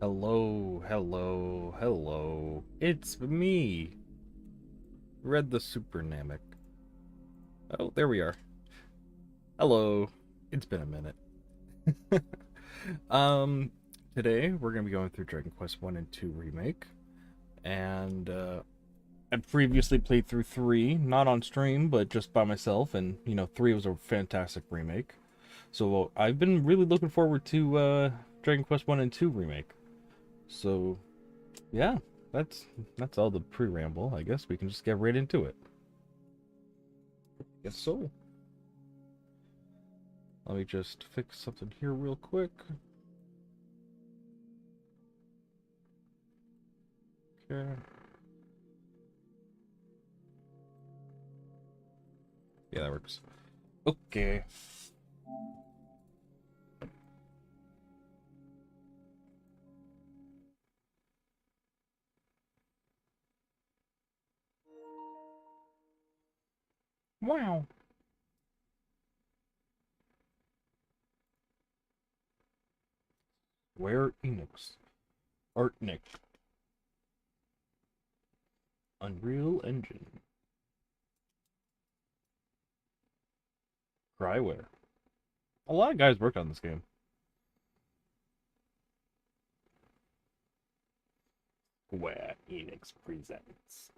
Hello, hello, hello. It's me, Red the Super Namek. Oh, there we are. Hello. It's been a minute. um, Today we're gonna be going through Dragon Quest 1 and 2 Remake. And I previously played through 3, not on stream, but just by myself, and 3 was a fantastic remake. So I've been really looking forward to Dragon Quest 1 and 2 Remake. So yeah, that's all the pre-ramble. I guess we can just get right into it. Guess so. Let me just fix something here real quick. Okay. Yeah, that works. Okay. Wow. Square Enix. Artnik. Unreal Engine. Cryware. A lot of guys worked on this game. Square Enix presents.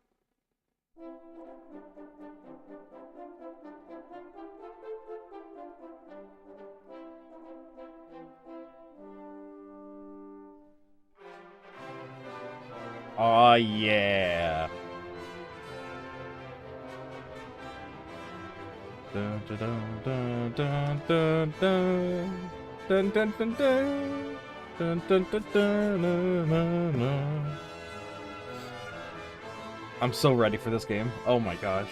Aw, yeah. Dun, dun, dun, dun, dun, dun, dun, dun, dun, dun, dun. Dun, dun, dun, dun, dun, dun, dun. I'm so ready for this game. Oh my gosh.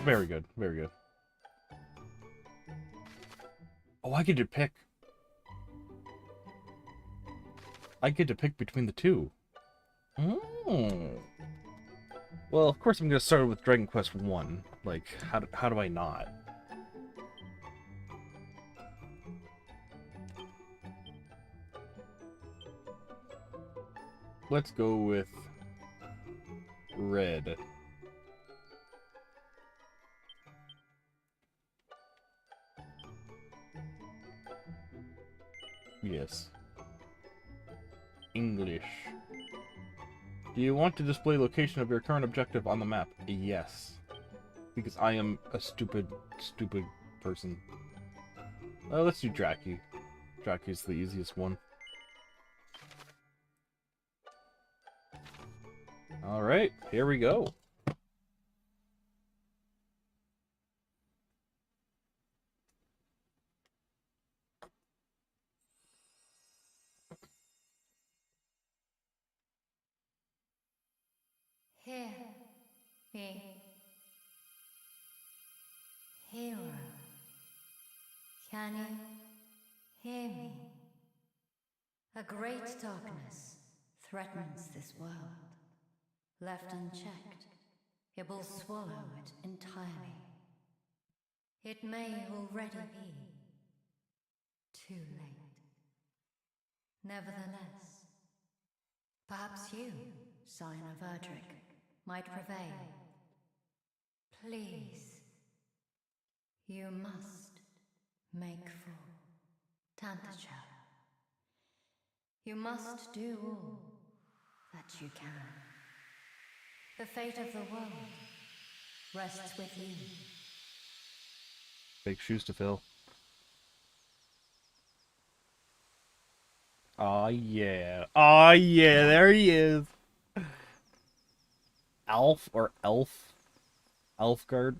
Very good. Very good. Oh, I get to pick. I get to pick between the two. Oh. Well, of course I'm gonna start with Dragon Quest 1. Like, how do I not? Let's go with red. Yes. English. Do you want to display location of your current objective on the map? Yes. Because I am a stupid person. Let's do Draki. Draki's the easiest one. Alright, here we go. Hear me, hero. Can you hear me? A great darkness threatens this world. Left unchecked, it will swallow it entirely. It may already be too late. Nevertheless, perhaps you, Scion of Erdrick, might prevail. Please, you must make for Tantacha. You must do all that you can. The fate of the world rests with you. Big shoes to fill. Aw, yeah. Aw, yeah, there he is. Alf or Elf? Elfgard?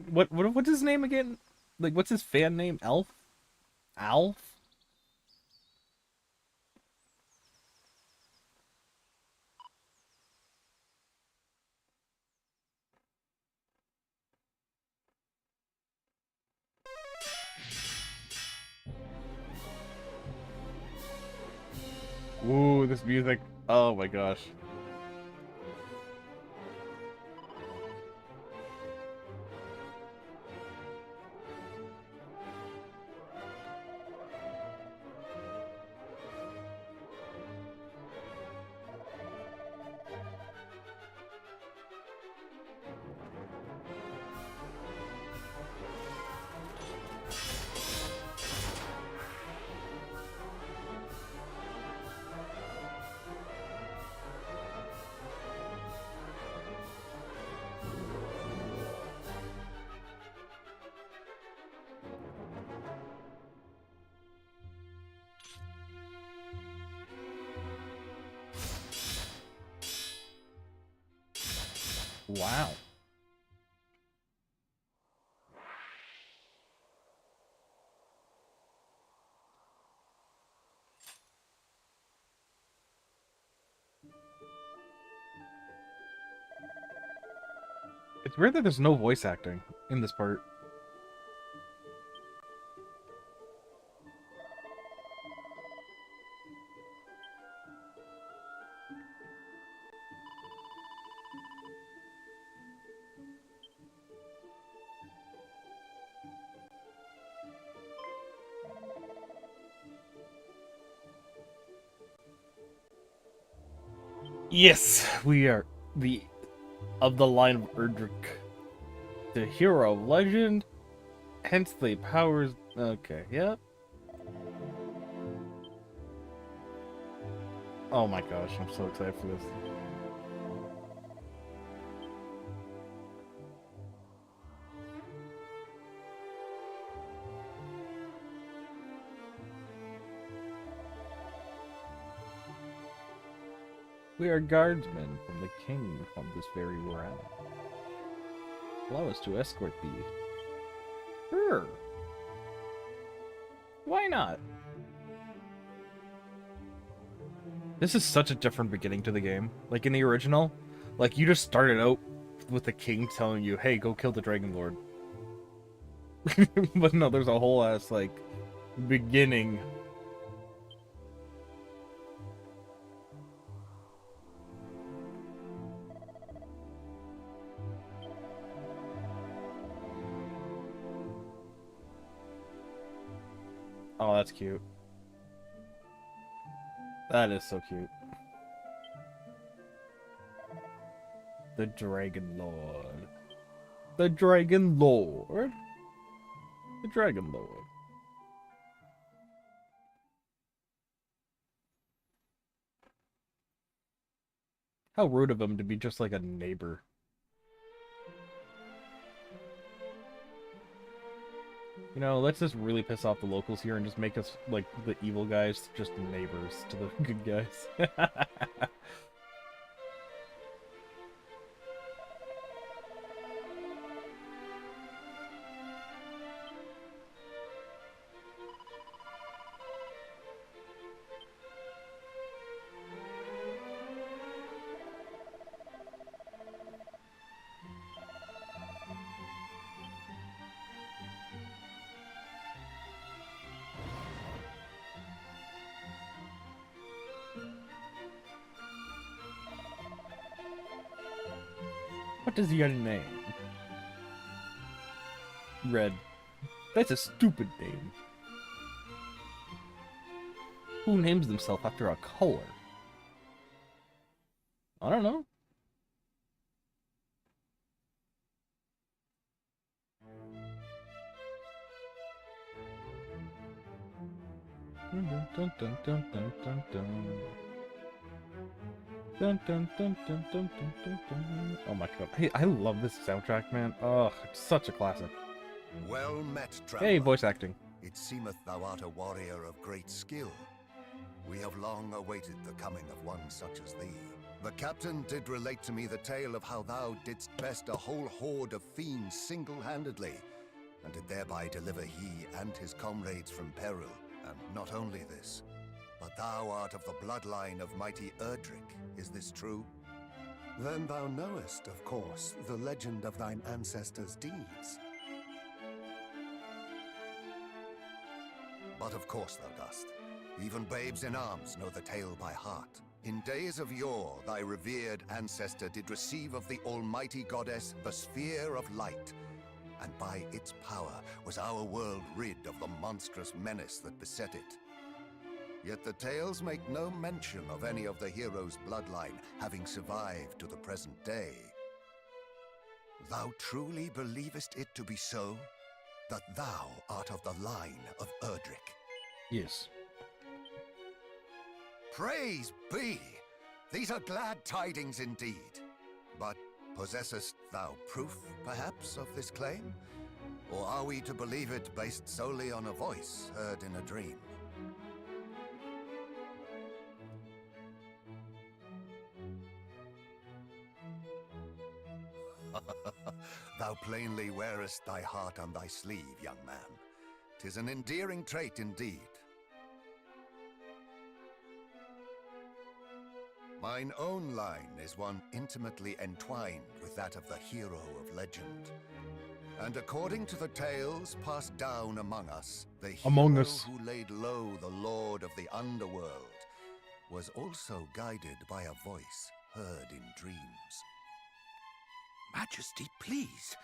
What's his name again? Like, what's his fan name? Elf? Alf? with this music. Oh my gosh. Wow. It's weird that there's no voice acting in this part. Yes, we are the of the line of Erdrick, the hero of legend, hence the powers. Okay, yep. Oh my gosh, I'm so excited for this. We are guardsmen from the king from this very realm. Allow us to escort thee. Sure. Why not? This is such a different beginning to the game. Like in the original, like you just started out with the king telling you, hey, go kill the Dragon Lord. But no, there's a whole ass, like, beginning. Oh, that's cute. That is so cute. The Dragon Lord. The Dragon Lord. The Dragon Lord. How rude of him to be just like a neighbor. You know, let's just really piss off the locals here and just make us, like, the evil guys just neighbors to the good guys. What does he got a name? Red. That's a stupid name. Who names themselves after a color? I don't know. Dun, dun, dun, dun, dun, dun, dun. Dun, dun, dun, dun, dun, dun, dun, dun. Oh my god. Hey, I love this soundtrack, man. Oh, it's such a classic. Well met, traveler. Hey, voice acting. It seemeth thou art a warrior of great skill. We have long awaited the coming of one such as thee. The captain did relate to me the tale of how thou didst best a whole horde of fiends single-handedly, and did thereby deliver he and his comrades from peril. And not only this, but thou art of the bloodline of mighty Erdrick. Is this true? Then thou knowest, of course, the legend of thine ancestors' deeds. But of course thou dost. Even babes in arms know the tale by heart. In days of yore, thy revered ancestor did receive of the almighty goddess the sphere of light, and by its power was our world rid of the monstrous menace that beset it. Yet the tales make no mention of any of the heroes' bloodline having survived to the present day. Thou truly believest it to be so? That thou art of the line of Erdrick? Yes. Praise be! These are glad tidings indeed. But possessest thou proof, perhaps, of this claim? Or are we to believe it based solely on a voice heard in a dream? Thou plainly wearest thy heart on thy sleeve, young man. 'Tis an endearing trait indeed. Mine own line is one intimately entwined with that of the hero of legend. And according to the tales passed down among us, the hero who laid low the lord of the underworld was also guided by a voice heard in dreams. Majesty, please.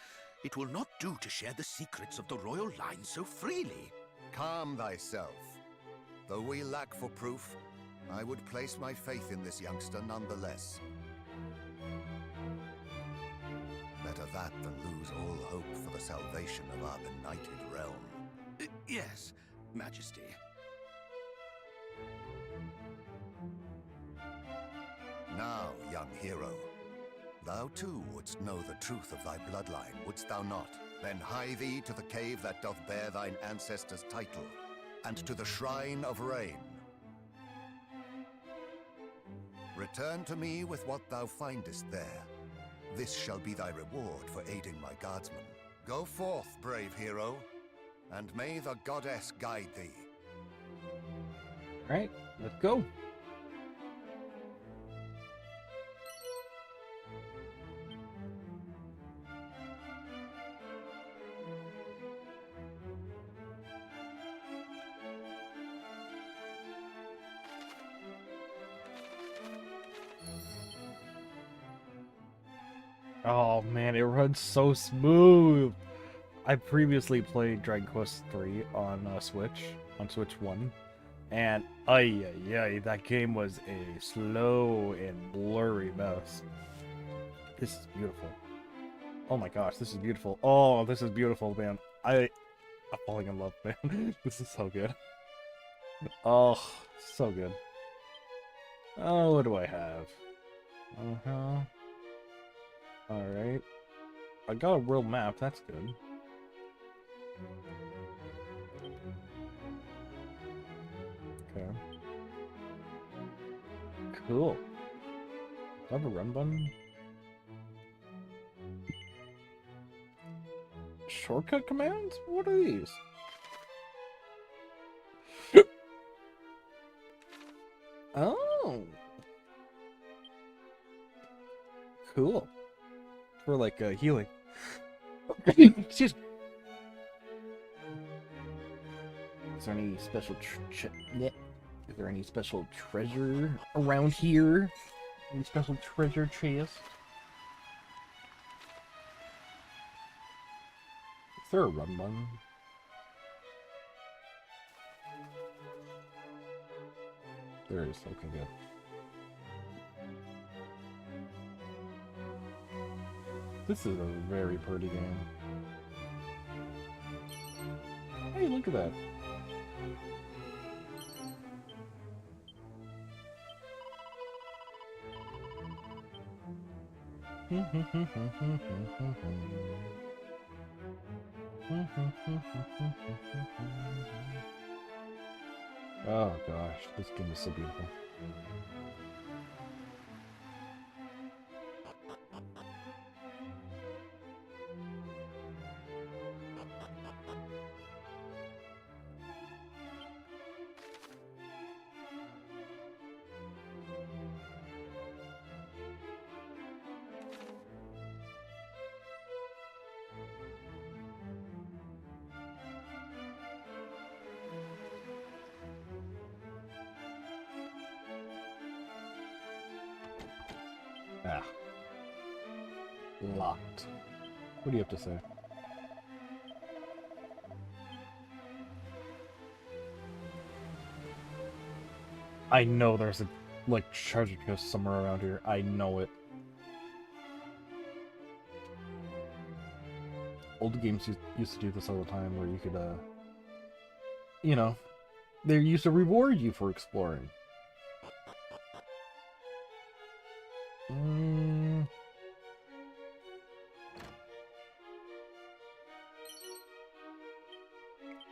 It will not do to share the secrets of the royal line so freely. Calm thyself. Though we lack for proof, I would place my faith in this youngster nonetheless. Better that than lose all hope for the salvation of our benighted realm. Yes, Majesty. Now, young hero, thou too wouldst know the truth of thy bloodline, wouldst thou not? Then hie thee to the cave that doth bear thine ancestors' title, and to the Shrine of Rain. Return to me with what thou findest there. This shall be thy reward for aiding my guardsmen. Go forth, brave hero, and may the goddess guide thee. All right, let's go. Oh man, it runs so smooth. I previously played Dragon Quest III on Switch 1, and that game was a slow and blurry mess. This is beautiful. Oh my gosh, this is beautiful. Oh, this is beautiful, man. I'm falling in love, man. This is so good. Oh, so good. Oh, what do I have? Alright. I got a real map, that's good. Okay. Cool. Do I have a run button? Shortcut commands? What are these? Oh. Cool. For like healing. Excuse me. Is there any special is there any special treasure around here? Any special treasure chest? Is there a run button? There is. Okay, good. This is a very pretty game. Hey, look at that. Oh gosh, this game is so beautiful. Ah. Locked. What do you have to say? I know there's a, like, treasure chest somewhere around here. I know it. Old games used to do this all the time, where you could, you know, they used to reward you for exploring.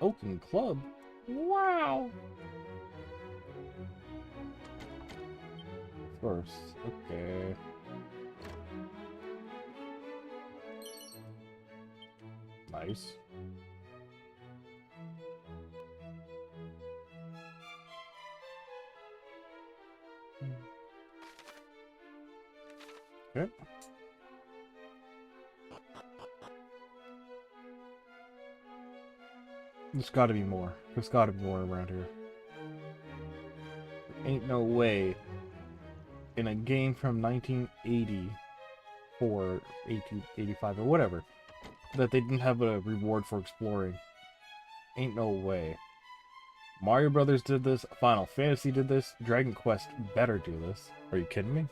Oaken Club? Wow! First, okay. Nice. Okay. There's gotta be more. There's gotta be more around here. Ain't no way in a game from 1980 or 1885 or whatever that they didn't have a reward for exploring. Ain't no way. Mario Brothers did this, Final Fantasy did this, Dragon Quest better do this. Are you kidding me?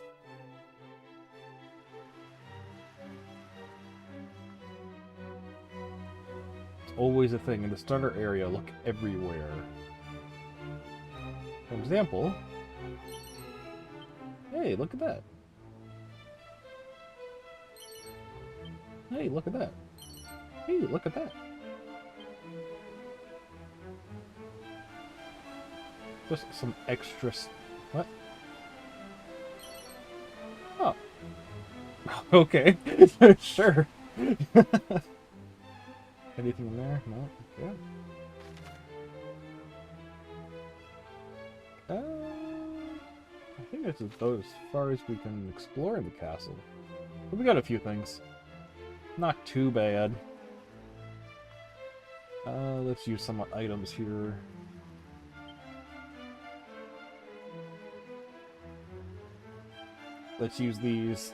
It's always a thing. In the starter area, look everywhere. For example, hey, look at that. Hey, look at that. Hey, look at that. Just some extra... What? Oh. Okay. Sure. Anything in there? No? Okay. I think that's about as far as we can explore in the castle. But we got a few things. Not too bad. Let's use some items here. Let's use these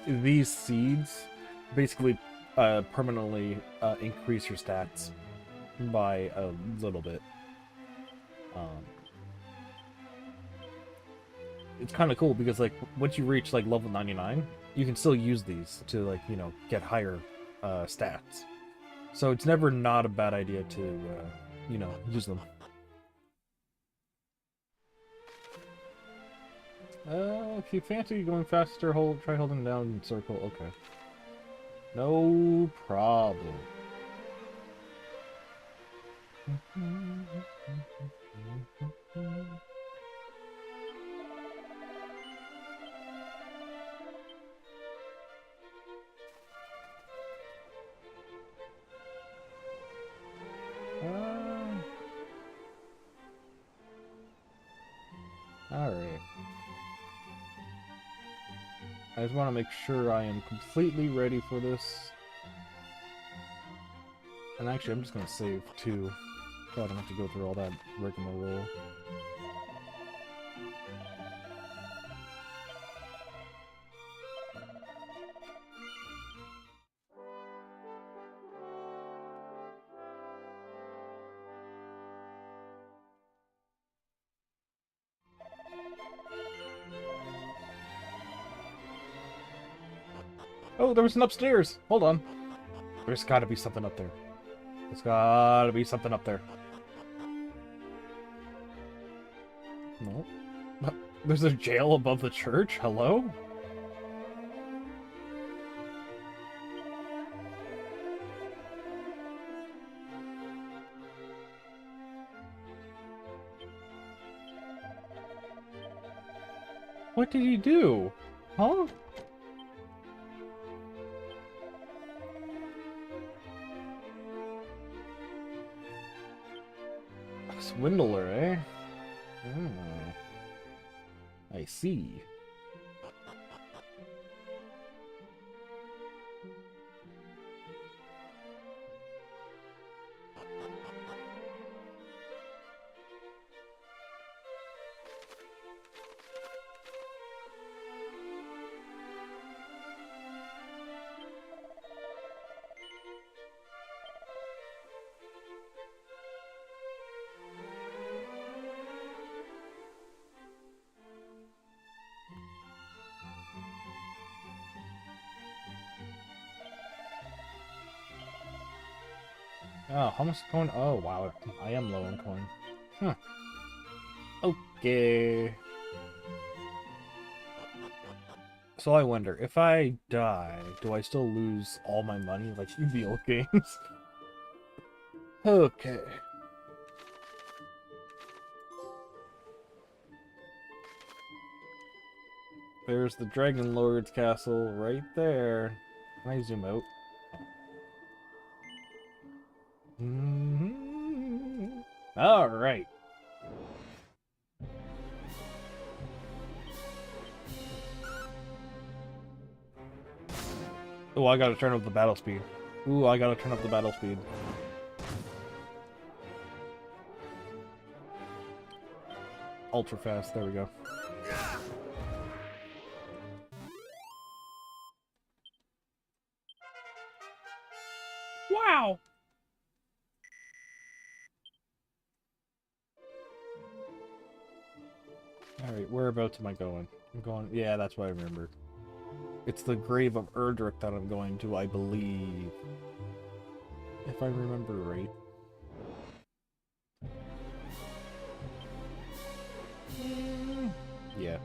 seeds. Basically, permanently increase your stats by a little bit. It's kind of cool because, like, once you reach like level 99, you can still use these to, like, you know, get higher stats. So it's never not a bad idea to, you know, use them. If you fancy going faster, try holding down in circle. Okay. No problem. Alright. I just want to make sure I am completely ready for this. And actually, I'm just going to save too, so I don't have to go through all that rigmarole. Oh, there was an upstairs! Hold on. There's gotta be something up there. There's gotta be something up there. No. There's a jail above the church? Hello? What did he do? Huh? Swindler, eh? Oh. I see. Oh, how much coin? Oh, wow. I am low on coin. Huh. Okay. So I wonder, if I die, do I still lose all my money like in the old games? Okay. There's the Dragon Lord's castle right there. Can I zoom out? Alright. Oh, I gotta turn up the battle speed. Ooh, I gotta turn up the battle speed. Ultra fast, there we go. Wow! Alright, whereabouts am I going? I'm going... Yeah, that's what I remember. It's the grave of Erdrick that I'm going to, I believe. If I remember right. Yeah.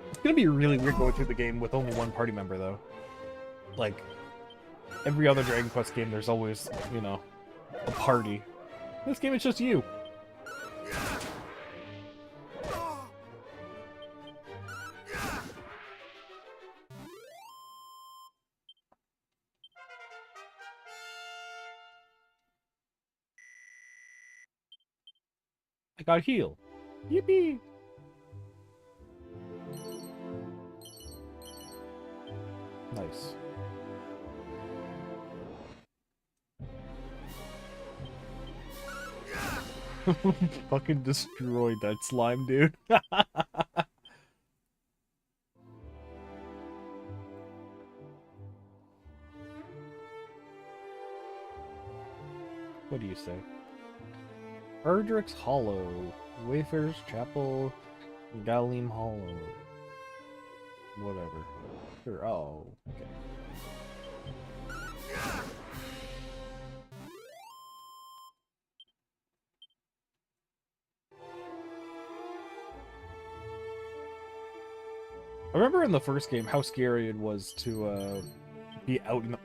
It's gonna be really weird going through the game with only one party member, though. Like, every other Dragon Quest game, there's always, you know, a party. This game, it's just you. I got healed. Yippee! Nice. Fucking destroyed that slime, dude. What do you say? Erdrick's Hollow, Wayfarer's Chapel, Galim Hollow. Whatever. Sure. Oh, okay. I remember in the first game how scary it was to be out in the...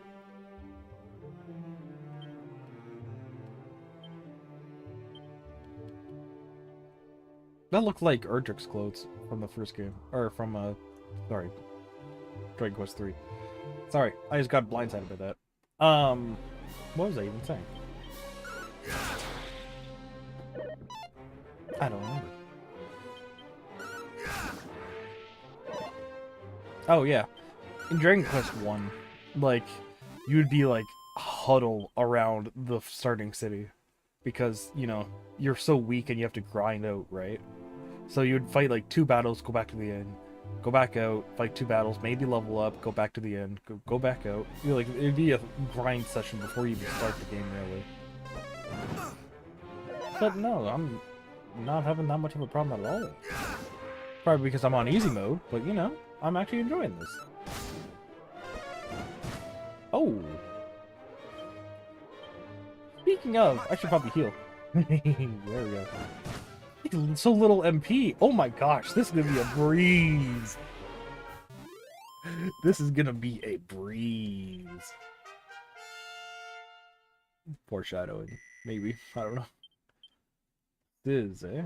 That looked like Erdrick's clothes from the first game. Or from, sorry. Dragon Quest 3. Sorry, I just got blindsided by that. What was I even saying? I don't remember. Oh, yeah. In Dragon Quest 1, like, you'd be, like, huddle around the starting city. Because, you know, you're so weak and you have to grind out, right? So you'd fight, like, 2 battles, go back to the end. Go back out, fight 2 battles, maybe level up, go back to the end, go back out. You know, like, it'd be a grind session before you even start the game, really. But no, I'm not having that much of a problem at all. Probably because I'm on easy mode, but you know, I'm actually enjoying this. Oh! Speaking of, I should probably heal. There we go. So little MP. Oh my gosh, this is gonna be a breeze. This is gonna be a breeze. Foreshadowing, maybe. I don't know. This, eh?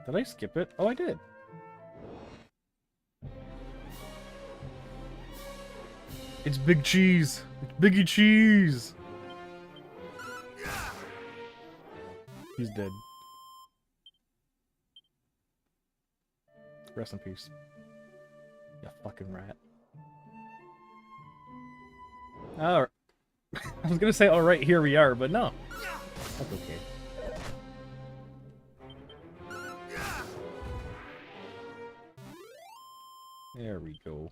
Did I skip it? Oh, I did. It's Big Cheese. It's Biggie Cheese. He's dead. Rest in peace. You fucking rat. Oh, I was gonna say, all right, here we are, but no. That's okay. There we go.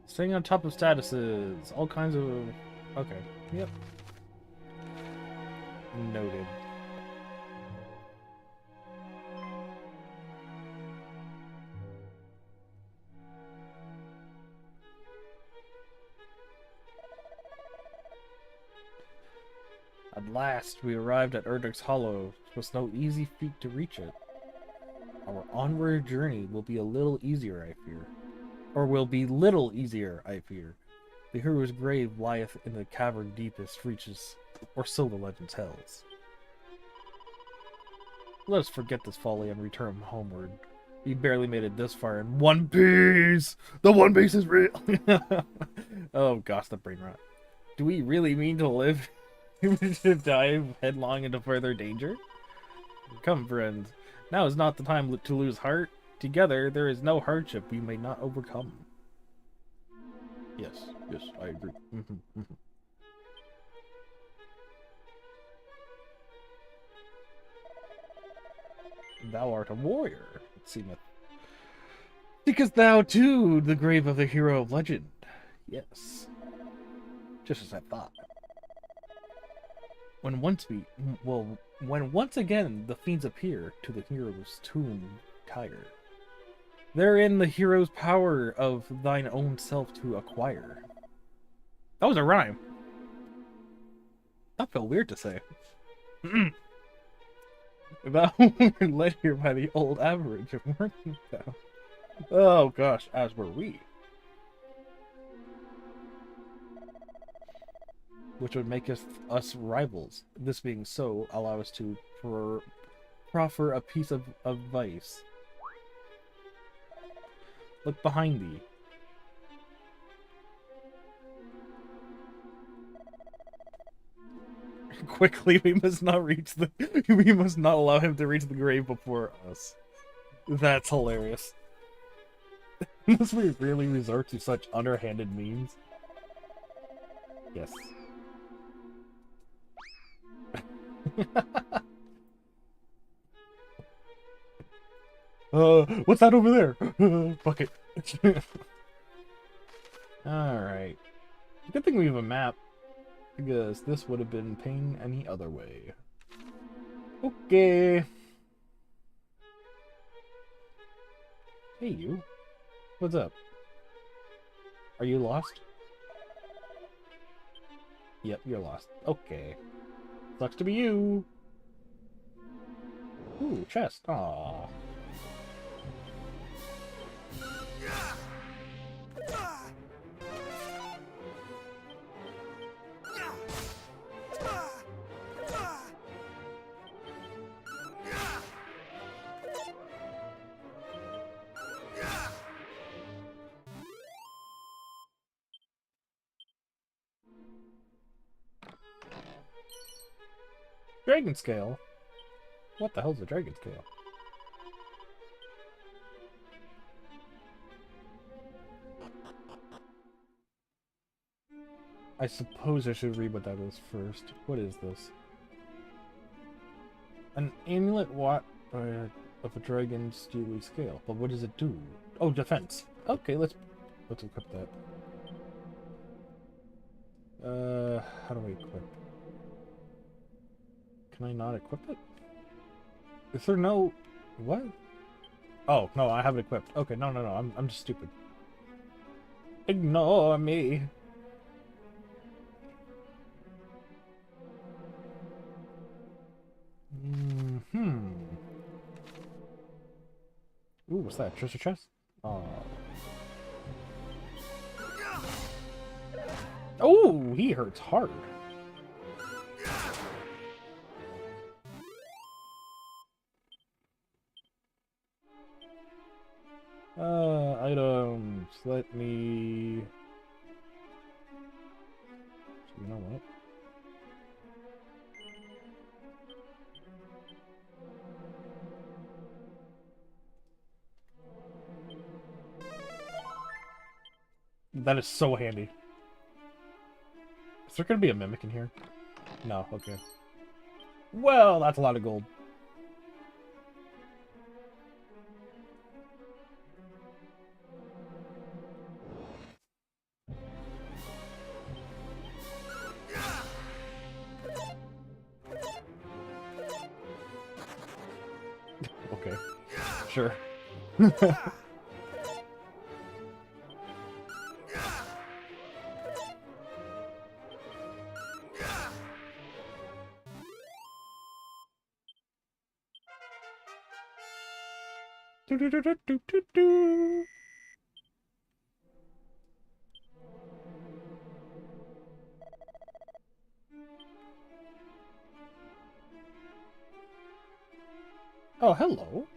Staying on top of statuses, all kinds of Okay. Yep. Noted. At last, we arrived at Erdrick's Hollow. It was no easy feat to reach it. Our onward journey will be a little easier, I fear. Or will be little easier, I fear. The hero's grave lieth in the cavern deepest reaches, or so the legend tells. Let us forget this folly and return homeward. We barely made it this far in One Piece! The One Piece is real! Oh gosh, the brain rot. Do we really mean to live? To dive headlong into further danger? Come, friends. Now is not the time to lose heart. Together, there is no hardship we may not overcome. Yes, I agree. Thou art a warrior, it seemeth. Seekest thou too the grave of the hero of legend? Yes. Just as I thought. When once again the fiends appear to the hero's tomb tire, therein the hero's power of thine own self to acquire. That was a rhyme. That felt weird to say. Thou were led here by the old average of working thou. Oh gosh, as were we. Which would make us rivals. This being so, allow us to proffer a piece of advice. Look behind thee. Quickly, we must not allow him to reach the grave before us. That's hilarious. Unless we really resort to such underhanded means. Yes. What's that over there? Fuck it. Alright. Good thing we have a map, because this would have been pain any other way. Okay. Hey, you. What's up? Are you lost? Yep, you're lost. Okay. Sucks to be you. Ooh, chest. Aww. Dragon scale? What the hell's a dragon scale? I suppose I should read what that is first. What is this? An amulet of a dragon's steely scale. But what does it do? Oh, defense. Okay, let's equip that. How do I equip? Can I not equip it? Is there no... What? Oh, no, I have it equipped. Okay, no, I'm just stupid. Ignore me. Ooh, what's that? Treasure chest? Oh. Oh, he hurts hard. Items. Let me... You know what? That is so handy. Is there gonna be a mimic in here? No, okay. Well, that's a lot of gold. Sure. Do, do, do, do, do, do, do. Oh, hello.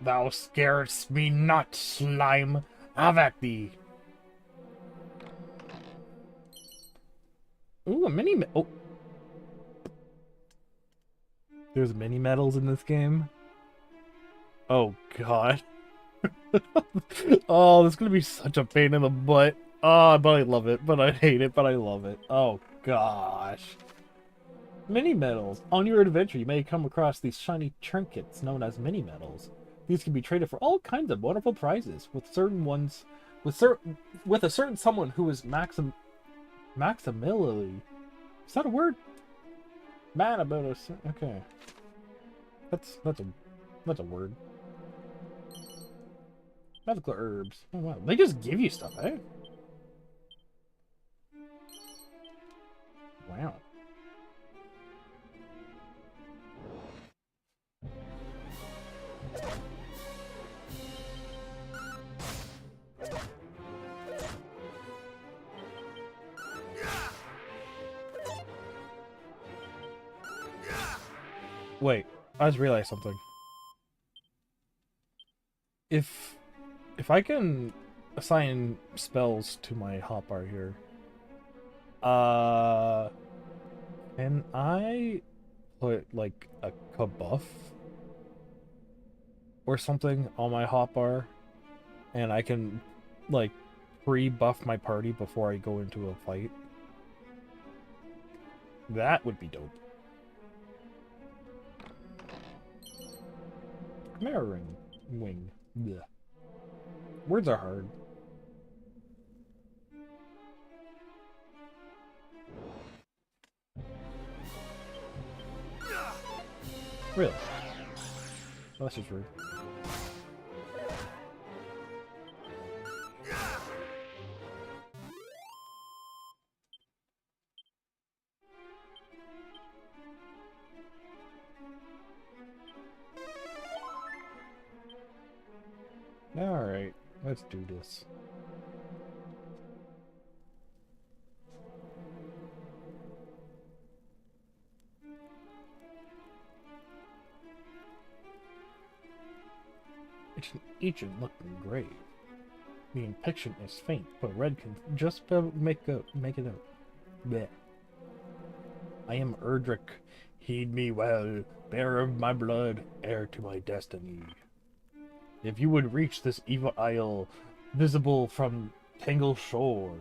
Thou scarest me not, slime. Have at thee. Ooh, a mini. Oh, there's mini medals in this game. Oh God. Oh, this is gonna be such a pain in the butt. Oh, but I love it. But I hate it. But I love it. Oh gosh. Mini medals. On your adventure, you may come across these shiny trinkets known as mini medals. These can be traded for all kinds of wonderful prizes. With certain ones, with a certain someone who is maximally. Is that a word? Mad about us. Okay. That's a word. Medical herbs. Oh wow. They just give you stuff, eh? Wow. Wait, I just realized something. If I can assign spells to my hotbar here, can I put like a kabuff or something on my hotbar, and I can like pre-buff my party before I go into a fight? That would be dope. Mirroring wing. Blech. Words are hard. Really? Oh, that's just rude. Alright, let's do this. It's an ancient looking grave. The impression is faint, but red can just about make it out. Blech. I am Erdrick. Heed me well, bearer of my blood, heir to my destiny. If you would reach this evil isle, visible from Tangle Shore,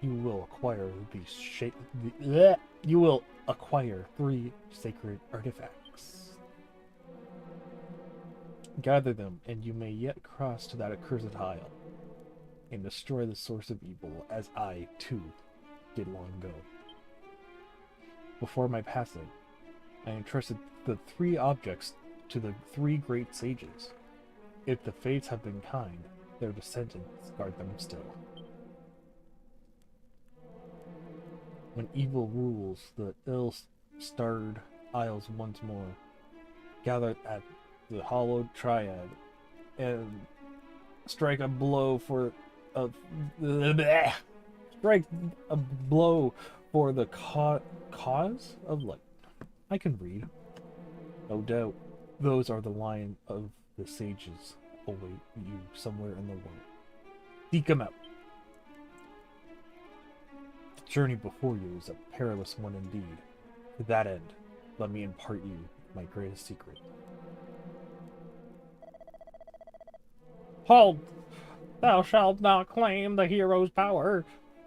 you will acquire you will acquire 3 sacred artifacts. Gather them, and you may yet cross to that accursed isle and destroy the source of evil, as I, too, did long ago. Before my passing, I entrusted the 3 objects to the 3 great sages. If the fates have been kind, their descendants guard them still. When evil rules the ill-starred isles once more, gather at the hollowed triad and strike a blow for the cause of light. I can read. No doubt, those are the line of the sages await you somewhere in the world. Seek them out. The journey before you is a perilous one indeed. To that end, let me impart you my greatest secret. Halt! Thou shalt not claim the hero's power.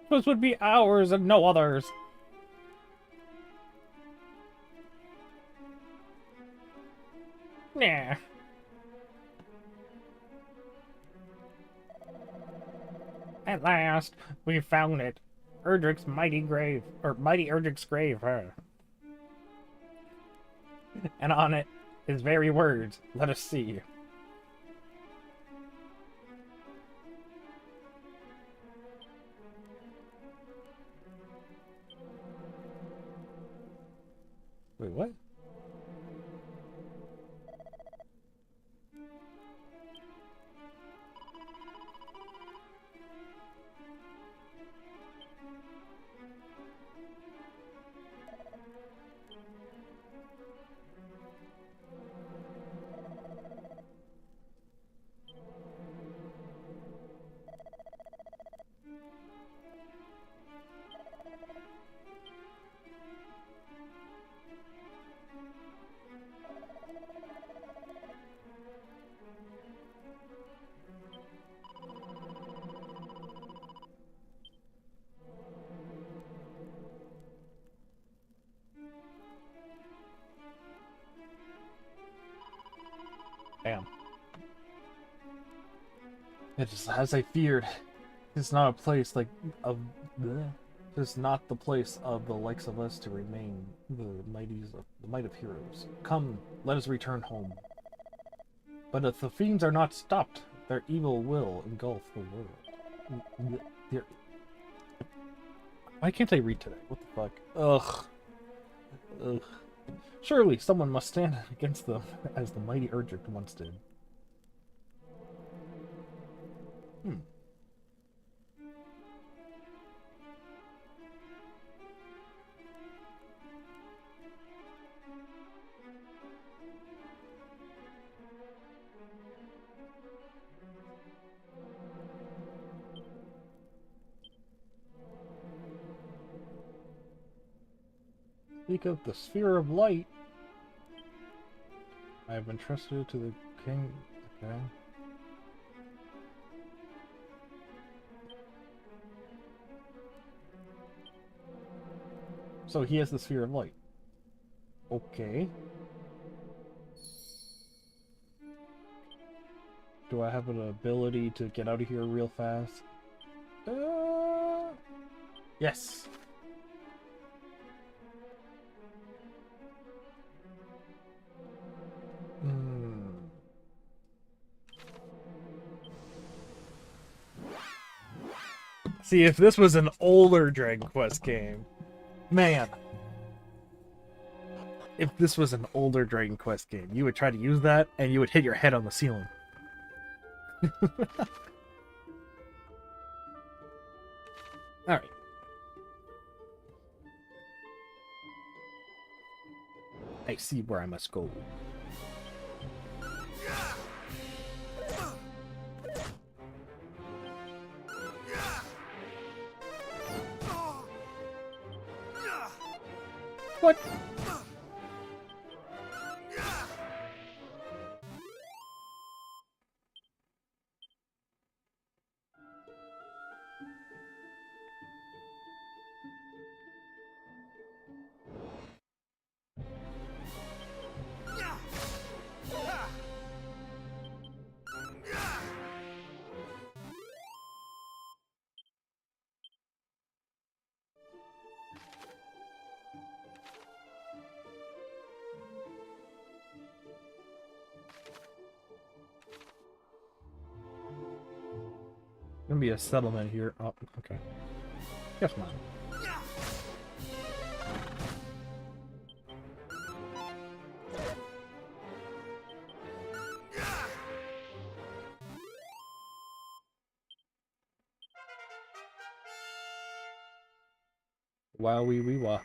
This would be ours and no others. Nah. At last, we found it. Erdrick's mighty grave, or mighty Erdrick's grave, huh? And on it, His very words. Let us see. Wait, what? Damn. It is as I feared. It's not a place like of bleh. It's not the place of the likes of us to remain the might of heroes. Come, let us return home. But if the fiends are not stopped, their evil will engulf the world. Why can't I read today? What the fuck? Ugh. Ugh. Surely someone must stand against them, as the mighty Erdrick once did. Speak of the sphere of light. I have entrusted to the king. Okay. So he has the sphere of light. Okay. Do I have an ability to get out of here real fast? Yes. See, if this was an older Dragon Quest game, man. If this was an older Dragon Quest game, you would try to use that and you would hit your head on the ceiling. Alright. I see where I must go. What? Gonna be a settlement here. Oh, okay. Guess not. Wow, wee wah.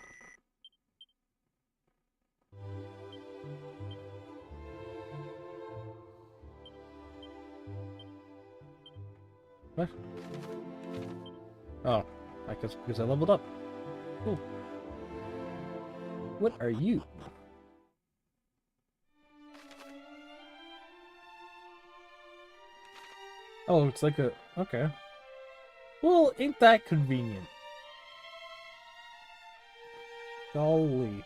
What? Oh, I guess because I leveled up. Cool. What are you? Oh, it's like a... Okay. Well, ain't that convenient? Golly.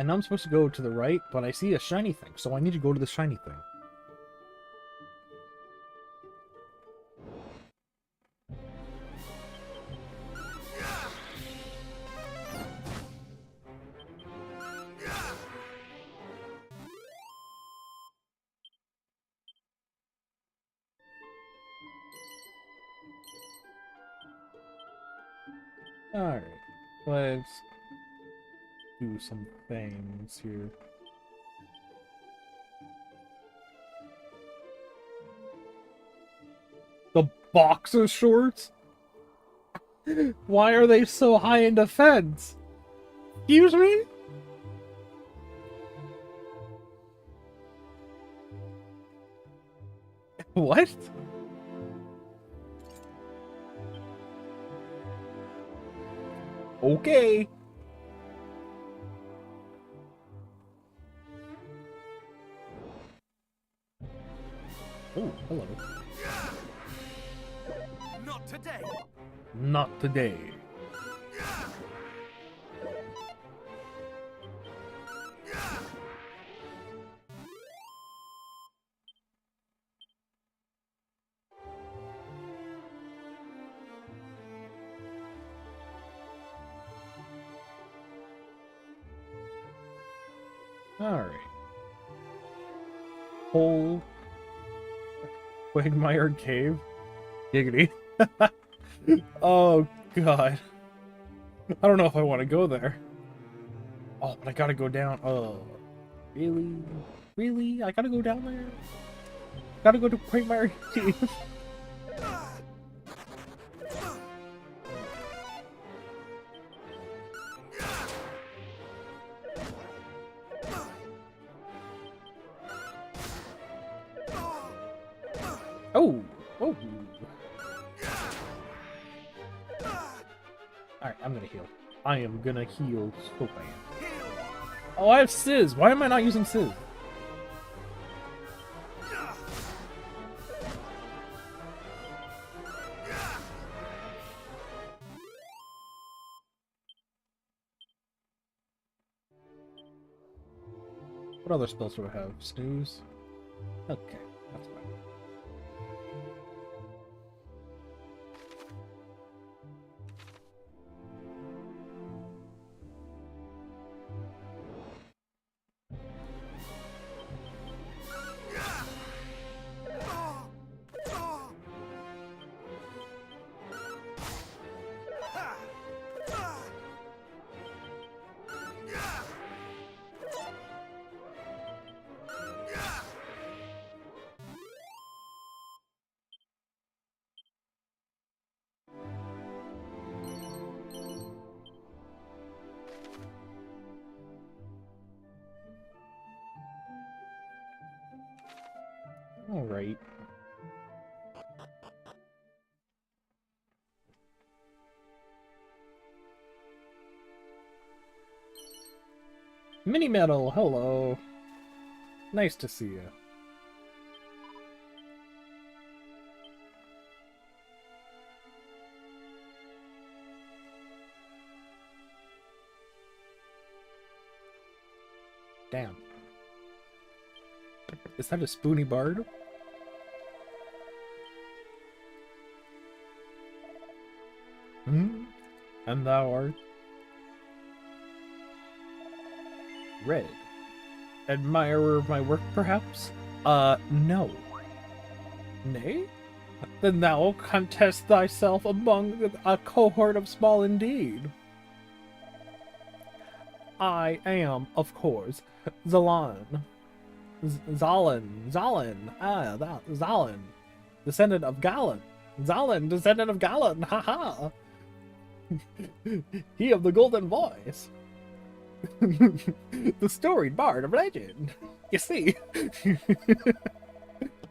I know I'm supposed to go to the right, but I see a shiny thing, so I need to go to the shiny thing. Alright, let's do some things here. The boxer shorts? Why are they so high in defense? Excuse me? What? Okay. Oh, hello. Not today. Not today. Alright. Whole Quagmire Cave. Giggity. Oh, God. I don't know if I want to go there. Oh, but I gotta go down. Oh, really? Really? I gotta go down there? Gotta go to Quagmire Cave. Oh! Oh! Alright, I'm gonna heal. I am gonna heal so bad. Oh, I have Sizz! Why am I not using Sizz? What other spells do I have? Snooze? Okay, that's fine. All right. Mini Metal, hello. Nice to see you. Damn. Is that a spoony bard? Hmm? And thou art red. Admirer of my work, perhaps? No. Nay? Then thou contest thyself among a cohort of small indeed. I am, of course, Zalan. Zalan. Descendant of Galan. Zalan, descendant of Galan, haha! He of the golden voice. The storied bard of legend. You see.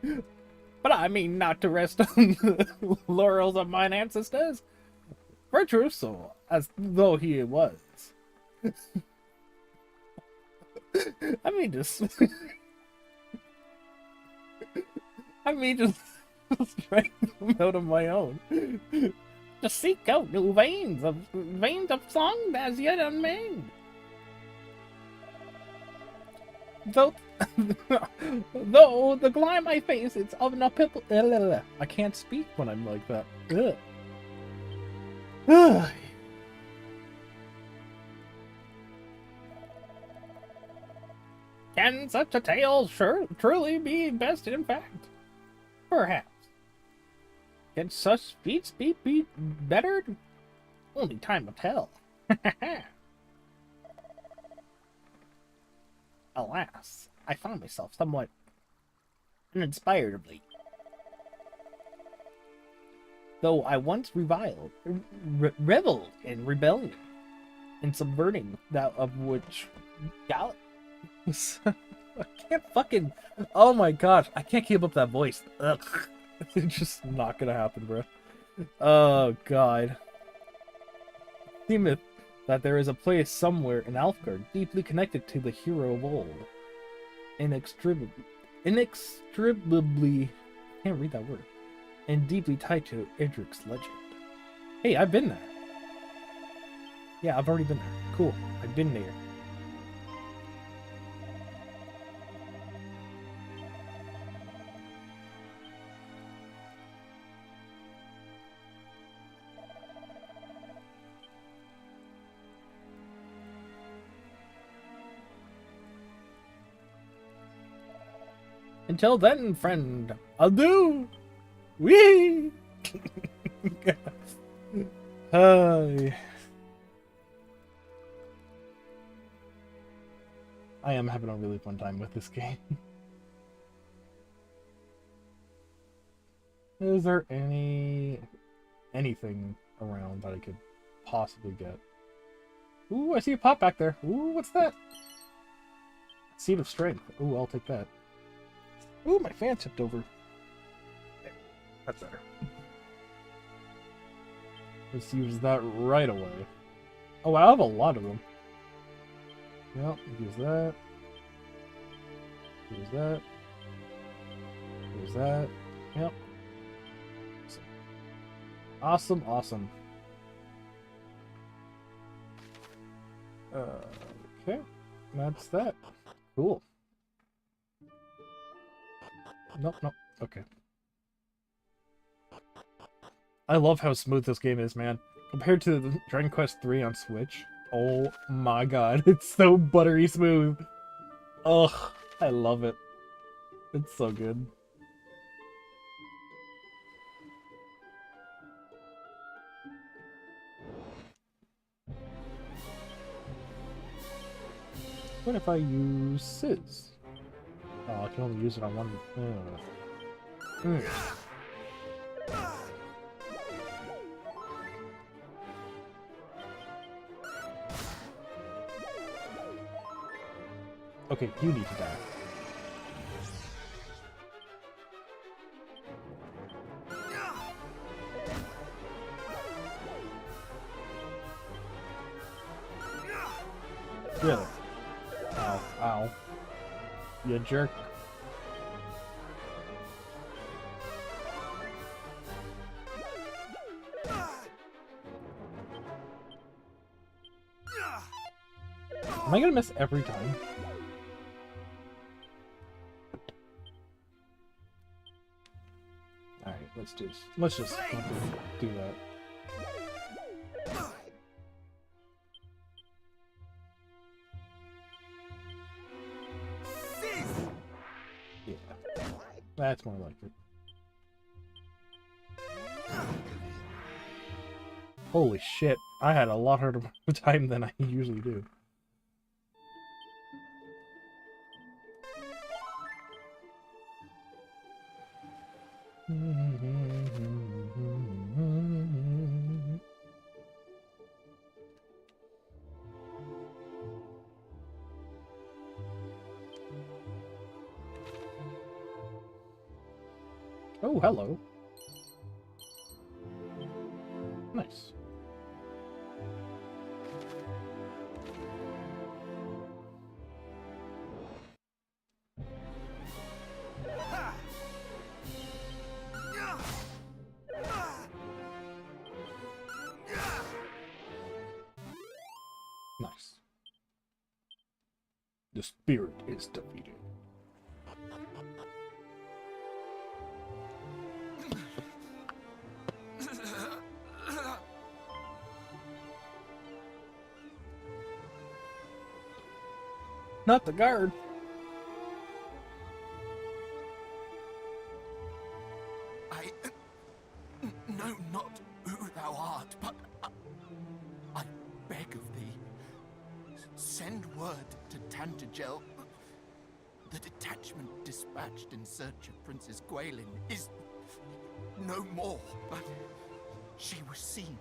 But I mean not to rest on the laurels of mine ancestors. Virtuoso, as though he was. I mean just strike them out of my own. To seek out new veins of song as yet unmade. Though, though the glow on my face, it's of an uphill. I can't speak when I'm like that. Ugh. Can such a tale truly be best in fact? Perhaps. Can such feats be bettered? Only time will tell. Alas, I found myself somewhat uninspired of late. Though I once reveled in rebellion, in subverting that of which I can't fucking. Oh my gosh, I can't keep up that voice. Ugh. It's just not gonna happen, bro. Oh god. Seemeth that there is a place somewhere in Alfgard deeply connected to the hero of old. Inextricably, can't read that word. And deeply tied to Edric's legend. Hey, I've been there. Yeah, I've already been there. Cool, I've been there. Until then, friend, adieu! Whee! Hi. I am having a really fun time with this game. Is there anything around that I could possibly get? Ooh, I see a pop back there. Ooh, what's that? Seed of Strength. Ooh, I'll take that. Ooh, my fan tipped over. There, that's better. Let's use that right away. Oh, I have a lot of them. Yep, use that. Use that. Use that. Yep. Awesome, awesome. Okay, that's that. Cool. Nope, nope. Okay. I love how smooth this game is, man. Compared to the Dragon Quest III on Switch. Oh my god, it's so buttery smooth. Ugh, I love it. It's so good. What if I use Sizz? Oh, I can only use it on one. Okay, you need to die. Really? Ow, ow. You jerk. Am I gonna miss every time? Alright, let's just do that. Yeah. That's more like it. Holy shit, I had a lot harder time than I usually do. Oh, hello. Nice. Nice. The spirit is defeated. Not the guard. I know not who thou art, but I beg of thee, send word to Tantagel. The detachment dispatched in search of Princess Gwaelin is no more, but she was seen.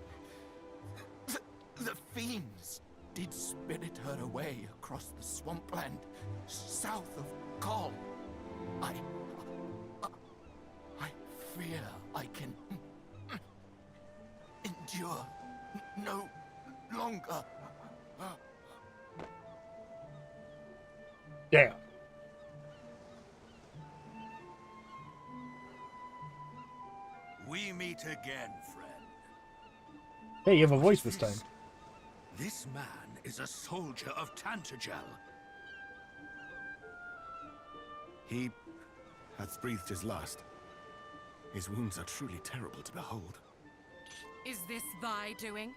The fiends did spirit her away across the swampland south of Kol. I fear I can endure no longer. Damn. We meet again, friend. Hey, you have a voice this time. This man is a soldier of Tantagel. He hath breathed his last. His wounds are truly terrible to behold. Is this thy doing?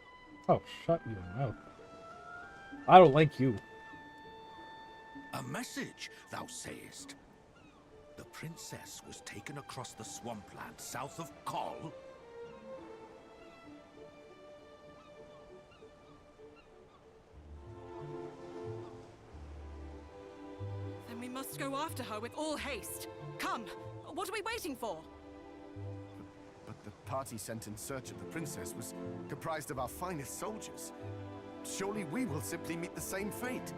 Oh, shut your mouth. I don't like you. A message, thou sayest? The princess was taken across the swampland south of Kol. Then we must go after her with all haste. Come, what are we waiting for? But the party sent in search of the princess was comprised of our finest soldiers. Surely we will simply meet the same fate.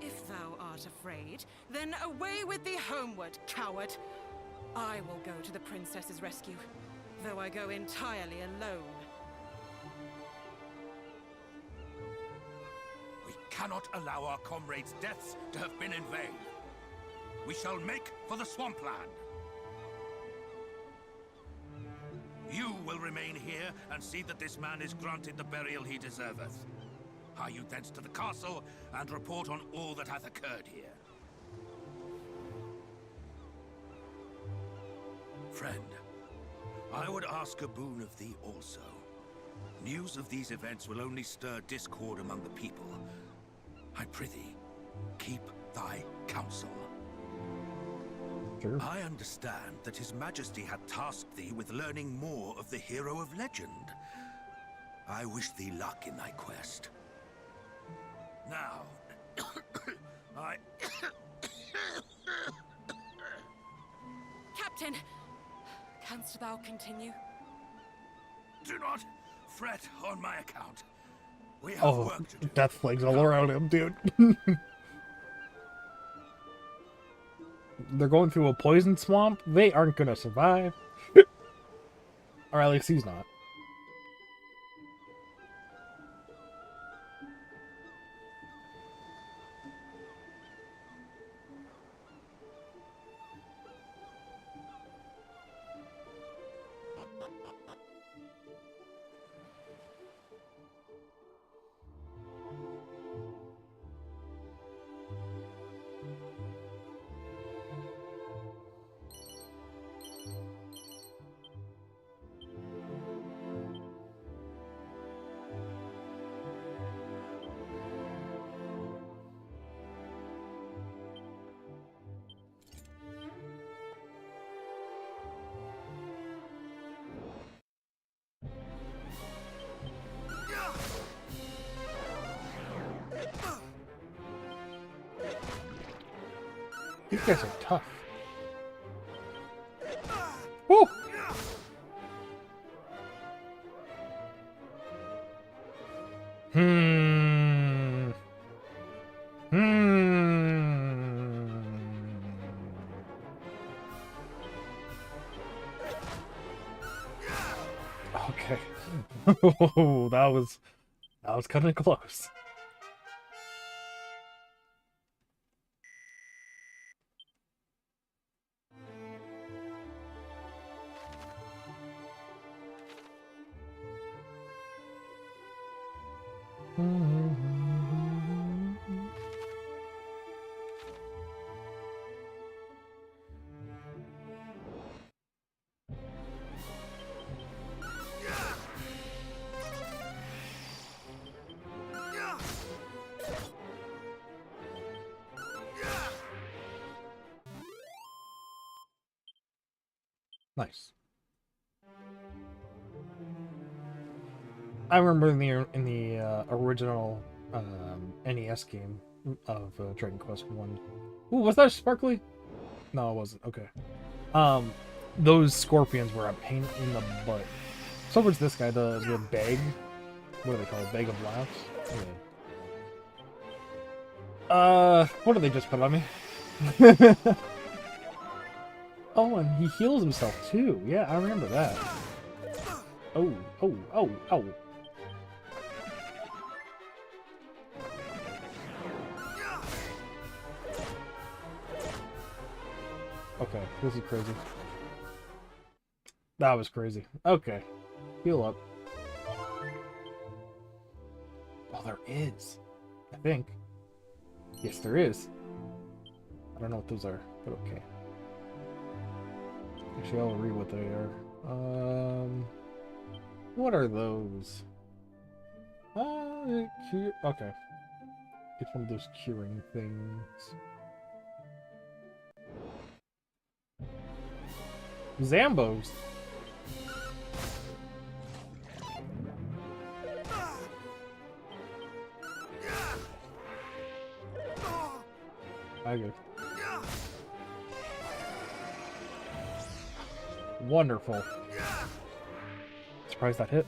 If thou art afraid, then away with thee homeward, coward. I will go to the princess's rescue, though I go entirely alone. We cannot allow our comrades' deaths to have been in vain. We shall make for the swampland. You will remain here and see that this man is granted the burial he deserveth. Hie you thence to the castle and report on all that hath occurred here. Friend, I would ask a boon of thee also. News of these events will only stir discord among the people. I prithee, keep thy counsel. Sure. I understand that His Majesty had tasked thee with learning more of the hero of legend. I wish thee luck in thy quest. Now, Captain, canst thou continue? do not fret on my account. We have Oh, work to do. death flags all around him, dude. They're going through a poison swamp. They aren't gonna survive. Or at least he's not. These guys are tough. Woo! Hmm. Okay. Oh, that was kind of close. Nice. I remember in the original NES game of Dragon Quest One. Ooh, was that sparkly? No, it wasn't. Okay. Those scorpions were a pain in the butt. So was this guy, the bag. What do they call it? Bag of laughs. Yeah. What did they just put on me? Oh, and he heals himself too. Yeah, I remember that. Oh, oh, oh, oh. Okay, this is crazy. That was crazy. Okay. Heal up. Oh, there is. I think. Yes, there is. I don't know what those are, but okay. Actually, I'll read what they are. What are those? Okay. It's one of those curing things. Zambos. Okay. Wonderful. Surprised that hit.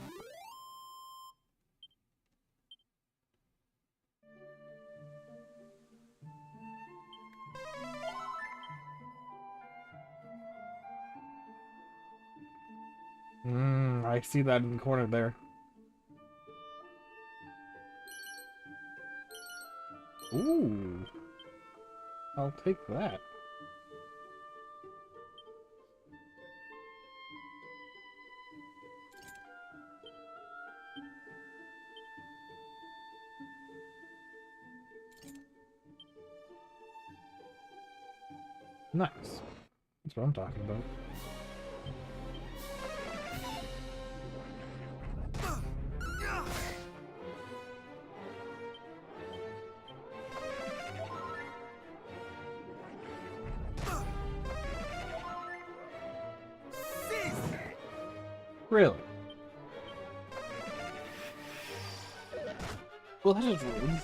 I see that in the corner there. Ooh. I'll take that. Nice. That's what I'm talking about. Really? Well, that is rude.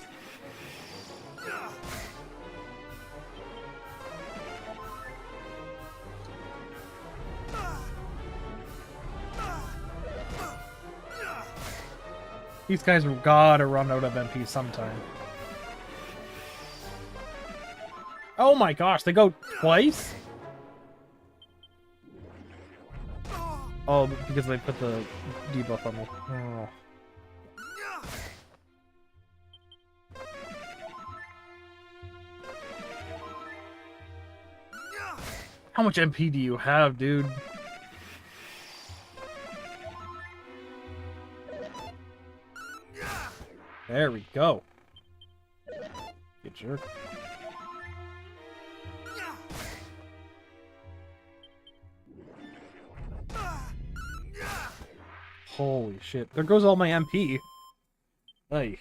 These guys gotta run out of MP sometime. Oh my gosh, they go twice? Oh, because they put the debuff on me. Oh. How much MP do you have, dude? There we go. Good jerk. Holy shit. There goes all my MP. Ay.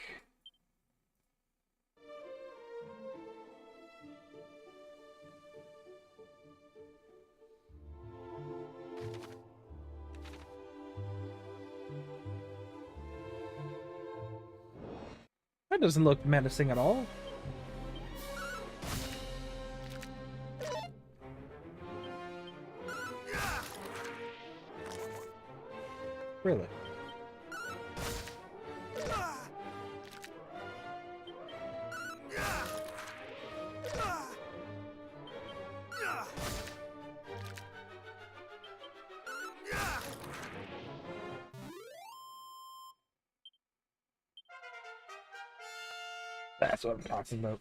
That doesn't look menacing at all. Really? That's what I'm talking about.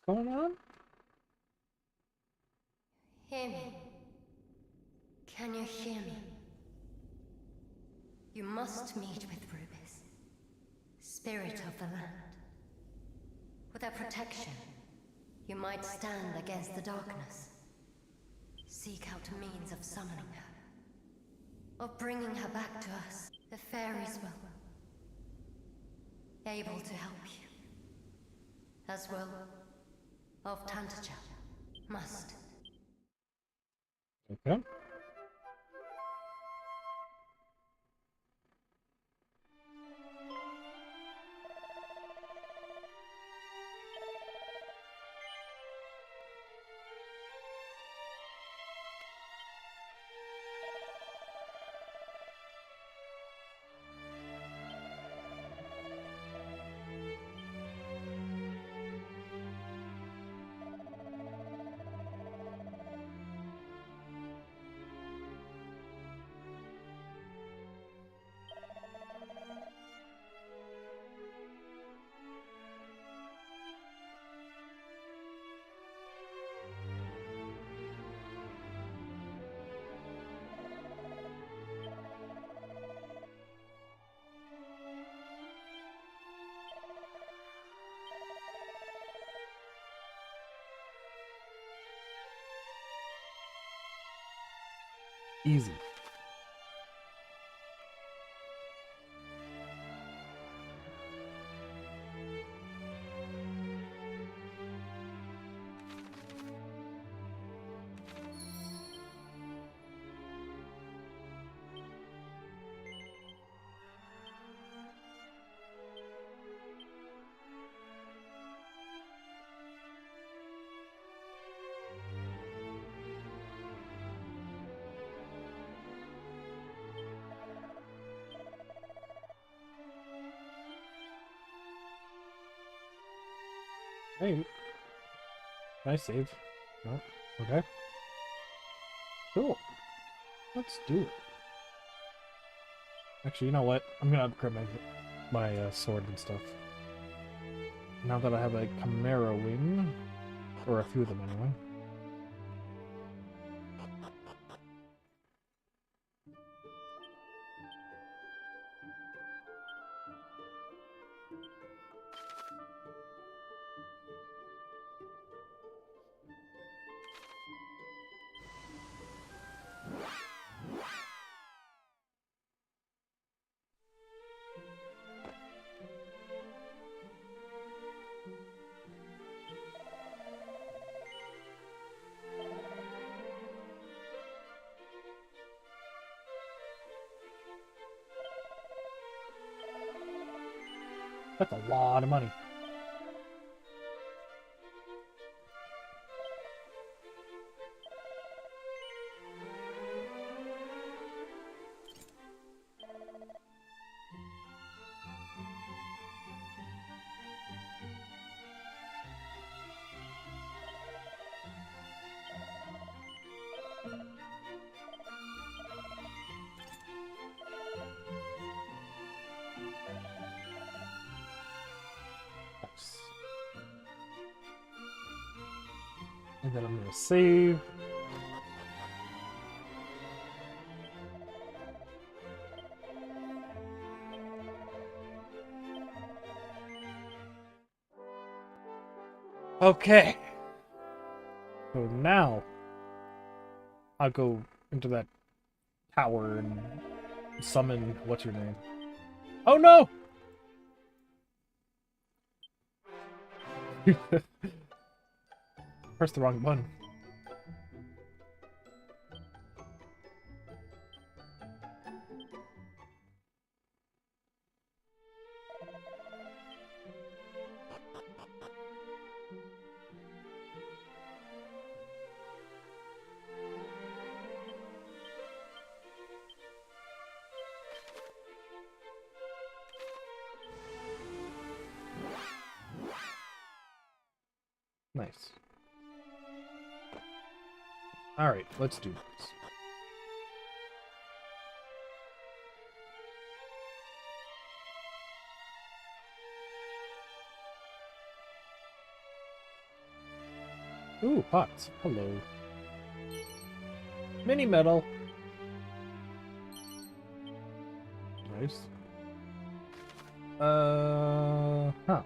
going on? Hear me. Can you hear me? You must meet with Rubis, spirit of the land. With her protection, you might stand against the darkness. Seek out a means of summoning her. Of bringing her back to us. The fairies will. Able to help you. As well. Of Tantagel. Must. Okay. Easy. Hey, can I save? No? Okay. Cool. Let's do it. Actually, you know what? I'm gonna upgrade my sword and stuff. Now that I have a Chimera wing, or a few of them anyway. That's a lot of money. Nice. And then I'm gonna save. Okay. So now I'll go into that tower and summon what's your name? Oh no! Press the wrong button. Nice. Alright, let's do this. Ooh, pots. Hello. Mini metal. Nice. Huh.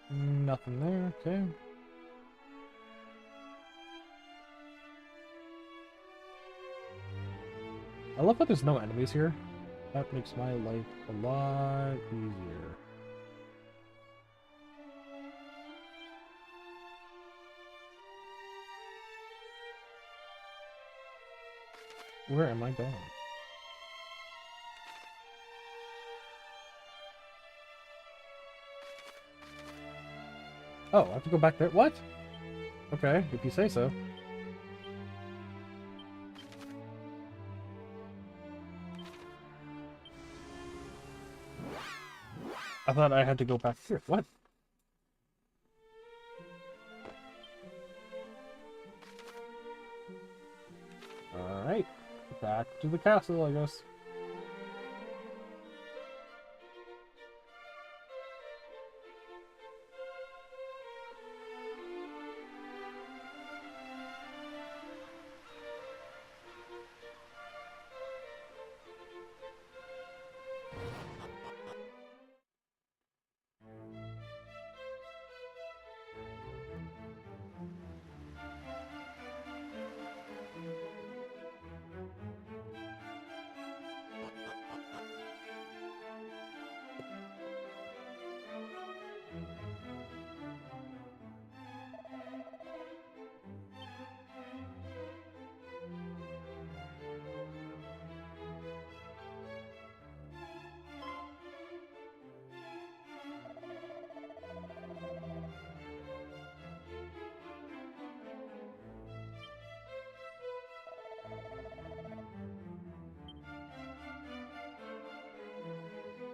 Nothing there, okay. I love that there's no enemies here. That makes my life a lot easier. Where am I going? Oh, I have to go back there? What? Okay, if you say so. I thought I had to go back here. What? Alright. Back to the castle, I guess.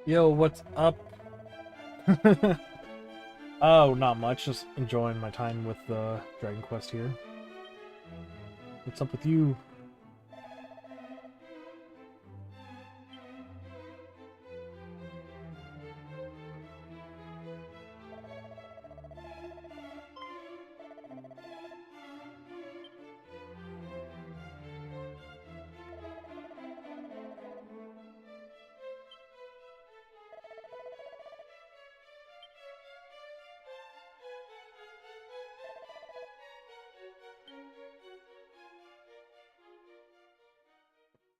Yo, what's up? Oh, not much. Just enjoying my time with Dragon Quest here. What's up with you?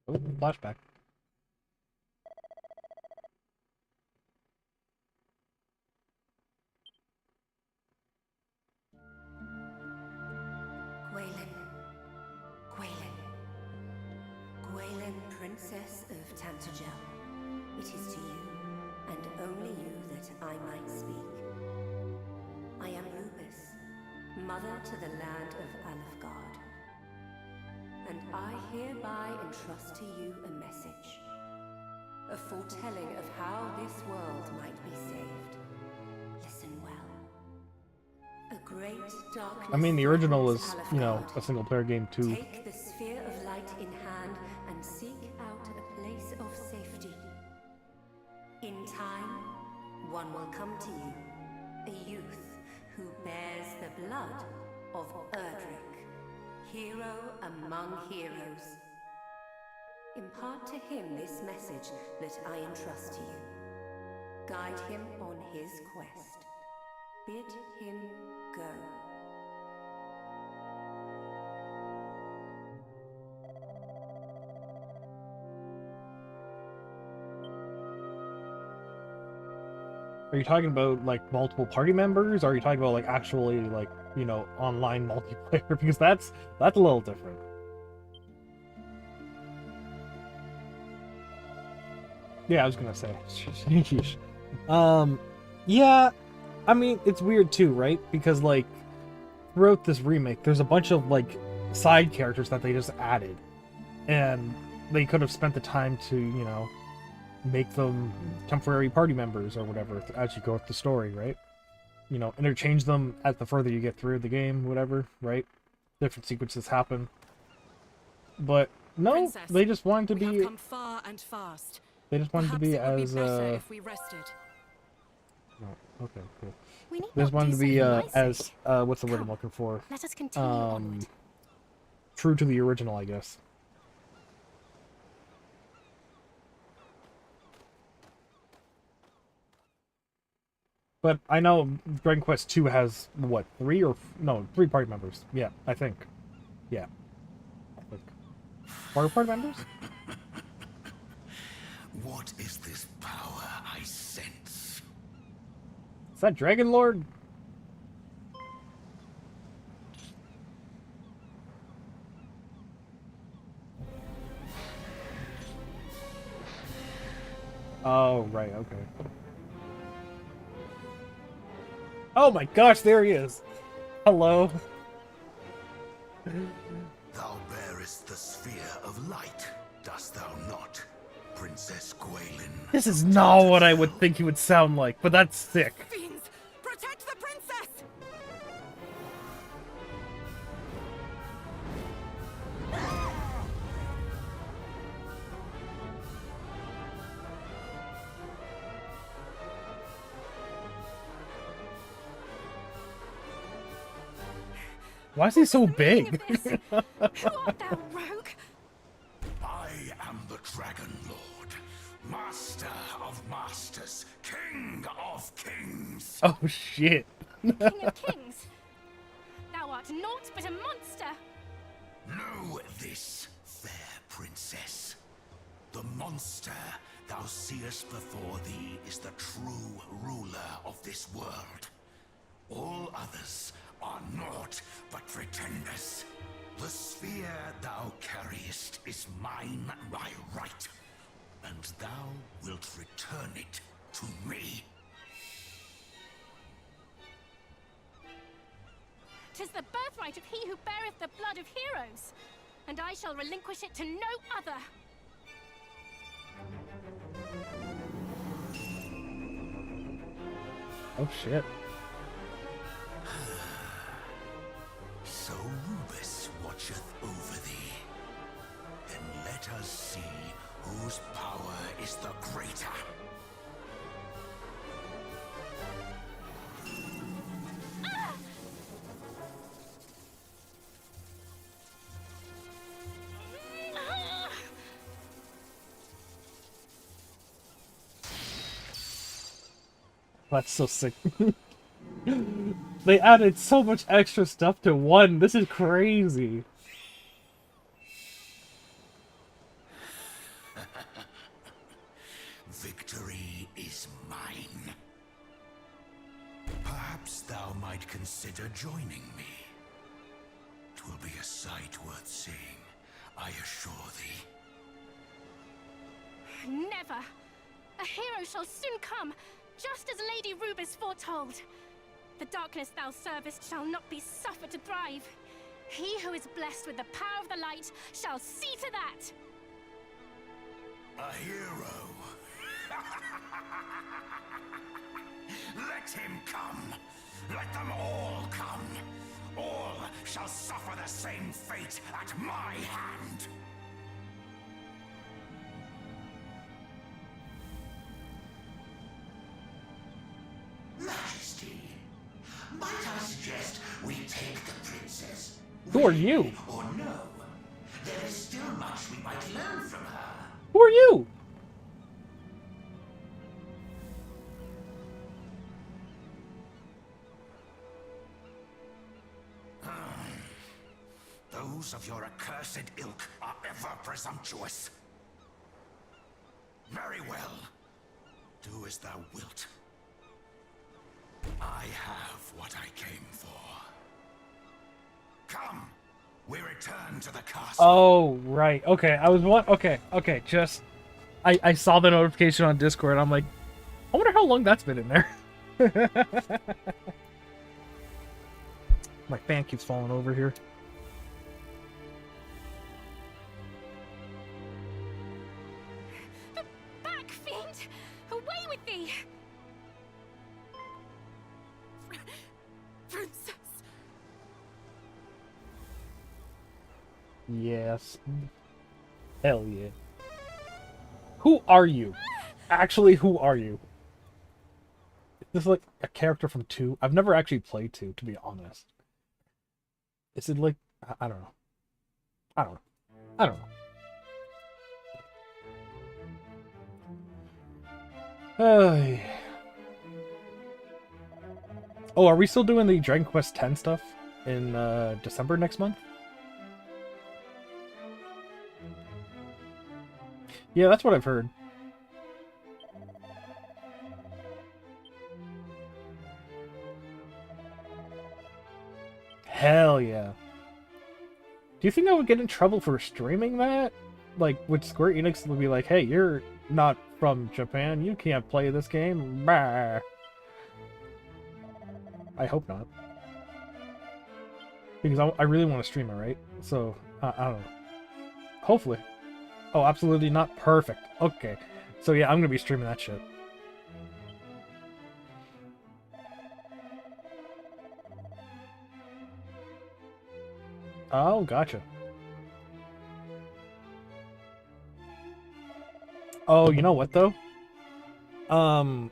Oh, flashback. Gwaelin. Gwaelin. Gwaelin, Princess of Tantagel. It is to you, and only you, that I might speak. I am Rubis, mother to the land of Alefgard. And I hereby entrust to you a message. A foretelling of how this world might be saved. Listen well. A great darkness. I mean, the original was, threatens you know, Alefgard. a single player game too. Take the sphere of light in hand and seek out a place of safety. In time, one will come to you, a youth who bears the blood of Erdrick, hero among heroes. Impart to him this message that I entrust to you. Guide him on his quest. Bid him go. Are you talking about like multiple party members? Or are you talking about like actually like, you know, online multiplayer? Because that's a little different. Yeah, I was gonna say. Yeah, I mean it's weird too, right? Because like throughout this remake, there's a bunch of like side characters that they just added, and they could have spent the time to, you know, make them temporary party members or whatever as you go through the story, right? You know, interchange them as the further you get through the game, whatever, right? Different sequences happen. But no, Princess, they just wanted to we have be. come far and fast. They just wanted to Perhaps be it would be as. better if we rested. No, okay, cool. We need This not one do to so be for my as sake. what's the word I'm Come, looking for? Let us continue onward. True to the original, I guess. But I know Dragon Quest 2 has what, three party members. Yeah, I think. Yeah. I think. Party members? What is this power I sense? Is that Dragon Lord? Oh, right, okay. Oh my gosh, there he is! Hello. Thou bearest the sphere of light, dost thou not, Princess Gwaelin? This is not what I would think he would sound like, but that's sick. Fiends! Protect the princess! Why is he so big? Who art thou, rogue? I am the Dragon Lord, Master of Masters, King of Kings. Oh shit. King of kings? Thou art naught but a monster! Know this, fair princess. The monster thou seest before thee is the true ruler of this world. All others are naught but pretenders. The sphere thou carriest is mine by right, and thou wilt return it to me. 'Tis the birthright of he who beareth the blood of heroes, and I shall relinquish it to no other. Oh shit. So Rubus watcheth over thee. Then let us see whose power is the greater. That's so sick. They added so much extra stuff to one. This is crazy. Victory is mine. Perhaps thou might consider joining me. 'Twill be a sight worth seeing, I assure thee. Never! A hero shall soon come, just as Lady Rubus foretold. The darkness thou servest shall not be suffered to thrive. He who is blessed with the power of the light shall see to that! A hero. Let him come. Let them all come. All shall suffer the same fate at my hand. Majesty, might I suggest we take the princess? Who are you? Or no? There is still much we might learn from her. Who are you? Those of your accursed ilk are ever presumptuous. Very well. Do as thou wilt. I have what I came for. Come, we return to the castle. Oh, right. Okay, I was what? Okay, just... I saw the notification on Discord, I'm like, I wonder how long that's been in there. My fan keeps falling over here. Back, fiend! Away with thee! Princess! Yes. Hell yeah. Who are you? Actually, who are you? This is like a character from 2. I've never actually played 2, to be honest. Is it like... I don't know. I don't know. I don't know. Oh, are we still doing the Dragon Quest X stuff in December next month? Yeah, that's what I've heard. Hell yeah. Do you think I would get in trouble for streaming that? Like, would Square Enix be like, hey, you're not from Japan, you can't play this game? Bah. I hope not. Because I really want to stream it, right? So, I don't know. Hopefully. Oh, absolutely not. Perfect. Okay. So yeah, I'm going to be streaming that shit. Oh, gotcha. Oh, you know what, though? The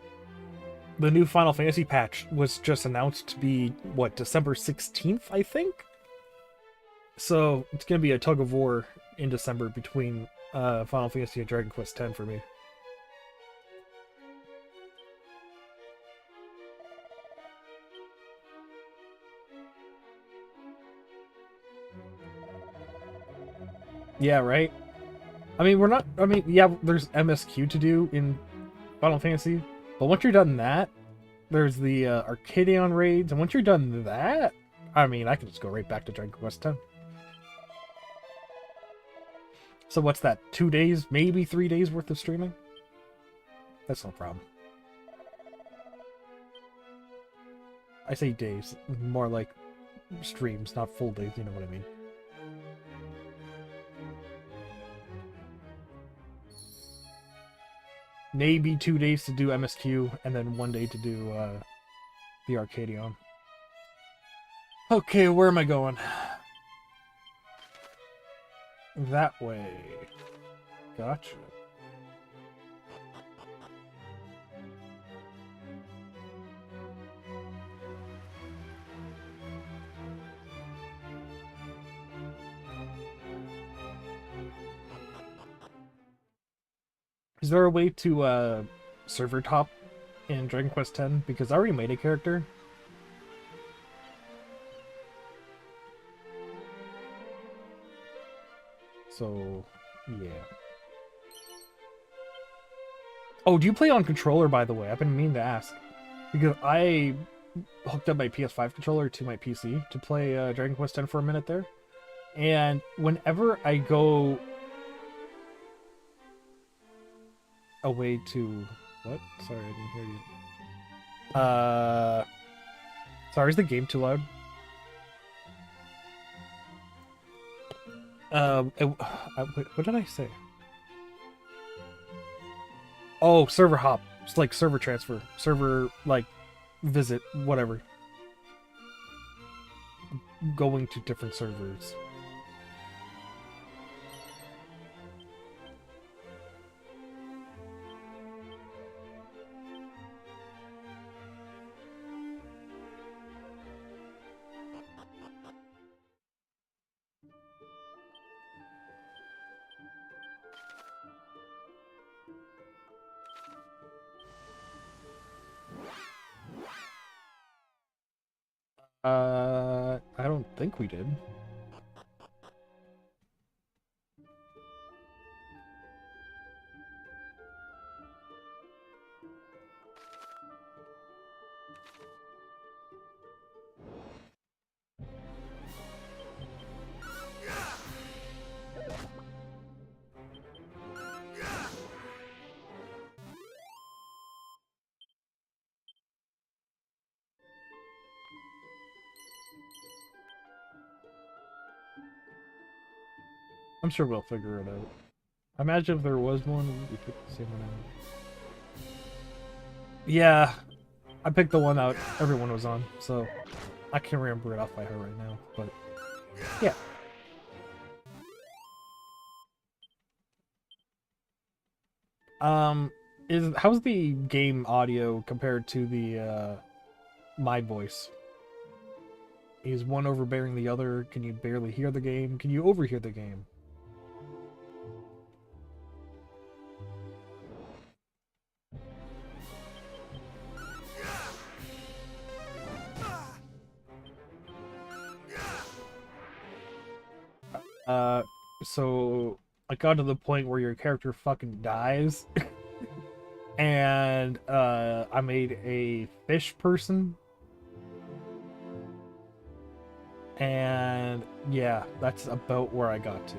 new Final Fantasy patch was just announced to be, what, December 16th, I think? So, it's going to be a tug of war in December between Final Fantasy and Dragon Quest X for me. Yeah, right? I mean, we're not... I mean, yeah, there's MSQ to do in Final Fantasy, but once you're done that, there's the Arcadion raids, and once you're done that, I mean, I can just go right back to Dragon Quest X. So what's that, 2 days, maybe 3 days worth of streaming? That's no problem. I say days, more like streams, not full days, you know what I mean. Maybe 2 days to do MSQ, and then 1 day to do the Arcadion. Okay, where am I going? That way. Gotcha. Is there a way to server top in Dragon Quest X? Because I already made a character. So, yeah. Oh, do you play on controller, by the way? I've been meaning to ask. Because I hooked up my PS5 controller to my PC to play Dragon Quest X for a minute there. And whenever I go away to... What? Sorry, I didn't hear you. Sorry, is the game too loud? What did I say? Oh, server hop. It's like server transfer. Server, like, visit, whatever. Going to different servers. I don't think we did. I'm sure we'll figure it out. Imagine if there was one, we picked the same one out. Yeah, I picked the one out everyone was on, so I can't remember it off by heart right now, but yeah. How's the game audio compared to the my voice? Is one overbearing the other? Can you barely hear the game? Can you overhear the game? So I got to the point where your character fucking dies, and I made a fish person, and yeah, that's about where I got to.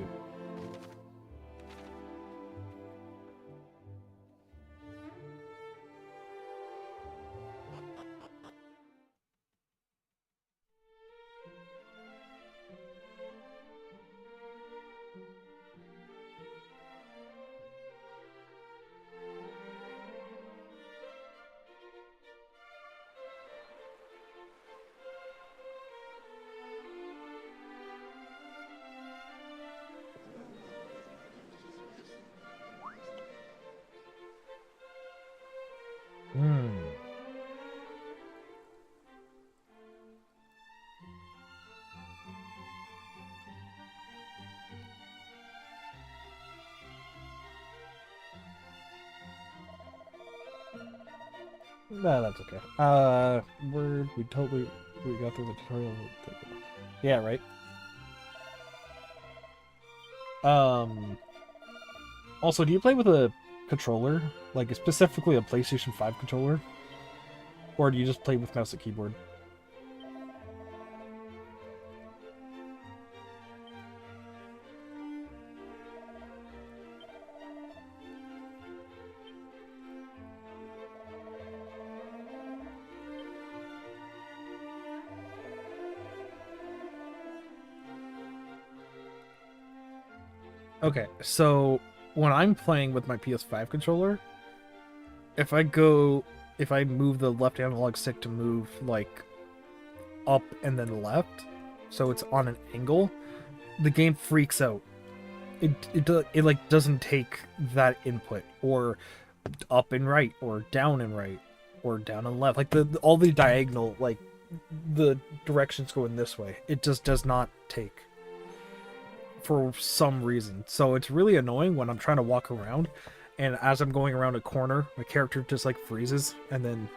No, that's okay. We got through the tutorial. Yeah, right. Also, do you play with a controller, like specifically a PlayStation 5 controller, or do you just play with mouse and keyboard? Okay, so when I'm playing with my PS5 controller, if I move the left analog stick to move like up and then left, so it's on an angle, the game freaks out. It like doesn't take that input, or up and right, or down and right, or down and left. Like all the diagonal, like the directions going this way, it just does not take for some reason. So it's really annoying when I'm trying to walk around, and as I'm going around a corner, my character just like freezes, and then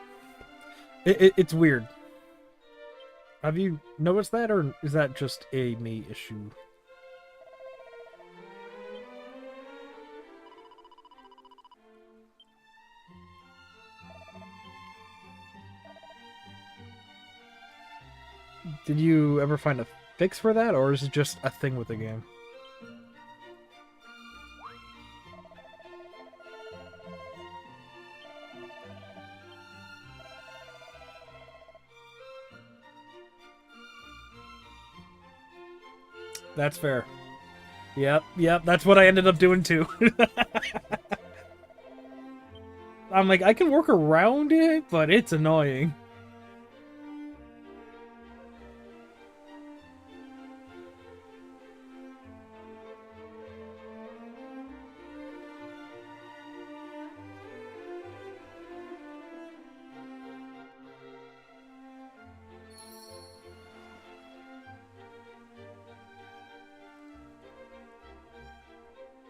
it's weird. Have you noticed that, or is that just a me issue? Did you ever find a fix for that, or is it just a thing with the game? That's fair. Yep, that's what I ended up doing too. I'm like, I can work around it, but it's annoying.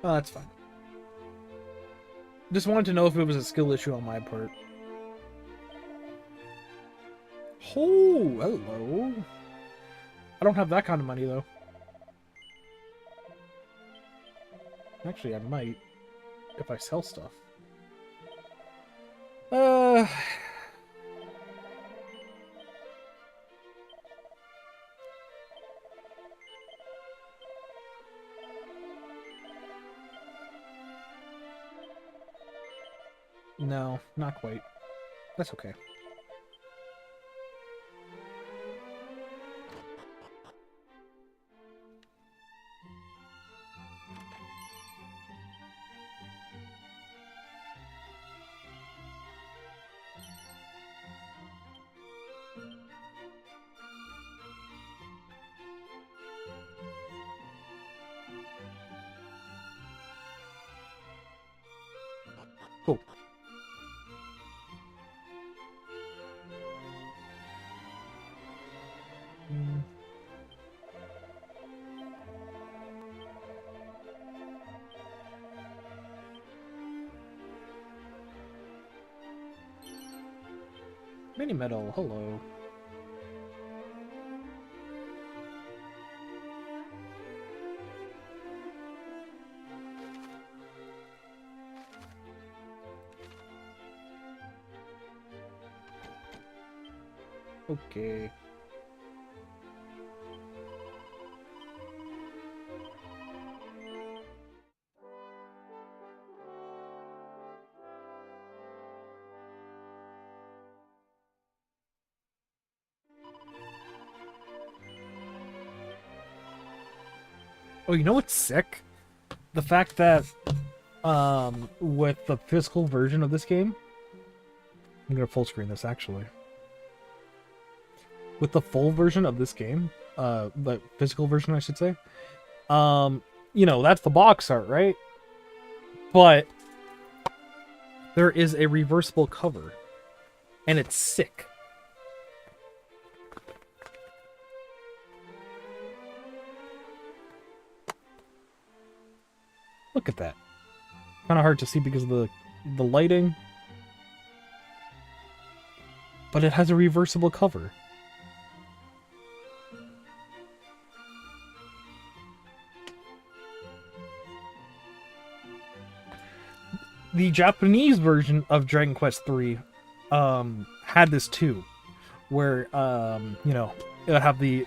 Oh, that's fine. Just wanted to know if it was a skill issue on my part. Oh, hello. I don't have that kind of money, though. Actually, I might, if I sell stuff. No, not quite. That's okay. Cool. Mini Metal, hello. Okay. Oh, you know what's sick? The fact that with the physical version of this game, I'm gonna full screen this actually. With the full version of this game, the physical version I should say, you know, that's the box art, right? But there is a reversible cover, and it's sick. Look at that. Kind of hard to see because of the lighting, but it has a reversible cover. The Japanese version of Dragon Quest III had this too, where you know, it would have the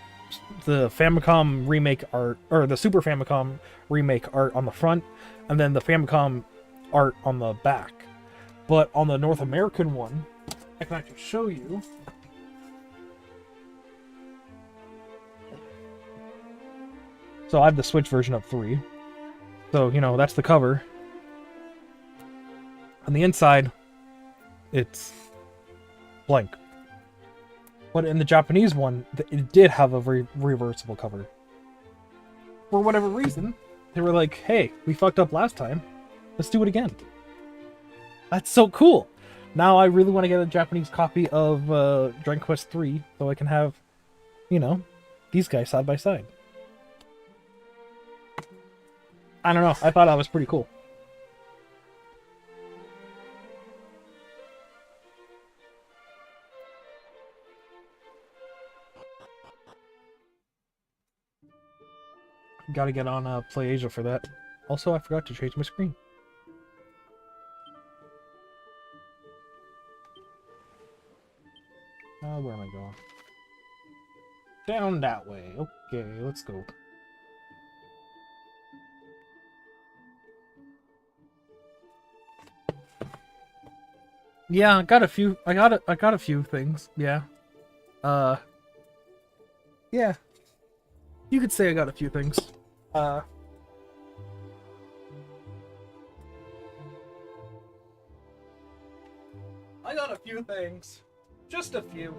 Famicom remake art, or the Super Famicom remake art on the front, and then the Famicom art on the back. But on the North American one, I can actually show you. So I have the Switch version of 3. So, you know, that's the cover. On the inside, it's blank. But in the Japanese one, it did have a reversible cover. For whatever reason, they were like, hey, we fucked up last time. Let's do it again. That's so cool. Now I really want to get a Japanese copy of Dragon Quest 3 so I can have, you know, these guys side by side. I don't know. I thought that was pretty cool. Gotta get on PlayAsia for that. Also, I forgot to change my screen. Where am I going? Down that way. Okay, let's go. Yeah, I got a few. I got a few things. Yeah. Yeah. You could say I got a few things. I got a few things. Just a few.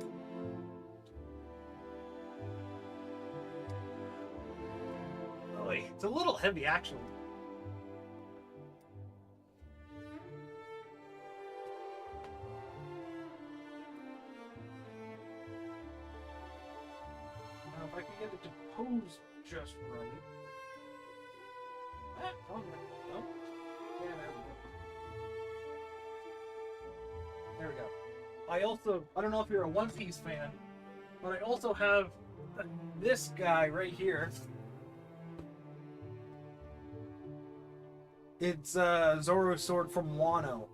Oh, wait, it's a little heavy, actually. Now, if I can get it to pose just right. Oh, no. Yeah, there we go. I don't know if you're a One Piece fan, but I also have this guy right here. It's Zoro's sword from Wano,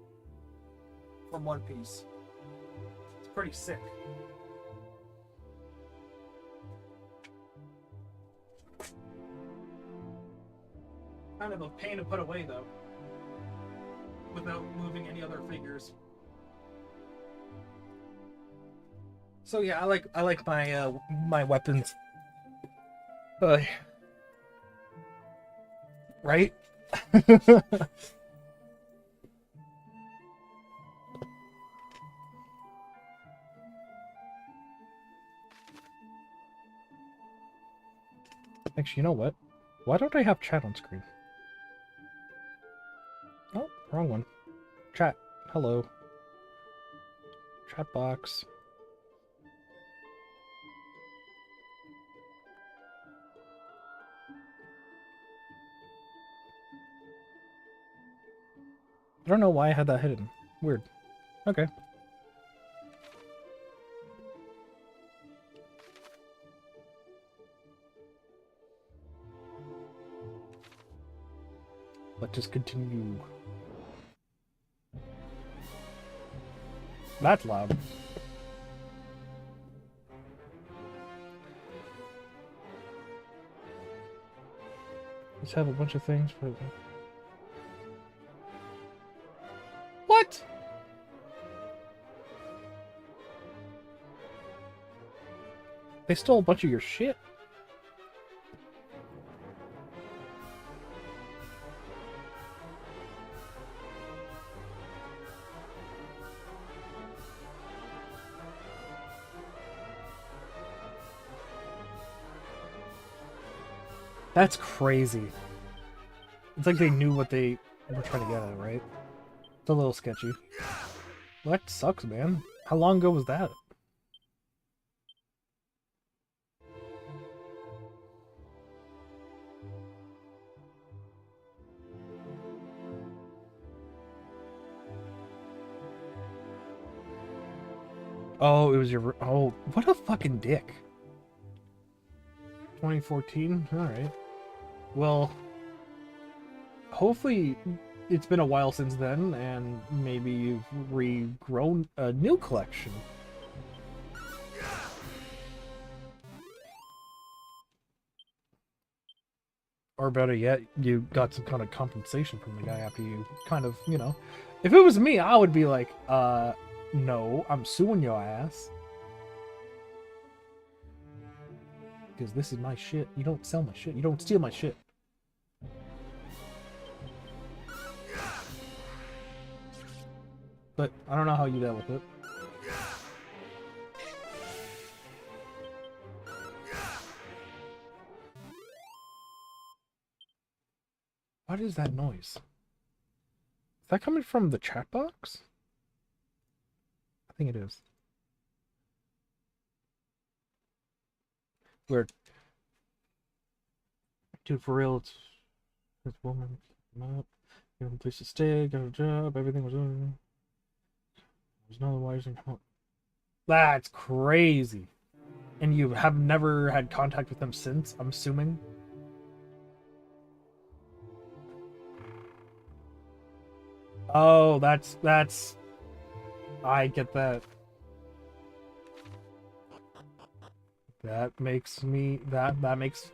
from One Piece. It's pretty sick. Kind of a pain to put away though, without moving any other figures. So yeah, I like my my weapons. Right? Actually, you know what? Why don't I have chat on screen? Oh, wrong one. Chat. Hello. Chat box. I don't know why I had that hidden. Weird. Okay. Let's just continue. That's loud. Let's have a bunch of things for... What? They stole a bunch of your shit. That's crazy. It's like they knew what they were trying to get at, right? It's a little sketchy. Well, that sucks, man. How long ago was that? Oh, it was your... Oh, what a fucking dick. 2014? Alright. Well, hopefully it's been a while since then, and maybe you've regrown a new collection. Or better yet, you got some kind of compensation from the guy after you kind of, you know... If it was me, I would be like, no, I'm suing your ass. Because this is my shit. You don't sell my shit. You don't steal my shit. But I don't know how you dealt with it. What is that noise? Is that coming from the chat box? I think it is. Weird. Dude, for real, it's this woman up. You have a place to stay, got a job, everything was over. There's no wires and come up. That's crazy. And you have never had contact with them since, I'm assuming? Oh, that's I get that. That makes me that makes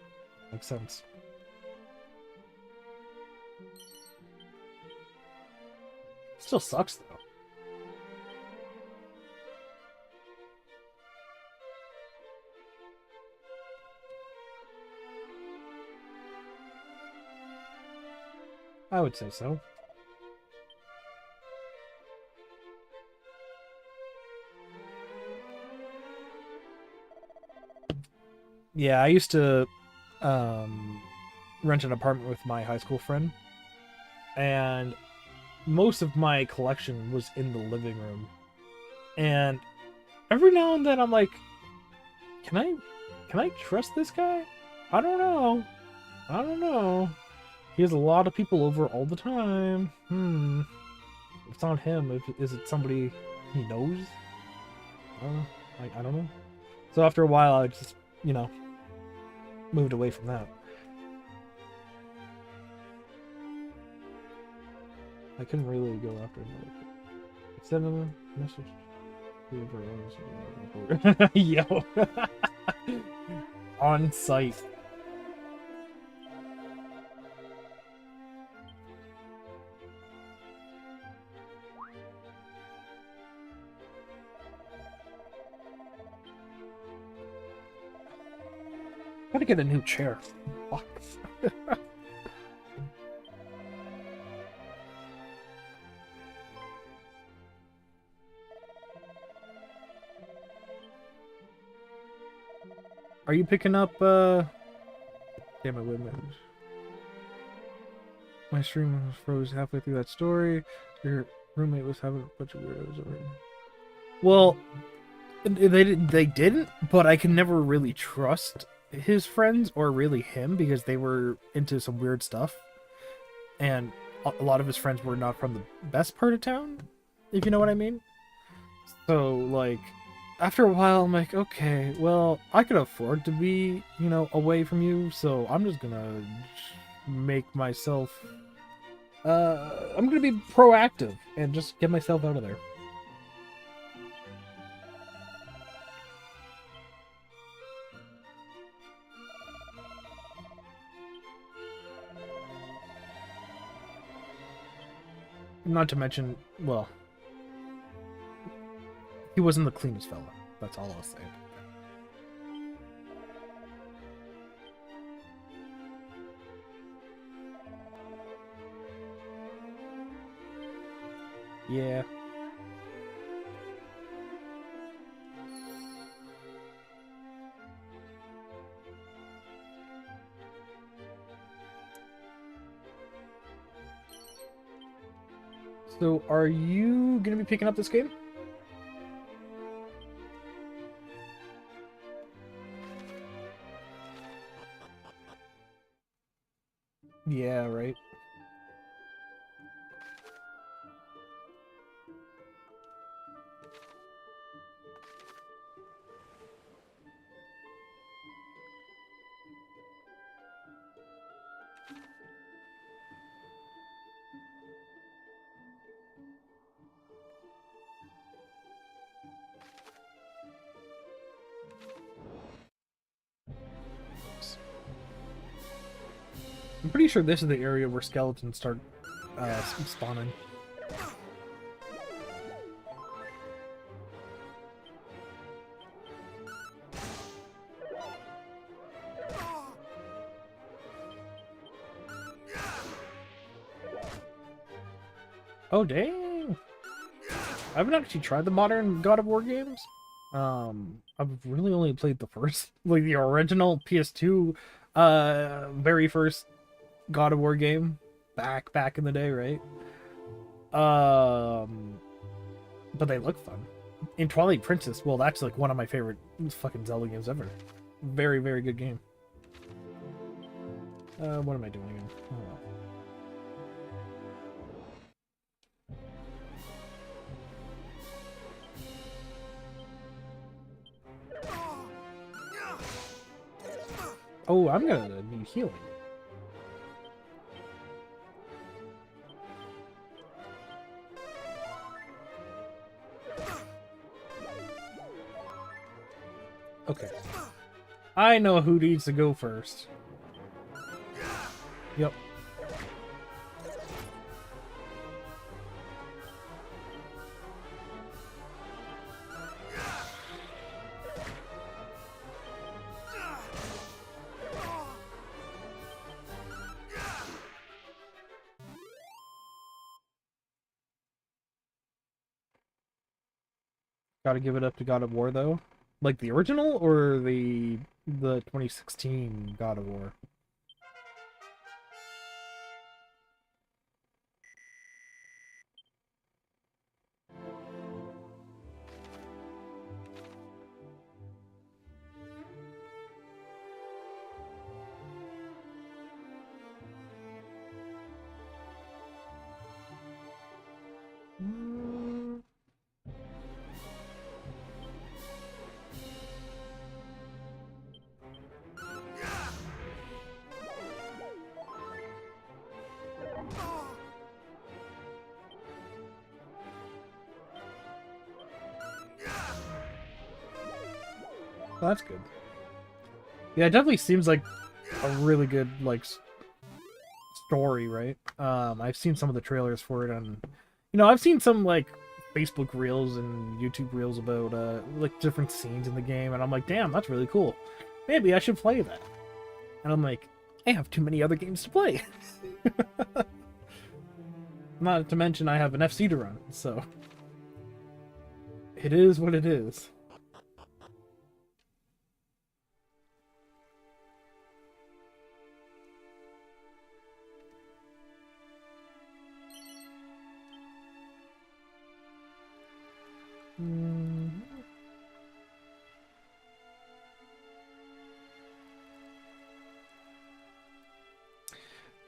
sense. Still sucks though. I would say so. Yeah, I used to rent an apartment with my high school friend, and most of my collection was in the living room. And every now and then I'm like, can I trust this guy? I don't know. He has a lot of people over all the time. It's not him. Is it somebody he knows? I don't know. So after a while, I just, you know, moved away from that. I couldn't really go after him. Send him a message. Yo. On site. Gotta get a new chair. Fuck. Are you picking up, damn it, wait a minute. My stream froze halfway through that story. Your roommate was having a bunch of weirdos over. Well, they didn't, but I can never really trust his friends or really him because they were into some weird stuff. And a lot of his friends were not from the best part of town, if you know what I mean. So, like, after a while, I'm like, okay, well, I could afford to be, you know, away from you, so I'm just gonna make myself I'm gonna be proactive and just get myself out of there. Not to mention, well, he wasn't the cleanest fella. That's all I'll say. Yeah. So, are you gonna be picking up this game? Yeah, right. I'm pretty sure this is the area where skeletons start spawning. Oh, dang! I haven't actually tried the modern God of War games. I've really only played the first, like the original PS2, very first God of War game back in the day, right? But they look fun. In Twilight Princess, well, that's like one of my favorite fucking Zelda games ever. Very, very good game. What am I doing now? Oh. Oh, I'm gonna need healing. Okay. I know who needs to go first. Yep. Gotta give it up to God of War, though. Like the original or the 2016 God of War? Well, that's good. Yeah, it definitely seems like a really good like story, right? I've seen some of the trailers for it, and I've seen some like Facebook reels and YouTube reels about like different scenes in the game, and I'm like, damn, that's really cool. Maybe I should play that. And I'm like, I have too many other games to play. Not to mention I have an FC to run, so it is what it is.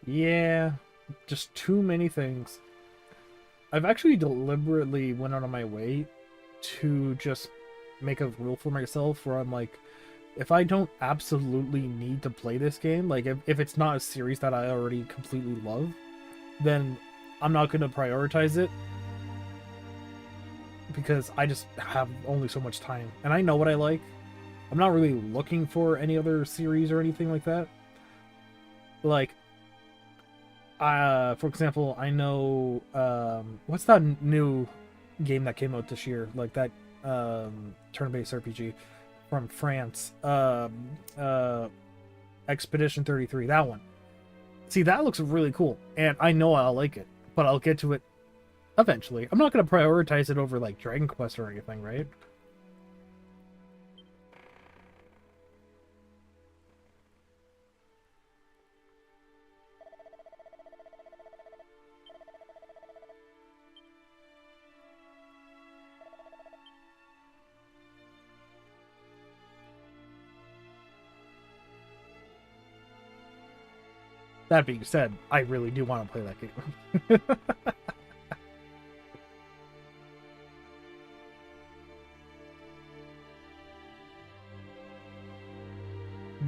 Yeah, just too many things. I've actually deliberately went out of my way to just make a rule for myself where I'm like, if I don't absolutely need to play this game, like if it's not a series that I already completely love, then I'm not going to prioritize it because I just have only so much time, and I know what I like. I'm not really looking for any other series or anything like that. Like, for example, I know what's that new game that came out this year, like that turn-based RPG from France, Expedition 33, that one. See, that looks really cool, and I know I'll like it, but I'll get to it eventually. I'm not going to prioritize it over like Dragon Quest or anything, right? That being said, I really do want to play that game.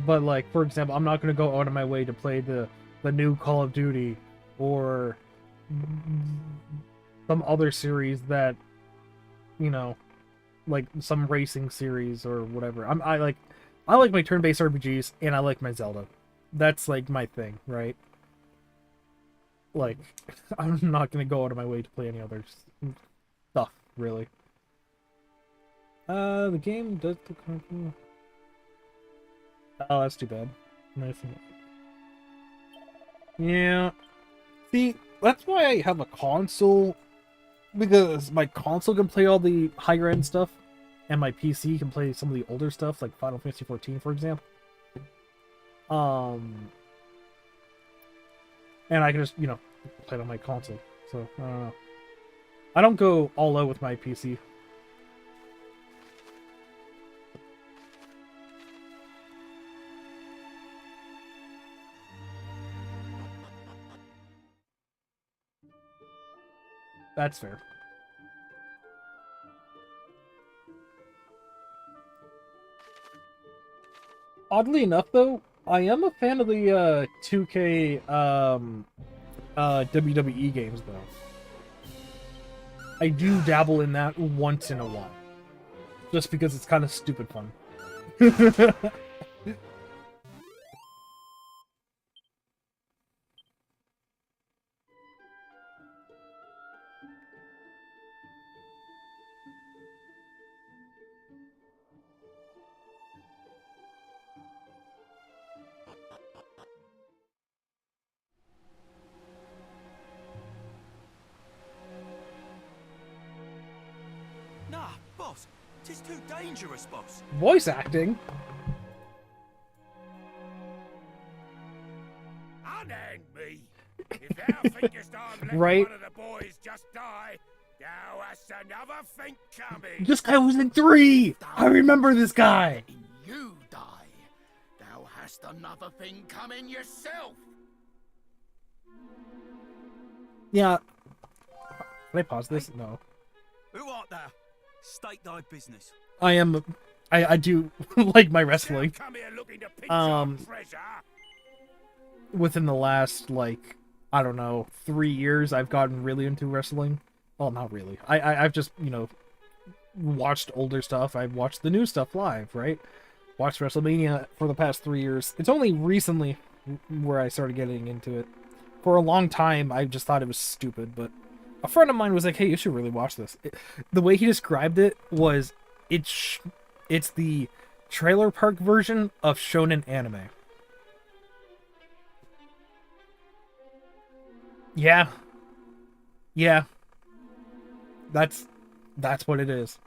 But like, for example, I'm not going to go out of my way to play the new Call of Duty or some other series that, you know, like some racing series or whatever. I like my turn-based RPGs, and I like my Zelda. That's like my thing, right? Like, I'm not gonna go out of my way to play any other stuff, really. The game does look cool. Oh, that's too bad. Nice. Yeah. See, that's why I have a console, because my console can play all the higher end stuff, and my PC can play some of the older stuff, like Final Fantasy 14, for example. And I can just, you know, play it on my console. So, I don't know. I don't go all out with my PC. That's fair. Oddly enough, though, I am a fan of the 2K WWE games, though. I do dabble in that once in a while. Just because it's kind of stupid fun. Nah, boss. It's too dangerous, boss. Voice acting? Unhand me. If thou thinkest I'm letting Right. one of the boys just die, thou hast another think coming. This guy was in 3! I remember this guy! Letting you die. Thou hast another thing coming yourself. Yeah. Can I pause this? No. Who art thou? State thy business. I am... I do like my wrestling. Come here looking to pick some Um, treasure. Within the last, like, I don't know, 3 years, I've gotten really into wrestling. Well, not really. I've just, you know, watched older stuff. I've watched the new stuff live, right? Watched WrestleMania for the past 3 years. It's only recently where I started getting into it. For a long time, I just thought it was stupid, but a friend of mine was like, hey, you should really watch this. The way he described it was, it's the trailer park version of shonen anime. Yeah. Yeah. That's what it is.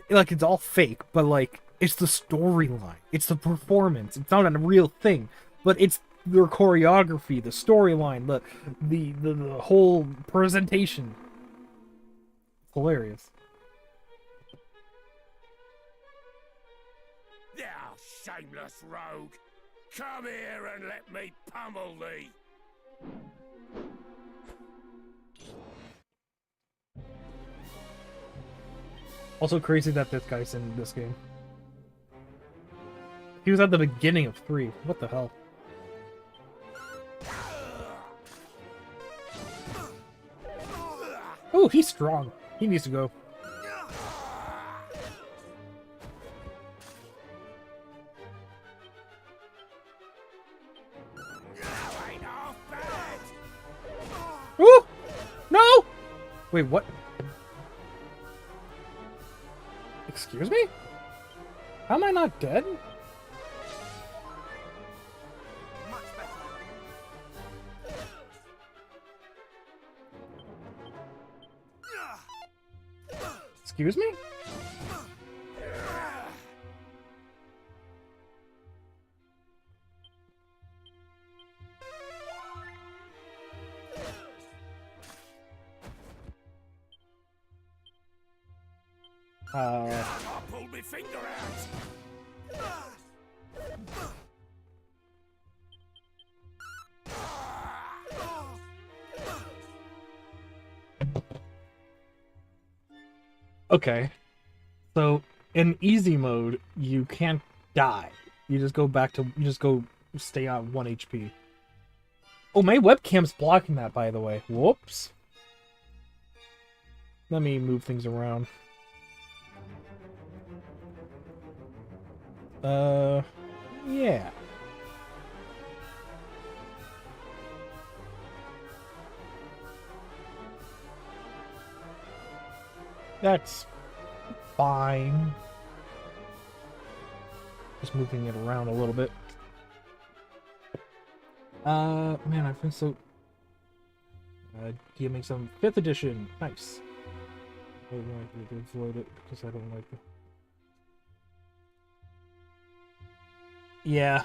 Like, it's all fake, but, like, it's the storyline. It's the performance. It's not a real thing, but it's their choreography, the storyline, the whole presentation. It's hilarious. Thou shameless rogue. Come here and let me pummel thee. Also crazy that this guy's in this game. He was at the beginning of 3. What the hell? Ooh, he's strong. He needs to go. Ooh! No! Wait, what? Excuse me? How am I not dead? Excuse me? I pulled my finger out. Okay. So, in easy mode, you can't die. You just go back to, you just go stay on 1 HP. Oh, my webcam's blocking that, by the way. Whoops. Let me move things around. Yeah. That's fine. Just moving it around a little bit. Man, I've been so... DMing some 5th edition. Nice. I don't like to avoid it because I don't like it. Yeah.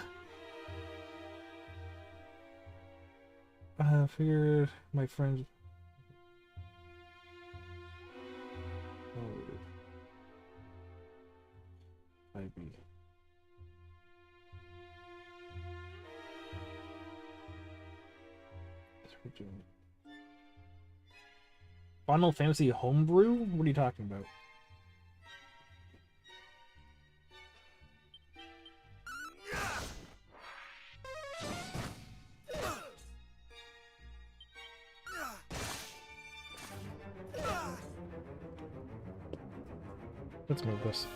I figured my friends... I'd be... Final Fantasy homebrew? What are you talking about? Let's move this.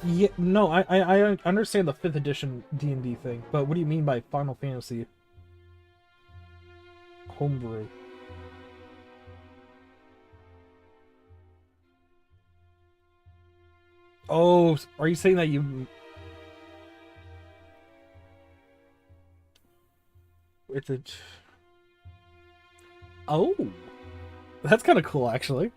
Yeah, no, I understand the 5th edition D&D thing, but what do you mean by Final Fantasy homebrew? Oh, are you saying that you... It's a... Oh! That's kind of cool, actually.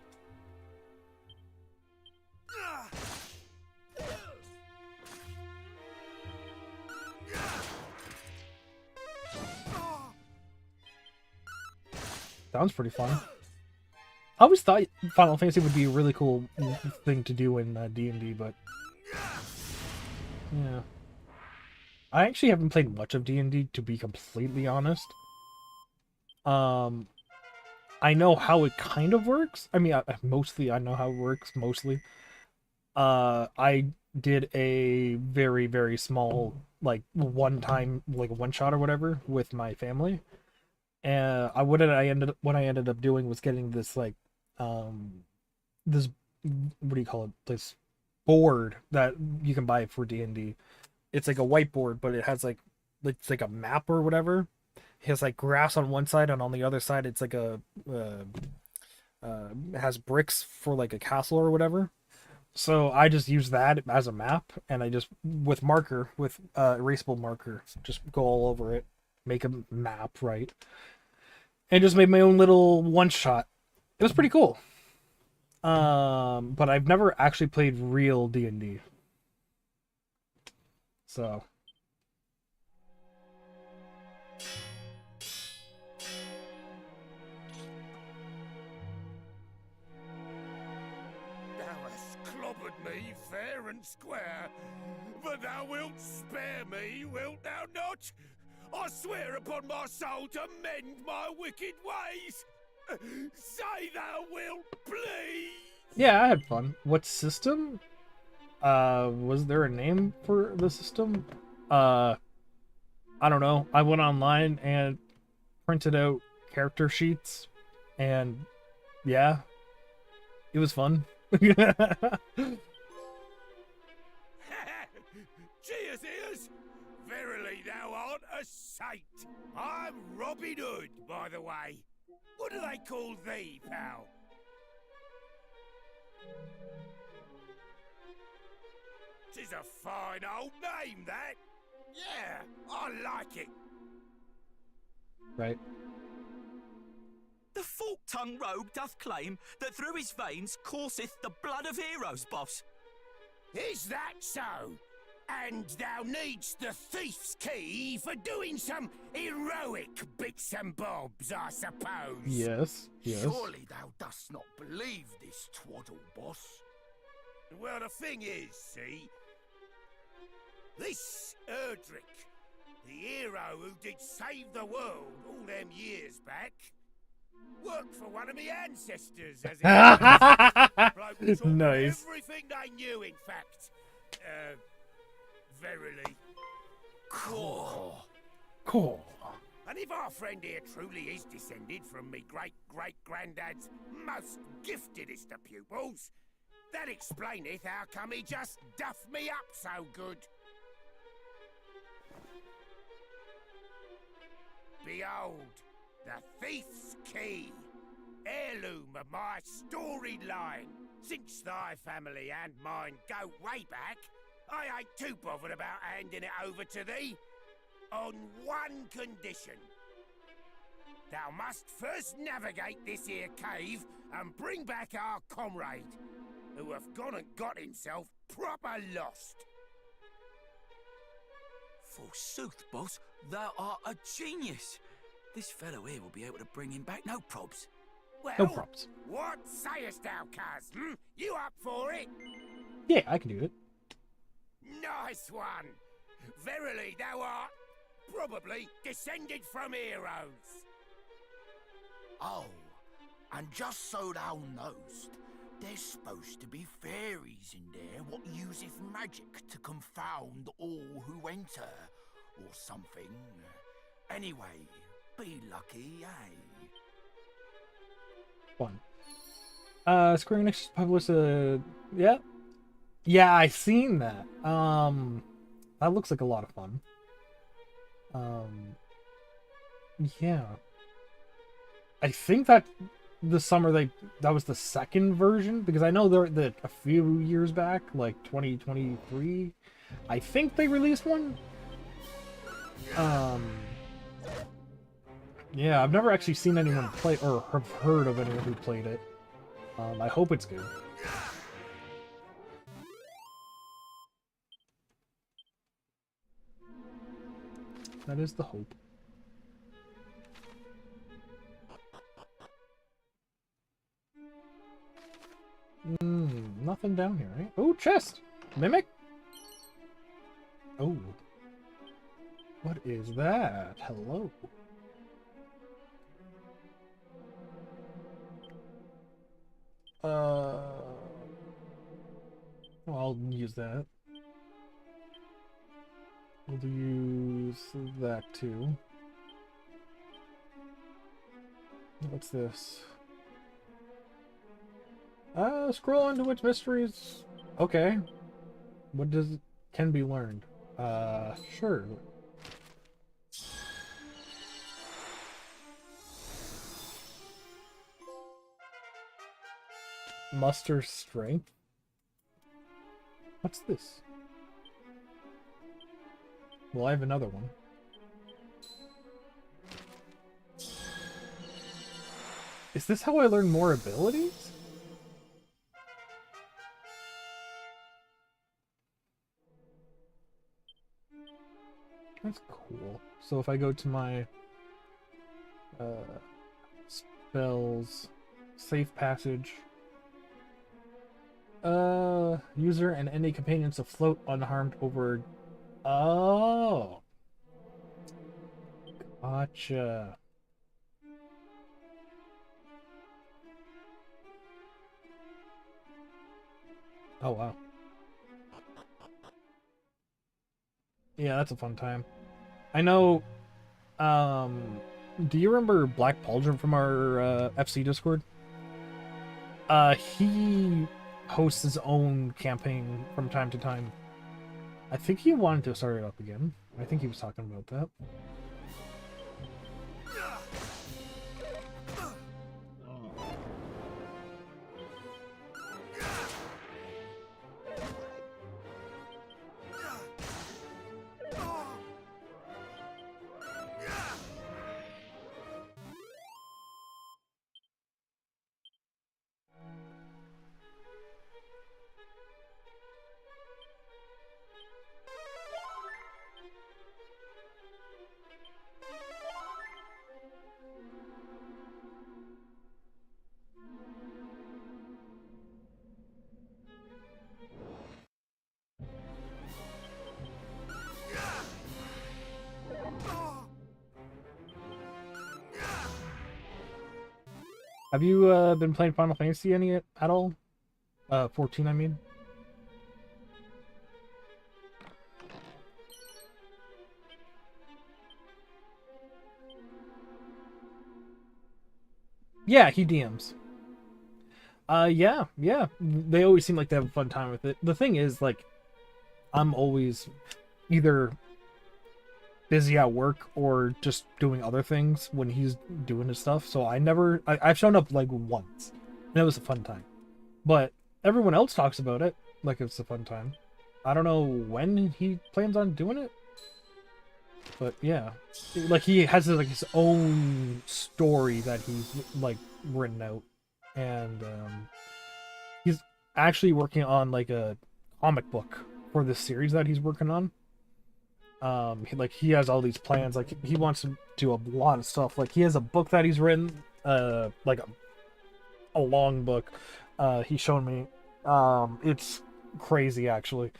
Sounds pretty fun. I always thought Final Fantasy would be a really cool thing to do in D&D, but... Yeah. I actually haven't played much of D&D, to be completely honest. I know how it kind of works. I mean, mostly I know how it works, mostly. I did a very, very small, like, one-time, like, one-shot or whatever with my family. And what I ended up doing was getting this, like, this, what do you call it? This board that you can buy for D&D. It's like a whiteboard, but it has, like, it's like a map or whatever. It has, like, grass on one side, and on the other side, it's like a, it has bricks for, like, a castle or whatever. So I just use that as a map, and I just, with erasable marker, just go all over it, make a map, right? And just made my own little one-shot. It was pretty cool. But I've never actually played real D&D. So... Me fair and square, but thou wilt spare me, wilt thou not? I swear upon my soul to mend my wicked ways. Say thou wilt, please! Yeah, I had fun. What system? Was there a name for the system? I don't know. I went online and printed out character sheets, and yeah, it was fun. Cheers, ears! Verily thou art a saint. I'm Robin Hood, by the way. What do they call thee, pal? Tis a fine old name, that. Yeah, I like it. Right. The fork-tongued rogue doth claim that through his veins courseth the blood of heroes, boss. Is that so? And thou needst the thief's key for doing some heroic bits and bobs, I suppose. Yes. Yes. Surely thou dost not believe this twaddle, boss. Well, the thing is, see, this Erdrick, the hero who did save the world all them years back, worked for one of me ancestors, as it Bloke taught me Nice. everything they knew, in fact. Verily. Cool. Cool. And if our friend here truly is descended from me great-great-granddad's most giftedest of pupils, that explaineth how come he just duffed me up so good. Behold, the thief's key, heirloom of my storied line. Since thy family and mine go way back, I ain't too bothered about handing it over to thee, on one condition. Thou must first navigate this here cave and bring back our comrade, who hath gone and got himself proper lost. Forsooth, boss, thou art a genius. This fellow here will be able to bring him back, no probs. Well, No props. what sayest thou, cuz? You up for it? Yeah, I can do it. Nice one! Verily thou art probably descended from heroes. Oh, and just so thou knowst, there's supposed to be fairies in there what useth magic to confound all who enter, or something. Anyway, be lucky, eh? Fun. Square Enix just published a... Yeah? Yeah, I seen that. That looks like a lot of fun. Yeah. I think that the summer that was the second version, because I know that a few years back, like 2023, I think they released one. Yeah, I've never actually seen anyone play, or have heard of anyone who played it. I hope it's good. That is the hope. Nothing down here, right? Oh, chest! Mimic? Oh. What is that? Hello. Well, I'll use that. We'll use that too. What's this? Scroll into which mysteries. Okay. What does can be learned? Sure. Muster strength. What's this? Well, I have another one. Is this how I learn more abilities? That's cool. So if I go to my spells, safe passage, user and any companions to float unharmed over. Oh, gotcha. Oh, wow. Yeah, that's a fun time. I know, do you remember Black Pauldron from our FC Discord? He hosts his own campaign from time to time. I think he wanted to start it up again. I think he was talking about that. Have you been playing Final Fantasy any at all? 14, I mean. Yeah, he DMs. Yeah, yeah. They always seem like they have a fun time with it. The thing is, like, I'm always either busy at work or just doing other things when he's doing his stuff. So I've shown up like once, and it was a fun time. But everyone else talks about it like it's a fun time. I don't know when he plans on doing it, but yeah, like he has like his own story that he's like written out, and he's actually working on like a comic book for this series that he's working on. He has all these plans. Like he wants to do a lot of stuff. Like he has a book that he's written, like a long book. He's shown me. It's crazy actually.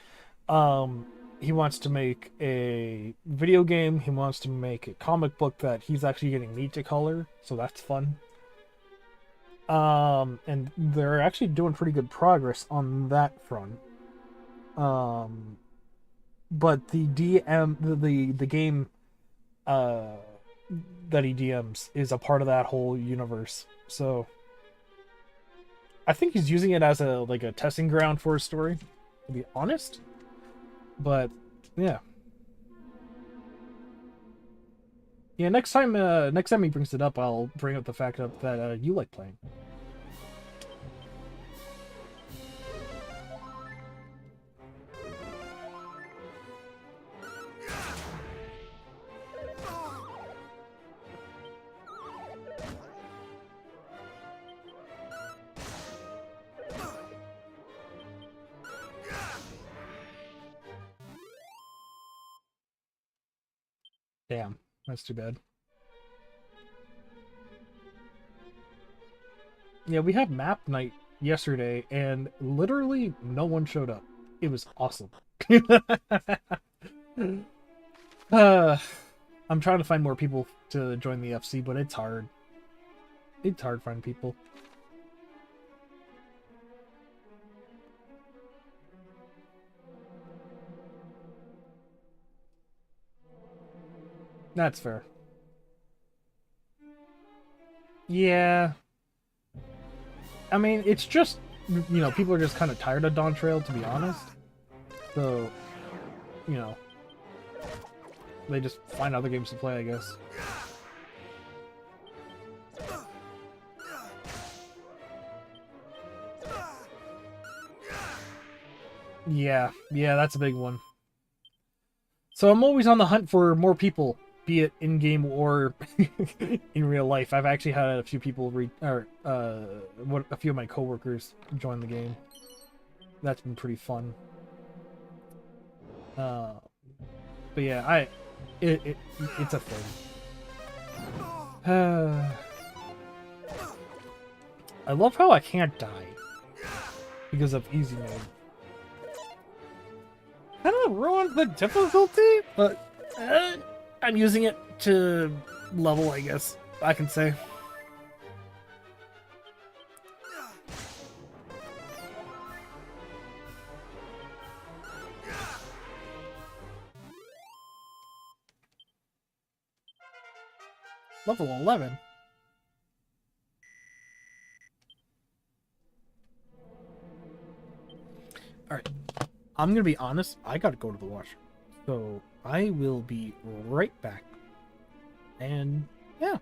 He wants to make a video game. He wants to make a comic book that he's actually getting me to color, so that's fun. And they're actually doing pretty good progress on that front. But the the game that he DMs is a part of that whole universe. So I think he's using it as a like a testing ground for his story, to be honest. But yeah. Yeah, next time he brings it up, I'll bring up the fact up that you like playing. Damn, that's too bad. Yeah, we had map night yesterday, and literally no one showed up. It was awesome. I'm trying to find more people to join the FC, but it's hard. It's hard finding people. That's fair. Yeah. I mean, it's just, you know, people are just kind of tired of Dawn Trail, to be honest. So, you know, they just find other games to play, I guess. Yeah, that's a big one. So I'm always on the hunt for more people, be it in-game or in real life. I've actually had a few people a few of my coworkers join the game. That's been pretty fun. But yeah, it's a thing. I love how I can't die because of easy mode. Kind of ruined the difficulty, but I'm using it to level, I guess I can say. Level 11? Alright. I'm gonna be honest, I gotta go to the washroom. So, I will be right back. And, yeah.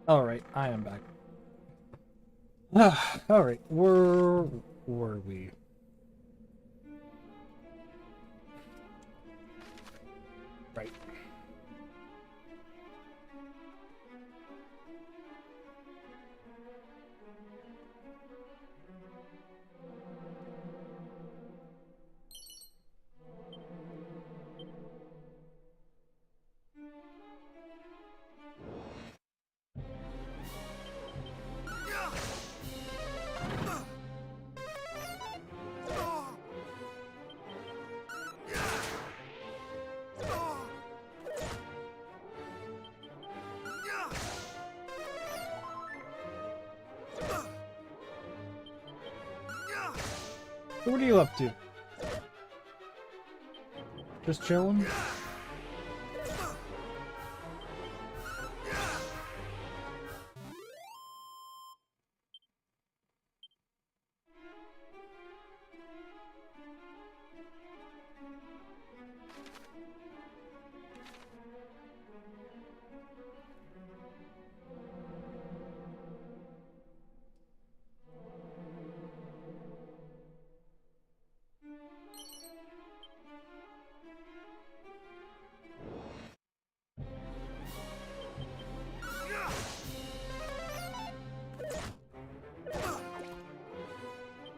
Alright, I am back. Alright, where were we? Right. What are you up to? Just chilling?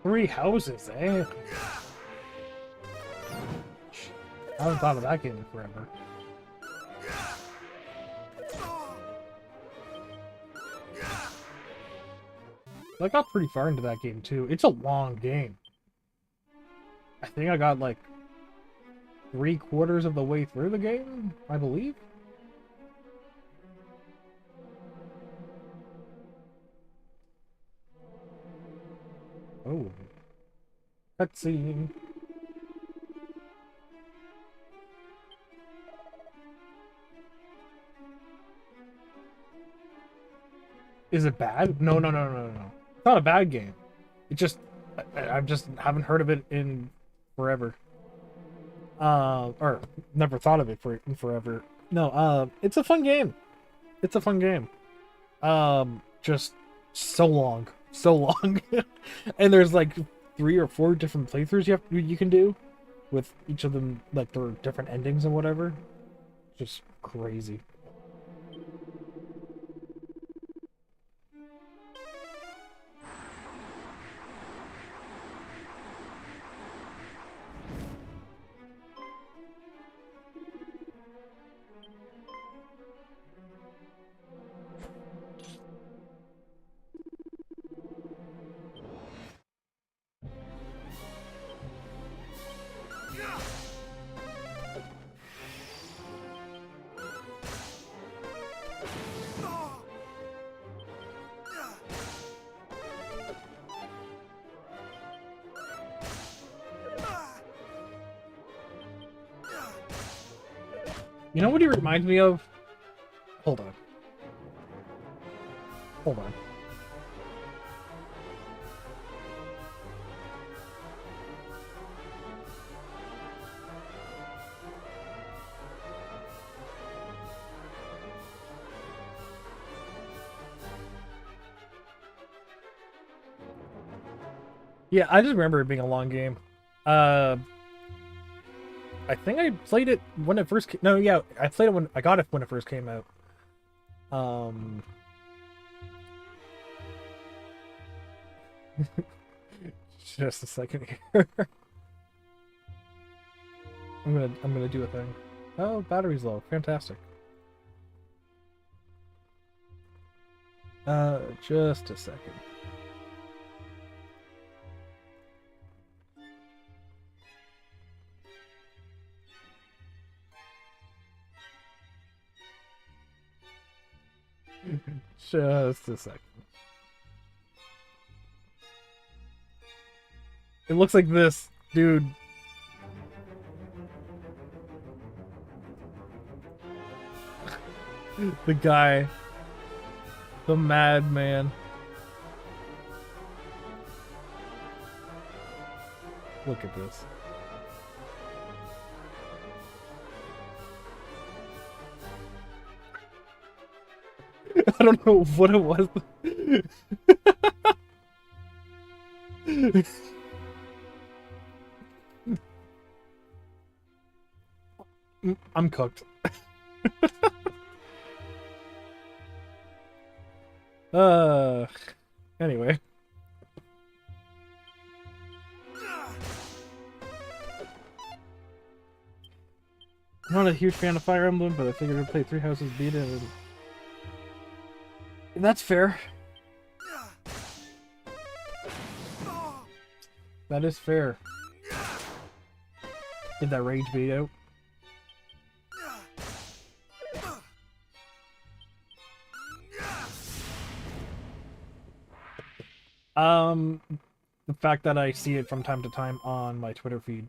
Three houses, eh? I haven't thought of that game in forever. I got pretty far into that game too. It's a long game. I think I got like 3/4 of the way through the game, I believe. Oh. Cutscene. Is it bad? No, no, no, no, no. It's not a bad game. It just, I just haven't heard of it in forever. Or never thought of it in forever. No, it's a fun game. It's a fun game. Just so long, so long, and there's like 3 or 4 different playthroughs you can do, with each of them like their different endings and whatever. Just crazy. You know what he reminds me of? Hold on. Hold on. Yeah, I just remember it being a long game. I think I played it when it first came. No, yeah, I played it when I got it when it first came out. Just a second here. I'm gonna do a thing. Oh, battery's low. Fantastic. Just a second. Just a second. It looks like this, dude. The guy. The madman. Look at this. I don't know what it was. I'm cooked. Anyway. I'm not a huge fan of Fire Emblem, but I figured I'd play Three Houses Beat It. And that's fair. That is fair. Get that rage beat out. the fact that I see it from time to time on my Twitter feed.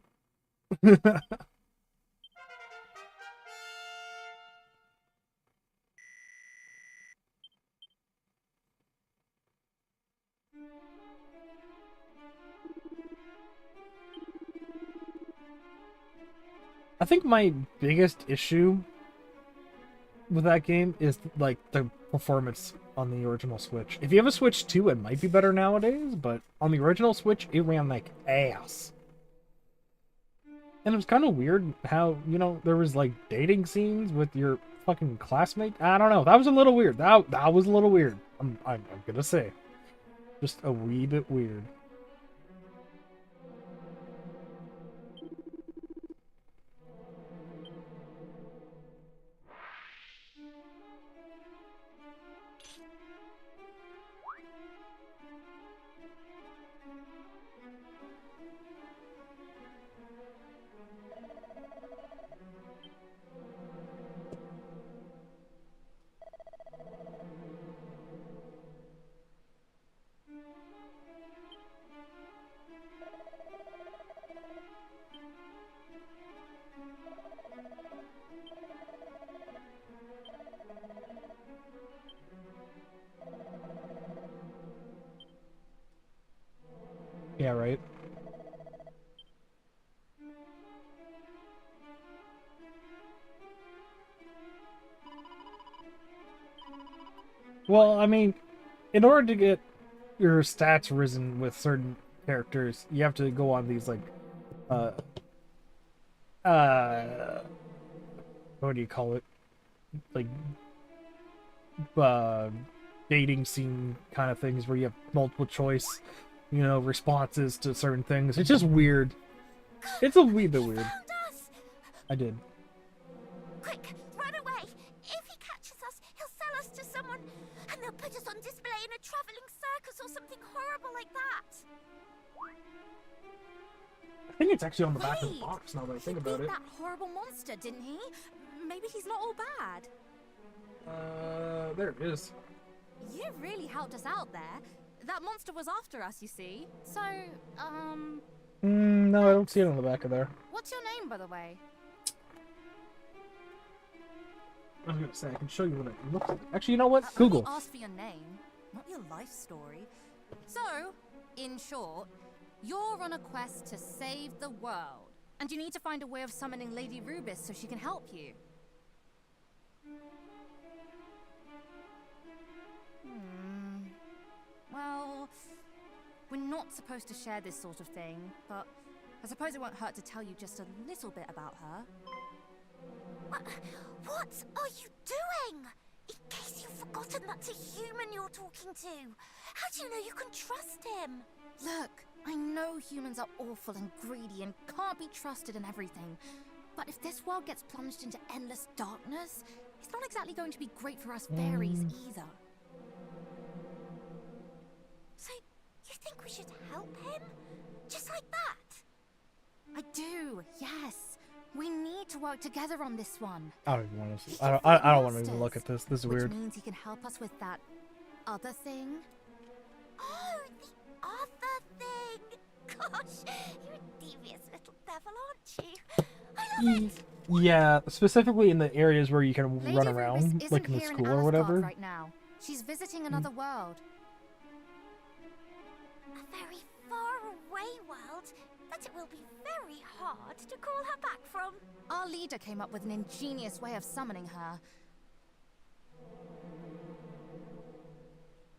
I think my biggest issue with that game is like the performance on the original Switch. If you have a Switch 2, it might be better nowadays, but on the original Switch, it ran like ass. And it was kind of weird how, you know, there was like dating scenes with your fucking classmate. I don't know. That was a little weird. That was a little weird. I'm gonna say, just a wee bit weird. Yeah, right. Well, I mean, in order to get your stats risen with certain characters, you have to go on these like uh what do you call it? Like uh dating scene kind of things where you have multiple choice, you know, responses to certain things. It's just weird. It's a wee bit weird. I did. Quick, run away! If he catches us, he'll sell us to someone, and they'll put us on display in a traveling circus or something horrible like that. I think it's actually on the back of the box now that I think about it. That horrible monster, didn't he? Maybe he's not all bad. There it is. You really helped us out there. That monster was after us, you see. So, No, I don't see it on the back of there. what's your name, by the way? I was gonna say I can show you what it looks like. Actually, you know what? Google. I asked for your name, not your life story. So, in short, you're on a quest to save the world, and you need to find a way of summoning Lady Rubis so she can help you. Well, we're not supposed to share this sort of thing, but I suppose it won't hurt to tell you just a little bit about her. What are you doing? In case you've forgotten that's a human you're talking to. How do you know you can trust him? Look, I know humans are awful and greedy and can't be trusted in everything. But if this world gets plunged into endless darkness, it's not exactly going to be great for us fairies either. So, you think we should help him? Just like that? I do, yes. We need to work together on this one. I don't even want to see. I don't want to even look at this. This is weird. Which means he can help us with that other thing. Oh, the other thing! Gosh, you're a devious little devil, aren't you? I love it. Yeah, specifically in the areas where you can Lady run Rubis around, isn't like in the here school or Asgard whatever. right now. She's visiting another world. A very far away world that it will be very hard to call her back from. Our leader came up with an ingenious way of summoning her.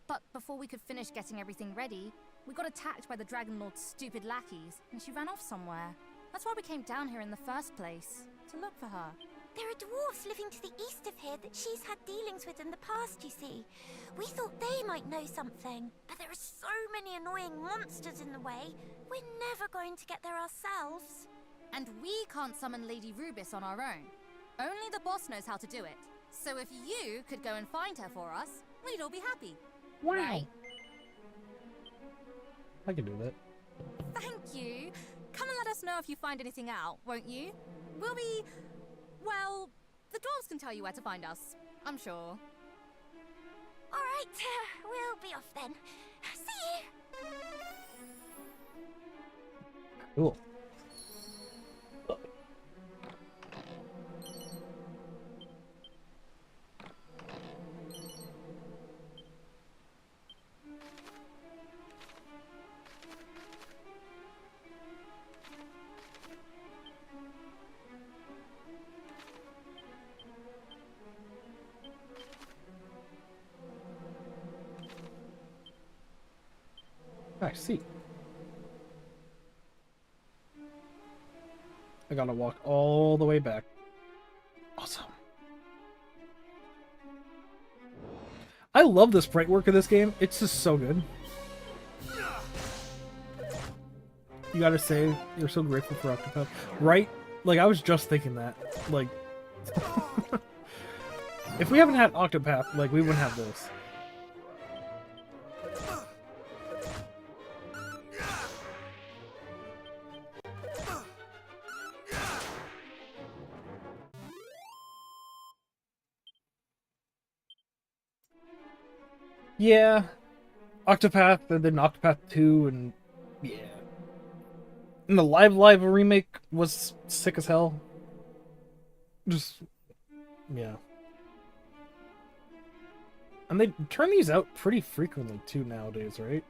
But before we could finish getting everything ready, we got attacked by the Dragon Lord's stupid lackeys, and she ran off somewhere. That's why we came down here in the first place, to look for her. There are dwarves living to the east of here that she's had dealings with in the past, you see. We thought they might know something, but there are so many annoying monsters in the way, we're never going to get there ourselves. And we can't summon Lady Rubis on our own. Only the boss knows how to do it. So if you could go and find her for us, we'd all be happy. Wow. Right? I can do that. Thank you. Come and let us know if you find anything out, won't you? We'll be... well, the dwarves can tell you where to find us, I'm sure. Alright, we'll be off then. See you! Cool. I see. I gotta walk all the way back. Awesome. I love the sprite work of this game. It's just so good. You gotta say, you're so grateful for Octopath. Right? Like, I was just thinking that. Like, if we haven't had Octopath, like, we wouldn't have this. Yeah. Octopath, and then Octopath 2, and yeah. And the Live remake was sick as hell. Just, yeah. And they turn these out pretty frequently, too, nowadays, right?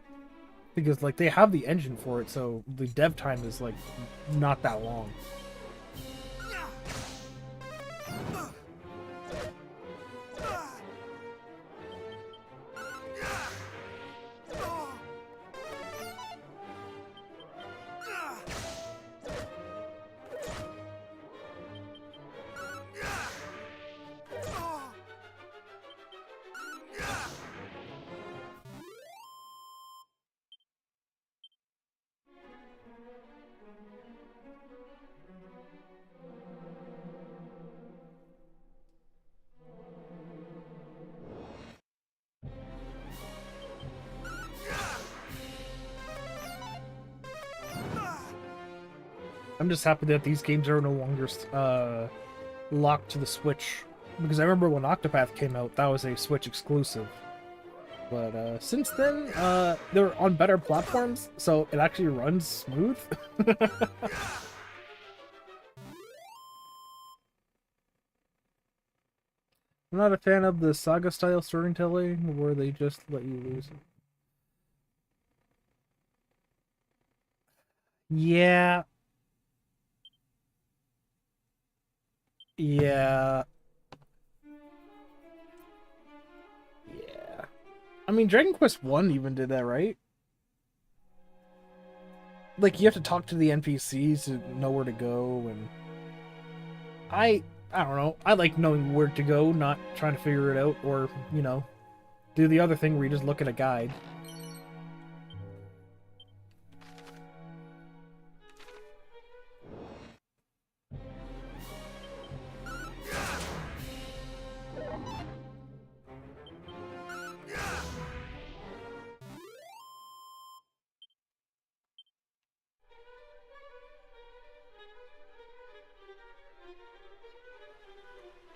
Because, like, they have the engine for it, so the dev time is, like, not that long. I'm just happy that these games are no longer locked to the Switch. Because I remember when Octopath came out, that was a Switch exclusive. But since then, they're on better platforms, so it actually runs smooth. I'm not a fan of the saga-style storytelling, where they just let you lose. Yeah. Yeah. Yeah. I mean, Dragon Quest 1 even did that, right? Like, you have to talk to the NPCs to know where to go, and I don't know. I like knowing where to go, not trying to figure it out, or, you know, do the other thing where you just look at a guide.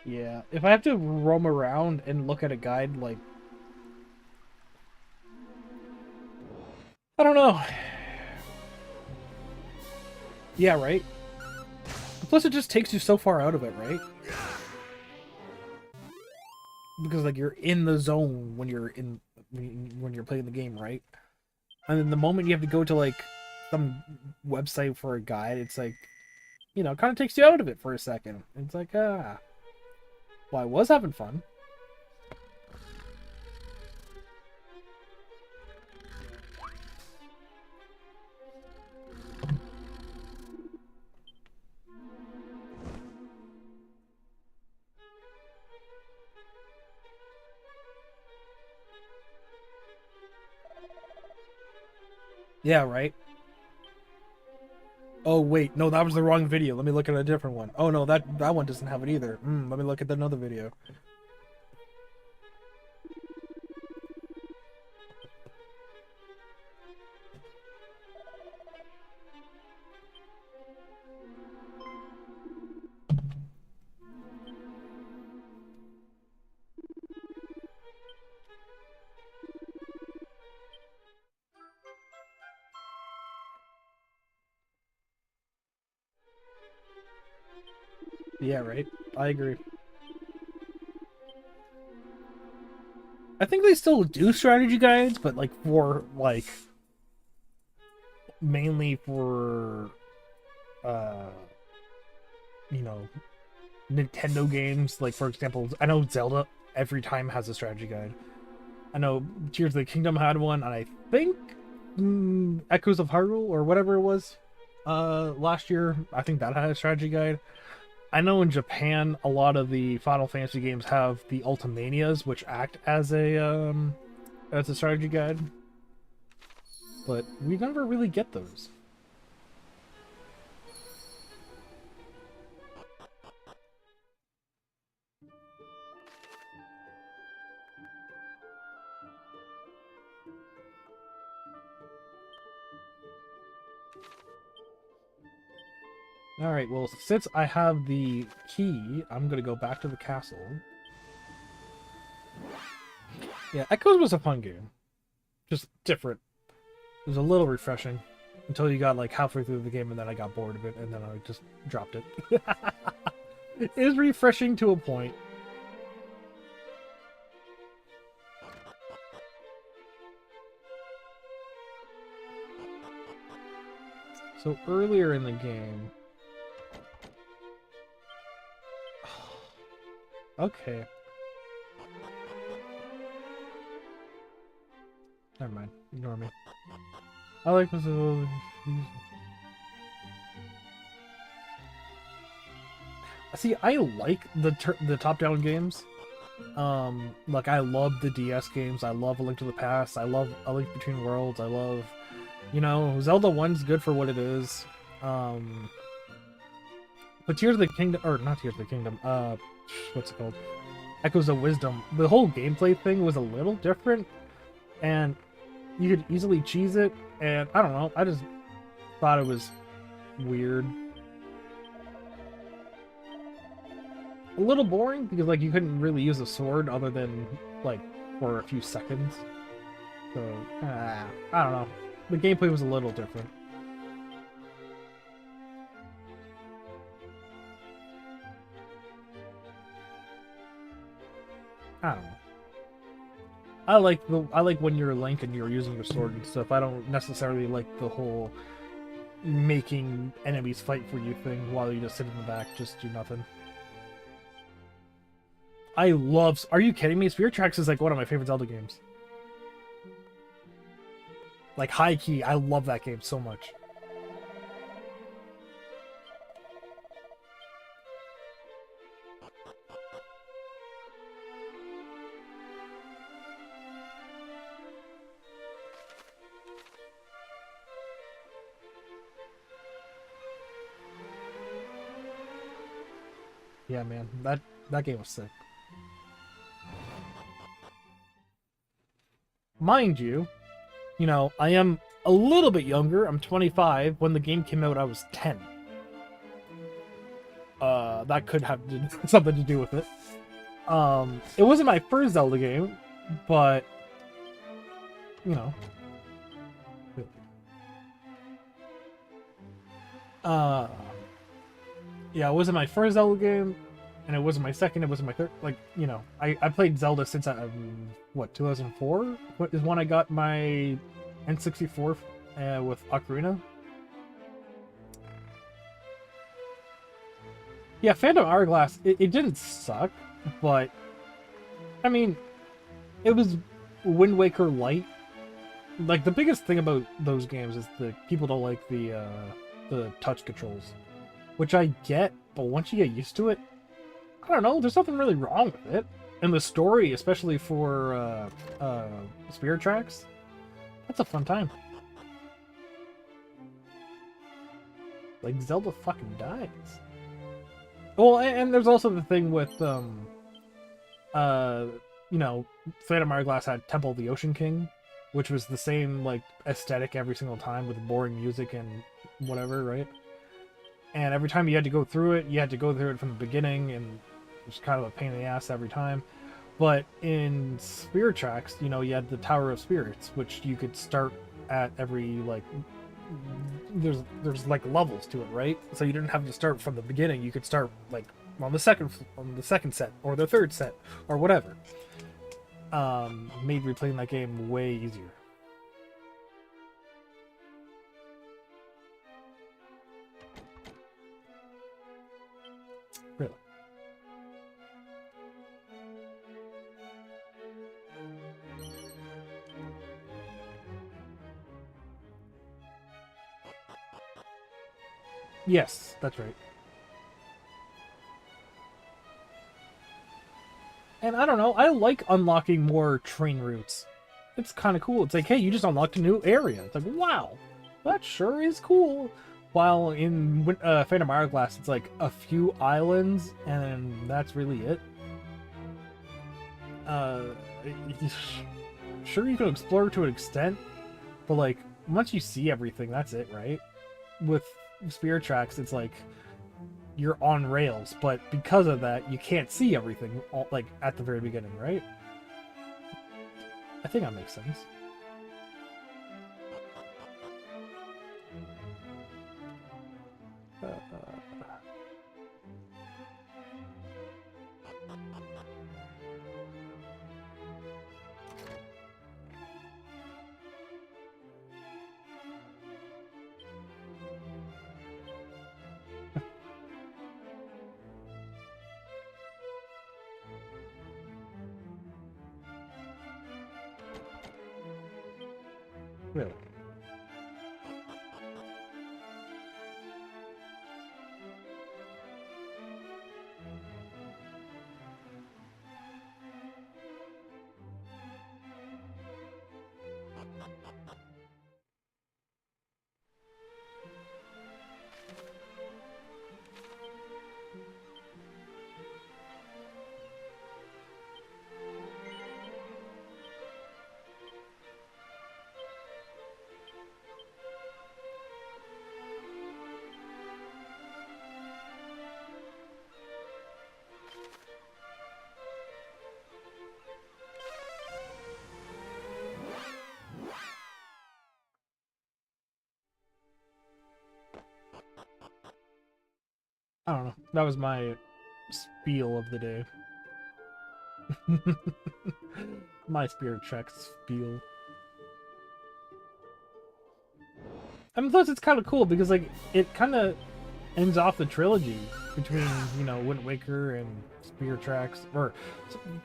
Yeah, if I have to roam around and look at a guide, like, I don't know. Yeah, right? Plus, it just takes you so far out of it, right? Because, like, you're in the zone when you're playing the game, right? And then the moment you have to go to, like, some website for a guide, it's like, you know, it kind of takes you out of it for a second. It's like, well, I was having fun. Yeah, right? Oh, wait. No, that was the wrong video. Let me look at a different one. Oh, no, that one doesn't have it either. Let me look at another video. Yeah, right. I agree. I think they still do strategy guides, but like for like mainly for you know, Nintendo games. Like for example, I know Zelda every time has a strategy guide. I know Tears of the Kingdom had one, and I think Echoes of Hyrule or whatever it was last year, I think that had a strategy guide. I know in Japan a lot of the Final Fantasy games have the Ultimanias, which act as a strategy guide, but we never really get those. Alright, well, since I have the key, I'm gonna go back to the castle. Yeah, Echoes was a fun game. Just different. It was a little refreshing. Until you got like halfway through the game and then I got bored of it and then I just dropped it. It is refreshing to a point. So earlier in the game... Okay. Never mind. Ignore me. I like this. See, I like the top-down games. Like I love the DS games. I love A Link to the Past. I love A Link Between Worlds. I love, you know, Zelda 1's good for what it is. But Tears of the Kingdom, or not Tears of the Kingdom, what's it called? Echoes of Wisdom. The whole gameplay thing was a little different, and you could easily cheese it, and I don't know, I just thought it was weird. A little boring, because like you couldn't really use a sword other than like for a few seconds. So, I don't know. The gameplay was a little different. I don't know. I like when you're Link and you're using your sword and stuff. I don't necessarily like the whole making enemies fight for you thing while you just sit in the back, just do nothing. I love... Are you kidding me? Spirit Tracks is like one of my favorite Zelda games. Like high key, I love that game so much. Yeah, man, that game was sick. Mind you, know, I am a little bit younger. I'm 25. When the game came out, I was 10. That could have something to do with it. It wasn't my first Zelda game, but you know. Yeah, it wasn't my first Zelda game, and it wasn't my second, it wasn't my third. Like, you know, I played Zelda since what, 2004? What is when I got my N64 with Ocarina? Yeah, Phantom Hourglass, it didn't suck, but I mean, it was Wind Waker Light. Like, the biggest thing about those games is that people don't like the touch controls. Which I get, but once you get used to it, I don't know, there's nothing really wrong with it. And the story, especially for Spirit Tracks, that's a fun time. Like, Zelda fucking dies. Well, and there's also the thing with, you know, Phantom Hourglass had Temple of the Ocean King, which was the same, like, aesthetic every single time with boring music and whatever, right? And every time you had to go through it, you had to go through it from the beginning, and it was kind of a pain in the ass every time. But in Spirit Tracks, you know, you had the Tower of Spirits, which you could start at every, like, there's like levels to it, right? So you didn't have to start from the beginning. You could start, like, on the second set or the third set or whatever, made replaying that game way easier. Really. Yes, that's right. And I don't know, I like unlocking more train routes. It's kind of cool. It's like, hey, you just unlocked a new area. It's like, wow, that sure is cool. While in Phantom Hourglass, it's like a few islands, and that's really it. Sure, you can explore to an extent, but like, once you see everything, that's it, right? With Spirit Tracks, it's like, you're on rails, but because of that, you can't see everything, like, at the very beginning, right? I think that makes sense. Really? I don't know. That was my spiel of the day. My Spirit Tracks spiel. I mean, plus it's kind of cool because, like, it kind of ends off the trilogy between, you know, Wind Waker and Spirit Tracks, or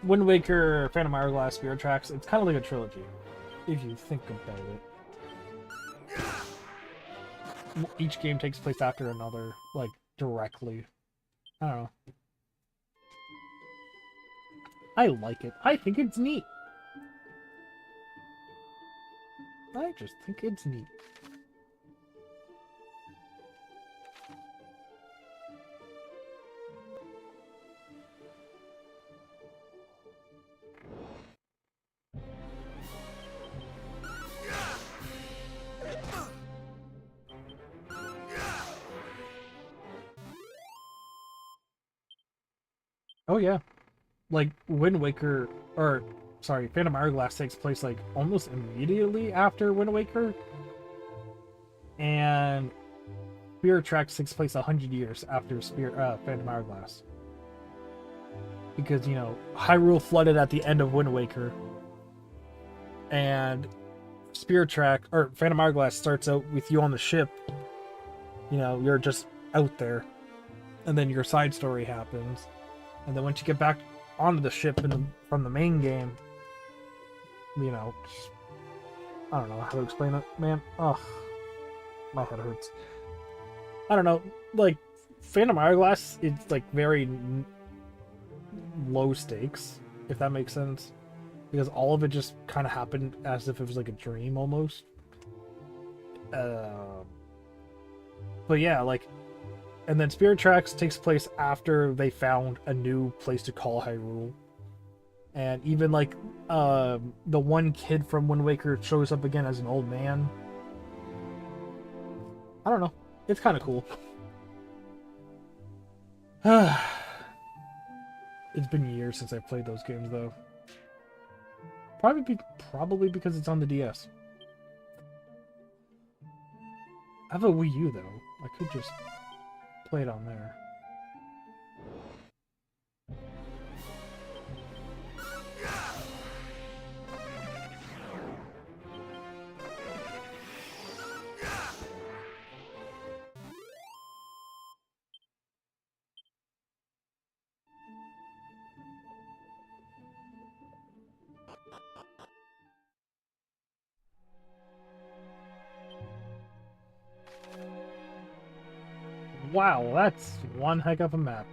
Wind Waker, Phantom Hourglass, Spirit Tracks. It's kind of like a trilogy, if you think about it. Each game takes place after another, like, directly. I don't know. I like it. I think it's neat. I just think it's neat. Oh yeah, like Wind Waker, or sorry, Phantom Hourglass takes place like almost immediately after Wind Waker, and Spirit Tracks takes place 100 years after Phantom Hourglass, because, you know, Hyrule flooded at the end of Wind Waker, and Spirit Track or Phantom Hourglass starts out with you on the ship. You know, you're just out there, and then your side story happens. And then once you get back onto the ship from the main game, you know, I don't know how to explain it, man. Ugh, my head hurts. I don't know, like, Phantom Hourglass, it's like very low stakes, if that makes sense. Because all of it just kind of happened as if it was like a dream almost. But yeah, like, and then Spirit Tracks takes place after they found a new place to call Hyrule. And even, like, the one kid from Wind Waker shows up again as an old man. I don't know. It's kind of cool. It's been years since I've played those games, though. Probably because it's on the DS. I have a Wii U, though. I could just play it on there. Wow, that's one heck of a map.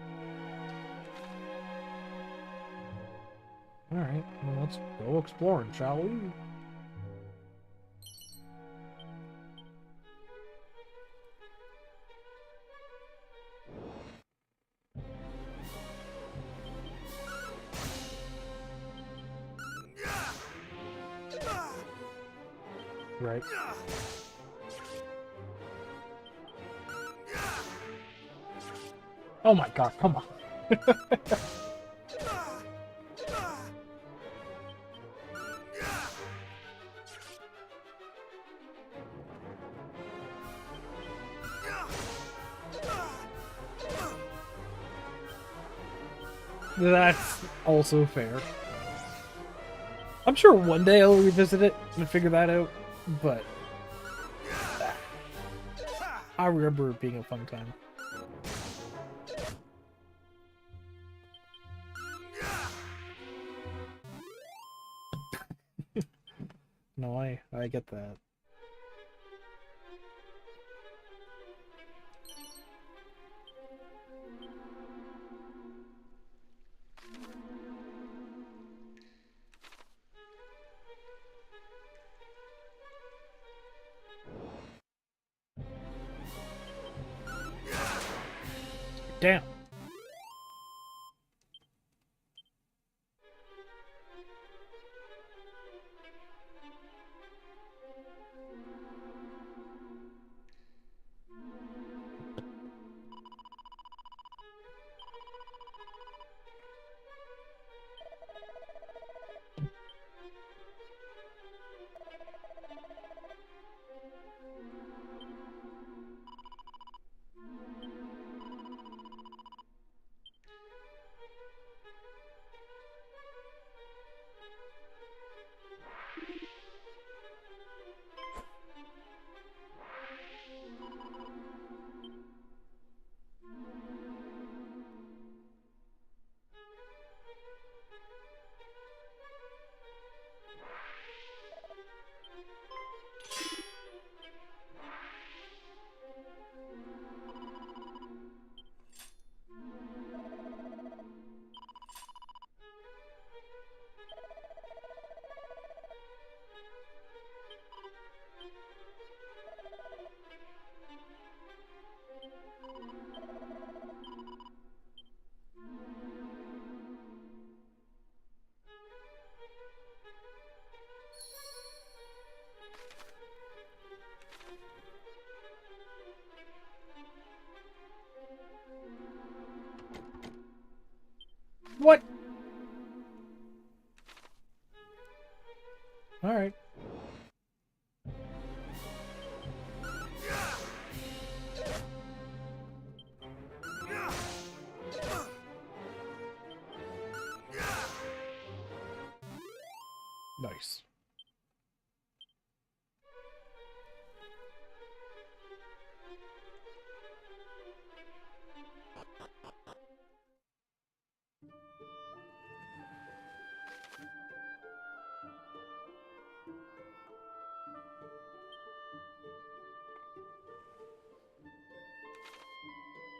Alright, well, let's go exploring, shall we? Right. Oh my god, come on. That's also fair. I'm sure one day I'll revisit it and figure that out, but I remember it being a fun time. No, I get that. Damn. What? Alright. Nice.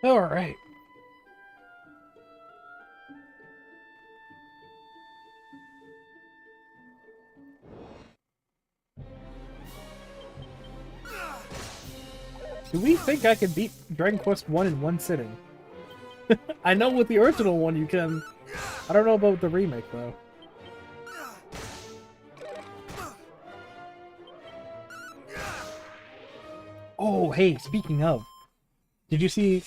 All right. Do we think I can beat Dragon Quest 1 in one sitting? I know with the original one you can. I don't know about the remake though. Oh, hey, speaking of, did you see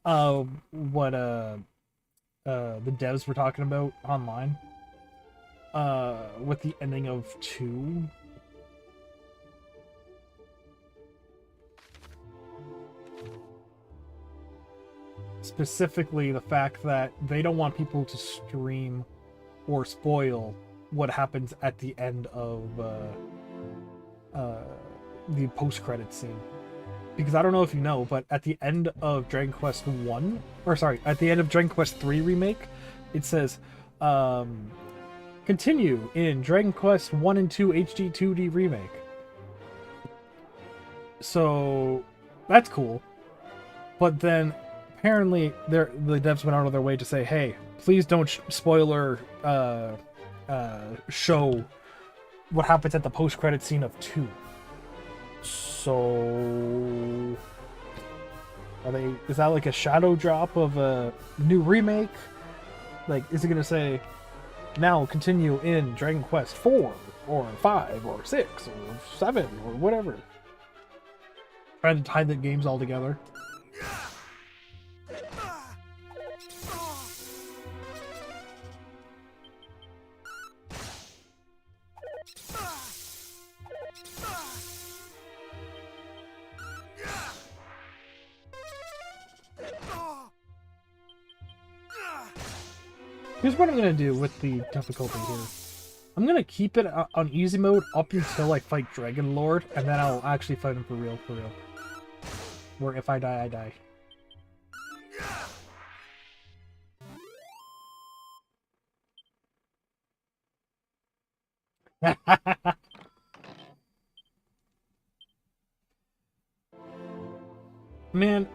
what the devs were talking about online? With the ending of 2? Specifically the fact that they don't want people to stream or spoil what happens at the end of the post-credit scene. Because I don't know if you know, but at the end of Dragon Quest 1, or sorry, at the end of Dragon Quest 3 Remake, it says, continue in Dragon Quest 1 and 2 HD-2D Remake. So, that's cool. But then apparently the devs went out of their way to say, hey, please don't spoiler show what happens at the post-credit scene of 2. So is that like a shadow drop of a new remake? Like, is it gonna say now continue in Dragon Quest 4 or 5 or 6 or 7 or whatever? Trying to tie the games all together. Here's what I'm gonna do with the difficulty here. I'm gonna keep it on easy mode up until I fight Dragon Lord, and then I'll actually fight him for real, Where if I die, I die. Man,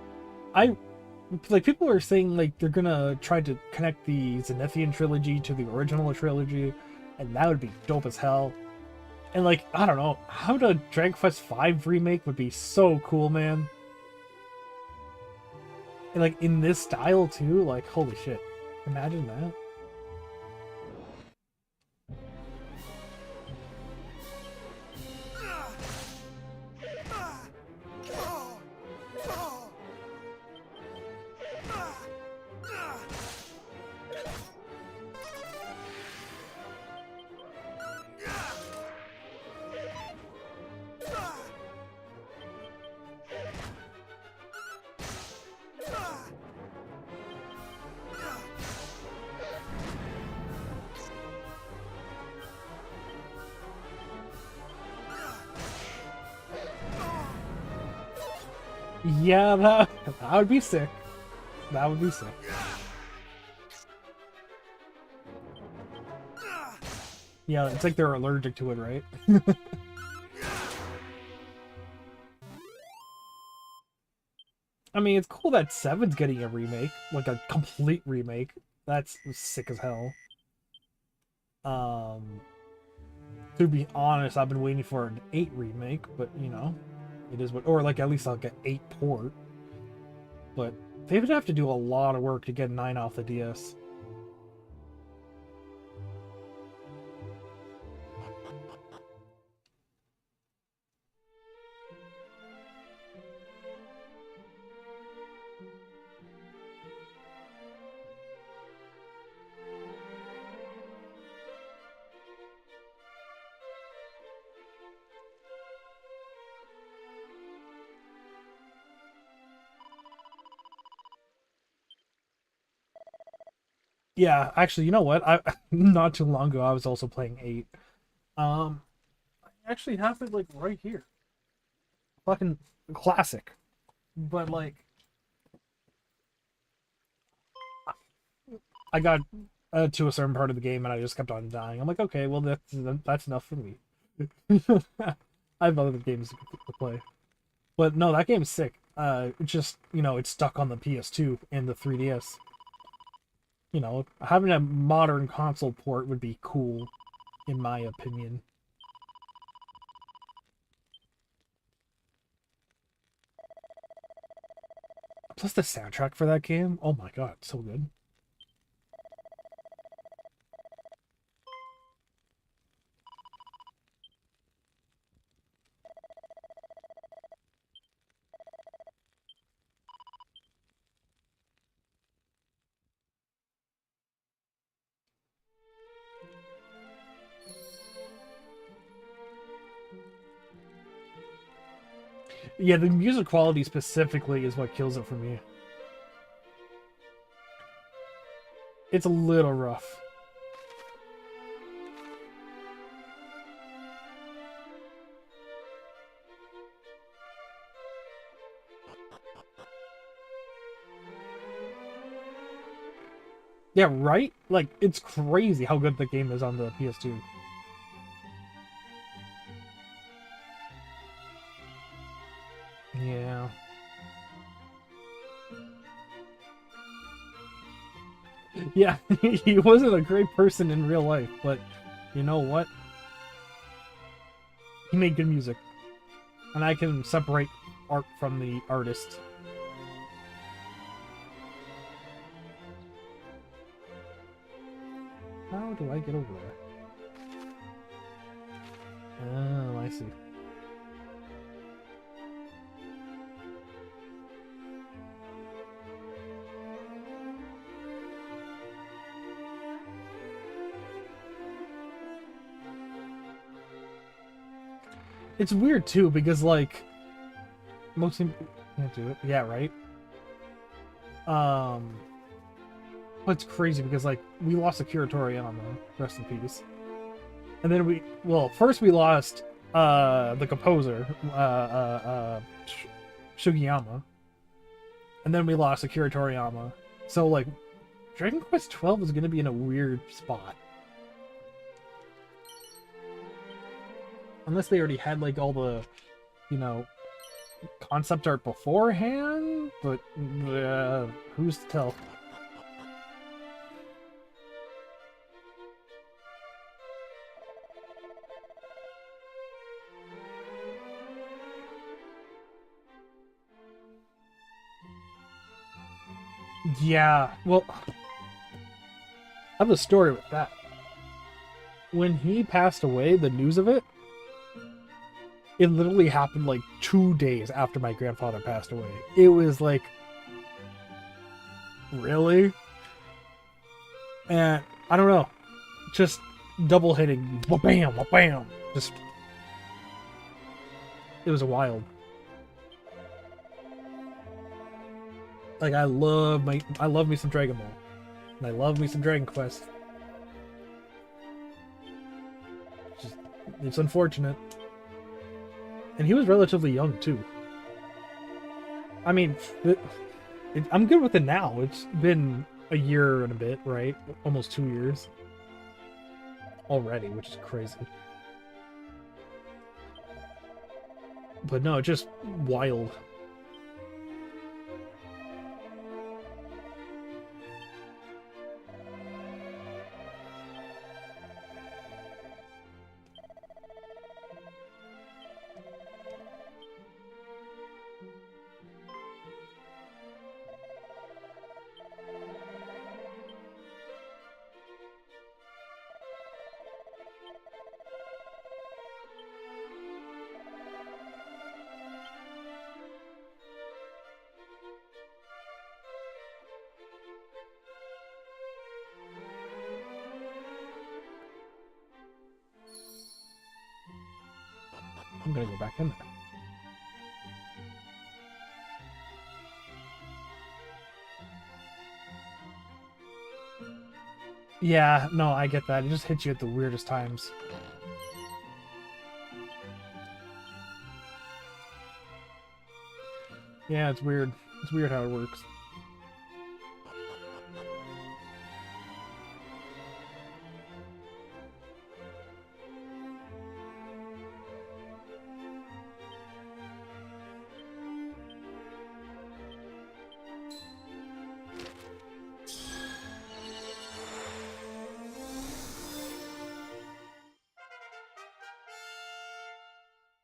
people are saying like they're gonna try to connect the Zenithian trilogy to the original trilogy, and that would be dope as hell. And like, I don't know, how the Dragon Quest V remake would be so cool, man. And like in this style too, like holy shit. Imagine that. Yeah, that would be sick. That would be sick. Yeah, it's like they're allergic to it, right? I mean, it's cool that 7's getting a remake, like a complete remake. That's sick as hell. To be honest, I've been waiting for an 8 remake, but you know, it is what, or like at least I'll get 8 port. But they would have to do a lot of work to get 9 off the DS. Yeah, actually, you know what? I not too long ago I was also playing 8. I actually have it like right here. Fucking classic. But like I got to a certain part of the game and I just kept on dying. I'm like, okay, well that's enough for me. I have other games to play. But no, that game's sick. It's just, you know, it's stuck on the PS2 and the 3DS. You know, having a modern console port would be cool, in my opinion. Plus the soundtrack for that game, oh my god, so good. Yeah, the music quality specifically is what kills it for me. It's a little rough. Yeah, right? Like, it's crazy how good the game is on the PS2. Yeah. Yeah, he wasn't a great person in real life, but you know what? He made good music. And I can separate art from the artist. How do I get over there? Oh, I see. It's weird too because like most people can't do it. Yeah, right. But it's crazy because like we lost Akira Toriyama, rest in peace. And then first we lost the composer, Sugiyama. And then we lost Akira Toriyama. So like Dragon Quest 12 is gonna be in a weird spot. Unless they already had like all the, you know, concept art beforehand, but who's to tell? Yeah, well, I have a story with that. When he passed away, the news of it, it literally happened like 2 days after my grandfather passed away. It was like, really? And I don't know, just double hitting, bam, bam, just, it was wild. Like I love me some Dragon Ball, and I love me some Dragon Quest. It's unfortunate. And he was relatively young, too. I mean, I'm good with it now. It's been a year and a bit, right? Almost 2 years. Already, which is crazy. But no, just wild. I'm gonna go back in there. Yeah, no, I get that. It just hits you at the weirdest times. Yeah, it's weird. It's weird how it works.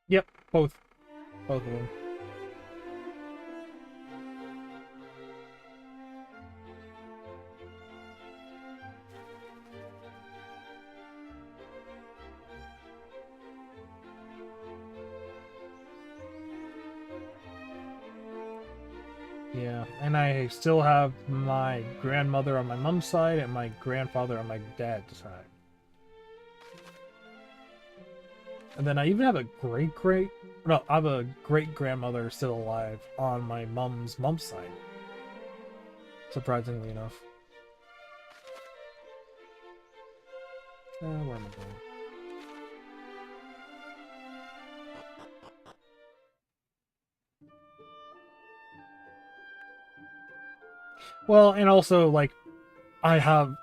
Yep, both. Both of them. Yeah, and I still have my grandmother on my mom's side and my grandfather on my dad's side. And then I even have a I have a great-grandmother still alive on my mom's side. Surprisingly enough. Where am I going? Well, and also, like, I have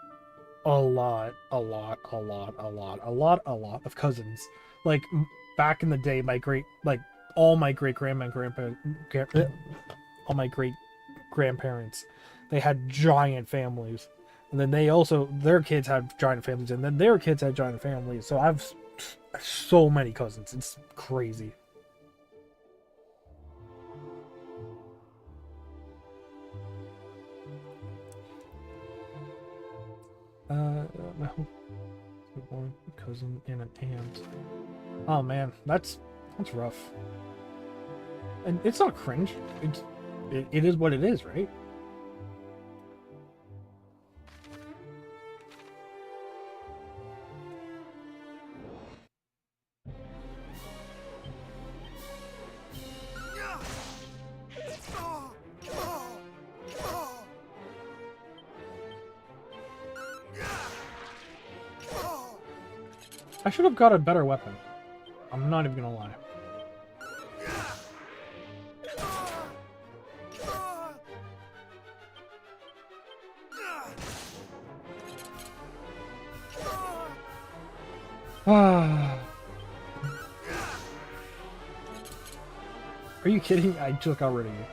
a lot of cousins. Like, back in the day, all my great-grandparents, they had giant families. And then their kids have giant families, and then their kids had giant families. So I've so many cousins. It's crazy. My whole cousin and an aunt. Oh man, that's rough. And it's not cringe. It is what it is, right? I should have got a better weapon. I'm not even gonna lie. Are you kidding? I just got rid of you.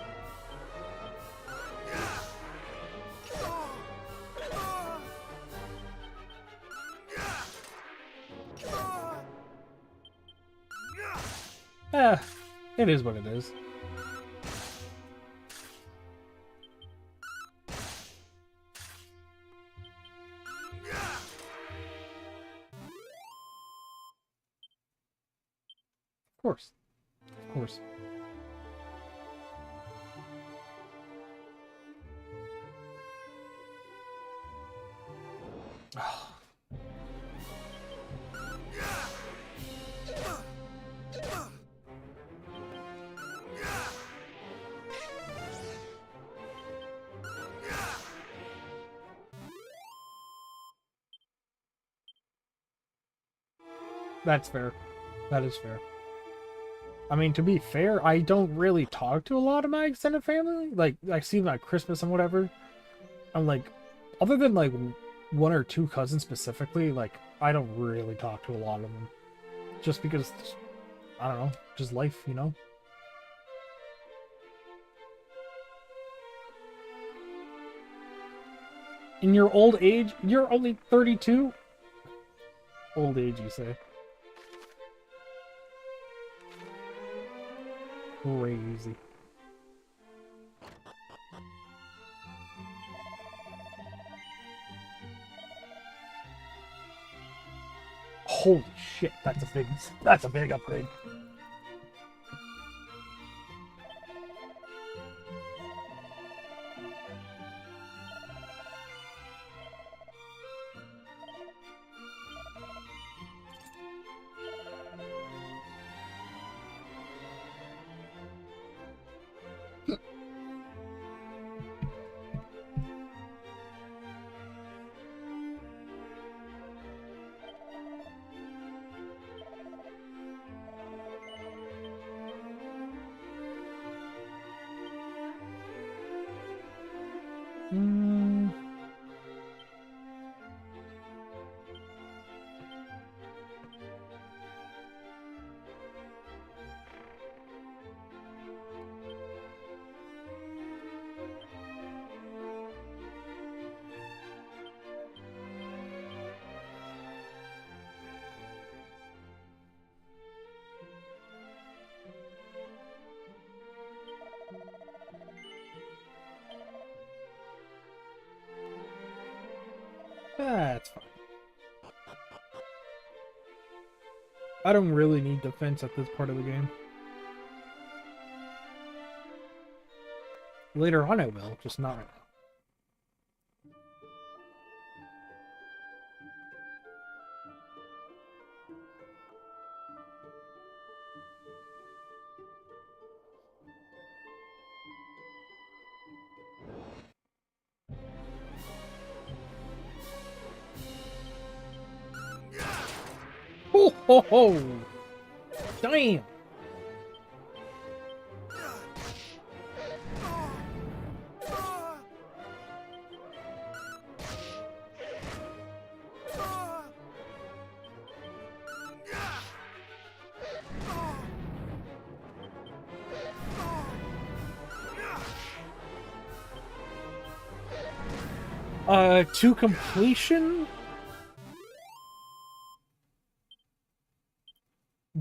It is what it is. Of course. Of course. That's fair. That is fair. I mean, to be fair, I don't really talk to a lot of my extended family. Like, I see them at Christmas and whatever. I'm like, other than like one or two cousins specifically, like, I don't really talk to a lot of them. Just because, I don't know, just life, you know? In your old age, you're only 32? Old age, you say? Crazy. Holy shit, that's a big upgrade. That's fine. I don't really need defense at this part of the game. Later on I will, just not right now. Ho ho ho! Damn! To completion?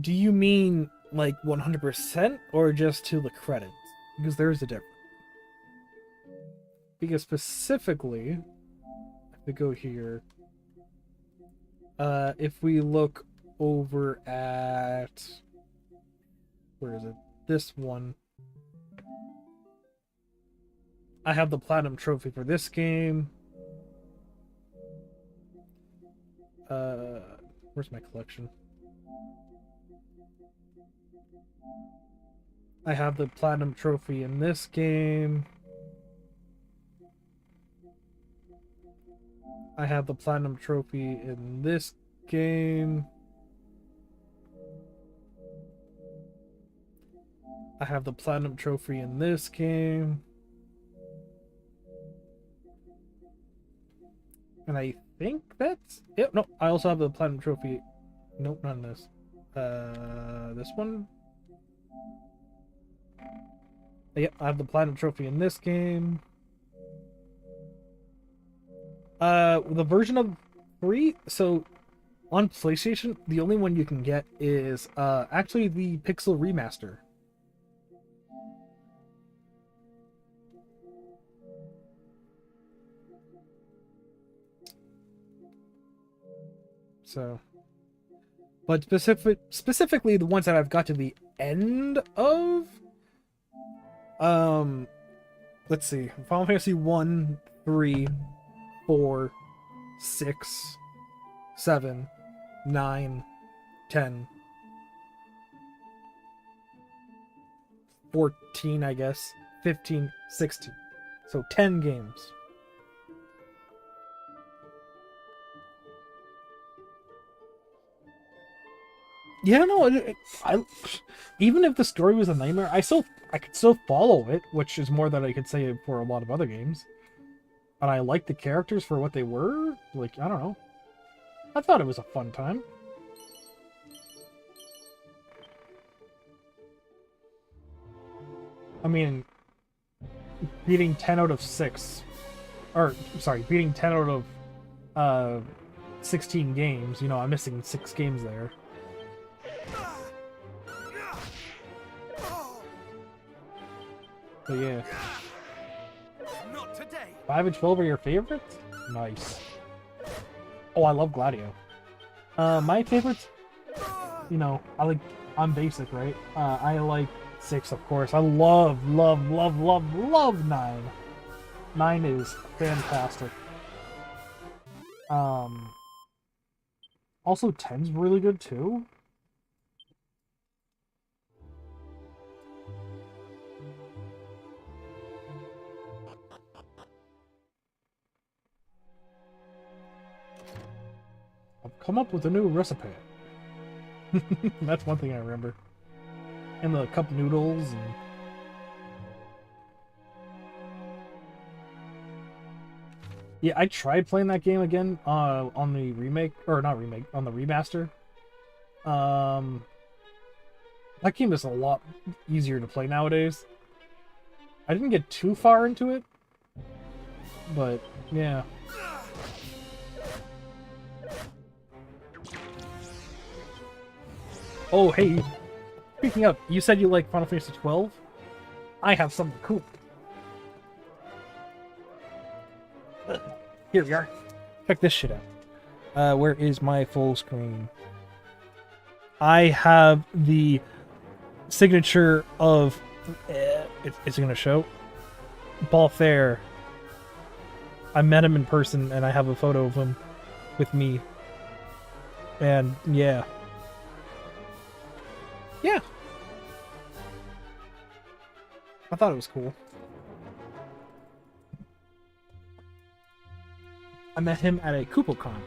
Do you mean like 100% or just to the credits? Because there's a difference. Because specifically, if we go here, if we look over at, where is it? This one. I have the platinum trophy for this game. Where's my collection? I have the platinum trophy in this game. I have the platinum trophy in this game. I have the platinum trophy in this game. And I think that's it. No, I also have the platinum trophy. Nope, not in this. This one? Yep, I have the platinum trophy in this game. The version of 3, so on PlayStation, the only one you can get is actually the Pixel Remaster. So, but specifically the ones that I've got to the end of, let's see, Final Fantasy 1, 3, 4, 6, 7, 9, 10, 14, I guess, 15, 16. So 10 games. Yeah, no, I even if the story was a nightmare, I could still follow it, which is more than I could say for a lot of other games. And I liked the characters for what they were. Like, I don't know. I thought it was a fun time. I mean, beating 10 out of 6. Or, sorry, beating 10 out of 16 games. You know, I'm missing 6 games there. But yeah. 5 and 12 are your favorites? Nice. Oh, I love Gladio. My favorites, you know, I'm basic, right? I like 6, of course. I love 9. 9 is fantastic. Also 10's really good too. I've come up with a new recipe. That's one thing I remember. And the cup noodles and... Yeah, I tried playing that game again on the remake, or not remake, on the remaster. That game is a lot easier to play nowadays. I didn't get too far into it, but yeah. Oh, hey, speaking of, you said you like Final Fantasy 12? I have something cool. Here we are. Check this shit out. Where is my full screen? I have the signature of... It's going to show. Balthair. I met him in person, and I have a photo of him with me. And, yeah. Yeah. I thought it was cool. I met him at a KupoCon.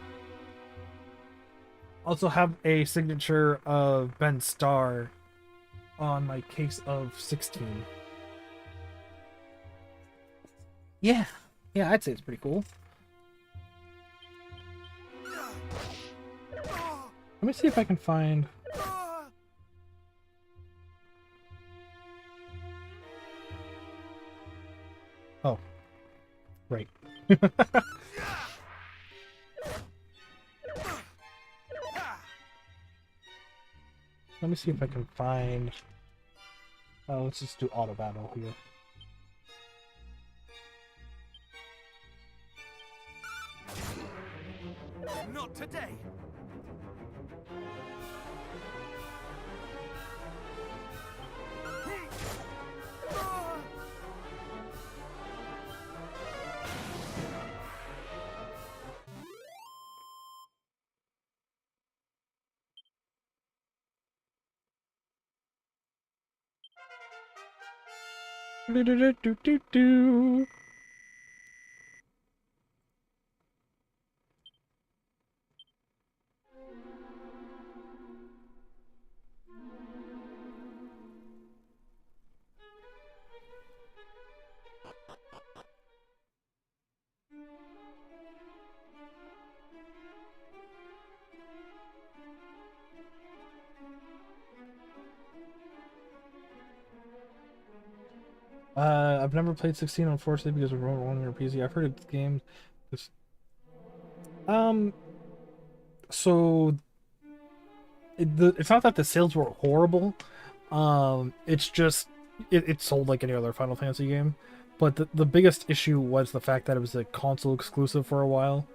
Also have a signature of Ben Starr on my case of 16. Yeah. Yeah, I'd say it's pretty cool. Let me see if I can find... Oh. Right. Let me see if I can find... let's just do auto battle here. Not today! Do do do do do do. I've never played 16, unfortunately, because we're running on PC. I've heard of the game. This, so it's not that the sales were horrible. It's just it sold like any other Final Fantasy game, but the biggest issue was the fact that it was a console exclusive for a while.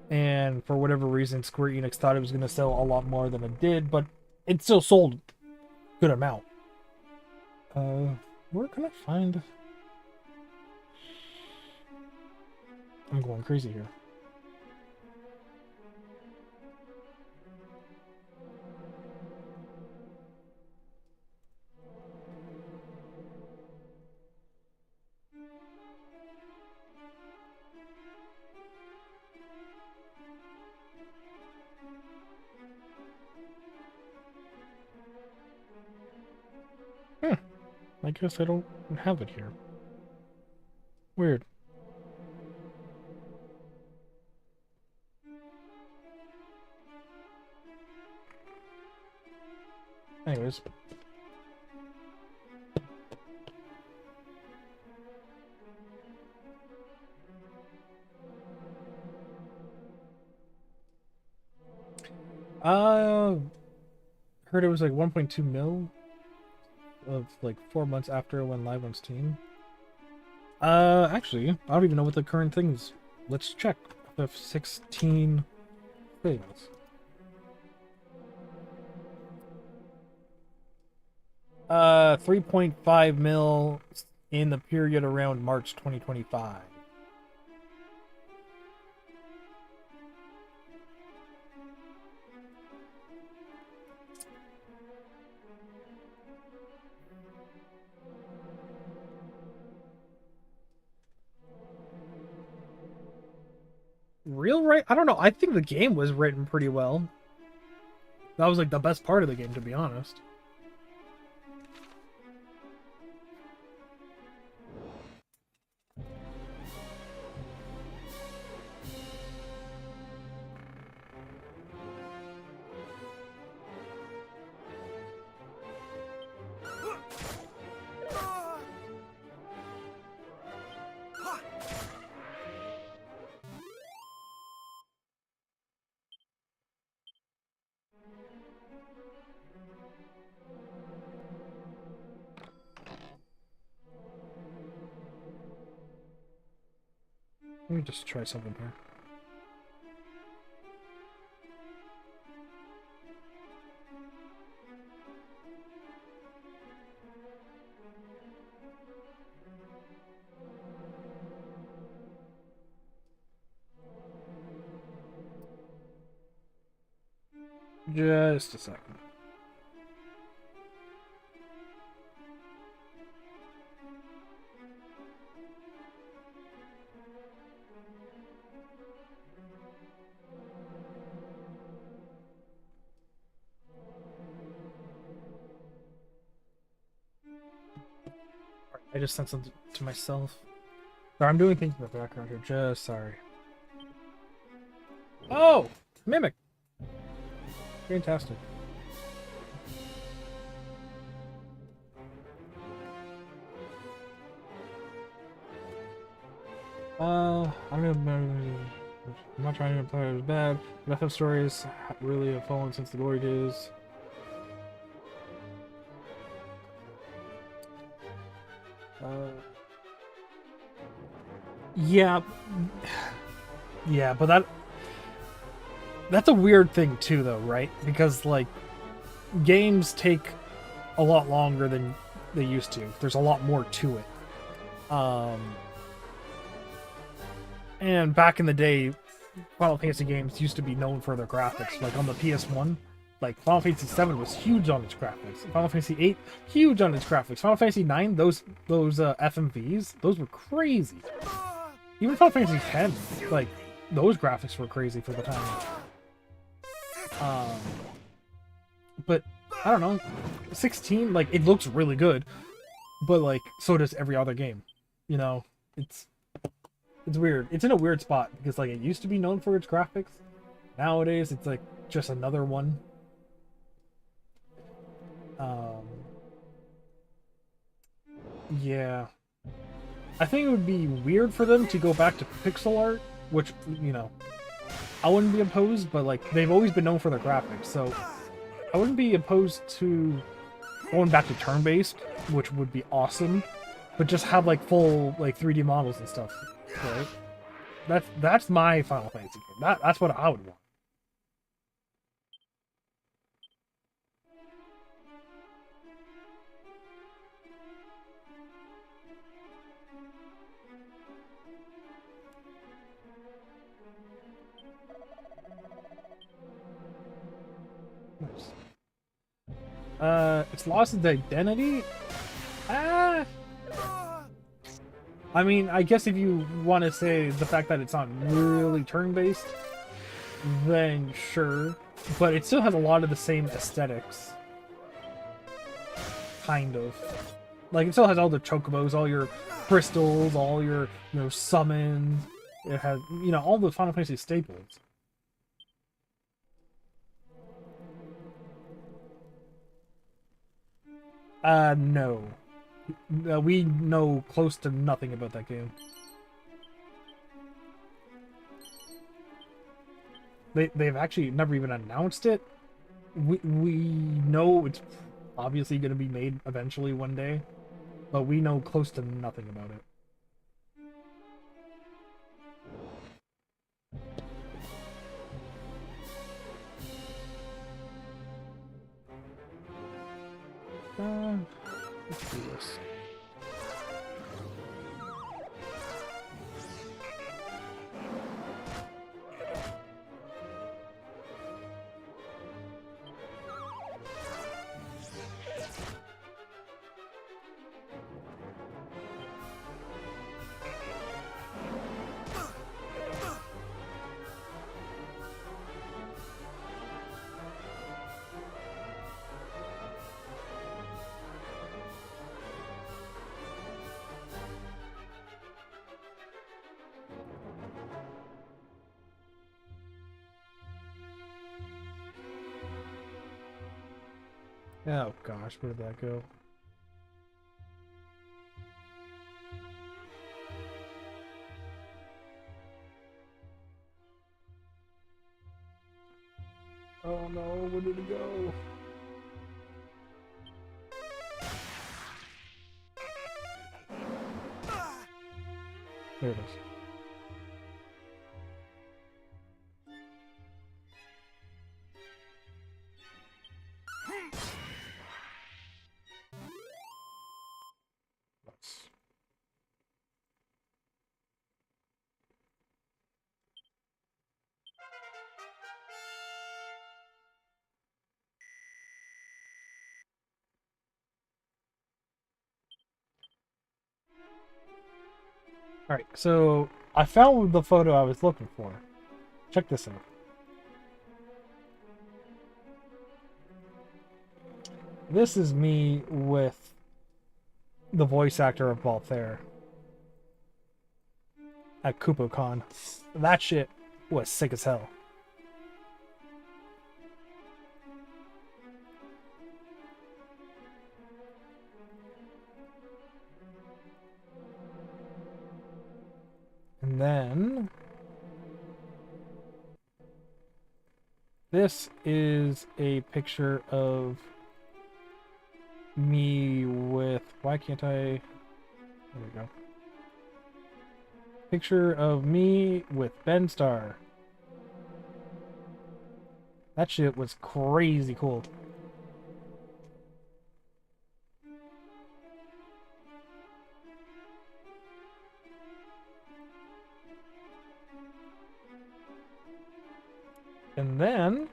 And for whatever reason, Square Enix thought it was going to sell a lot more than it did, but it still sold a good amount. Where can I find... I'm going crazy here. I guess I don't have it here. Weird. Anyways. Heard it was like 1.2 mil of like 4 months after it went live on Steam. Actually, I don't even know what the current thing is. Let's check. If 16 things. 3.5 mil in the period around March 2025. Real right? I don't know. I think the game was written pretty well. That was like the best part of the game, to be honest. Let me just try something here. Just a second. I just sent something to myself. Sorry, I'm doing things in the background here. Just sorry. Oh! Mimic! Fantastic. I don't know. I'm not trying to imply it was bad, but FF stories really have fallen since the glory days. Yeah, yeah, but that's a weird thing too, though, right? Because like games take a lot longer than they used to. There's a lot more to it. And back in the day, Final Fantasy games used to be known for their graphics. Like on the PS1, like Final Fantasy 7 was huge on its graphics. Final Fantasy 8, huge on its graphics. Final Fantasy 9, those FMVs, those were crazy. Even Final Fantasy 10, like those graphics were crazy for the time. But I don't know, 16, like it looks really good, but like so does every other game. You know, it's weird. It's in a weird spot because like it used to be known for its graphics. Nowadays, it's like just another one. Yeah. I think it would be weird for them to go back to pixel art, which, you know, I wouldn't be opposed, but like they've always been known for their graphics, so I wouldn't be opposed to going back to turn-based, which would be awesome, but just have like full like 3D models and stuff, right? That's my Final Fantasy game. That's what I would want. It's lost its identity? I mean, I guess if you want to say the fact that it's not really turn-based, then sure. But it still has a lot of the same aesthetics. Kind of. Like, it still has all the chocobos, all your crystals, all your, you know, summons. It has, you know, all the Final Fantasy staples. No. We know close to nothing about that game. They've actually never even announced it. We know it's obviously going to be made eventually one day, but we know close to nothing about it. Let's do this. Oh gosh, where did that go? Oh no, where did it go? There it is. Alright, so I found the photo I was looking for. Check this out. This is me with the voice actor of Balthair at KupoCon. That shit was sick as hell. And then This is a picture of me with... Why can't I... There we go. Picture of me with Ben Starr. That shit was crazy cool. And then...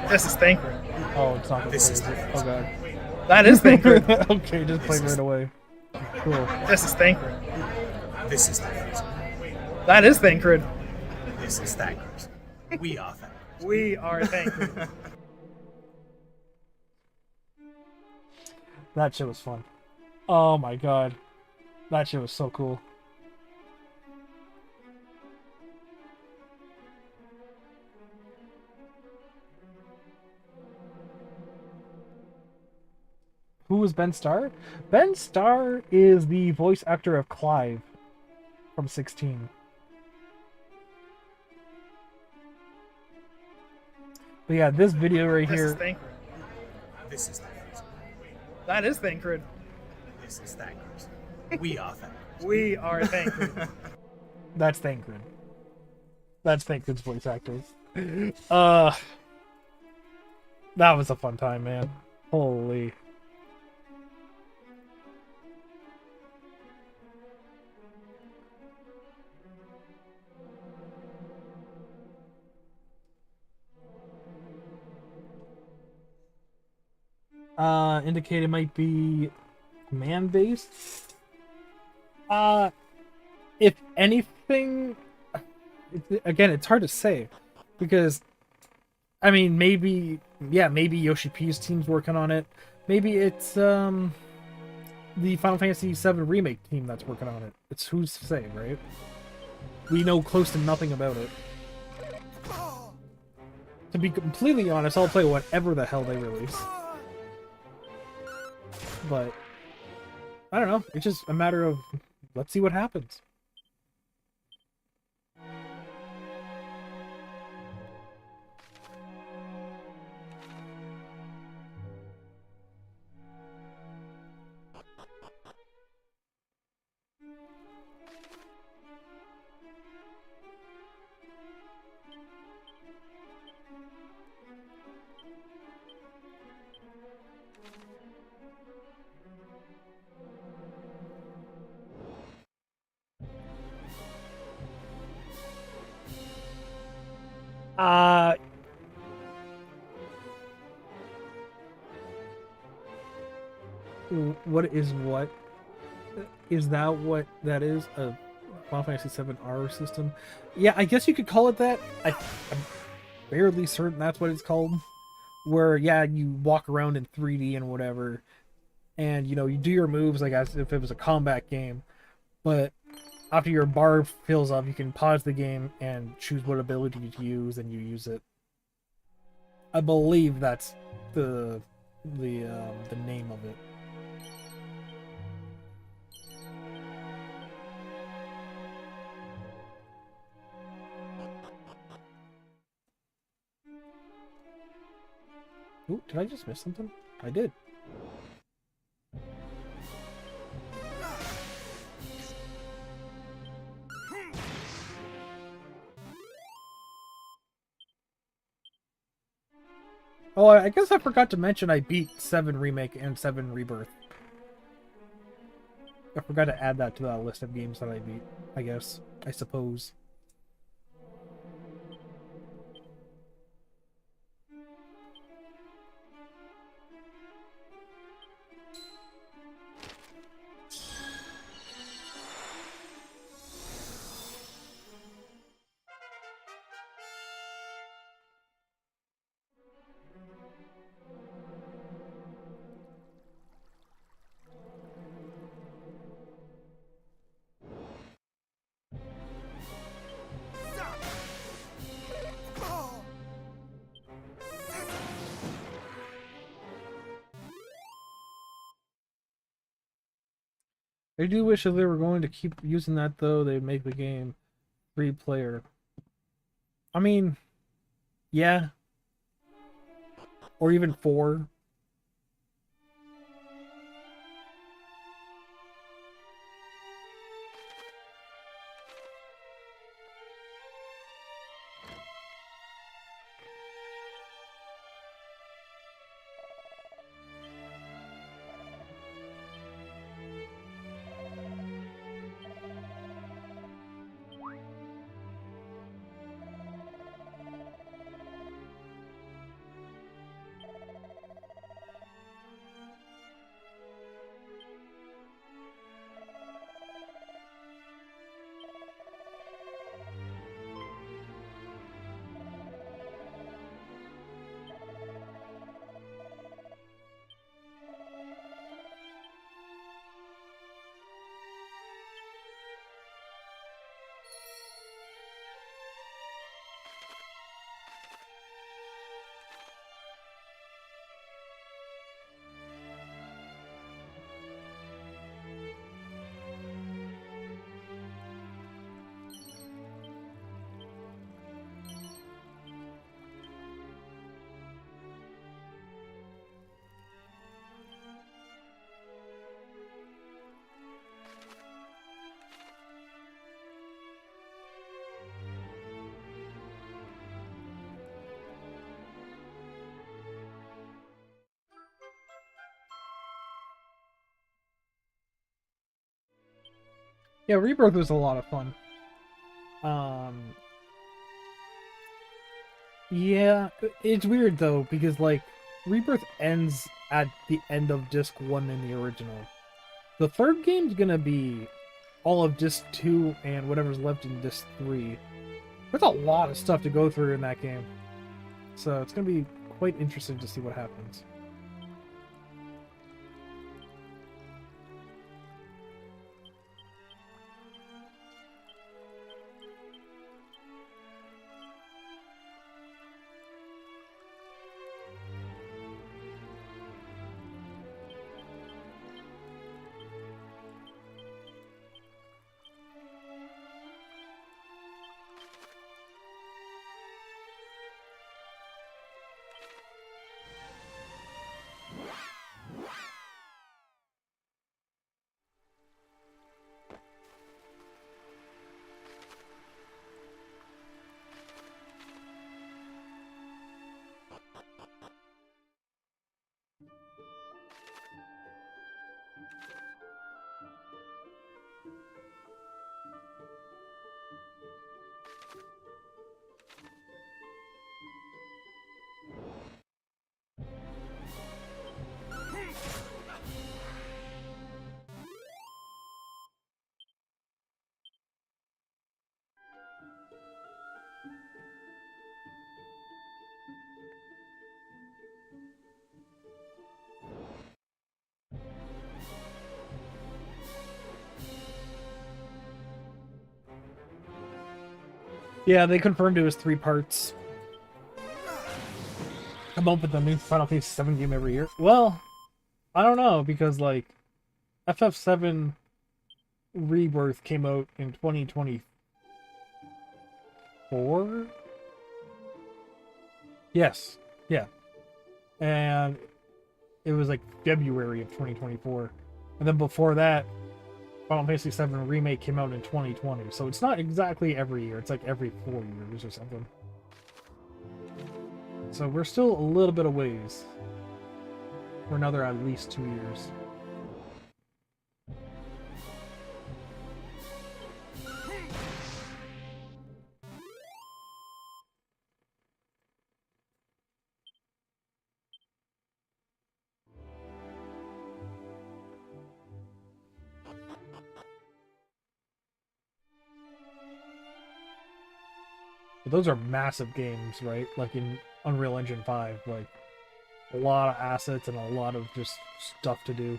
This is Thancred. Oh, it's not gonna This play, is is it? Thancred. Oh god. That is Thancred. Okay, just played right away. Cool. This is Thancred. This is Thancred. That is Thancred. This is Thancred. We are Thancred. We are Thancred. That shit was fun. Oh my god. That shit was so cool. Who was Ben Starr? Ben Starr is the voice actor of Clive from 16. But yeah, this video right This here... is Thancred. This is Thancred. That is Thancred. This is Thancred. We are Thancred. We are Thancred. That's Thancred. That's Thancred's voice actors. That was a fun time, man. Holy. Indicate it might be man-based. If anything, again, it's hard to say because, I mean, maybe Yoshi P's team's working on it. Maybe it's the Final Fantasy VII Remake team that's working on it. It's who's to say, right? We know close to nothing about it. To be completely honest, I'll play whatever the hell they release. But I don't know. It's just a matter of let's see what happens. What is what? Is that what that is? A Final Fantasy VII R system? Yeah, I guess you could call it that. I'm fairly certain that's what it's called. Where, yeah, you walk around in 3D and whatever, and, you know, you do your moves like as if it was a combat game, but after your bar fills up, you can pause the game and choose what ability to use, and you use it. I believe that's the name of it. Ooh, did I just miss something? I did. Oh, I guess I forgot to mention I beat 7 Remake and 7 Rebirth. I forgot to add that to that list of games that I beat, I guess. I suppose. I do wish if they were going to keep using that, though, they'd make the game 3-player. I mean, yeah. Or even 4. Yeah, Rebirth was a lot of fun. Yeah, it's weird though, because like, Rebirth ends at the end of Disc 1 in the original. The third game's gonna be all of Disc 2 and whatever's left in Disc 3. There's a lot of stuff to go through in that game. So it's gonna be quite interesting to see what happens. Yeah, they confirmed it was 3 parts. Come up with a new Final Fantasy 7 game every year. Well, I don't know, because like FF7 Rebirth came out in 2024? Yes. Yeah. And it was like February of 2024. And then before that, Final Fantasy VII Remake came out in 2020. So it's not exactly every year. It's like every 4 years or something. So we're still a little bit of ways. For another at least 2 years. But those are massive games, right? Like in Unreal Engine 5, like a lot of assets and a lot of just stuff to do.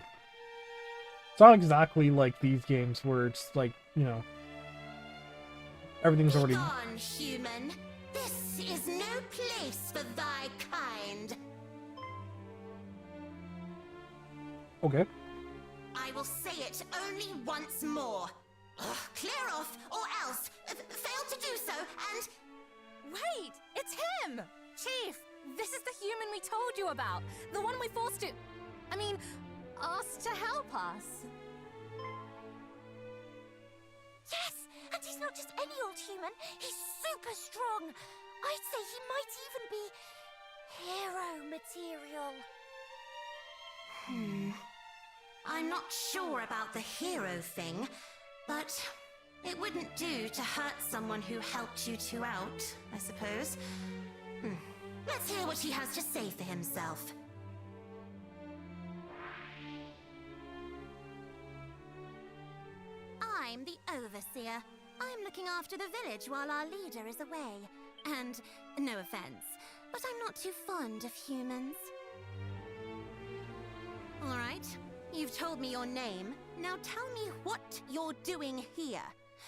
It's not exactly like these games where it's like, you know, everything's already... Begone, human. This is no place for thy kind. Okay. I will say it only once more. Ugh, clear off, or else. Fail to do so, and... Wait! It's him! Chief! This is the human we told you about. The one we forced to... I mean, asked to help us. Yes! And he's not just any old human. He's super strong. I'd say he might even be... hero material. I'm not sure about the hero thing, but it wouldn't do to hurt someone who helped you two out, I suppose. Let's hear what he has to say for himself. I'm the Overseer. I'm looking after the village while our leader is away. And, no offense, but I'm not too fond of humans. Alright, you've told me your name. Now tell me what you're doing here.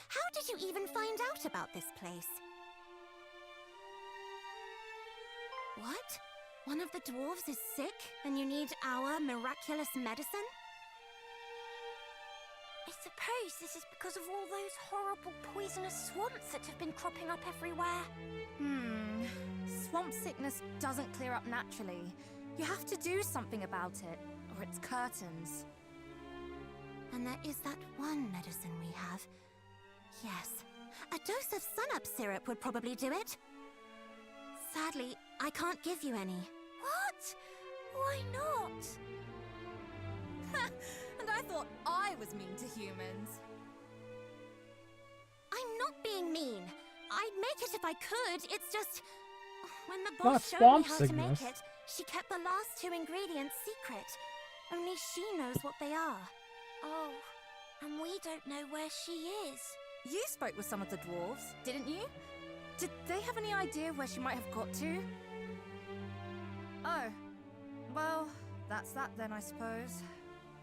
How did you even find out about this place? What? One of the dwarves is sick, and you need our miraculous medicine? I suppose this is because of all those horrible poisonous swamps that have been cropping up everywhere. Swamp sickness doesn't clear up naturally. You have to do something about it, or it's curtains. And there is that one medicine we have. Yes, a dose of sun-up syrup would probably do it. Sadly, I can't give you any. What? Why not? And I thought I was mean to humans. I'm not being mean. I'd make it if I could. It's just... when the Not boss showed me swamp how sickness. to make it, she kept the last two ingredients secret. Only she knows what they are. Oh, and we don't know where she is. You spoke with some of the dwarves, didn't you? Did they have any idea where she might have got to? Oh, well, that's that then, I suppose.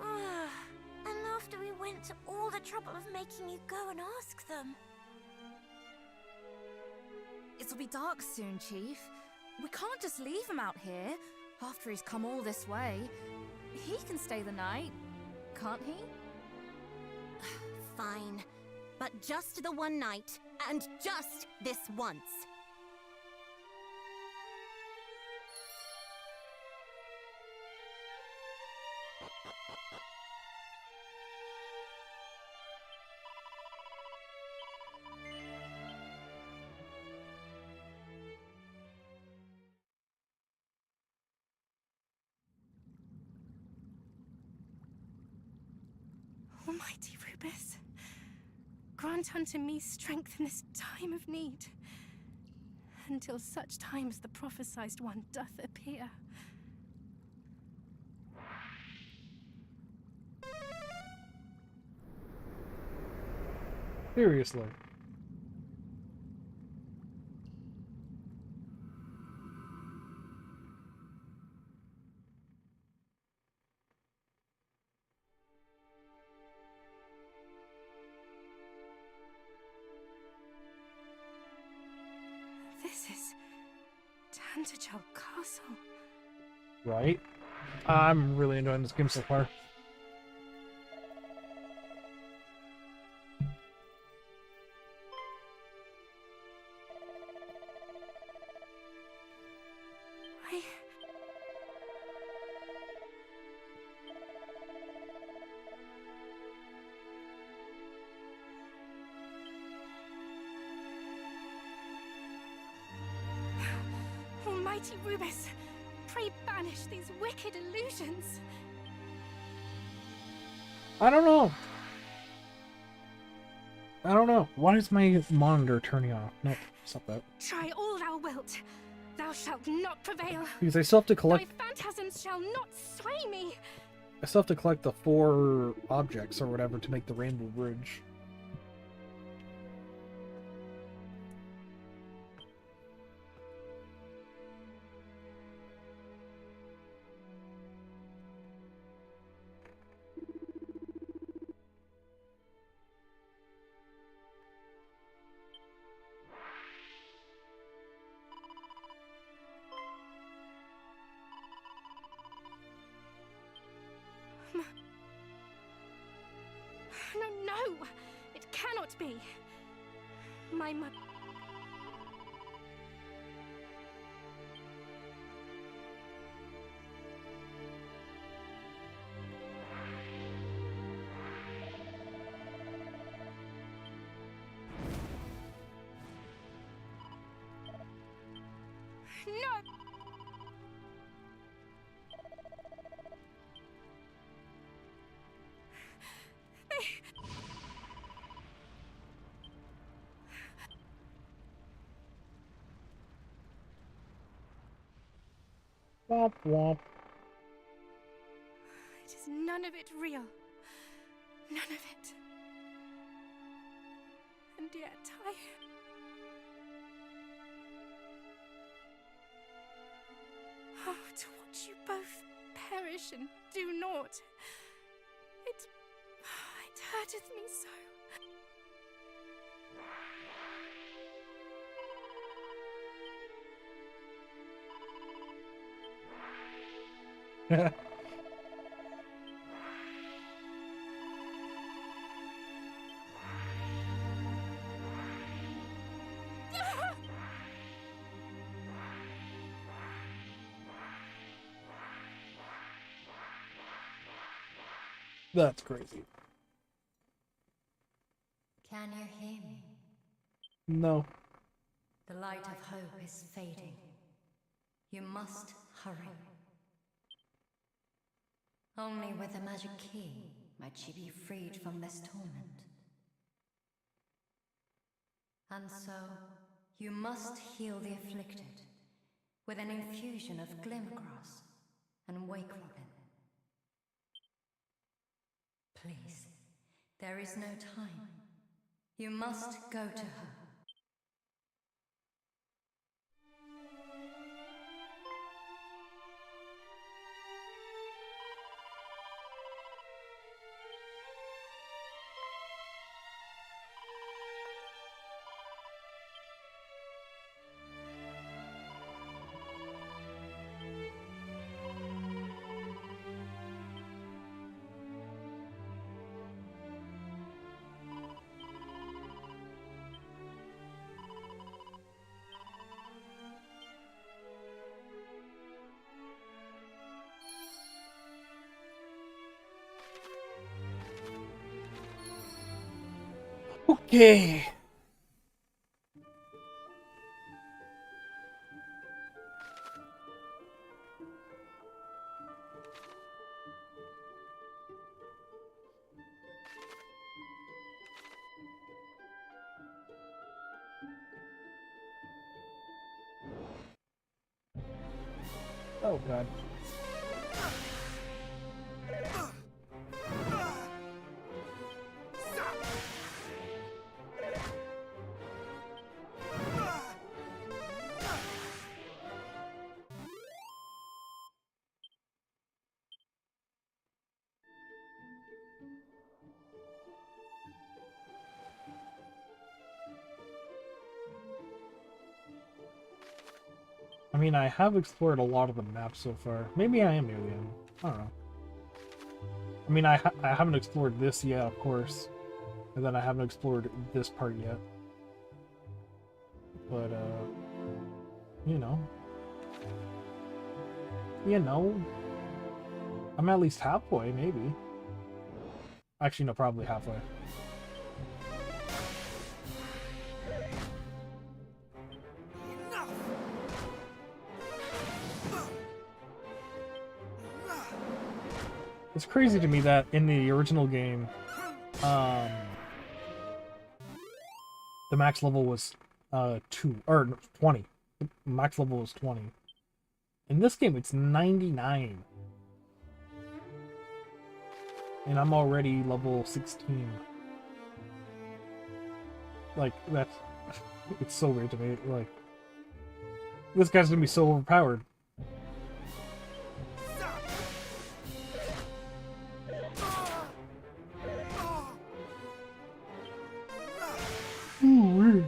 And after we went to all the trouble of making you go and ask them. It'll be dark soon, Chief. We can't just leave him out here, after he's come all this way. He can stay the night, can't he? Fine. But just the one night, and just this once. Almighty Rubus, grant unto me strength in this time of need, until such time as the prophesied one doth appear. Seriously. This is Tantagel Castle. Right? I'm really enjoying this game so far. Almighty Rubus, pray banish these wicked illusions. I don't know. I don't know. Why is my monitor turning off? Nope, stop that. Try all thou wilt. Thou shalt not prevail. Because I still have to collect. Thy phantasms shall not sway me. I still have to collect the 4 objects or whatever to make the rainbow bridge. No! It cannot be! My mother... No! Womp womp. It is none of it real. None of it. And yet Oh, to watch you both perish and do naught. It hurteth me so. That's crazy. Can you hear me? No. The light of hope is fading. You must hurry. Only with a magic key might she be freed from this torment. And so, you must heal the afflicted with an infusion of Glimmergrass and Wake Robin. Please, there is no time. You must go to her. Okay. Oh god. I mean, I have explored a lot of the maps so far. Maybe I am alien. I don't know. I mean, I haven't explored this yet, of course. And then I haven't explored this part yet. But, you know. You know. I'm at least halfway, maybe. Actually, no, probably halfway. It's crazy to me that in the original game, the max level was 20. The max level was 20. In this game, it's 99. And I'm already level 16. Like, that's... It's so weird to me. Like, this guy's gonna be so overpowered. Ooh, weird.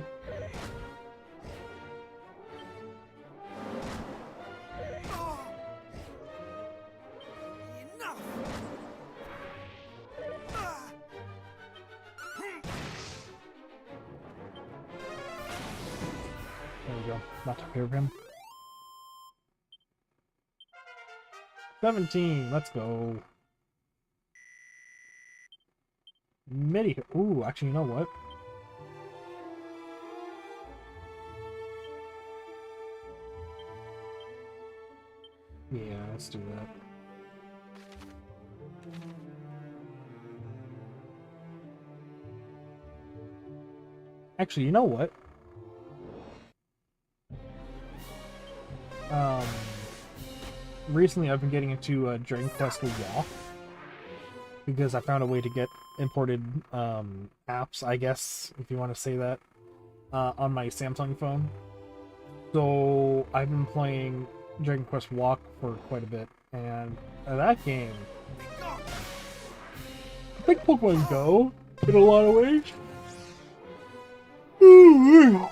Not to hear him. 17, let's go. Midi. Ooh, actually, you know what? Yeah, let's do that. Actually, you know what? Recently I've been getting into Dragon Quest WoW because I found a way to get imported apps, I guess, if you want to say that, on my Samsung phone. So I've been playing Dragon Quest Walk for quite a bit, and that game, I think Pokemon Go in a lot of ways.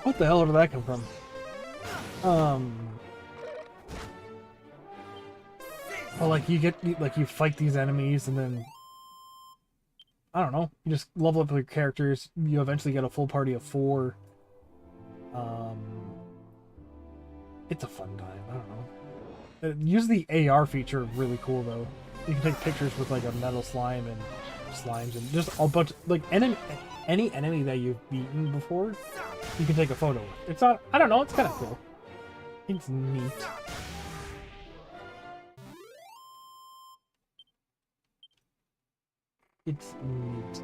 What the hell did that come from? Well, like you fight these enemies, and then I don't know, you just level up your characters. You eventually get a full party of 4. It's a fun time. I don't know. Use the AR feature really cool though. You can take pictures with like a metal slime and slimes and just a bunch like any enemy that you've beaten before. You can take a photo with. It's not. I don't know. It's kind of cool. It's neat. It's neat.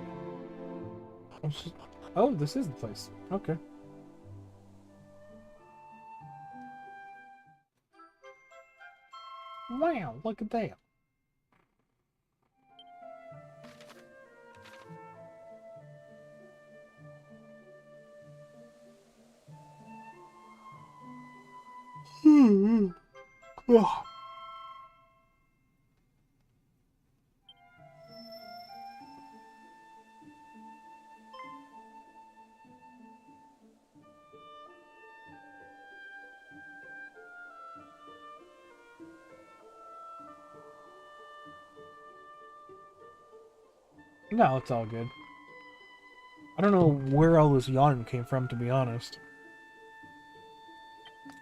Oh, this is the place. Okay. Wow, look at that. Oh. No, it's all good. I don't know where all this yawning came from, to be honest.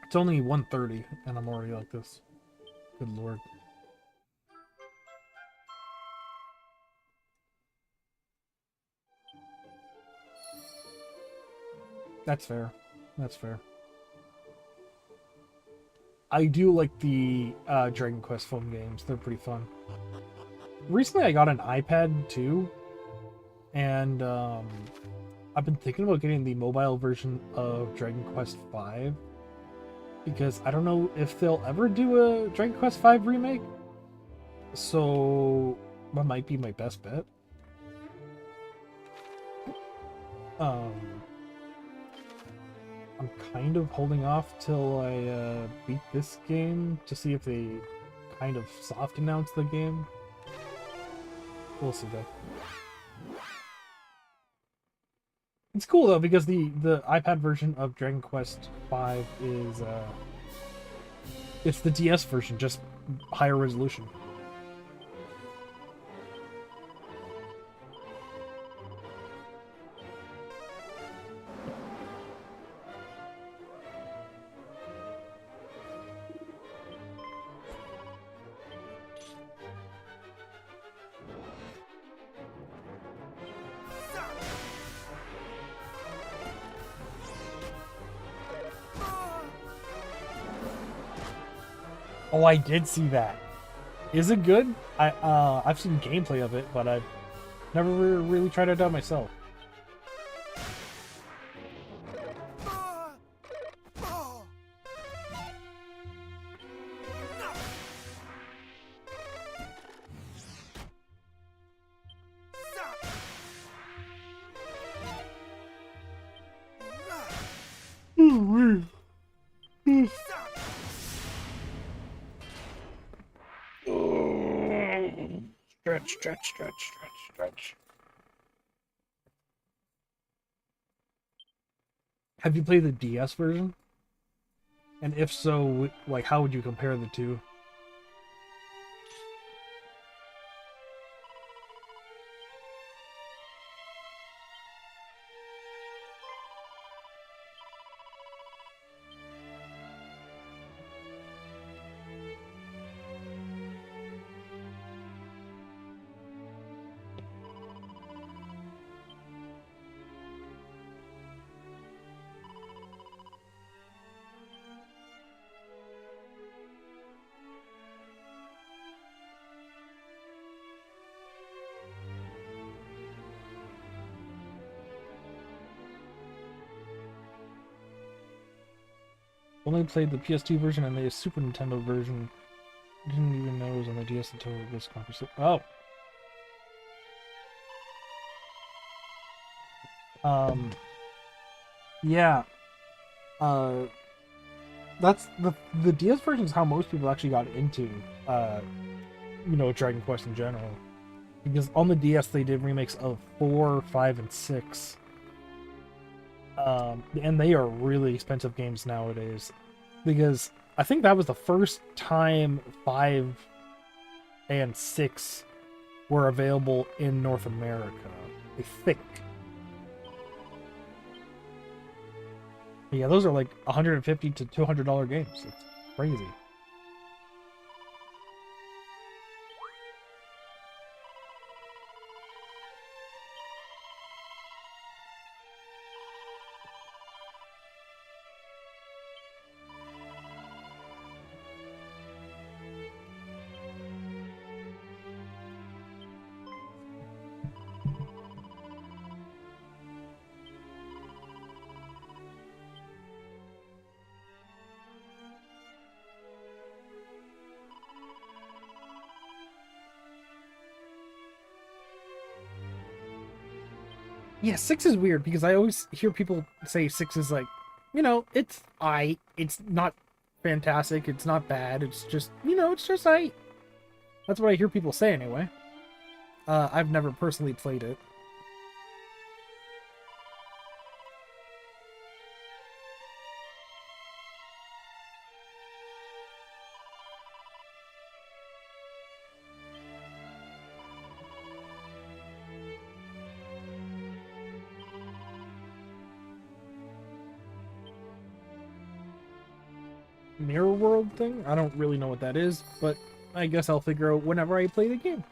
It's only 1:30, and I'm already like this. Good lord. That's fair. That's fair. I do like the Dragon Quest phone games. They're pretty fun. Recently, I got an iPad too, and I've been thinking about getting the mobile version of Dragon Quest V because I don't know if they'll ever do a Dragon Quest V remake. So that might be my best bet. I'm kind of holding off till I beat this game to see if they kind of soft announce the game. We'll see though. It's cool though because the iPad version of Dragon Quest V is it's the DS version, just higher resolution. Oh, I did see that. Is it good? I've seen gameplay of it, but I've never really tried it out myself. Stretch. Have you played the DS version? And if so, like, how would you compare the two? Only played the PS2 version and the Super Nintendo version. Didn't even know it was on the DS until this conversation. Oh. Yeah. That's the DS version is how most people actually got into, Dragon Quest in general. Because on the DS they did remakes of 4, 5, and 6. And they are really expensive games nowadays. Because I think that was the first time 5 and 6 were available in North America. I think. Yeah, those are like $150 to $200 games. It's crazy. Yeah, 6 is weird because I always hear people say 6 is like, it's not fantastic, it's not bad, it's just, it's just I. That's what I hear people say anyway. I've never personally played it. Mirror World thing? I don't really know what that is, but I guess I'll figure out whenever I play the game.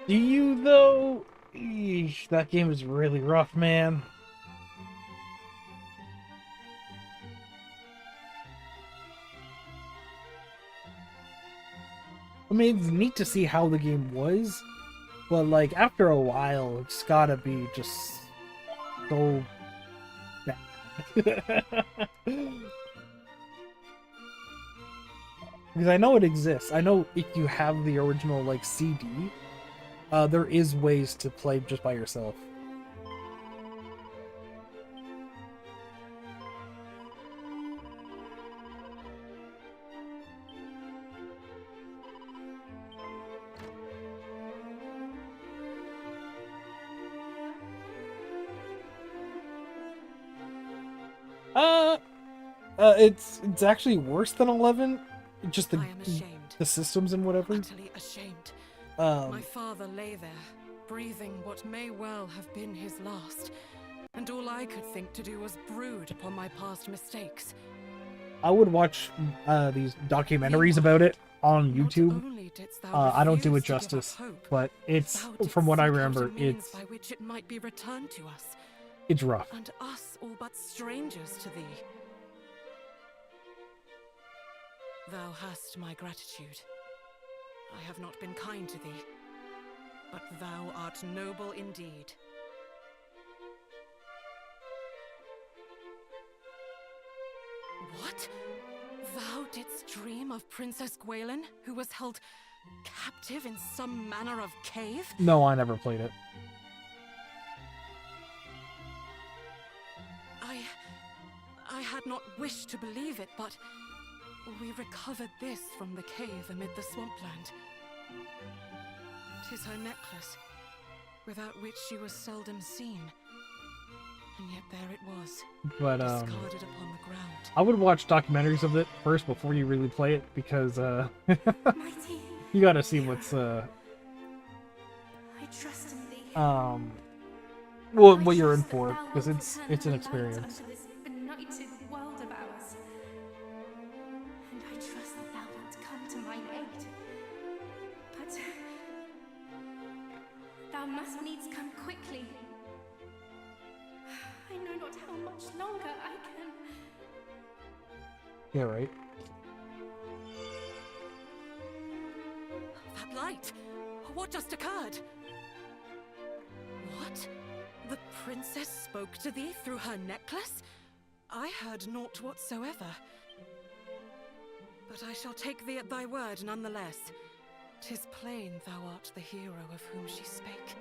Do you, though? Eesh, that game is really rough, man. I mean, it's neat to see how the game was, but, like, after a while, it's gotta be just so bad. Because I know it exists. I know if you have the original, like, CD, there is ways to play just by yourself. It's actually worse than 11. Just the systems and whatever. Utterly ashamed. My father lay there, breathing what may well have been his last, and all I could think to do was brood upon my past mistakes. I would watch these documentaries about it on YouTube. I don't do it justice, but it's, from what I remember, it's by which it might be returned to us. It's rough. And us all but strangers to thee. Thou hast my gratitude. I have not been kind to thee, but thou art noble indeed. What? Thou didst dream of Princess Gwaelin, who was held captive in some manner of cave? No, I never played it. I had not wished to believe it, but we recovered this from the cave amid the swampland. 'Tis her necklace. without which she was seldom seen. And yet there it was, But discarded upon the ground. I would watch documentaries of it first before you really play it, because Mighty, you gotta see what's I trust in thee. what you're in for, because it's an experience. Under this benighted world of ours. And I trust that thou wilt come to mine aid. But thou must needs come quickly. I know not how much longer I can. Yeah, right. That light! What just occurred? What? The princess spoke to thee through her necklace? I heard naught whatsoever. But I shall take thee at thy word nonetheless. 'Tis plain thou art the hero of whom she spake,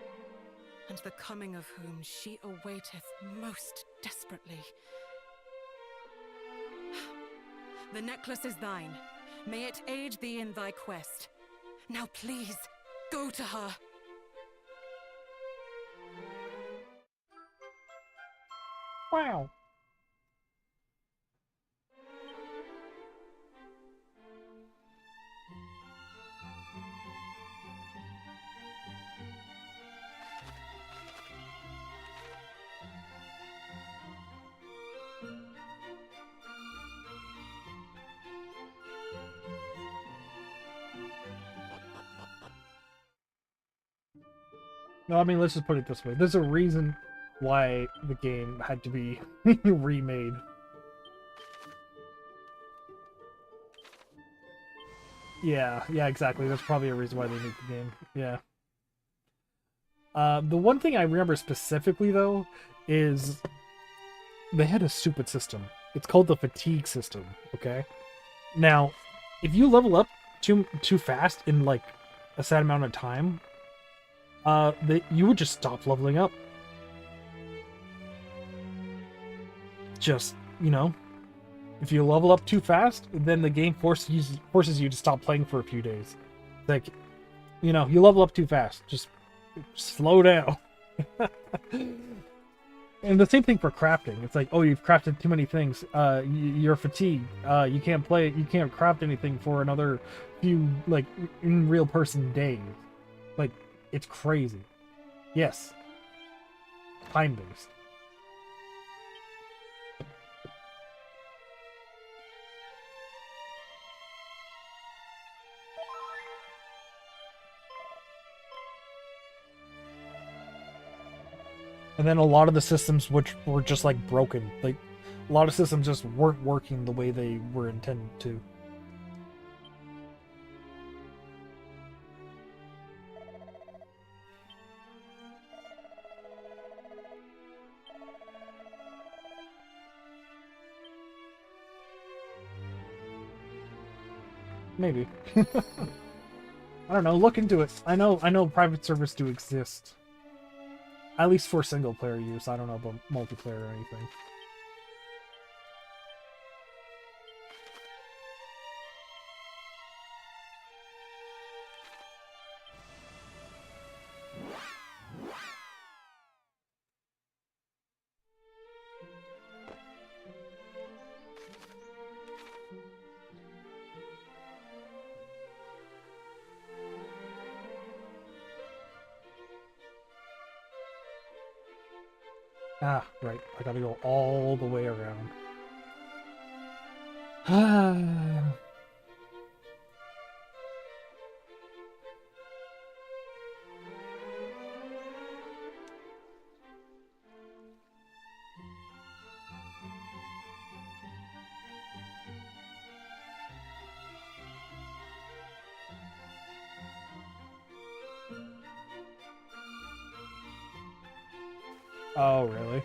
and the coming of whom she awaiteth most desperately. The necklace is thine. May it aid thee in thy quest. Now please, go to her. Wow. No, I mean, let's just put it this way. There's a reason why the game had to be remade. Yeah, exactly. That's probably a reason why they made the game. Yeah. The one thing I remember specifically, though, is they had a stupid system. It's called the fatigue system, okay? Now, if you level up too fast in, like, a set amount of time, you would just stop leveling up. Just, you know, if you level up too fast, then the game forces you to stop playing for a few days. Like, you know, you level up too fast. Just slow down. And the same thing for crafting. It's like, oh, you've crafted too many things. You're fatigued. You can't play. You can't craft anything for another few, like, in real person days. Like, it's crazy. Yes. Time-based. And then a lot of the systems which were just like broken. Like, a lot of systems just weren't working the way they were intended to. Maybe. I don't know, look into it. I know private servers do exist. At least for single player use. I don't know about multiplayer or anything. Ah, right. I gotta go all the way around. Ah. Oh, really?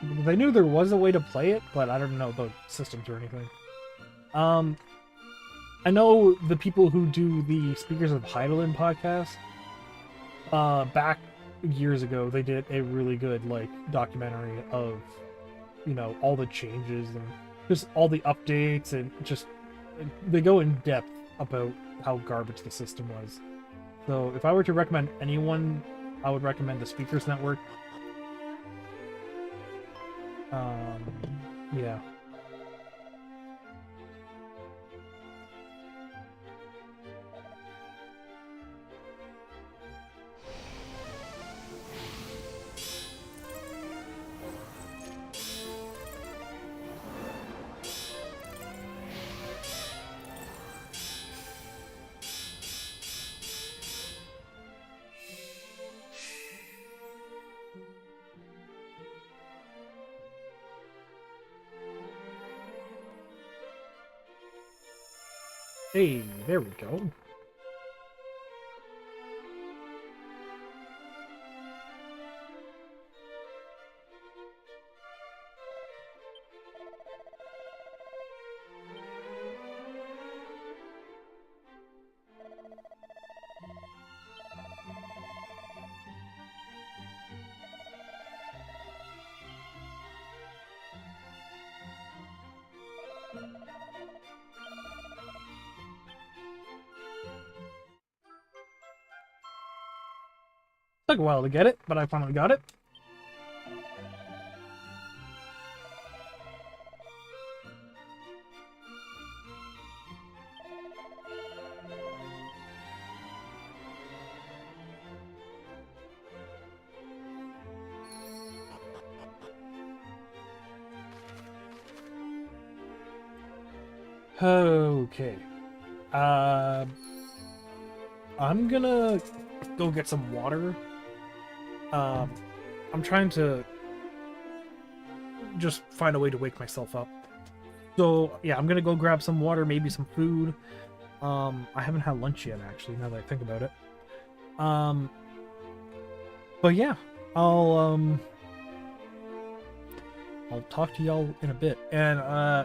Because I knew there was a way to play it, but I don't know the systems or anything. I know the people who do the Speakers of Heidelin podcast, back years ago, they did a really good, like, documentary of, you know, all the changes and just all the updates, and just, they go in depth about how garbage the system was. So if I were to recommend anyone I would recommend the Speakers Network. Yeah. Hey, there we go. Took a while to get it, but I finally got it. Okay. I'm gonna go get some water. I'm trying to just find a way to wake myself up. So, yeah, I'm gonna go grab some water, maybe some food. I haven't had lunch yet, actually, now that I think about it. But yeah, I'll talk to y'all in a bit. And,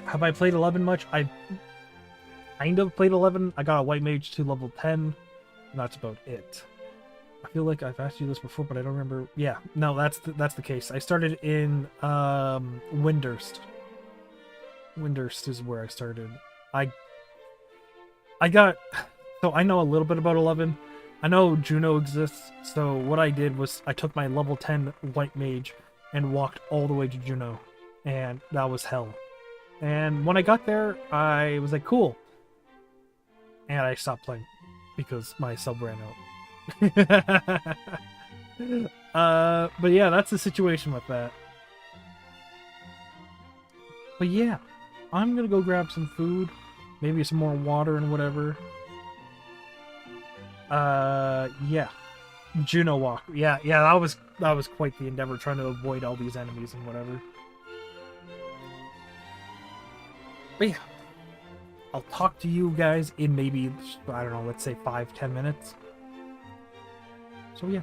have I played 11 much? I kind of played 11. I got a White Mage to level 10, and that's about it. I feel like I've asked you this before, but I don't remember. Yeah, no, that's the case. I started in Windurst. Windurst is where I started. I got, so I know a little bit about 11. I know Juno exists, so what I did was I took my level 10 White Mage and walked all the way to Juno, and that was hell. And when I got there, I was like, cool. And I stopped playing because my sub ran out. But yeah, that's the situation with that. But yeah, I'm gonna go grab some food, maybe some more water and whatever. Yeah, Juno walk. Yeah, that was quite the endeavor, trying to avoid all these enemies and whatever. But yeah, I'll talk to you guys in maybe, I don't know, let's say 5-10 minutes. So yeah.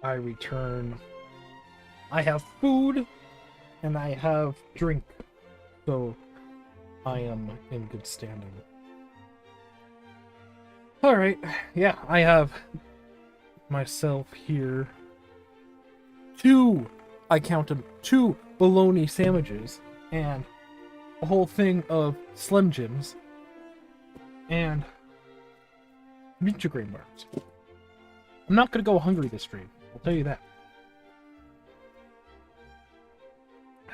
I return. I have food and I have drink, so I am in good standing. Alright, yeah, I have myself here I counted 2 bologna sandwiches and a whole thing of Slim Jims and Nutri-Grain bars. I'm not gonna go hungry this stream, I'll tell you that.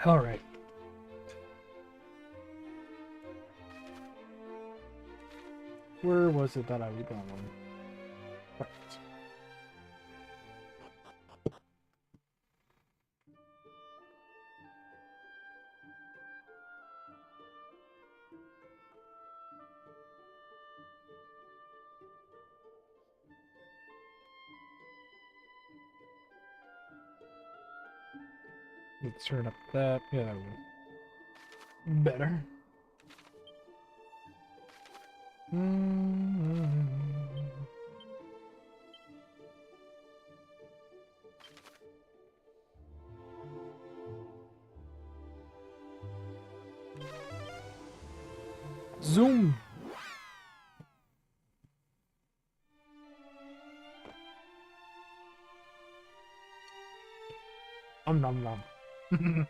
Alright. Where was it that I was going? Right. Let's turn up that. Yeah, there we go. Better. Zoom. Nom nom. And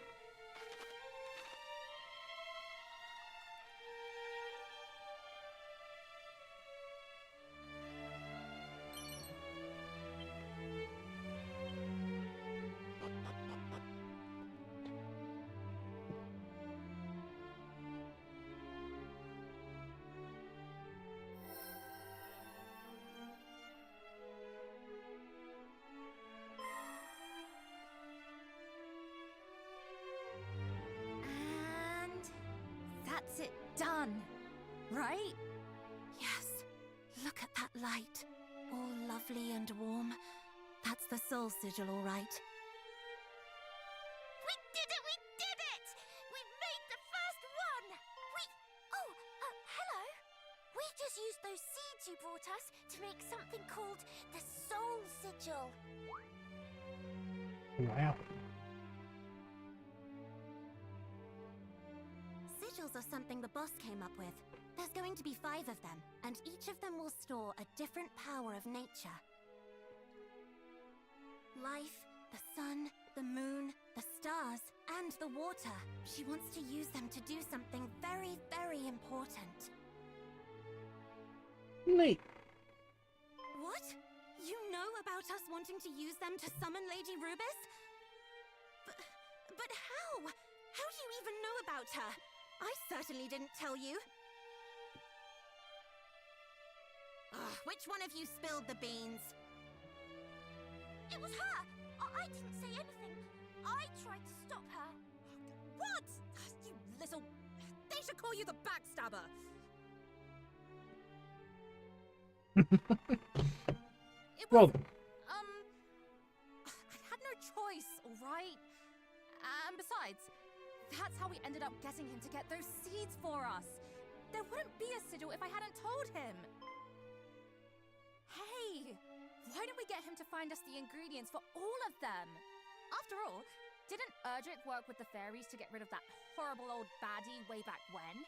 that's it done, right? Yes. Look at that light. All lovely and warm. That's the soul sigil, all right. We did it! We did it! We made the first one! Oh, hello. We just used those seeds you brought us to make something called the soul sigil. Wow. Sigils are something the boss came up with. There's going to be 5 of them, and each of them will store a different power of nature. Life, the sun, the moon, the stars, and the water. She wants to use them to do something very, very important. Neat. What? You know about us wanting to use them to summon Lady Rubis? But how? How do you even know about her? I certainly didn't tell you. Ugh, which one of you spilled the beans? It was her! I didn't say anything. I tried to stop her. What? You little... They should call you the backstabber. Well, I had no choice, alright? And besides, that's how we ended up getting him to get those seeds for us. There wouldn't be a sigil if I hadn't told him. Hey, why don't we get him to find us the ingredients for all of them? After all, didn't Erdrick work with the fairies to get rid of that horrible old baddie way back when?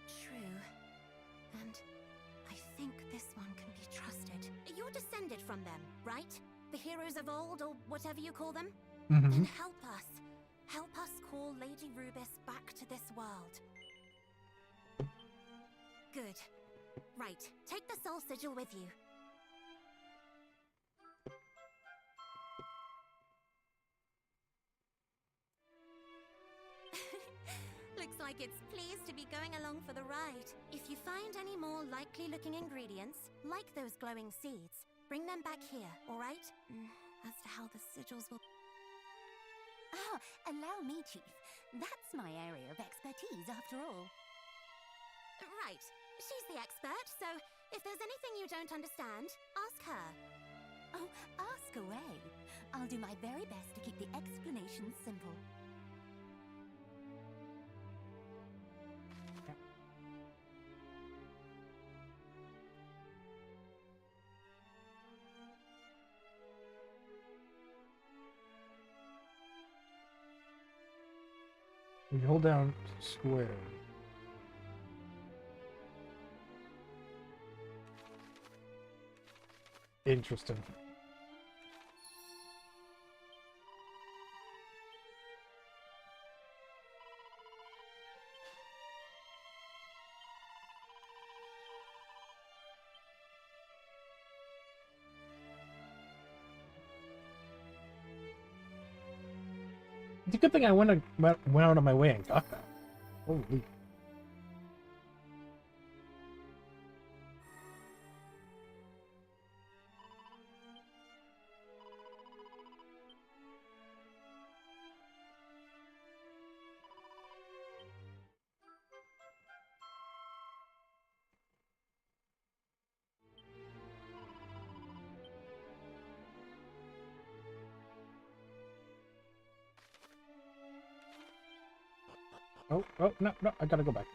True. And I think this one can be trusted. You're descended from them, right? The heroes of old, or whatever you call them? Then help us. Help us call Lady Rubis back to this world. Good. Right, take the soul sigil with you. Looks like it's pleased to be going along for the ride. If you find any more likely-looking ingredients, like those glowing seeds, bring them back here, all right? As to how the sigils will... Ah, allow me, Chief. That's my area of expertise, after all. Right. She's the expert, so if there's anything you don't understand, ask her. Oh, ask away. I'll do my very best to keep the explanation simple. If you hold down square. Interesting. It's a good thing I went out of my way and got that. Holy. Oh, no, I gotta go back.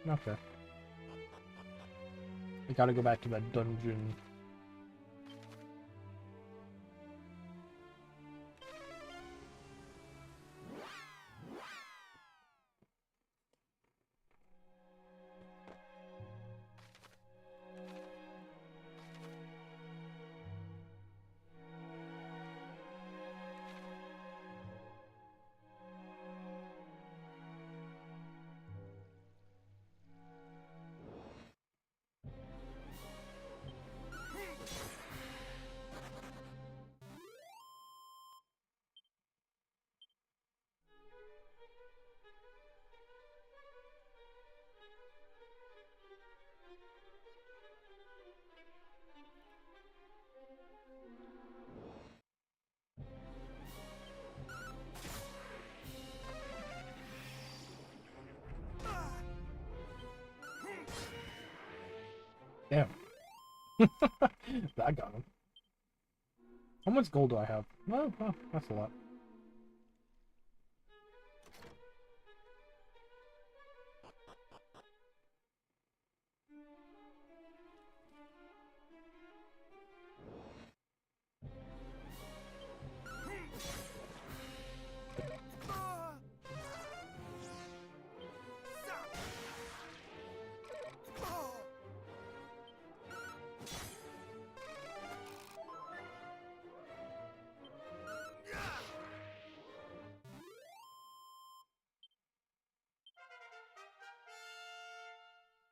Okay. I gotta go back to that dungeon. Damn. That got him. How much gold do I have? Oh, that's a lot.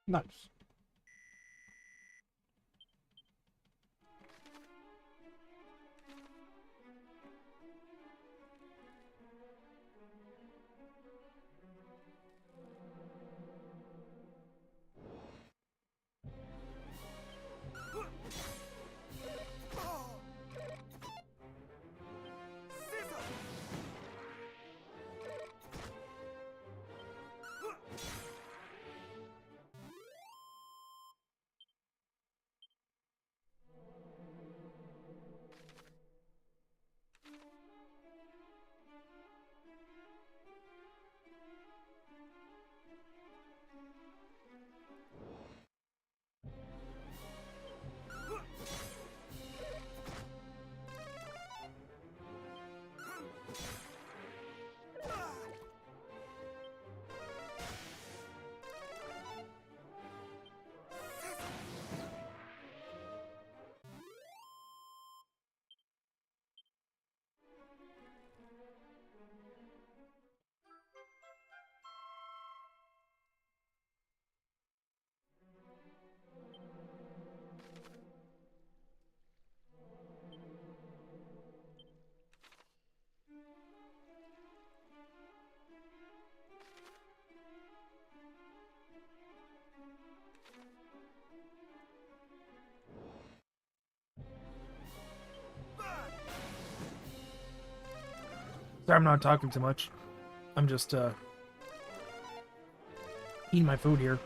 Nice. Sorry, I'm not talking too much. I'm just, eating my food here.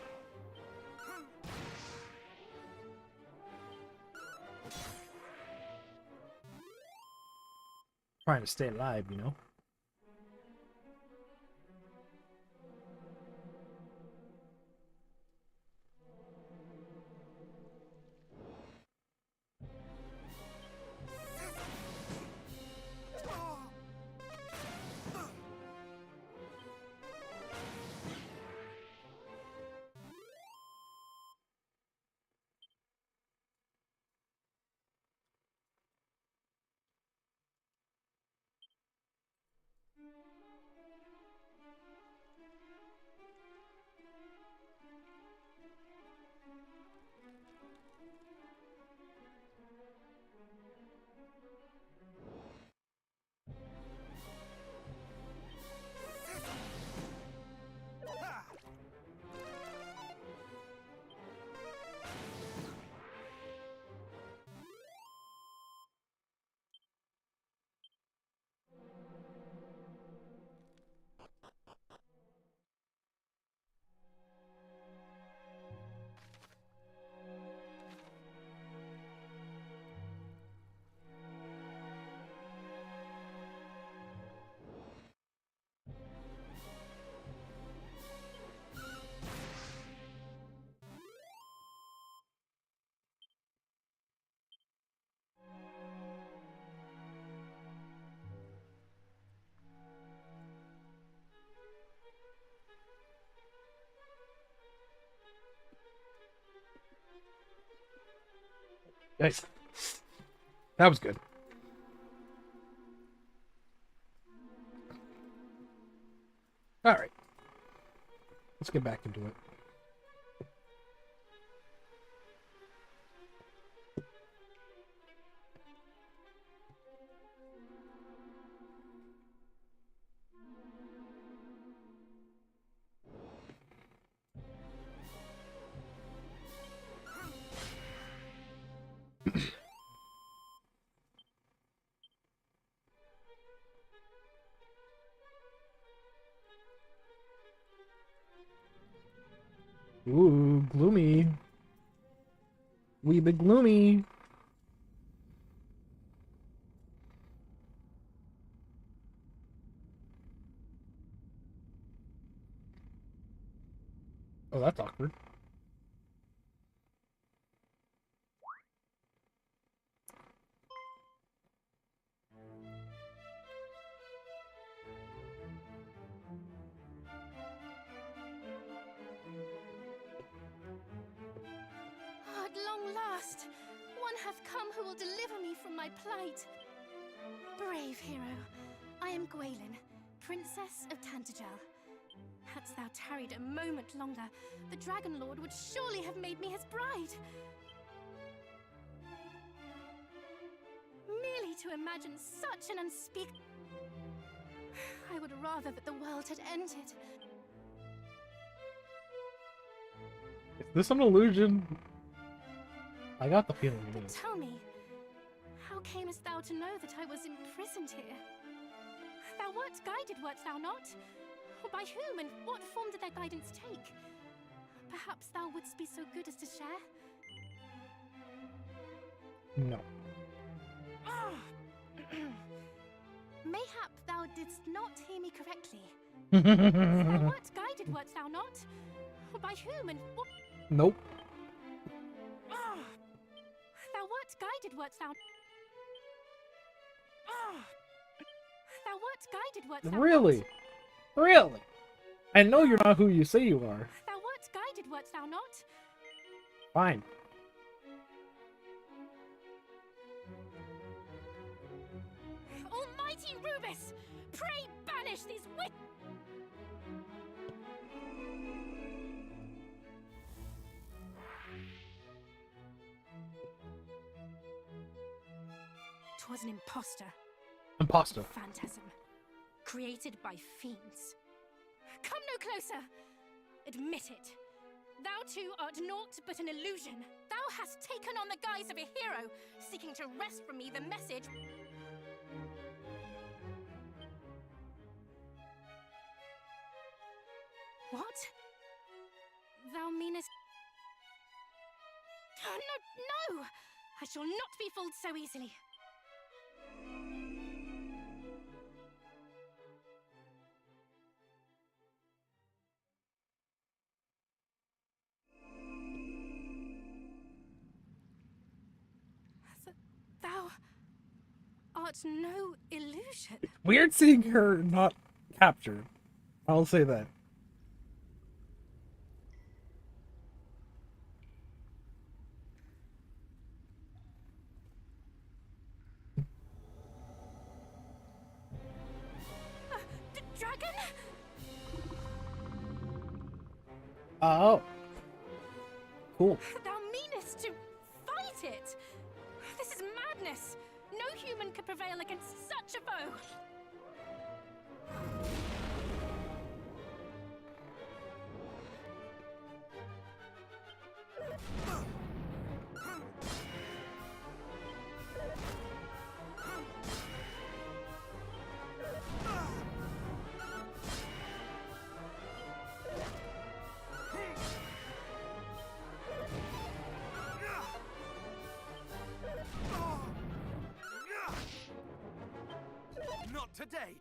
Trying to stay alive, you know? Nice. That was good. Alright. Let's get back into it. Ooh, gloomy. Wee bit gloomy. Oh, that's awkward. At long last, one hath come who will deliver me from my plight. Brave hero, I am Gwaelin, Princess of Tantagel. Hadst thou tarried a moment longer, the Dragon Lord would surely have made me his bride. Merely to imagine such an unspeakable... I would rather that the world had ended. Is this an illusion? I got the feeling it But is. tell me, how camest thou to know that I was imprisoned here? Thou wert guided, wert thou not? By whom and what form did their guidance take? Perhaps thou wouldst be so good as to share? No. Mayhap thou didst not hear me correctly. Thou wert guided, wert thou not? By whom and what? Nope. Thou wert guided, wert thou? Thou wert guided, wert thou Really? Really? I know you're not who you say you are. Thou wert guided, wert thou not? Fine. Almighty Rubus, pray banish these wit. 'Twas an impostor. Imposter. Phantasm. Created by fiends. Come no closer! Admit it. Thou too art naught but an illusion. Thou hast taken on the guise of a hero, seeking to wrest from me the message. What? Thou meanest... Oh, no, no! I shall not be fooled so easily. Thou art no illusion. Weird seeing her not captured. I'll say that. Dragon? Oh. Cool. Thou meanest to fight it? This is madness. No human could prevail against such a foe. Not today!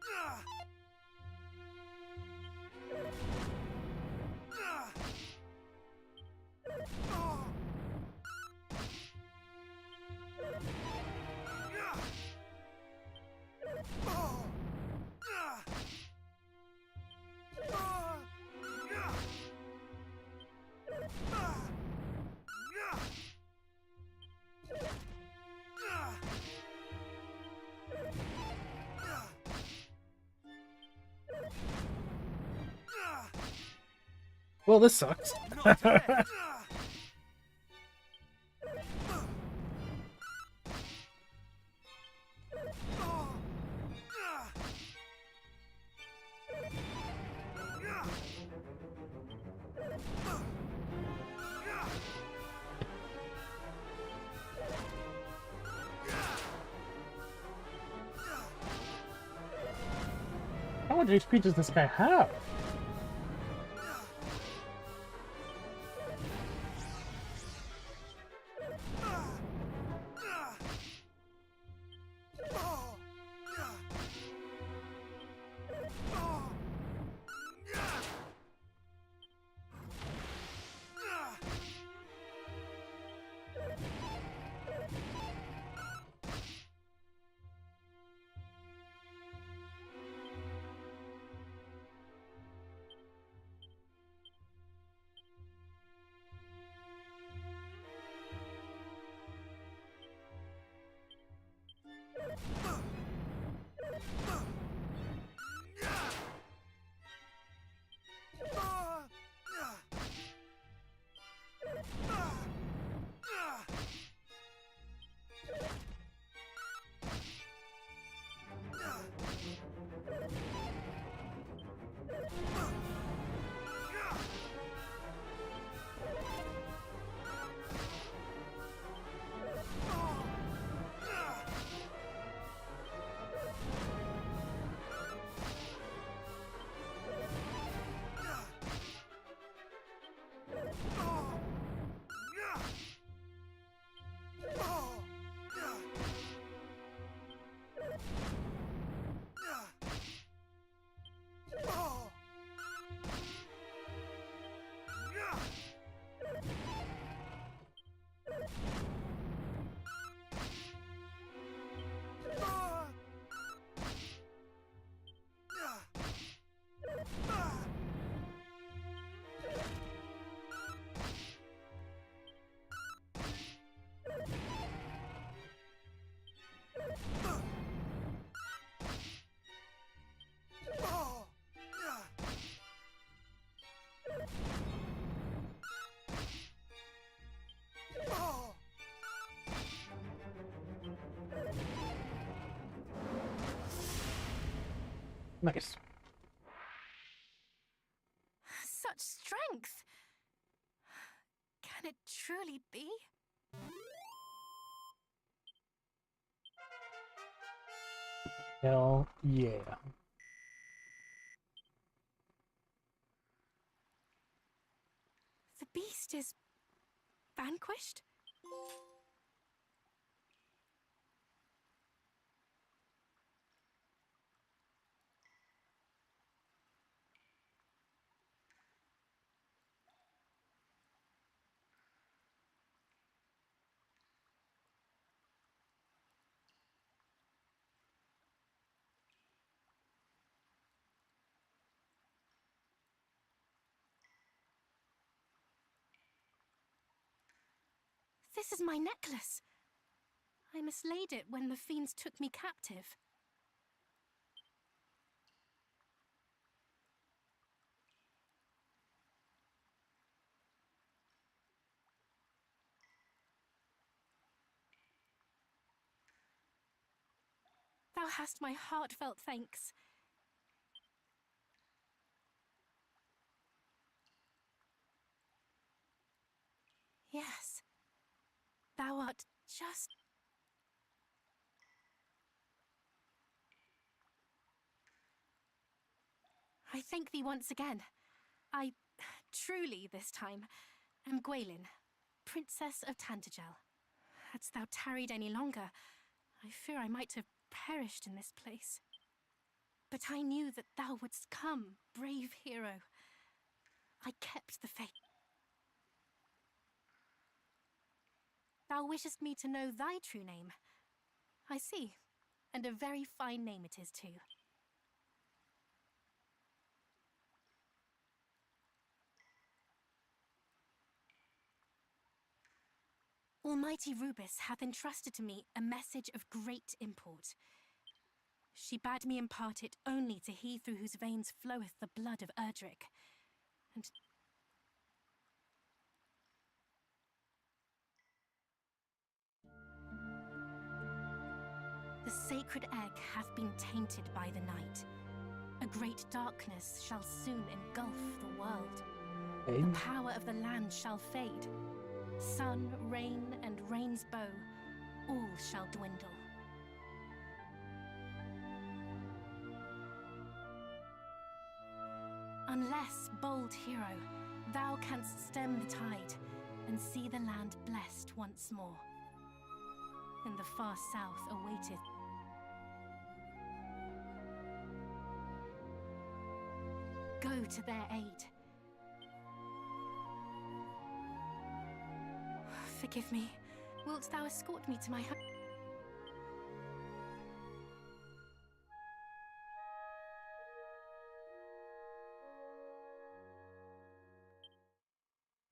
Well, this sucks. How much HP does this guy have? Nice. Such strength! Can it truly be? Hell yeah. The beast is vanquished? This is my necklace. I mislaid it when the fiends took me captive. Thou hast my heartfelt thanks. Yes, thou art just... I thank thee once again. I, truly this time, am Gwaelin, Princess of Tantagel. Hadst thou tarried any longer, I fear I might have perished in this place. But I knew that thou wouldst come, brave hero. I kept the faith. Thou wishest me to know thy true name. I see, and a very fine name it is too. Almighty Rubis hath entrusted to me a message of great import. She bade me impart it only to he through whose veins floweth the blood of Erdrick. And The sacred egg hath been tainted by the night. A great darkness shall soon engulf the world. The power of the land shall fade. Sun, rain, and rain's bow, all shall dwindle. Unless, bold hero, thou canst stem the tide and see the land blessed once more. In the far south awaiteth go to their aid. Forgive me. Wilt thou escort me to my home?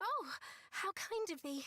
Oh, how kind of thee.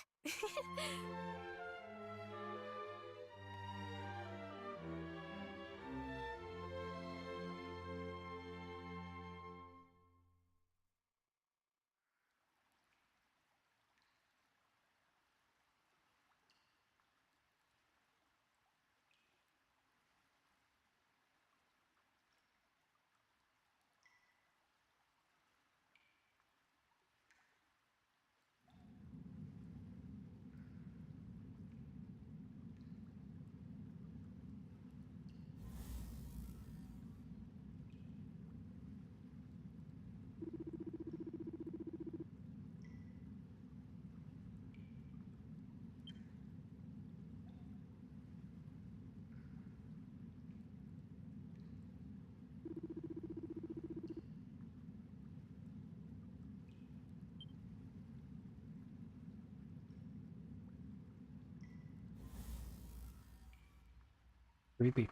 Creepy.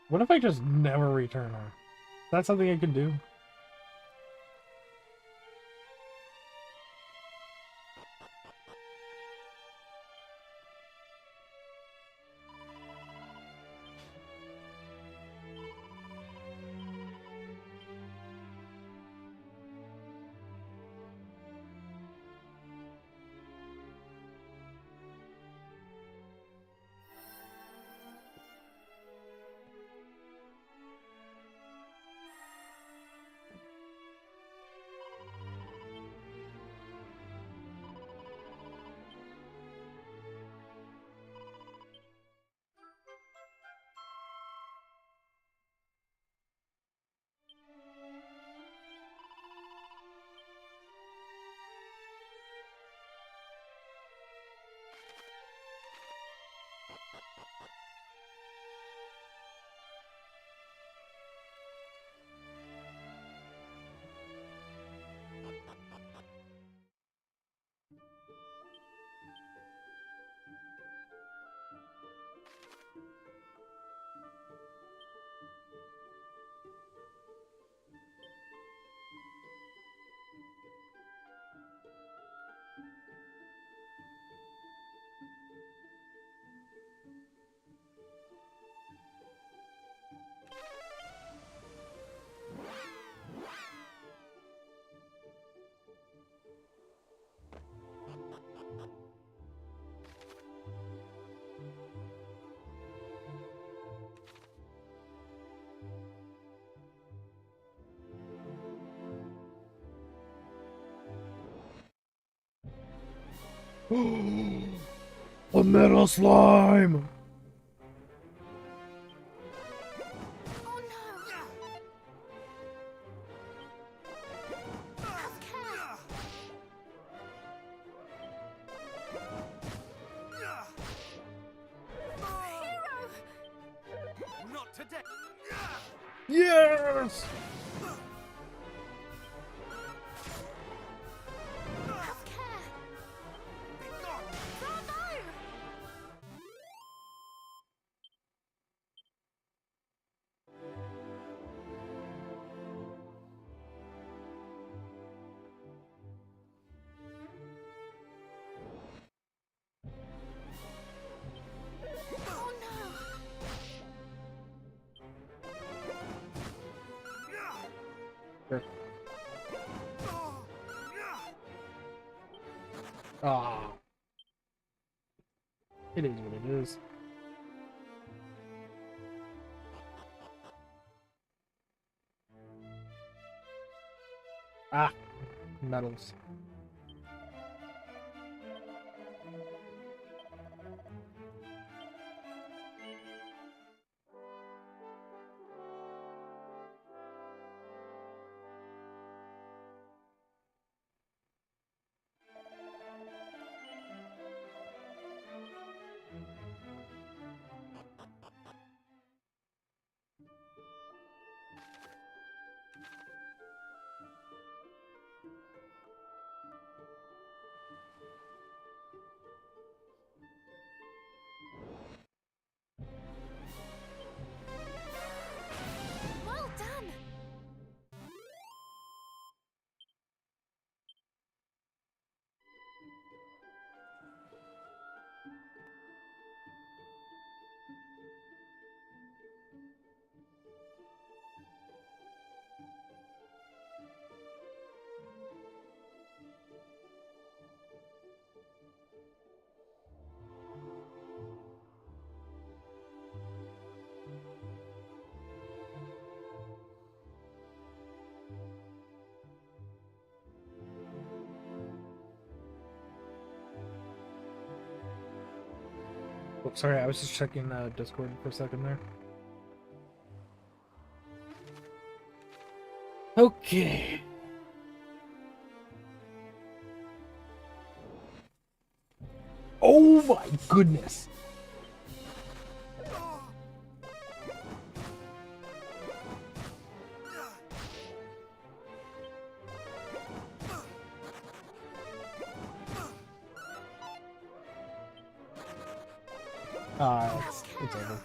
What if I just never return her? Is that something I can do? A metal slime! Oh no! Have care! Hero! Not today. Yes! Have care! Bravo! Sure. Ah. It is what it is. Ah. Metals. Well done! Oh, sorry, I was just checking Discord for a second there. Okay. Oh my goodness. It's over.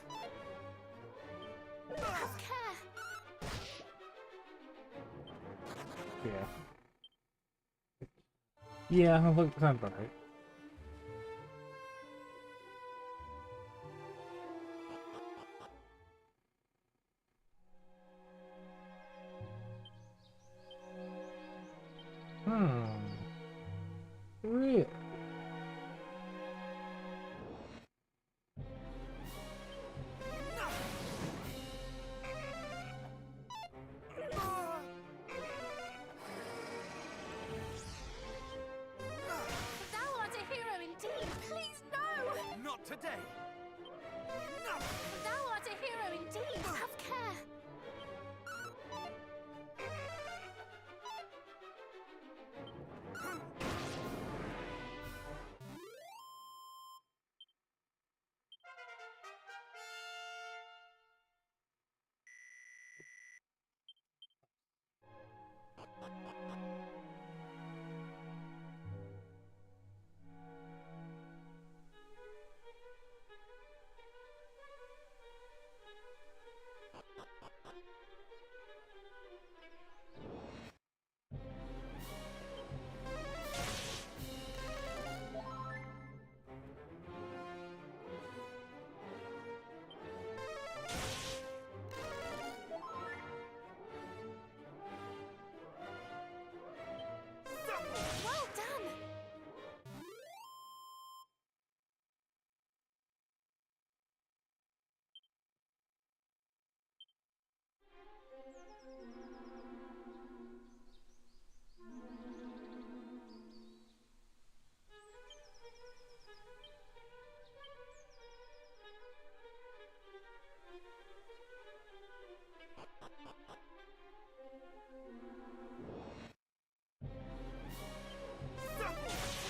Have care. Yeah. Yeah, look, sounds alright. Really? Thou art a hero indeed. Please, no! Not today. No. Thou art a hero indeed. Have care. Well done!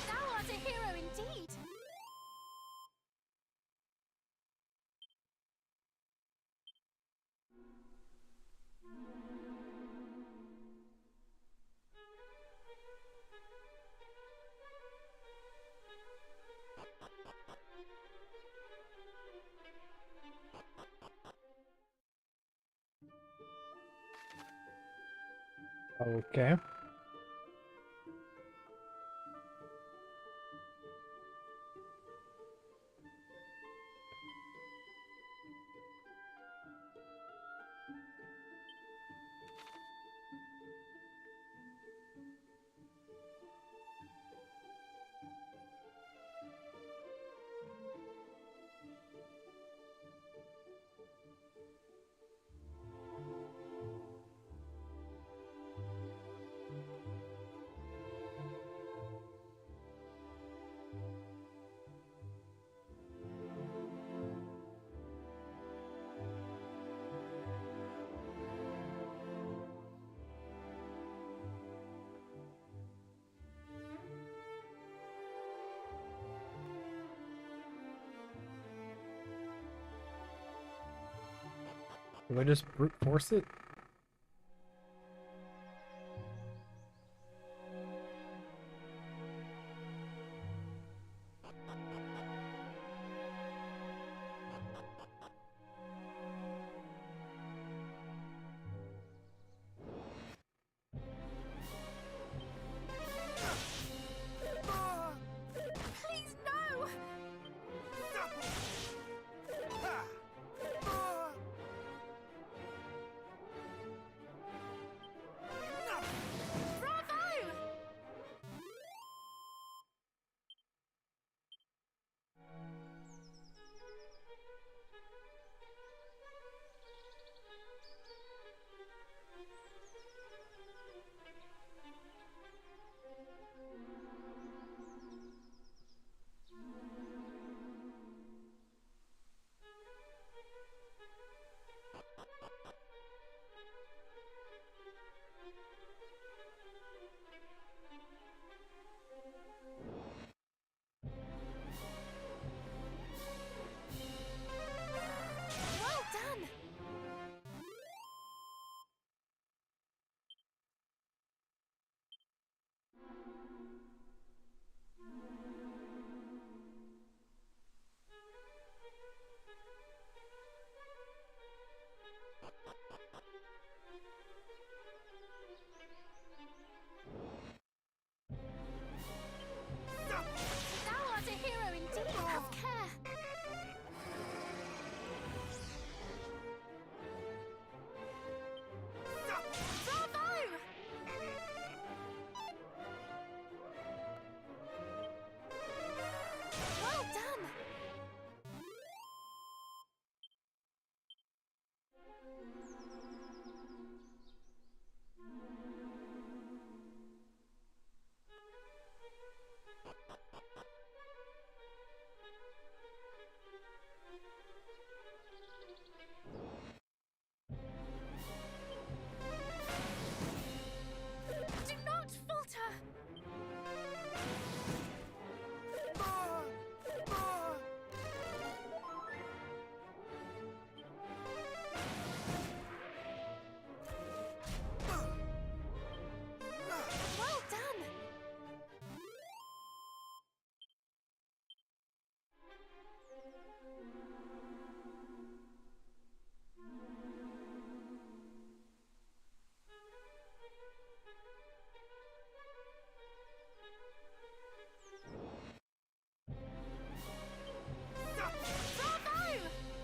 Thou art a hero indeed. Okay. Do I just brute force it? Please, no! Bravo! Well done! Thou art a hero indeed. Have care. Bravo! Well done. Do not falter. Well done.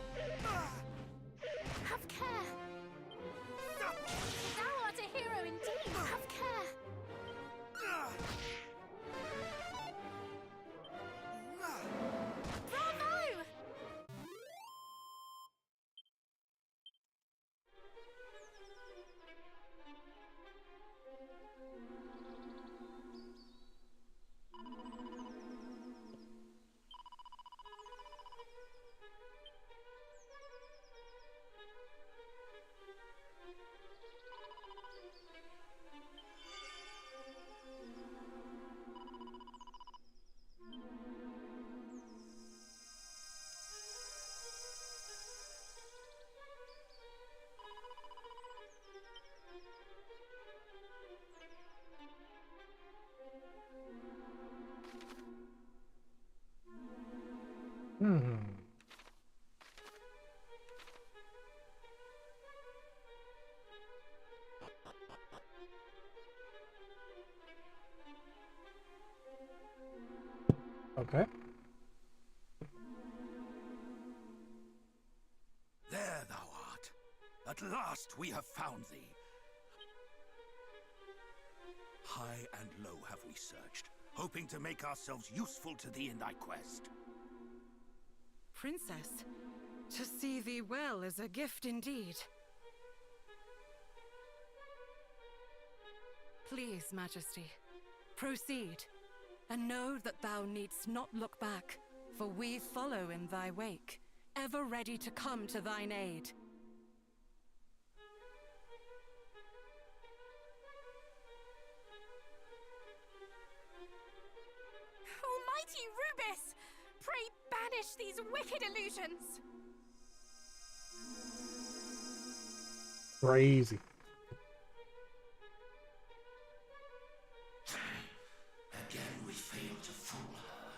Bravo! Have care. Thou art a hero indeed. Have care. Bravo! Okay. There thou art. At last we have found thee. High and low have we searched, hoping to make ourselves useful to thee in thy quest. Princess, to see thee well is a gift indeed. Please, Majesty, proceed, and know that thou needst not look back, for we follow in thy wake, ever ready to come to thine aid. Almighty Rubis! Pray banish these wicked illusions! Crazy. Again, we failed to fool her.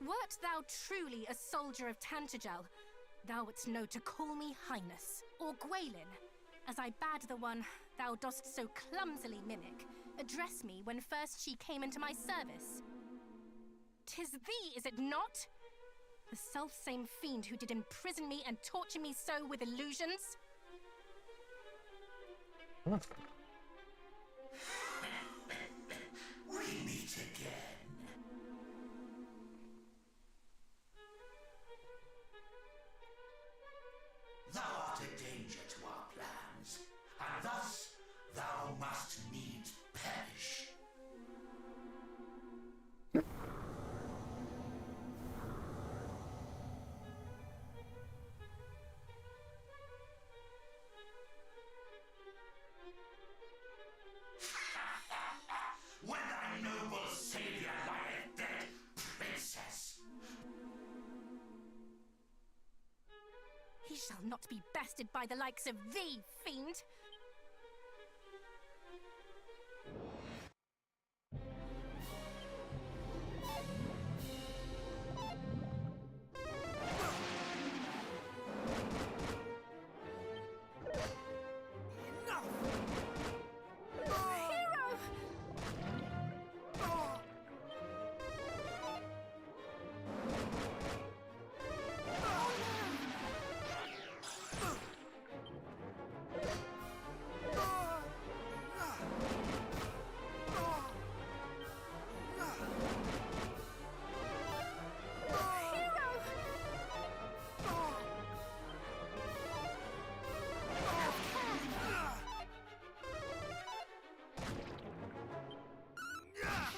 Wert thou truly a soldier of Tantagel, thou wouldst know to call me Highness, or Gwaelin, as I bade the one thou dost so clumsily mimic address me when first she came into my service. 'Tis thee, is it not? The self-same fiend who did imprison me and torture me so with illusions? Huh. We meet again. Thou art a danger to our plans, and thus thou must needs perish. When thy noble savior lieth dead, princess. He shall not be bested by the likes of thee, fiend!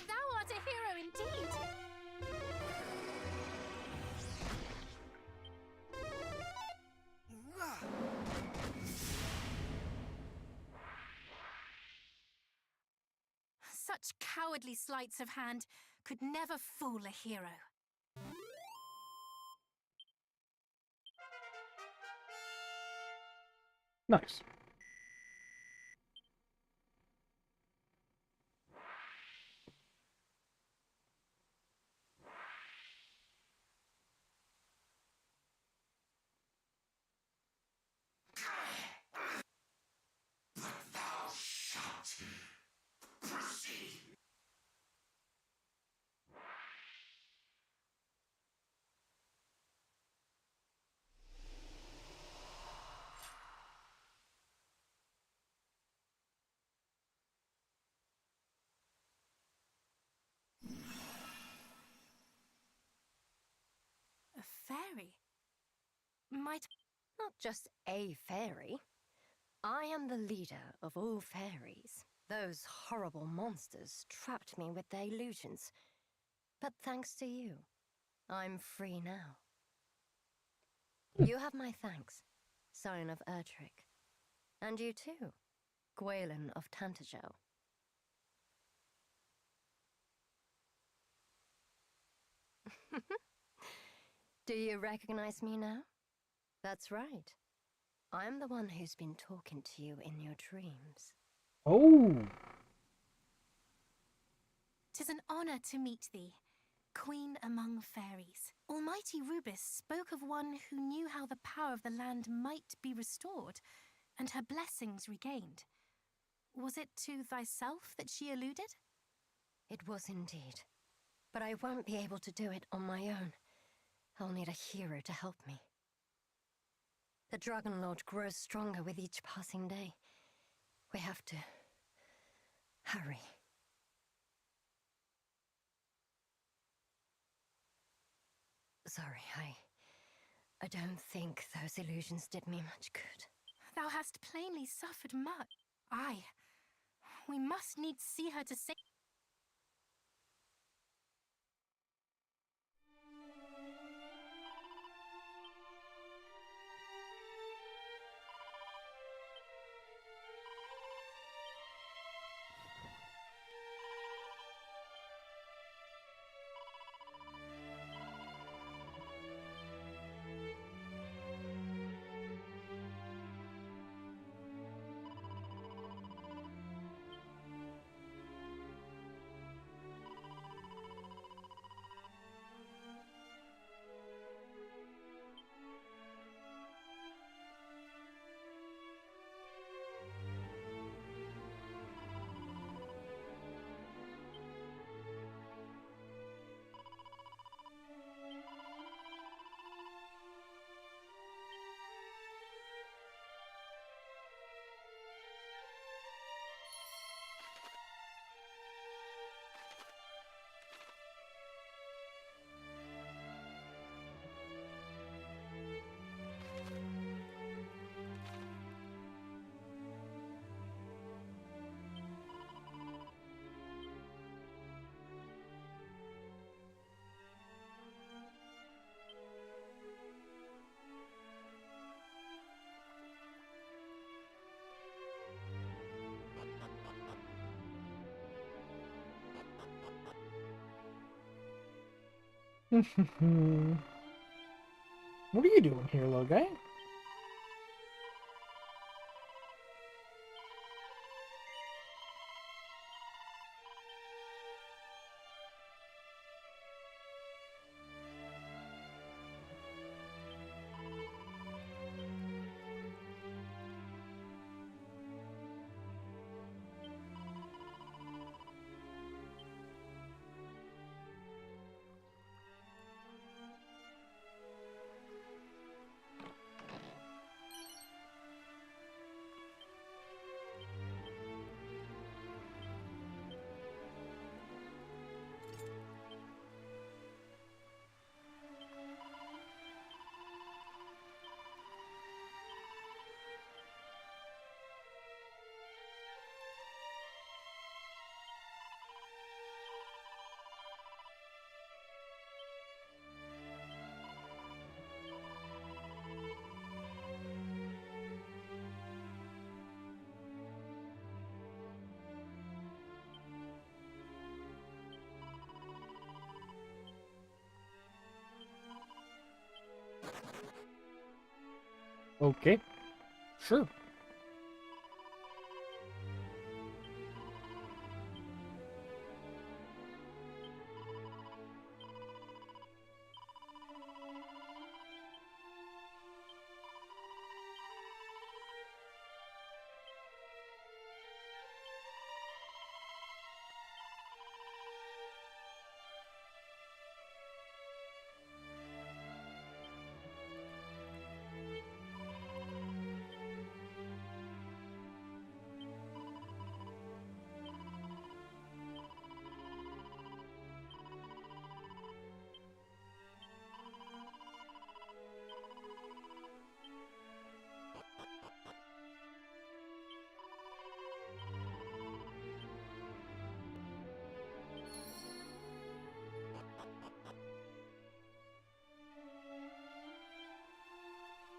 Thou art a hero indeed! Such cowardly sleights of hand could never fool a hero. Nice. But thou shalt proceed. A fairy? Might... Not just a fairy. I am the leader of all fairies. Those horrible monsters trapped me with their illusions. But thanks to you, I'm free now. You have my thanks, Scion of Erdrick. And you too, Gwaelin of Tantagel. Do you recognize me now? That's right. I'm the one who's been talking to you in your dreams. Oh! 'Tis an honor to meet thee, Queen among fairies. Almighty Rubis spoke of one who knew how the power of the land might be restored, and her blessings regained. Was it to thyself that she alluded? It was indeed. But I won't be able to do it on my own. I'll need a hero to help me. The Dragon Lord grows stronger with each passing day. We have to... hurry. Sorry, I don't think those illusions did me much good. Thou hast plainly suffered much. Aye. We must needs see her to save. What are you doing here, little guy? Okay. Sure.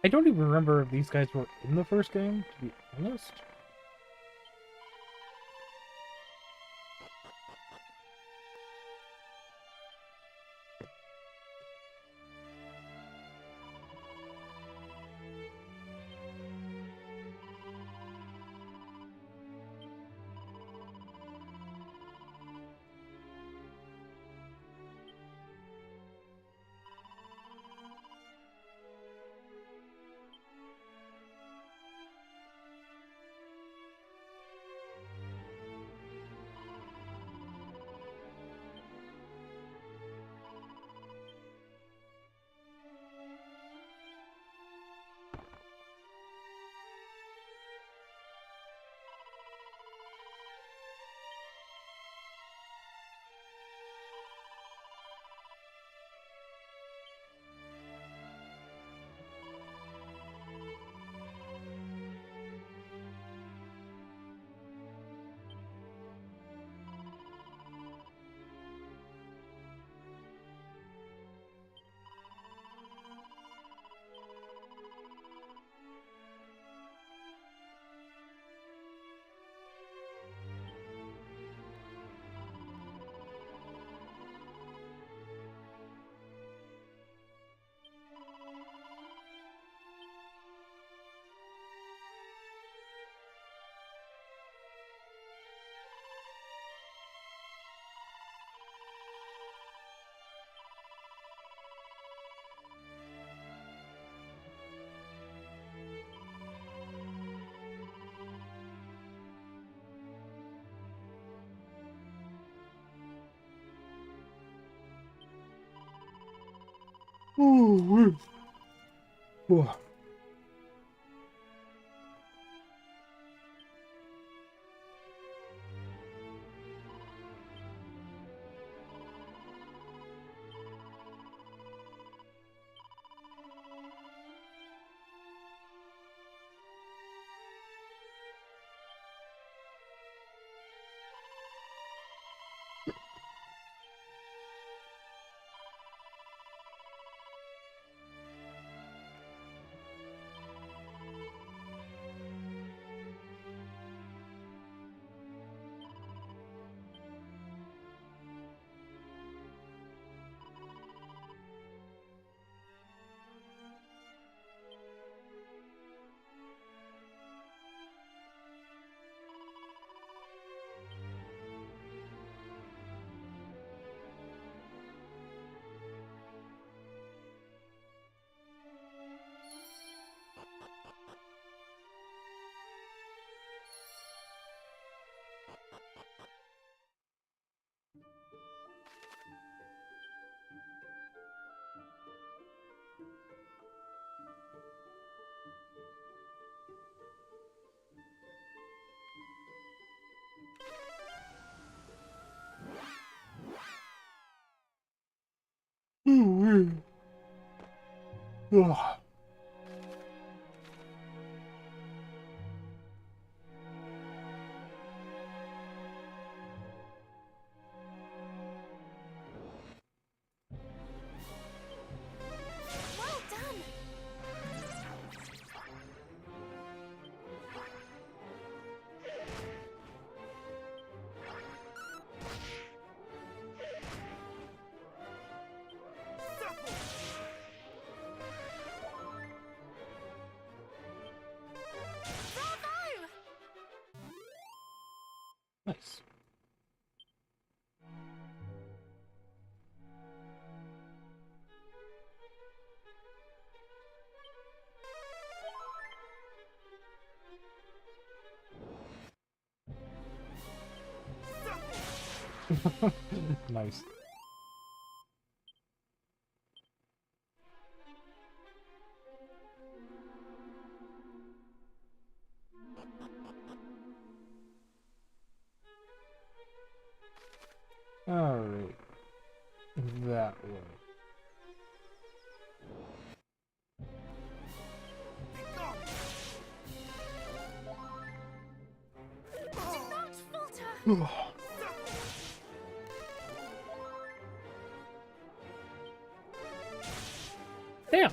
I don't even remember if these guys were in the first game, to be honest. Oh, oh. Ugh. Well done. Bravo! Nice. Nice. Alright. That way. Do not falter. Ugh. Damn!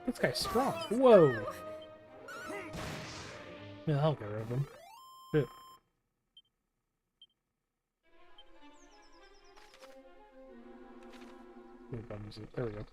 This guy's strong. Whoa! Yeah, I'll get rid of him. Shit. What button is it? There we go.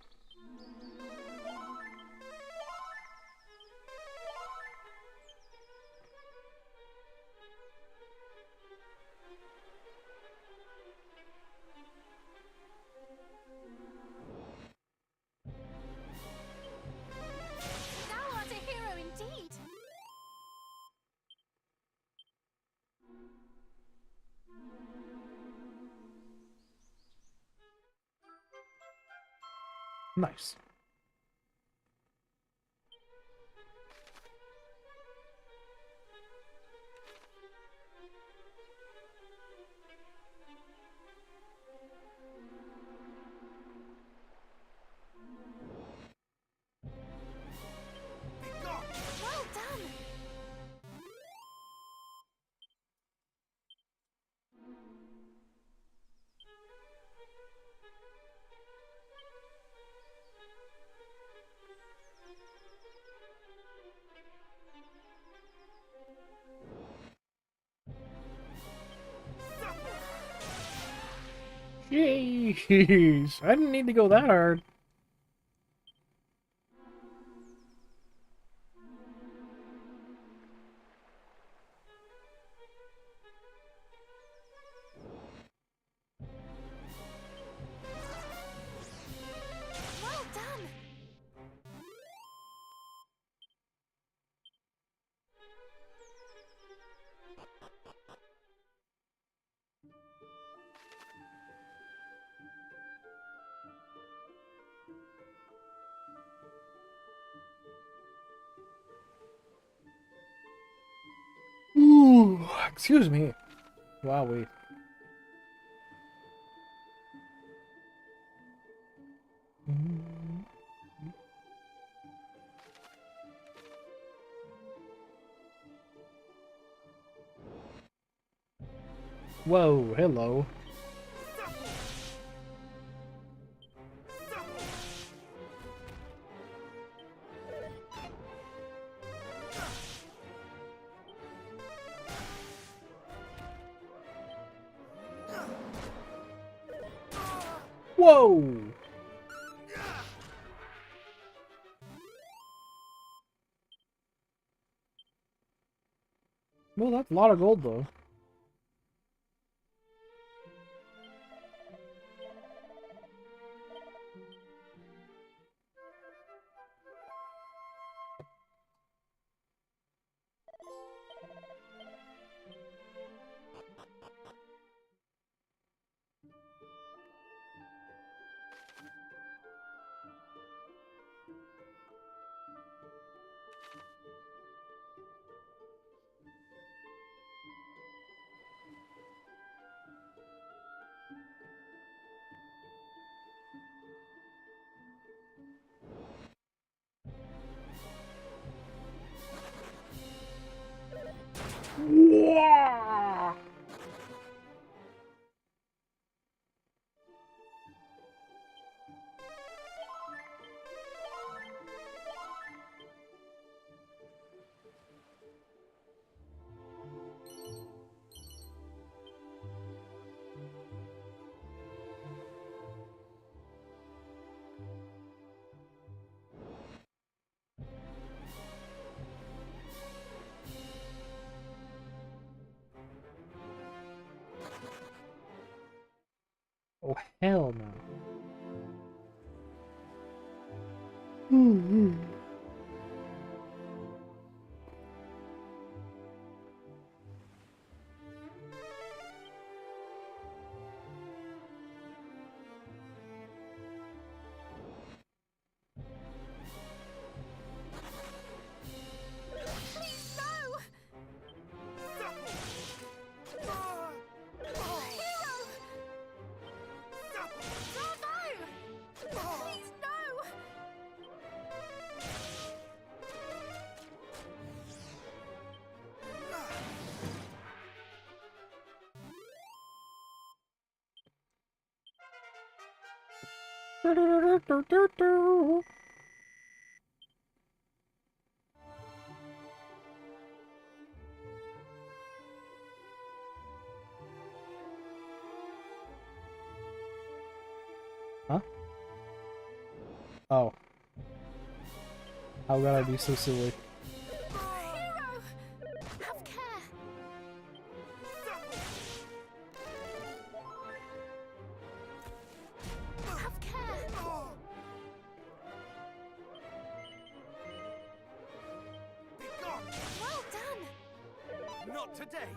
Thou art a hero indeed. Nice. Well done. Jeez, I didn't need to go that hard. Well done. Ooh, excuse me. Wowee. Whoa, hello. Whoa! Well, that's a lot of gold, though. Oh, hell no. Mm-hmm. Huh? Oh. How could I be so silly? Hero! Have care! Have care! Be gone! Well done! Not today!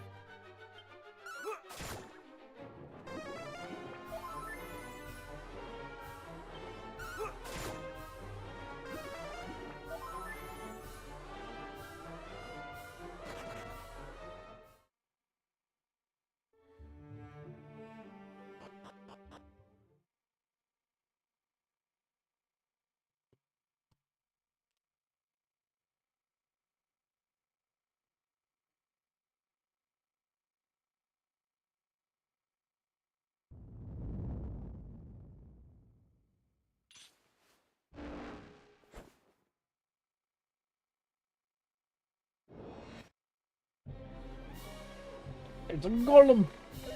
It's a golem! Do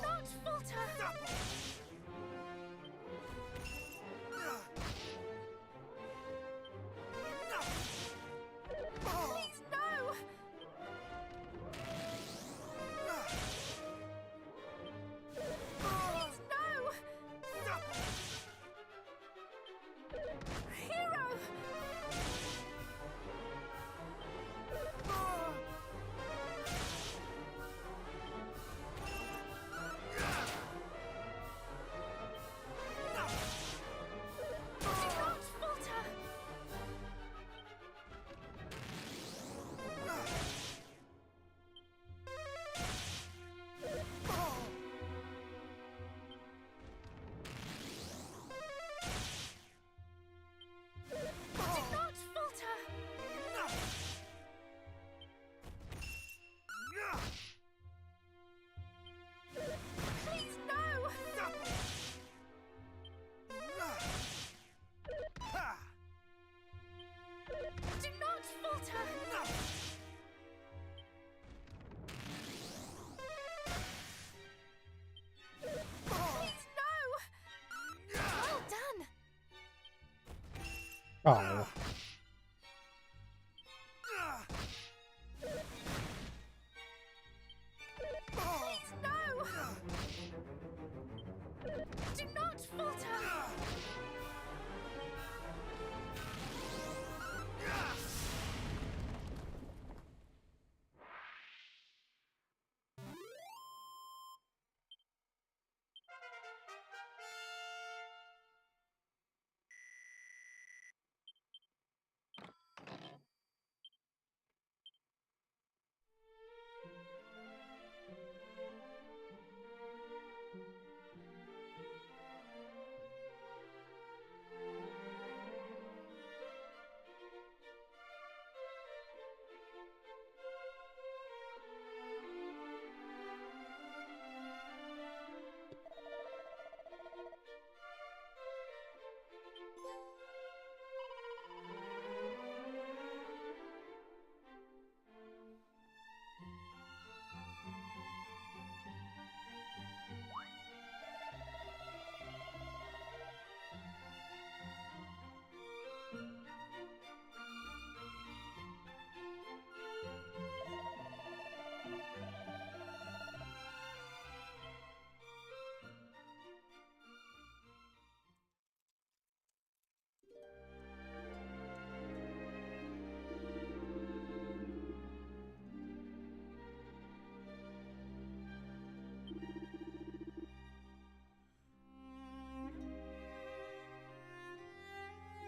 not falter! Please, no! Please, no! Hero! Do not falter! Do not falter! Please, no! Do not falter! Please, no! Well done! Oh. Please, no! Do not falter!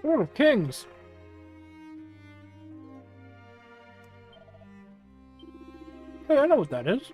Sword of Kings. Hey, I know what that is.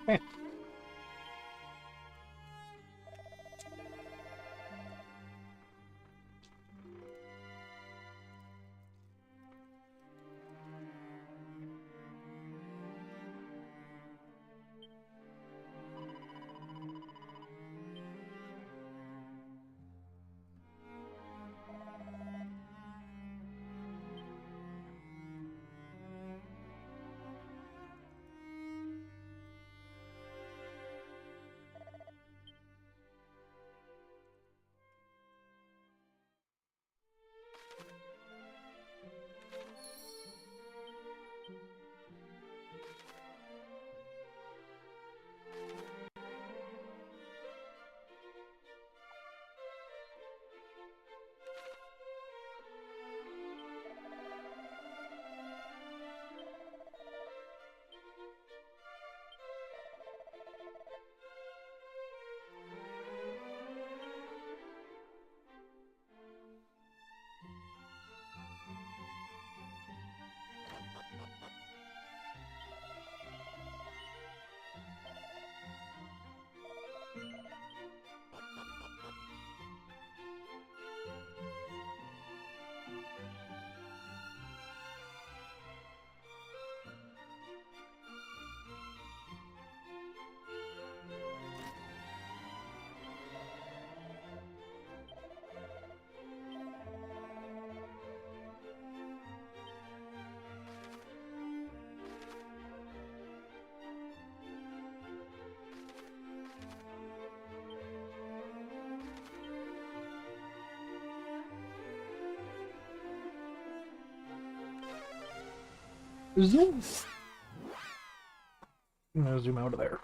Heh. Zoom. I'm gonna zoom out of there.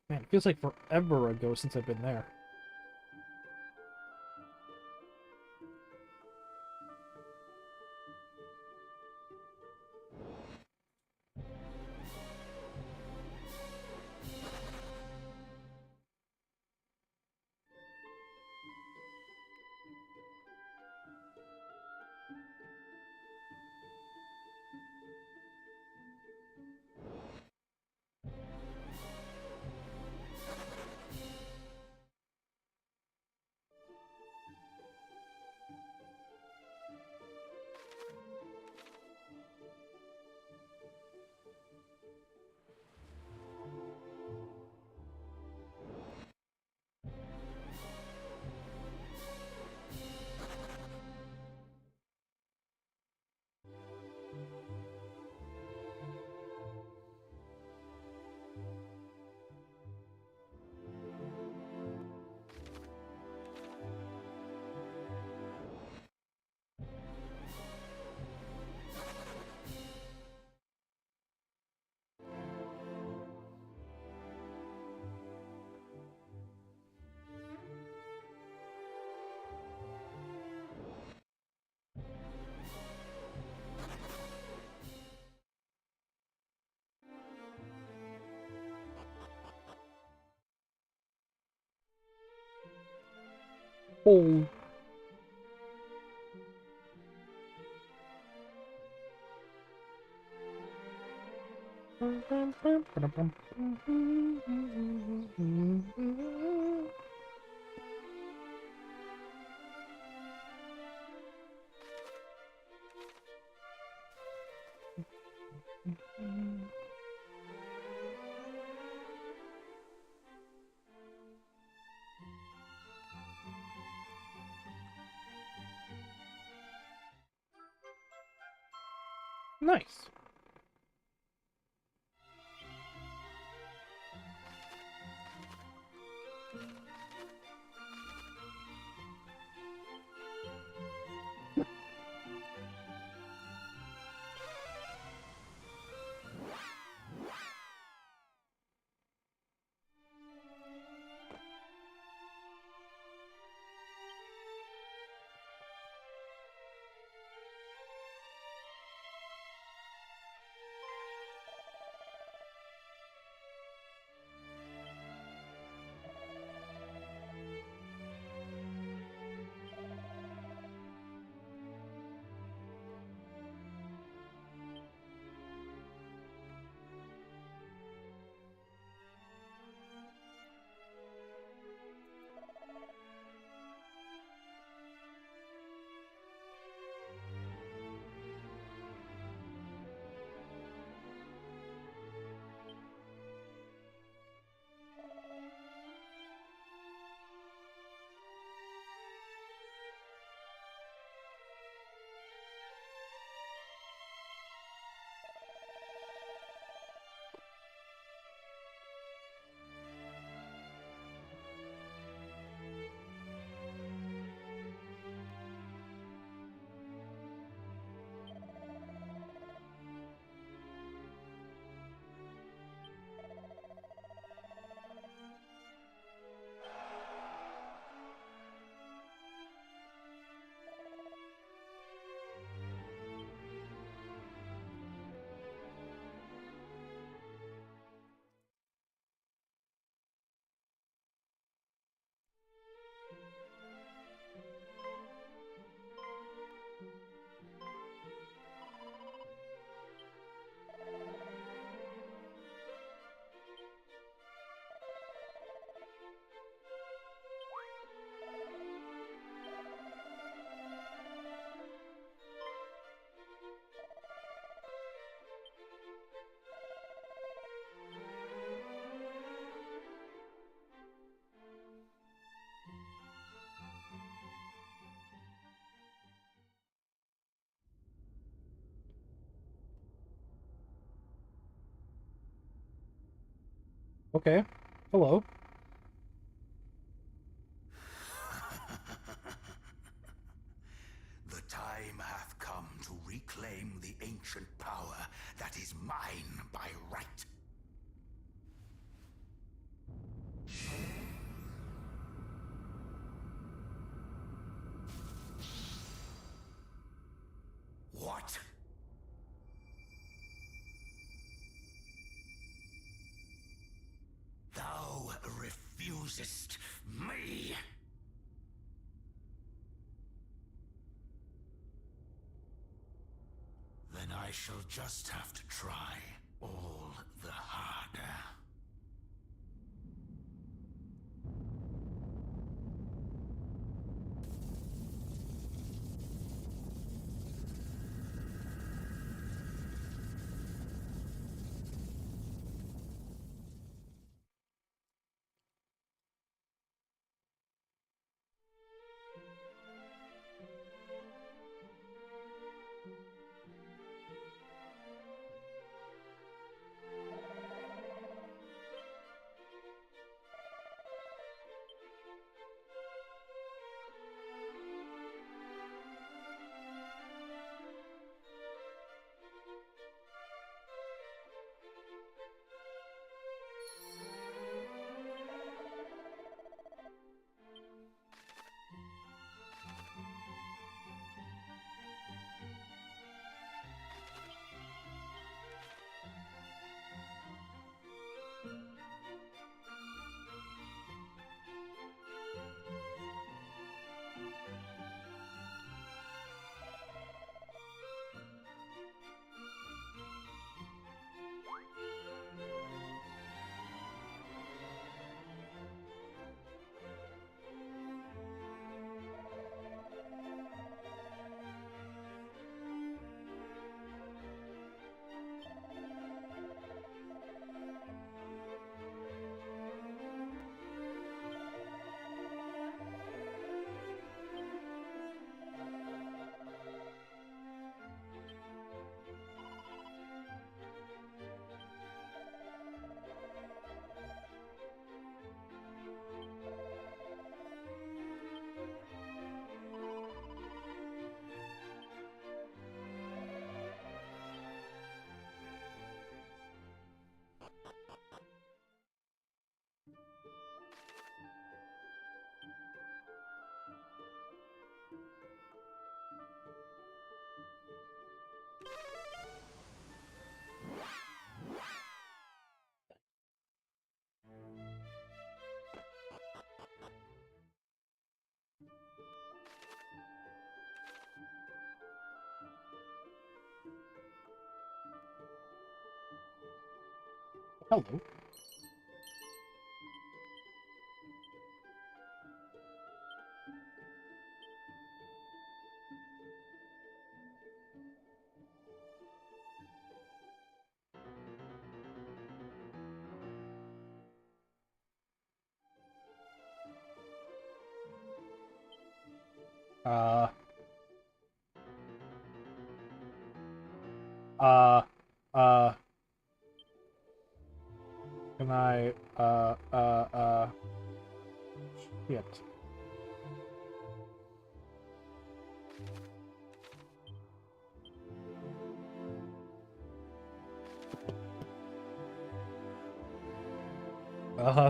Man, it feels like forever ago since I've been there. hole. Nice. Okay. Hello. The time hath come to reclaim the ancient power that is mine by right. What? Thou refusest me? Then I shall just have to try all the harder. Hello. Uh, uh, uh, can I, shit.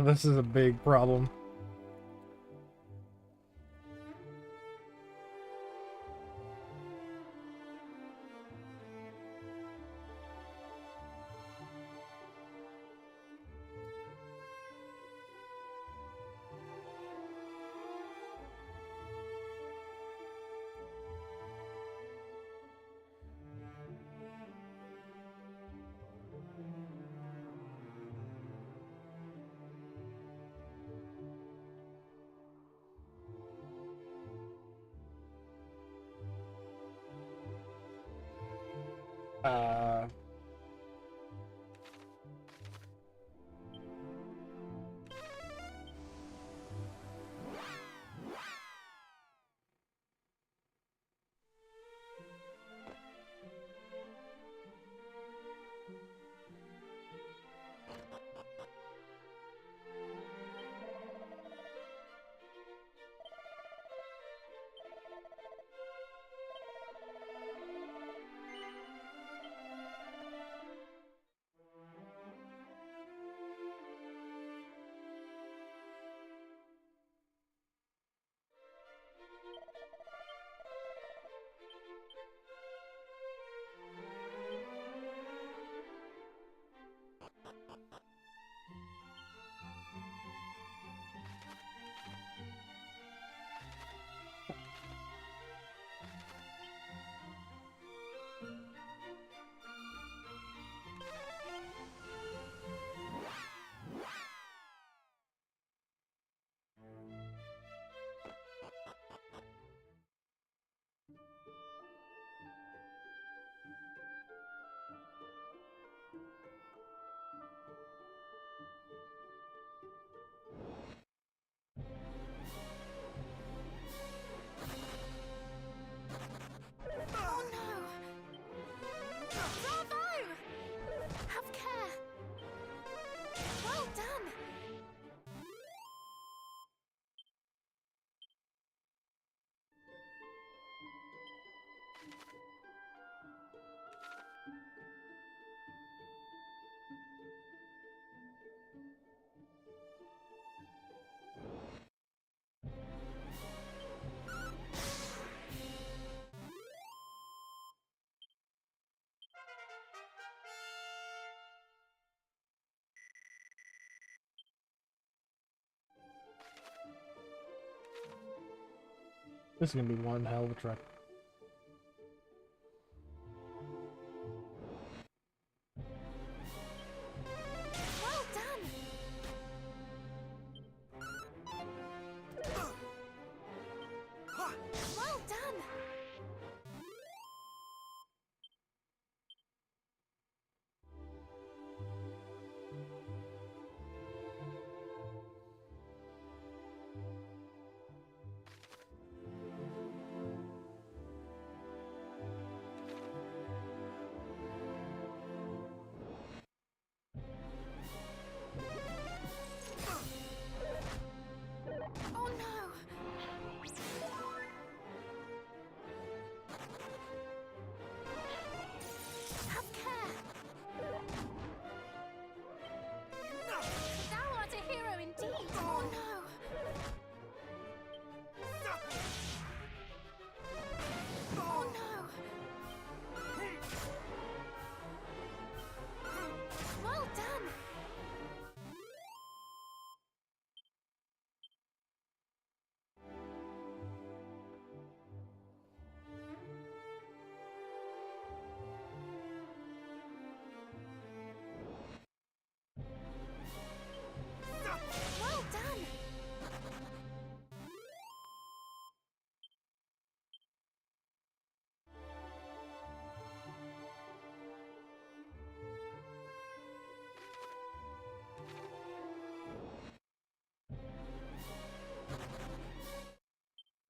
This is a big problem. Uh... Oh no! Bravo! Have care! Well done! This is gonna be one hell of a trek. Well done! Well done!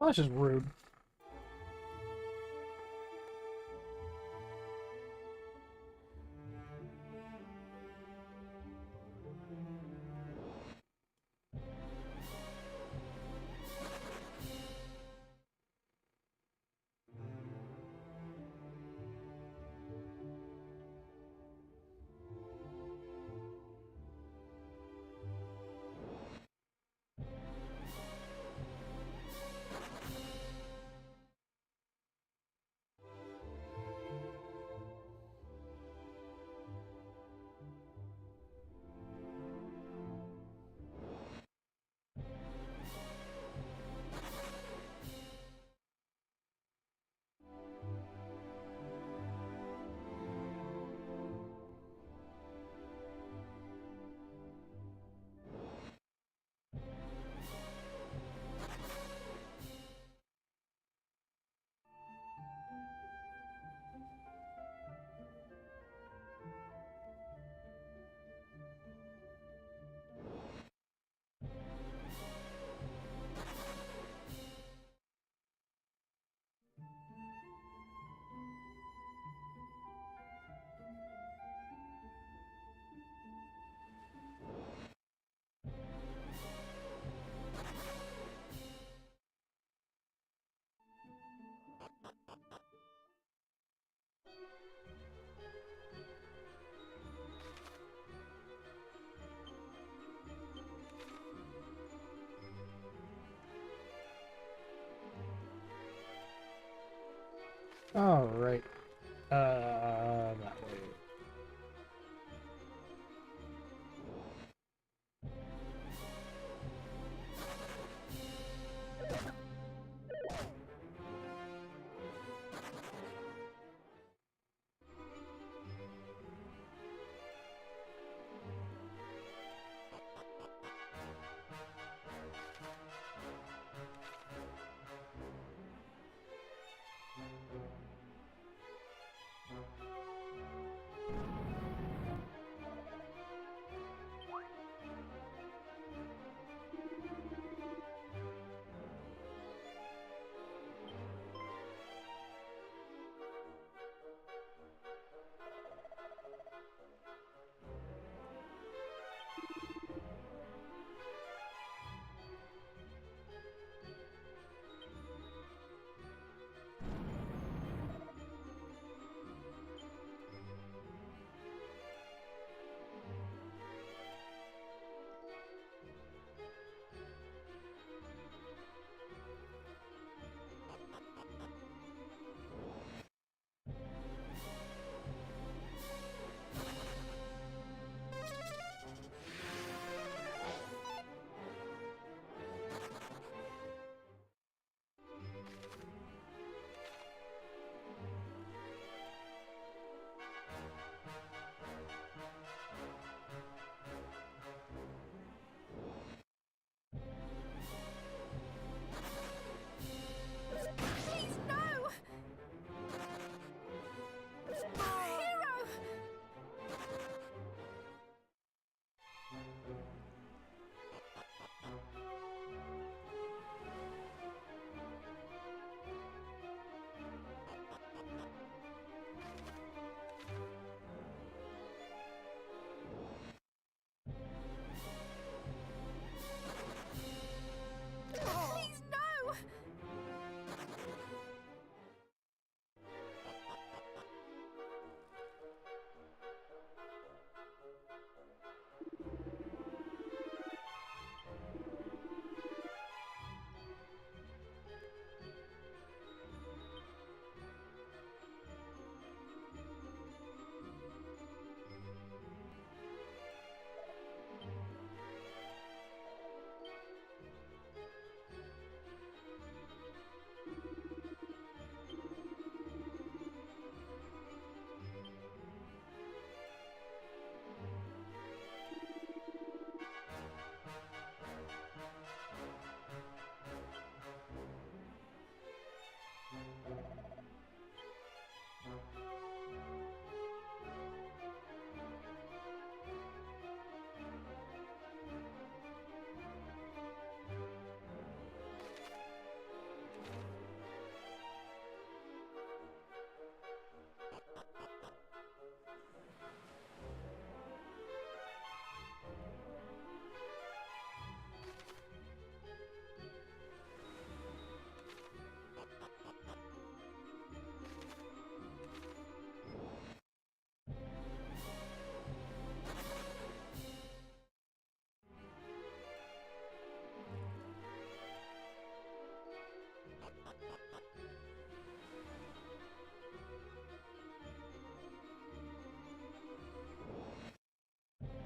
That's just rude. Alright. That way.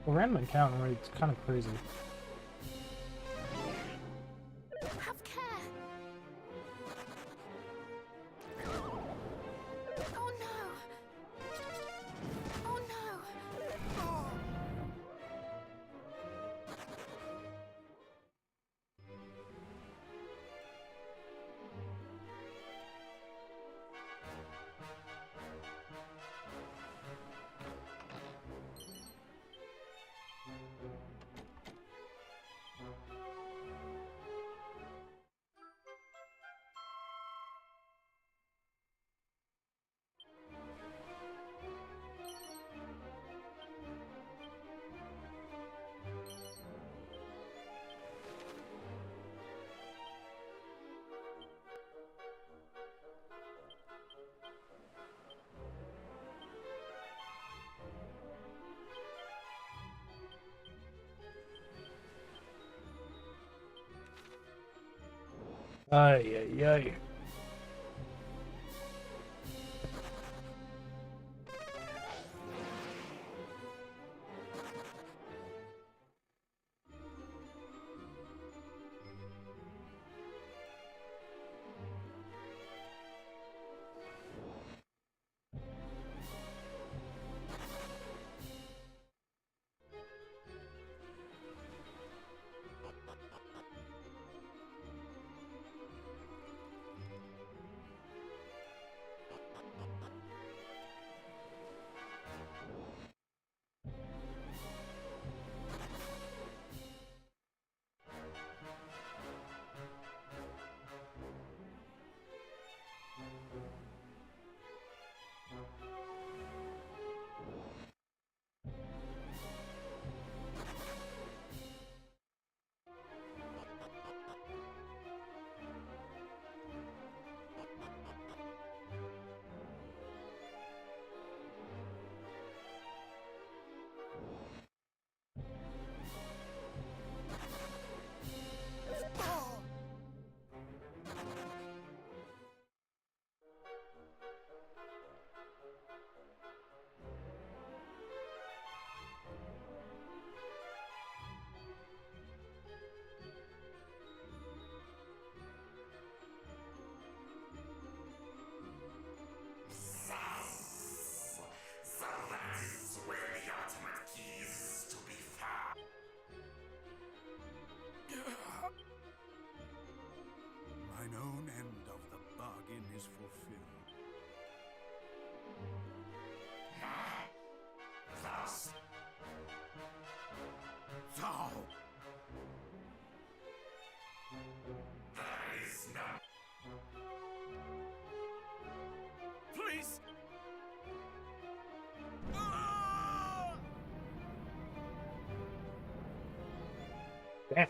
Well, random encounter rate's kind of crazy. Have care. Oh no. Oh no. Ay, ay, ay. Mine own end of the bargain is fulfilled. Thus. Thou. There is none. Please. Damn.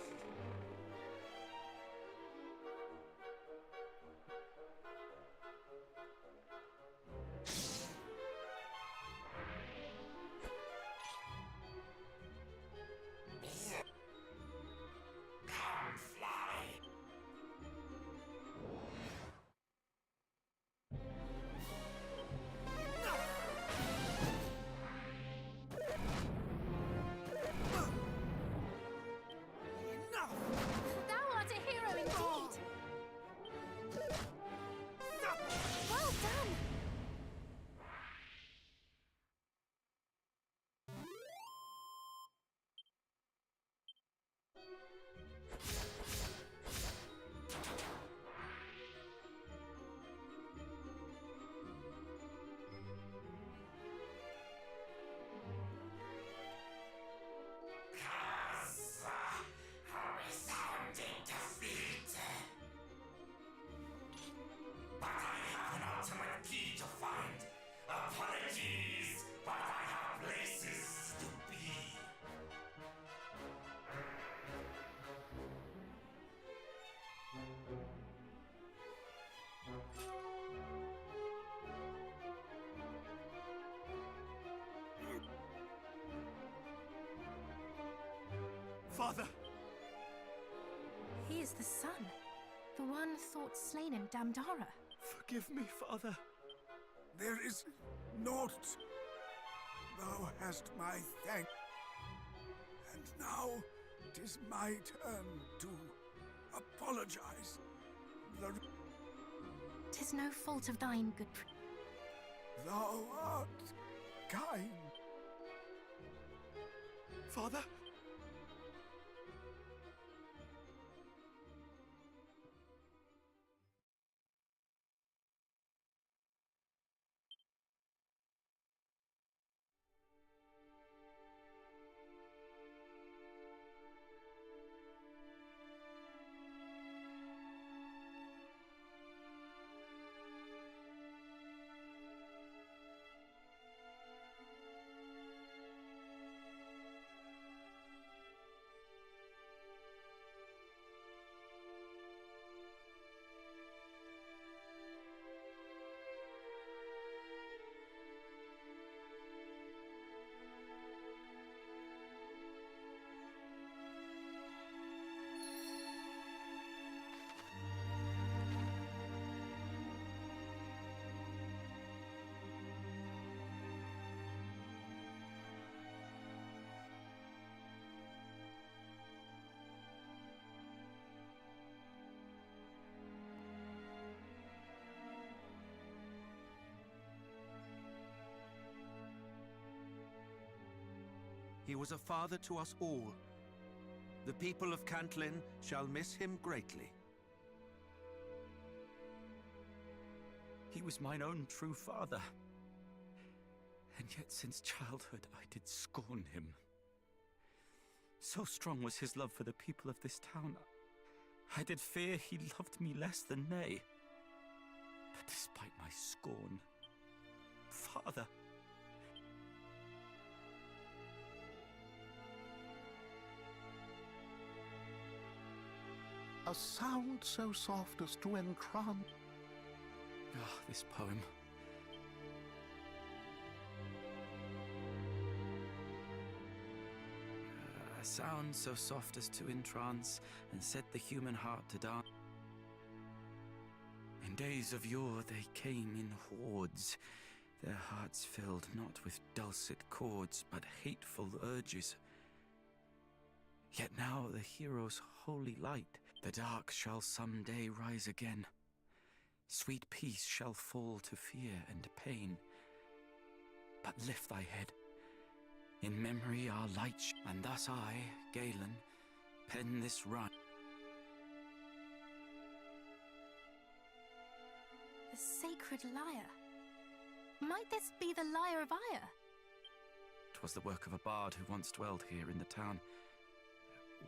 Thou art a hero indeed. Well done. But I have an ultimate key to find. Apologies, but I have places to be. Father! He is the son. The one thought slain in Damdara. Forgive me, Father. There is naught. Thou hast my thanks. And now, 'tis my turn to apologize. 'Tis no fault of thine, good Thou art kind. Father? He was a father to us all. The people of Cantlin shall miss him greatly. He was mine own true father. And yet since childhood I did scorn him. So strong was his love for the people of this town, I did fear he loved me less than they. But despite my scorn, father, a sound so soft as to entrance. Ah, this poem. A sound so soft as to entrance and set the human heart to dance. In days of yore they came in hordes, their hearts filled not with dulcet chords, but hateful urges. Yet now the hero's holy light, the dark shall some day rise again. Sweet peace shall fall to fear and pain. But lift thy head. In memory our light and thus I, Galen, pen this rhyme. The sacred lyre. Might this be the Lyre of Ire? 'Twas the work of a bard who once dwelled here in the town.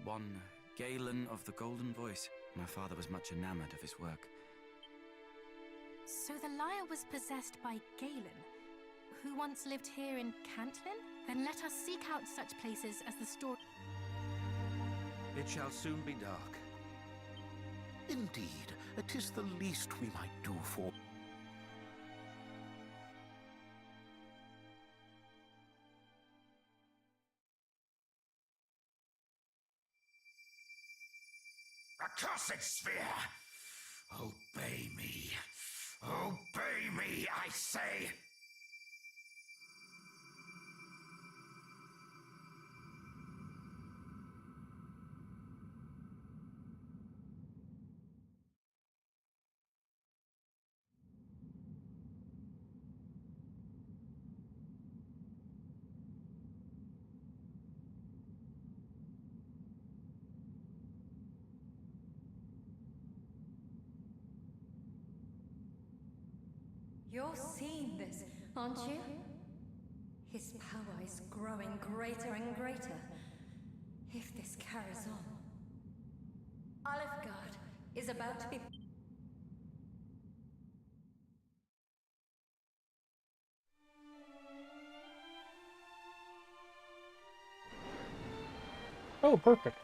One Galen of the Golden Voice. My father was much enamored of his work. So the lyre was possessed by Galen, who once lived here in Cantlin? Then let us seek out such places as the story. It shall soon be dark. Indeed, it is the least we might do for... Accursed sphere! Obey me. Obey me, I say! You're seeing this, aren't you? His power is growing greater and greater. If this carries on, Alefgard is about to be... Oh, perfect.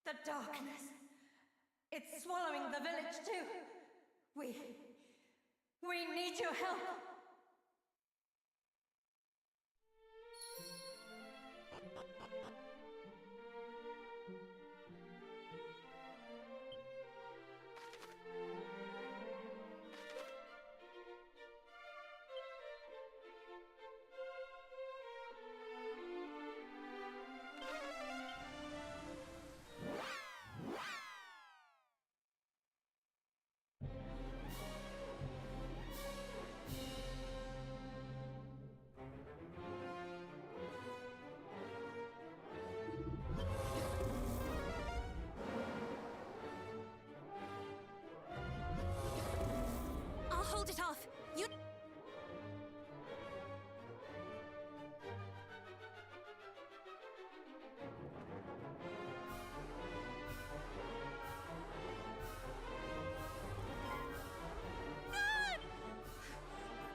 The darkness. It's swallowing the village too. We need your help. I'll hold it off. You...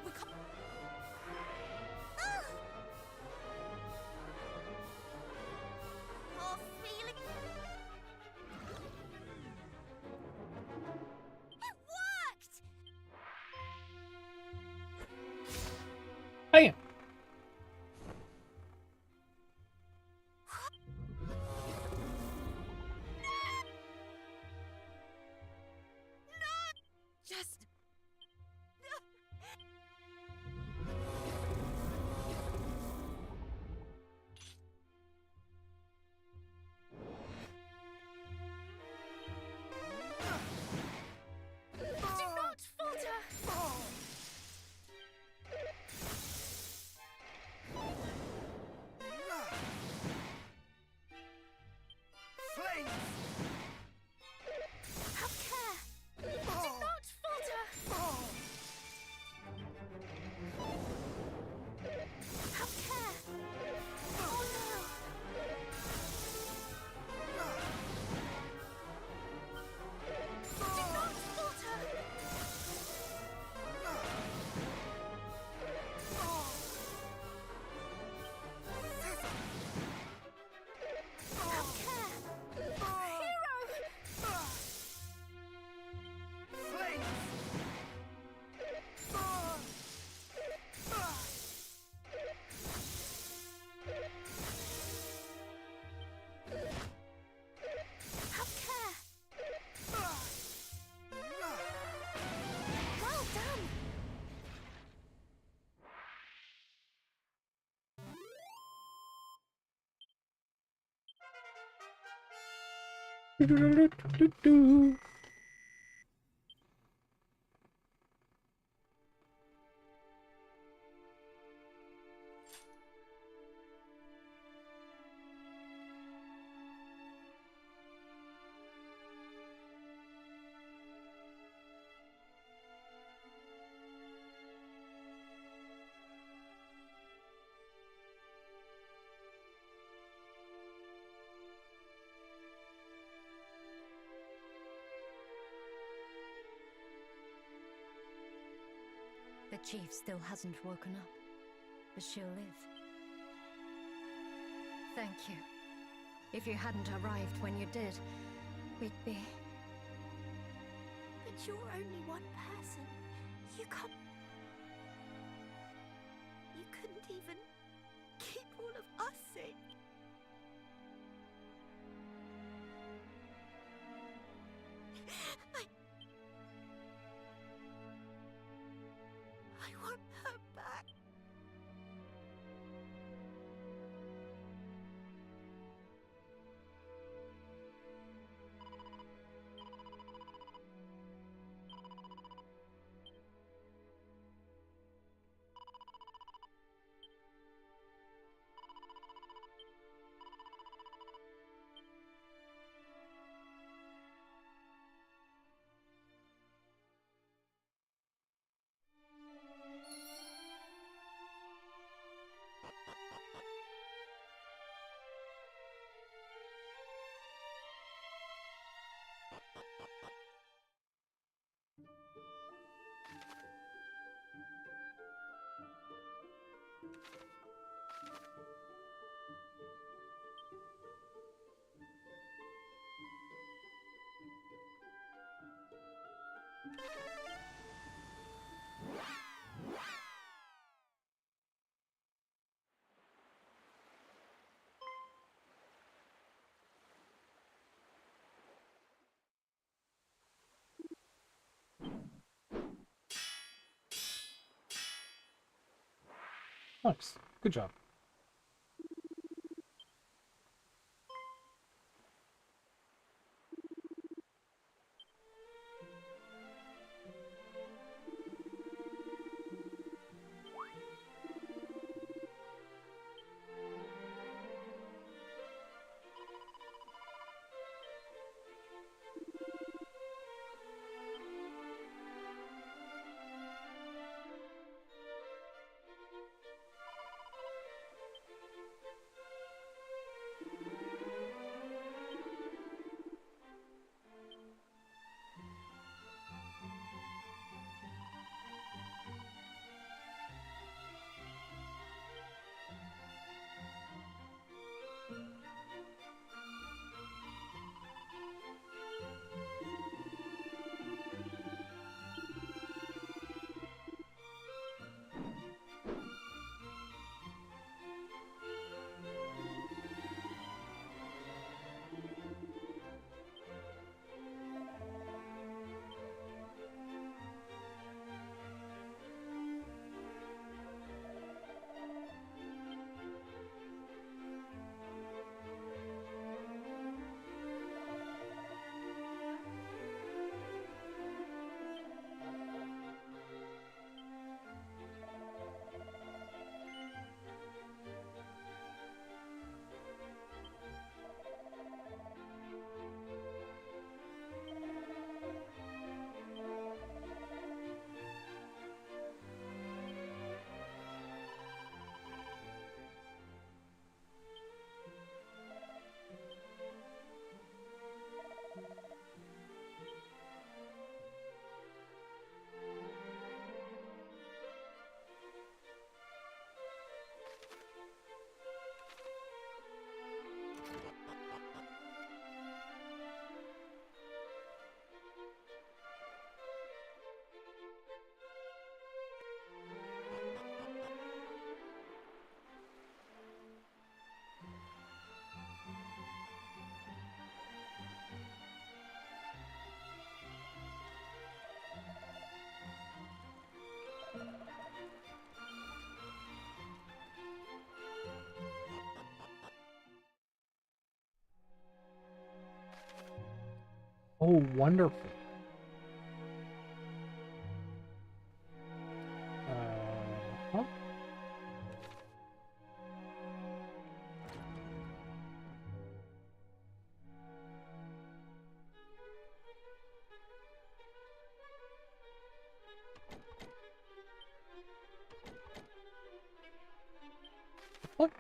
We can't... You're feeling... It worked! Bam! Just... Do not falter! Flames! Have care! Do not falter! Have care! Oh no! Do not falter! Have care! Hero! Flames! Have care! Well done! Do-do-do-do-do-do. The chief still hasn't woken up, but she'll live. Thank you. If you hadn't arrived when you did, we'd be... But you're only one person. You can't... You couldn't even keep all of us safe. I want her back. Nice. Good job. Oh, wonderful. Huh? What?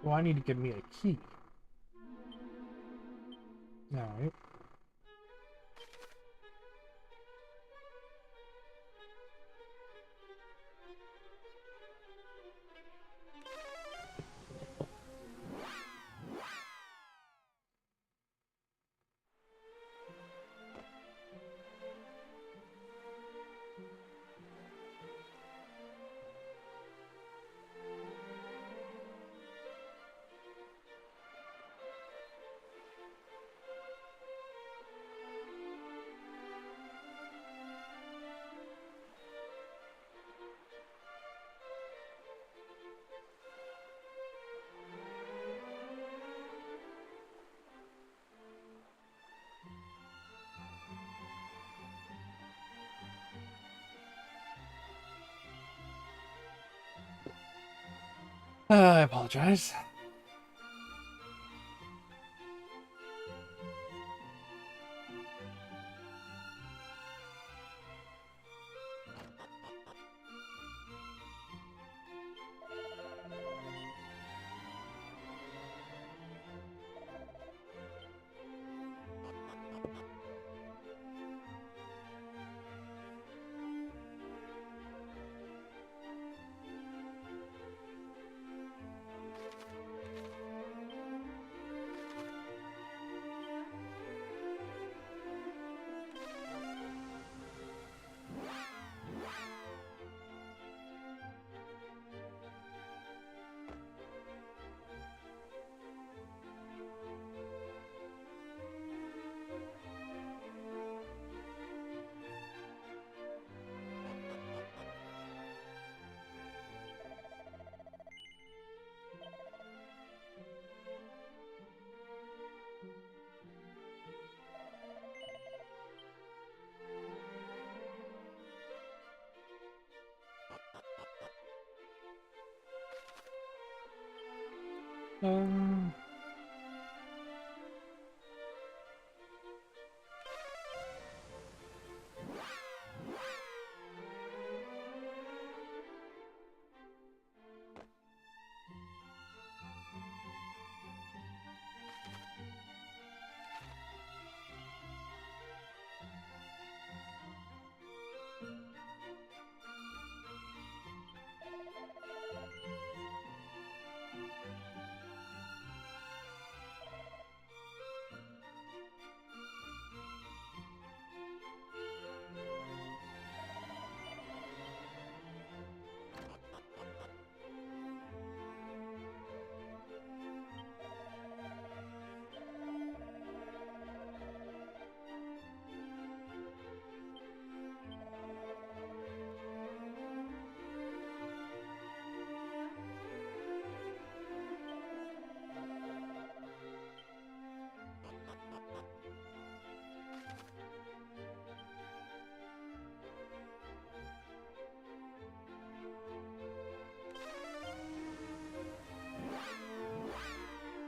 Well, I need to give me a key. Alright. I apologize. Um...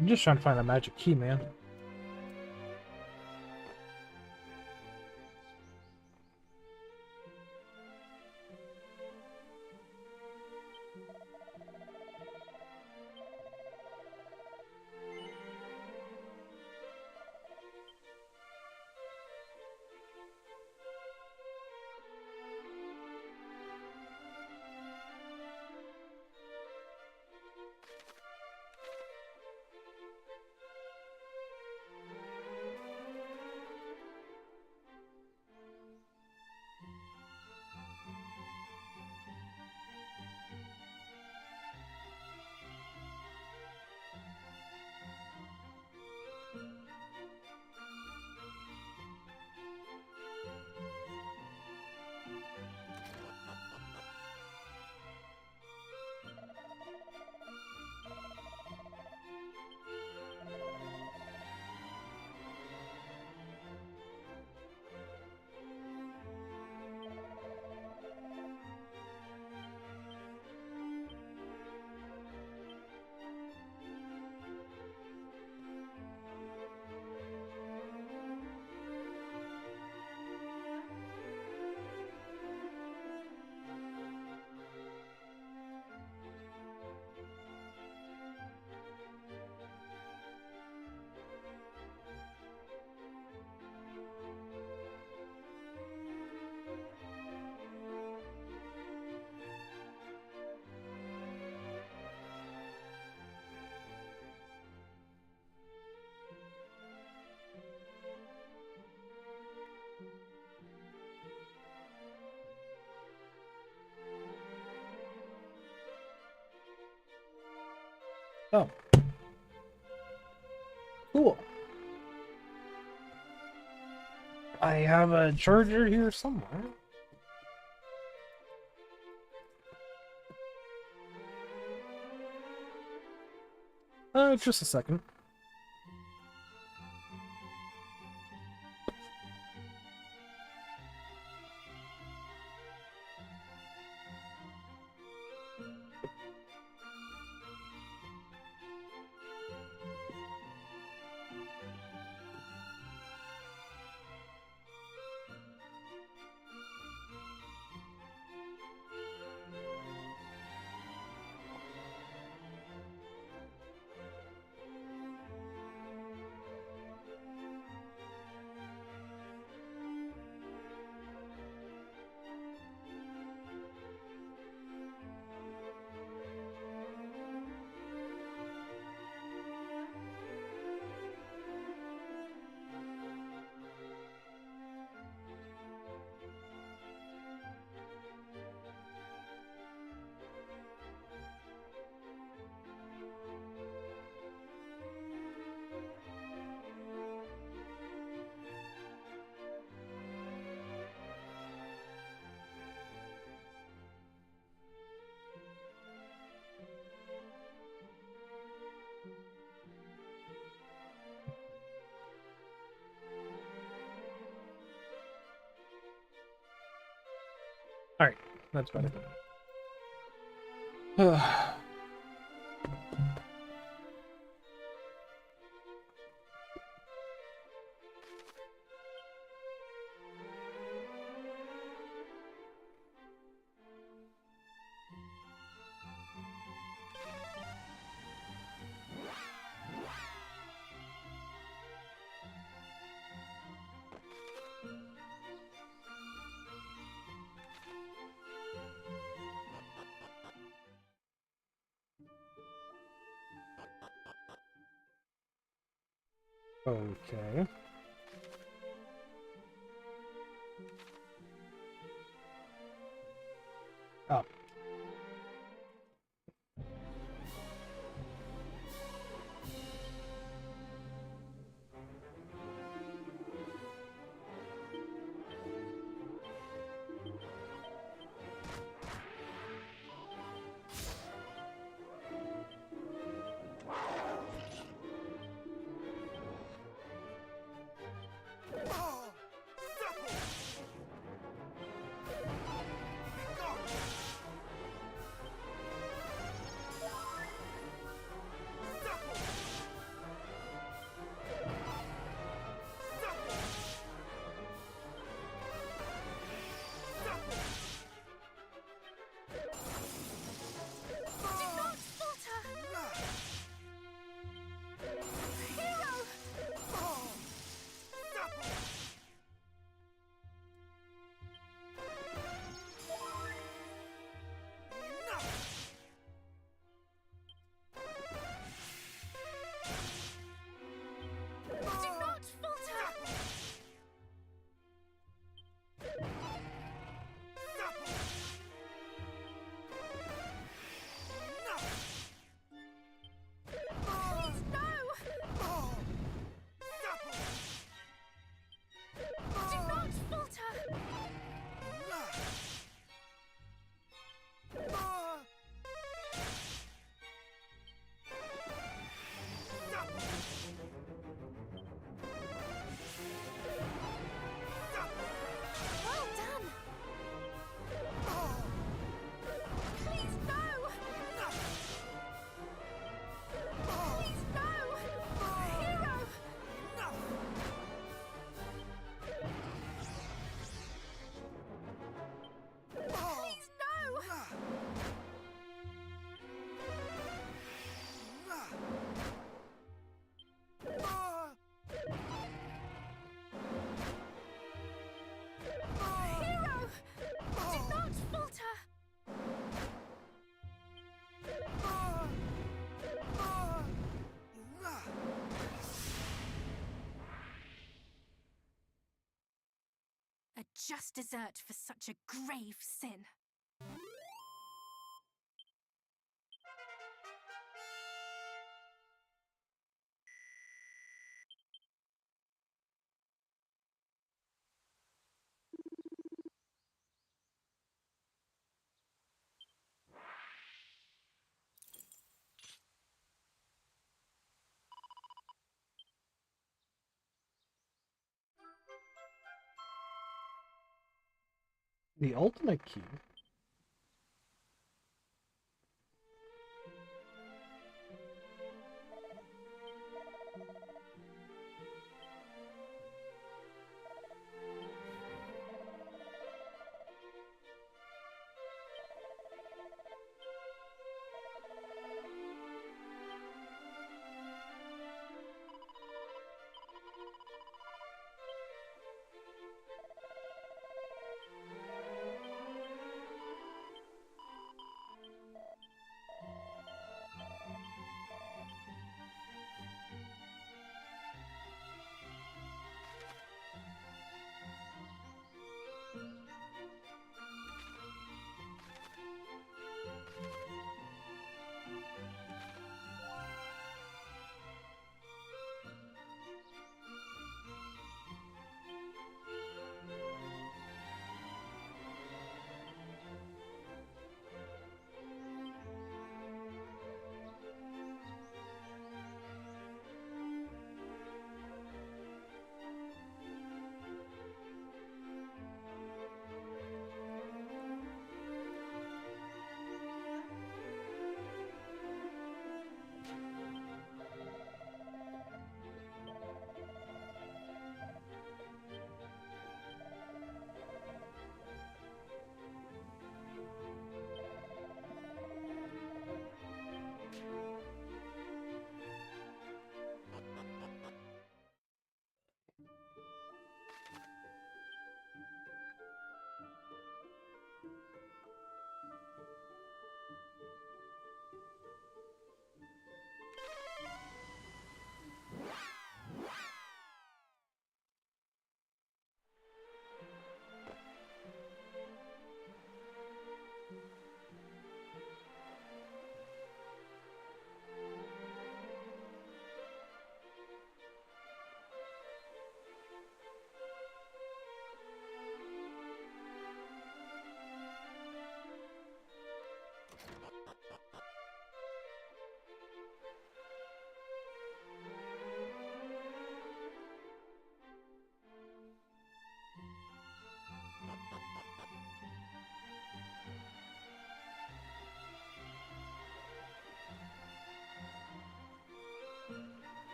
I'm just trying to find a magic key, man. Oh. Cool. I have a charger here somewhere. Just a second. Alright, that's better. Okay. Oh. A just desert for such a grave sin. The ultimate key.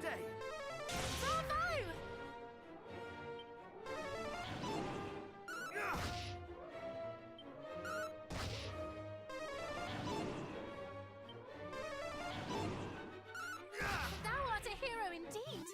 day. Bravo! Thou art a hero indeed.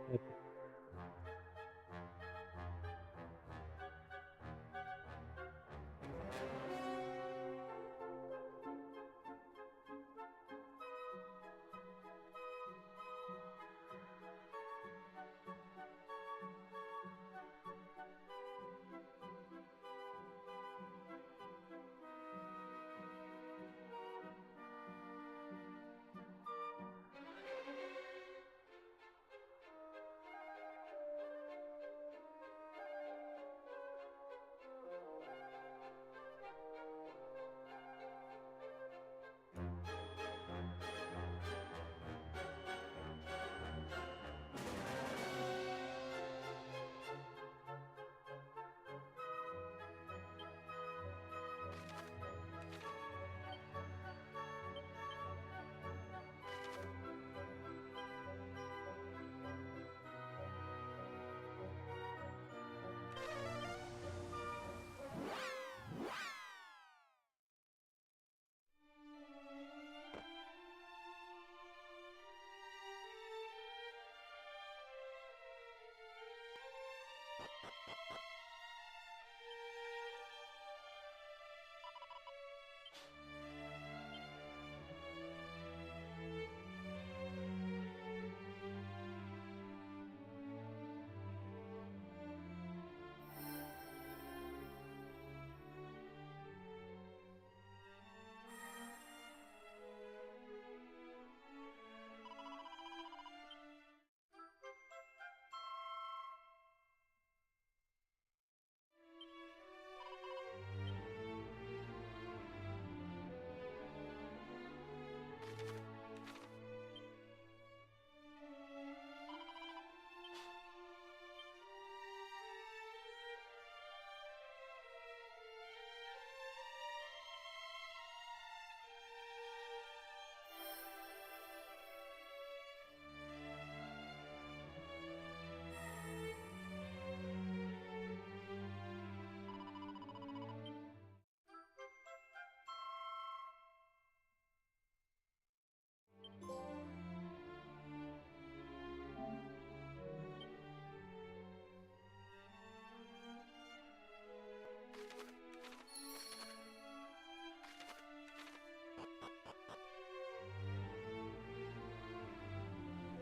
Hero!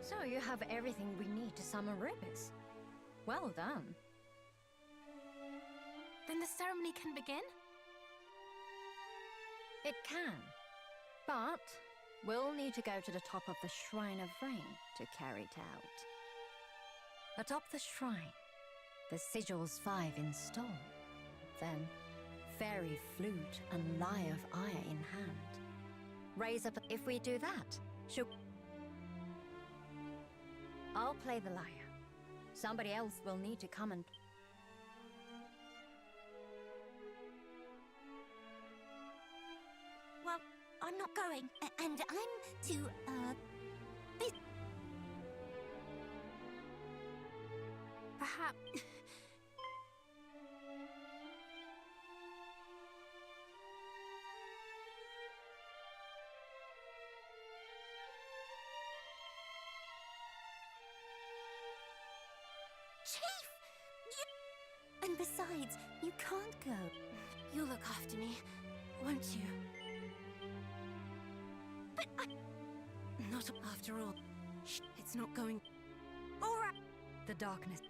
So you have everything we need to summon Rubis. Well done. Then the ceremony can begin? It can. But we'll need to go to the top of the Shrine of Rain to carry it out. Atop the shrine, the sigils 5 installed. Then, fairy flute and lyre of ire in hand. Raise up. If we do that, I'll play the lyre. Somebody else will need to come and... Well, I'm not going, and I'm too, Perhaps... Chief! And besides, you can't go. You'll look after me, won't you? But I... Not after all. It's not going... All right. The darkness...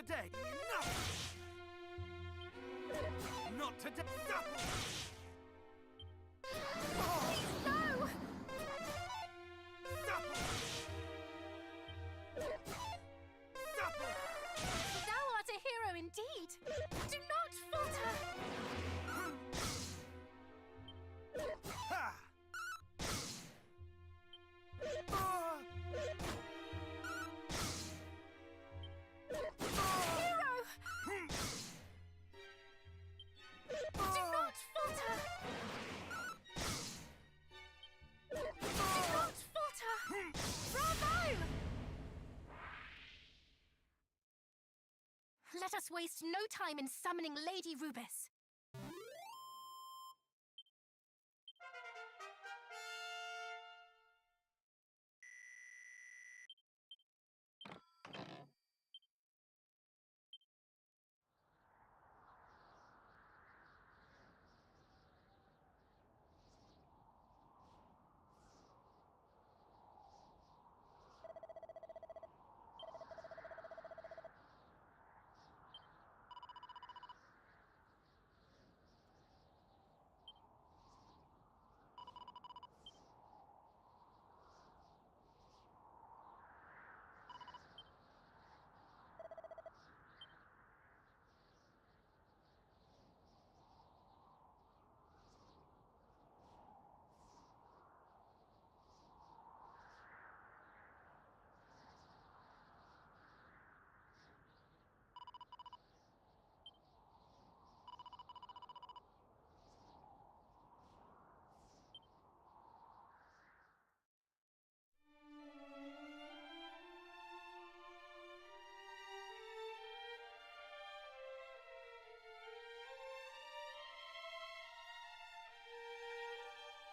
today! Enough! Not today! Stop! No! Stop! Stop! Thou art a hero indeed! Do not falter! Ha! Hero! Do not falter! Do not falter! Bravo! Let us waste no time in summoning Lady Rubis.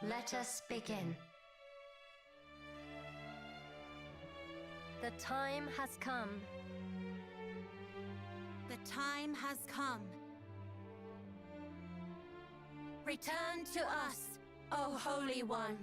Let us begin. The time has come. The time has come. Return to us, O Holy One.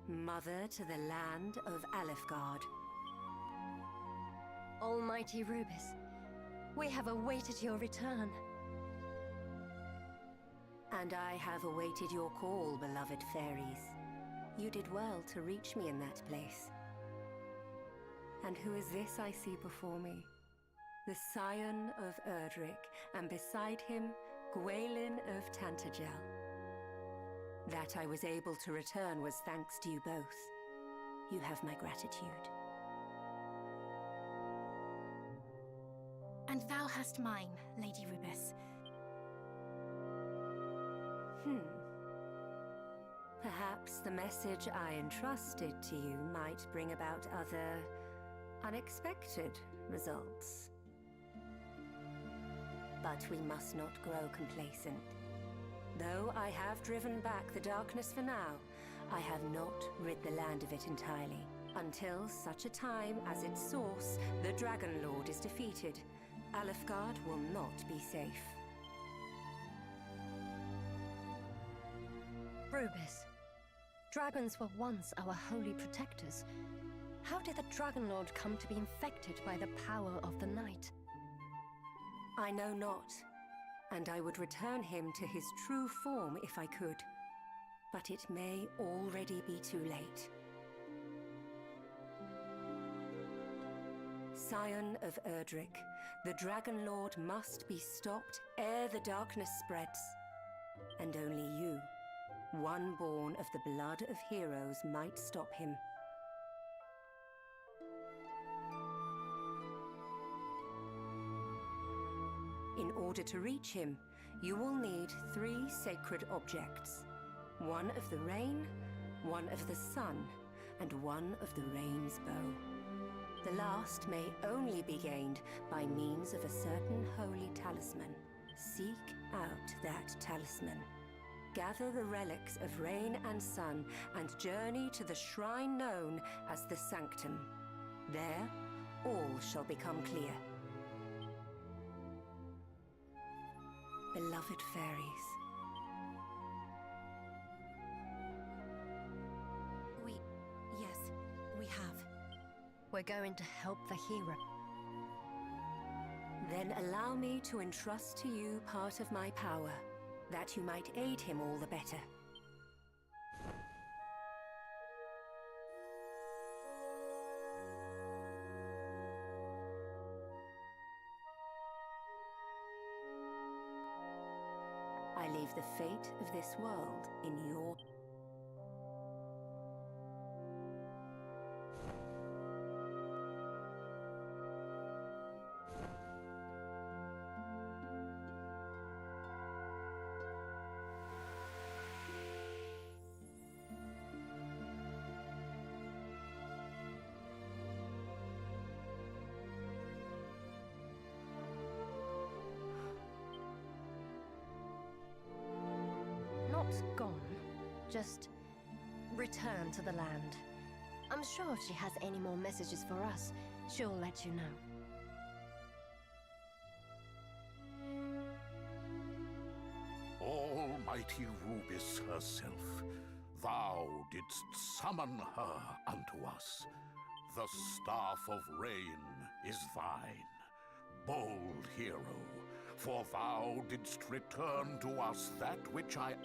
Mother to the land of Alefgard. Almighty Rubis, we have awaited your return. And I have awaited your call, beloved fairies. You did well to reach me in that place. And who is this I see before me? the scion of Erdrick, and beside him, Gwaelin of Tantagel. That I was able to return was thanks to you both. You have my gratitude. And thou hast mine, Lady Rubis. Perhaps the message I entrusted to you might bring about other unexpected results. But we must not grow complacent. Though I have driven back the darkness for now, I have not rid the land of it entirely. Until such a time as its source, the Dragon Lord, is defeated, Alefgard will not be safe. Rubis, dragons were once our holy protectors. How did the Dragon Lord come to be infected by the power of the night? I know not, and I would return him to his true form if I could. But it may already be too late. Scion of Erdrick, the Dragon Lord must be stopped ere the darkness spreads. And only you, one born of the blood of heroes, might stop him. In order to reach him, you will need 3 sacred objects. One of the rain, one of the sun, and one of the rain's bow. The last may only be gained by means of a certain holy talisman. Seek out that talisman. Gather the relics of rain and sun and journey to the shrine known as the Sanctum. There, all shall become clear. Beloved fairies. Yes, we have. We're going to help the hero. Then allow me to entrust to you part of my power, that you might aid him all the better. I leave the fate of this world in your... Not gone, just return to the land. I'm sure if she has any more messages for us, she'll let you know. Almighty Rubis herself, thou didst summon her unto us. The staff of rain is thine, bold hero, for thou didst return to us that which I...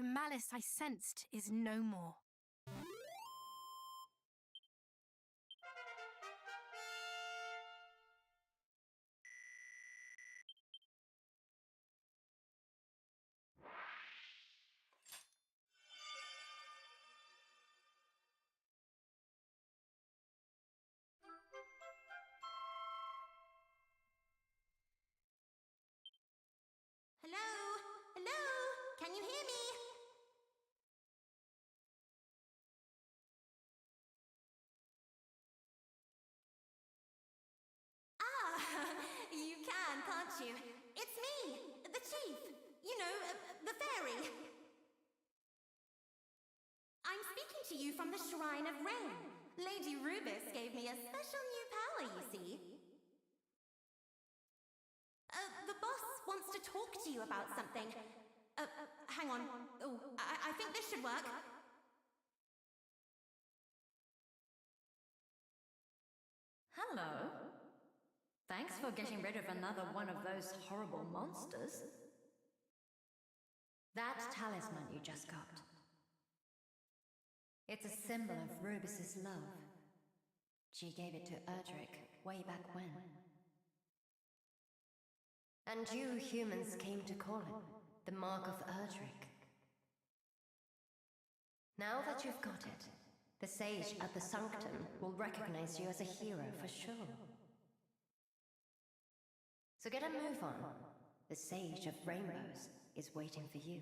malice I sensed is no more. Hello? Hello? Can you hear me? Ah, you can, can't you? It's me, the chief. You know, the fairy. I'm speaking to you from the Shrine of Rain. Lady Rubis gave me a special new power, you see. The boss wants to talk to you about something. Hang on. Oh, I think this should work. Hello. Thanks for getting rid of another one of those horrible monsters. That talisman you just got. It's a symbol of Rubis's love. She gave it to Erdrick way back when. And you humans came to call it the Mark of Erdrick. Now that you've got it, the sage at the Sanctum will recognize you as a hero for sure. So get a move on. The Sage of Rainbows is waiting for you.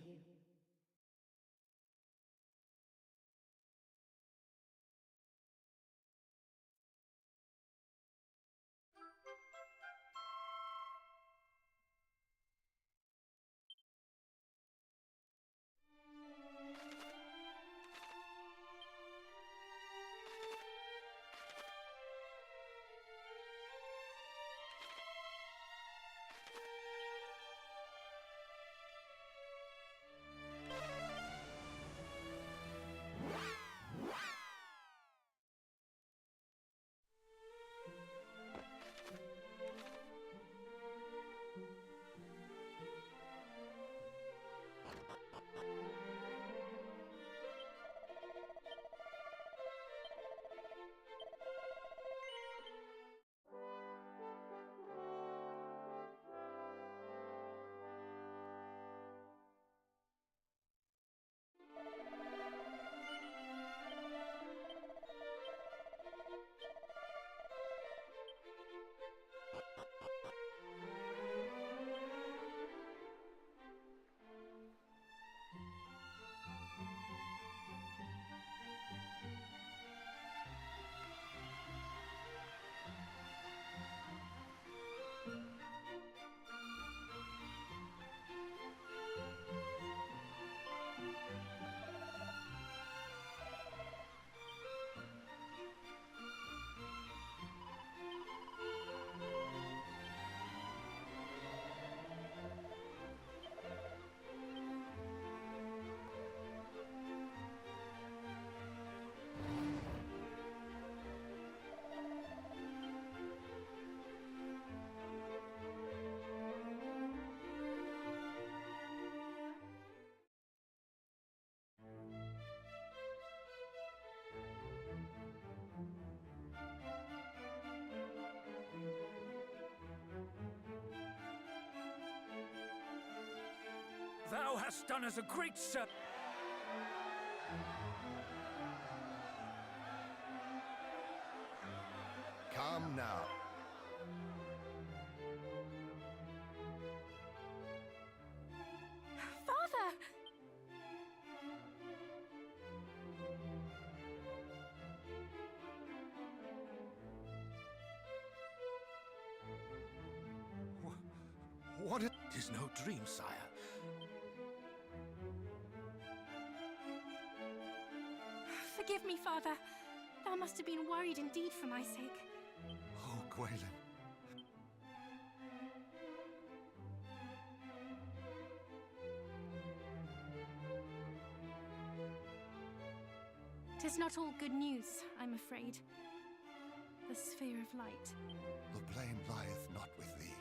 Thou hast done us a great service. Come now. Father! What? It is no dream, sire. Forgive me, Father. Thou must have been worried indeed for my sake. Oh, Gwaelin. Tis not all good news, I'm afraid. The sphere of light. The blame lieth not with thee,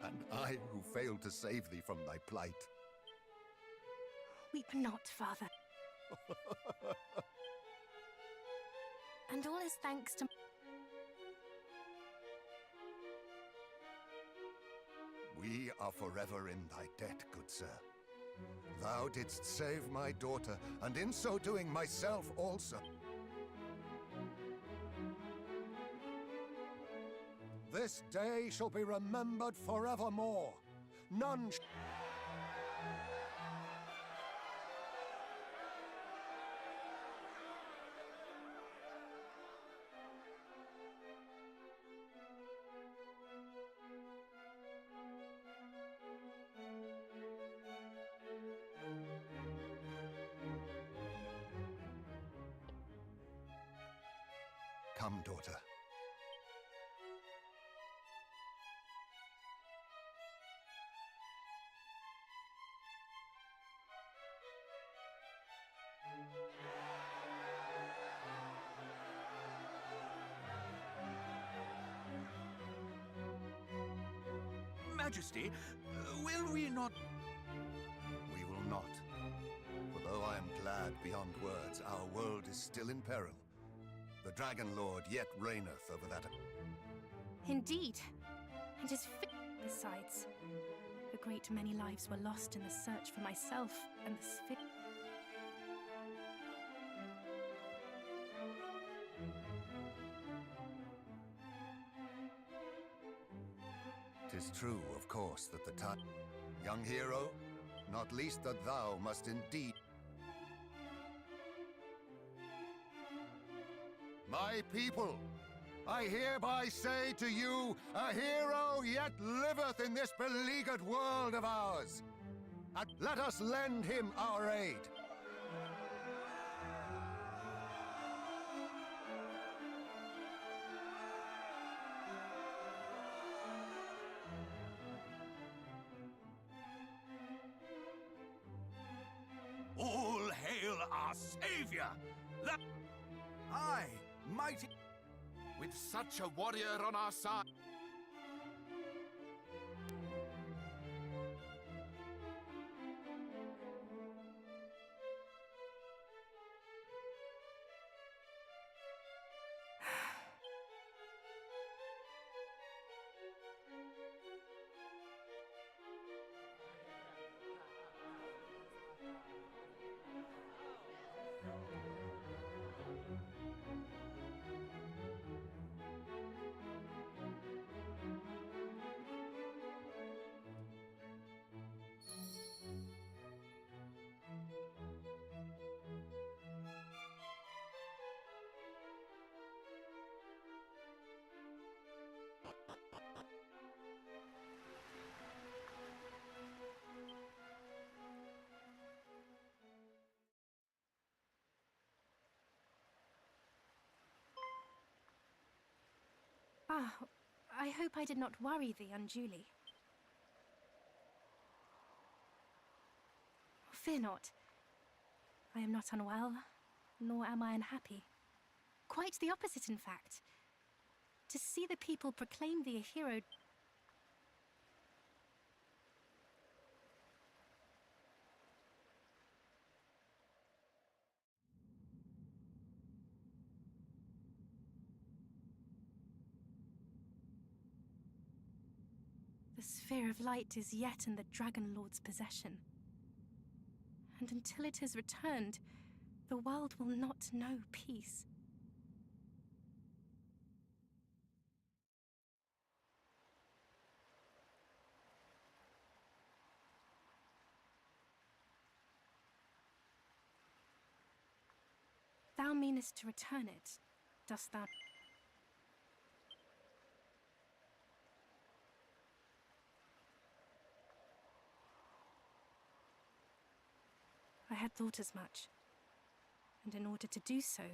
and I who failed to save thee from thy plight. Weep not, father. And all is thanks to... We are forever in thy debt, good sir. Thou didst save my daughter, and in so doing myself also. This day shall be remembered forevermore. None Come, daughter. Majesty, will we not... We will not. For though I am glad beyond words, our world is still in peril. The Dragon Lord yet reigneth over that... Indeed. And his besides, a great many lives were lost in the search for myself and the sphere. 'Tis true, of course, that the time... Young hero, not least that thou must indeed... My people, I hereby say to you, a hero yet liveth in this beleaguered world of ours. And let us lend him our aid. All hail our savior! That... Aye, mighty... With such a warrior on our side... Ah, I hope I did not worry thee unduly. Fear not. I am not unwell, nor am I unhappy. Quite the opposite, in fact. To see the people proclaim thee a hero... The Sphere of Light is yet in the Dragon Lord's possession. And until it is returned, the world will not know peace. Thou meanest to return it, dost thou? I had thought as much, and in order to do so,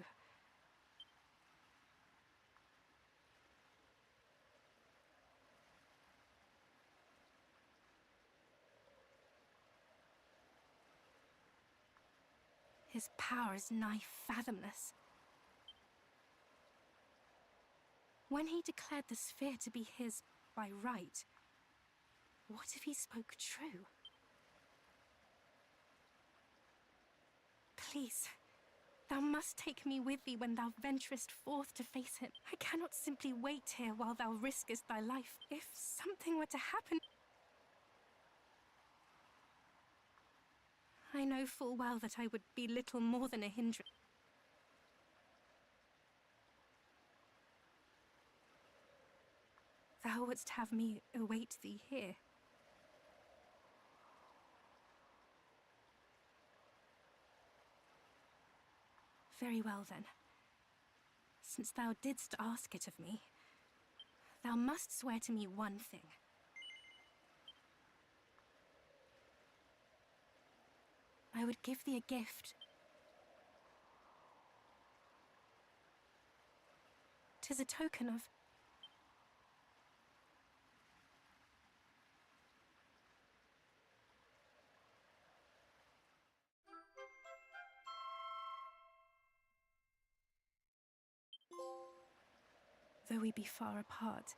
his power is nigh fathomless. When he declared the sphere to be his by right, what if he spoke true? Please, thou must take me with thee when thou venturest forth to face him. I cannot simply wait here while thou riskest thy life. If something were to happen... I know full well that I would be little more than a hindrance. Thou wouldst have me await thee here. Very well, then. Since thou didst ask it of me, thou must swear to me one thing. I would give thee a gift. 'Tis a token of... Though we be far apart.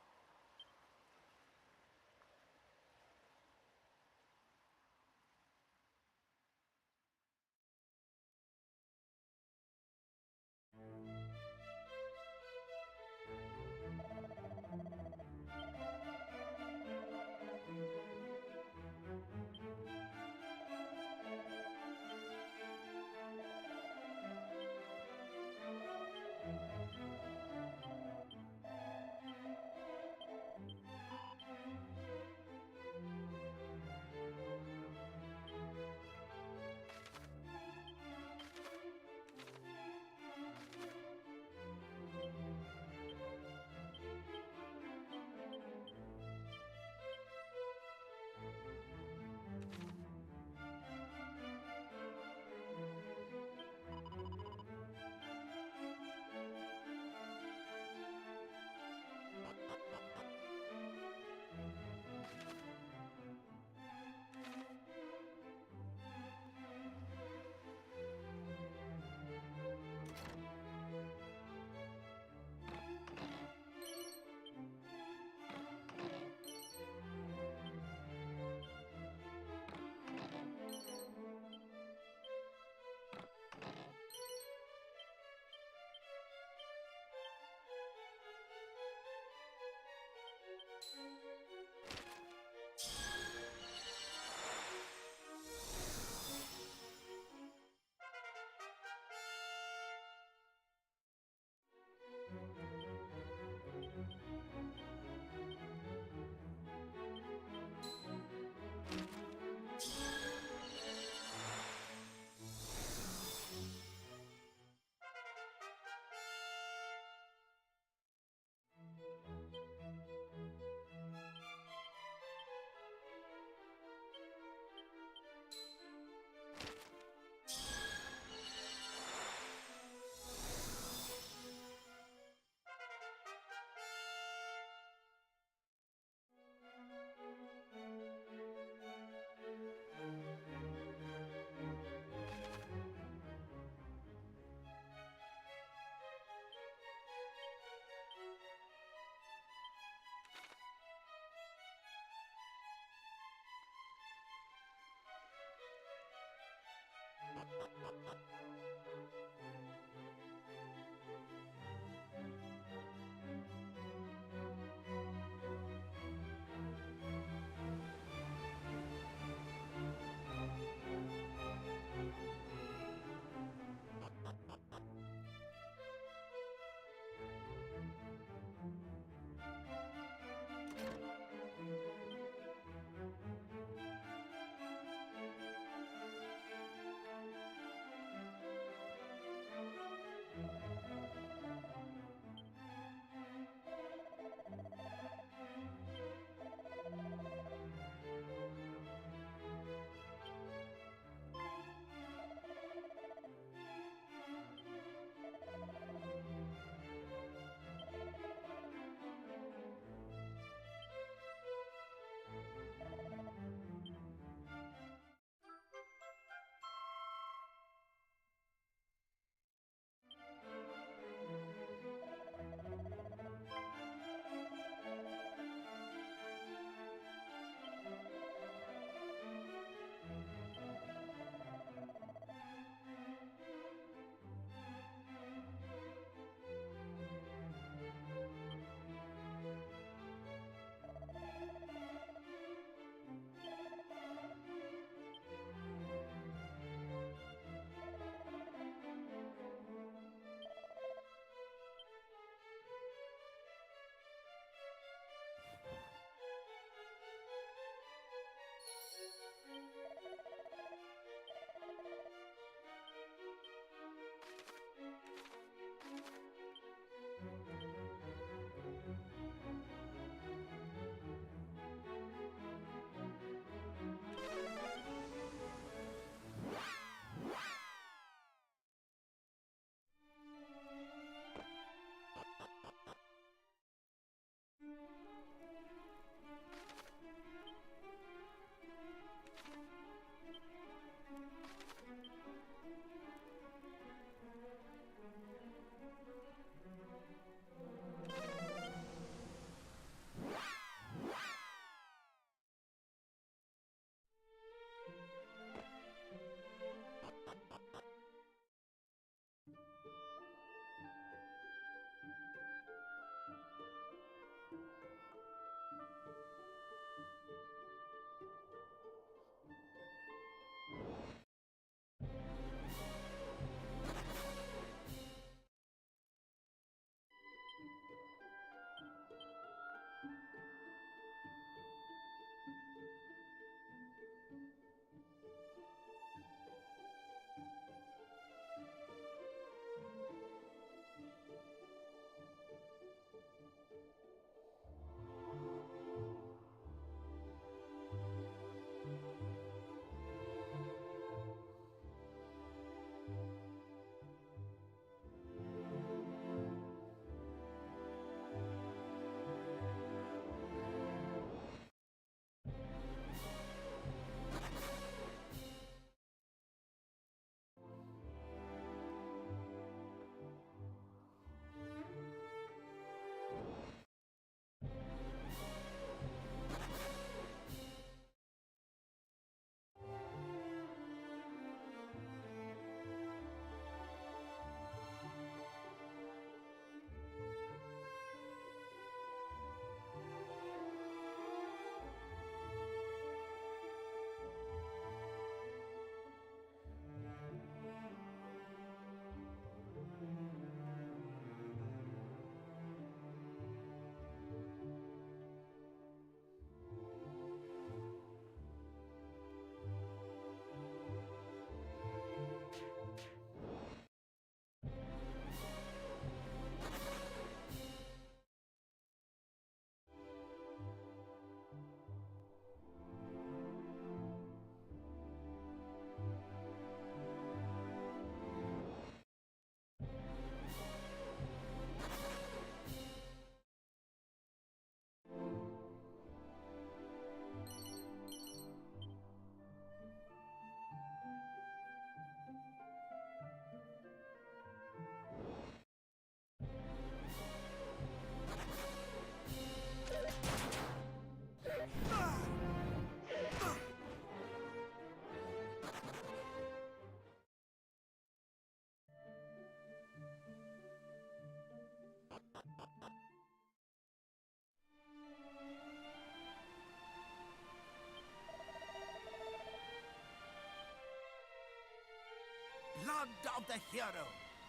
blood of the hero,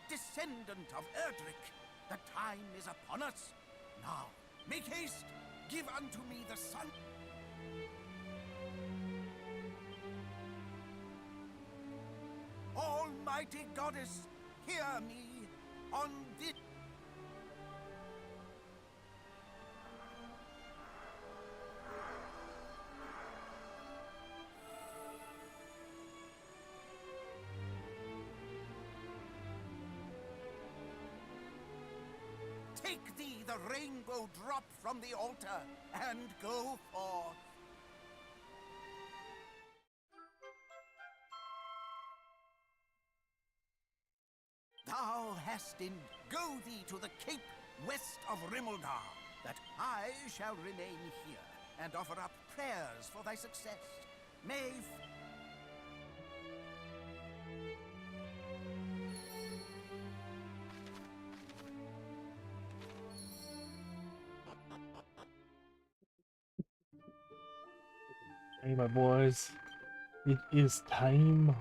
descendant of Erdrick. The time is upon us. Now, make haste. Give unto me the sun. Almighty goddess, hear me on this. Take thee the rainbow drop from the altar and go forth. Thou hast go thee to the cape west of Rimuldar, that I shall remain here and offer up prayers for thy success. May Hey, my boys. It is time.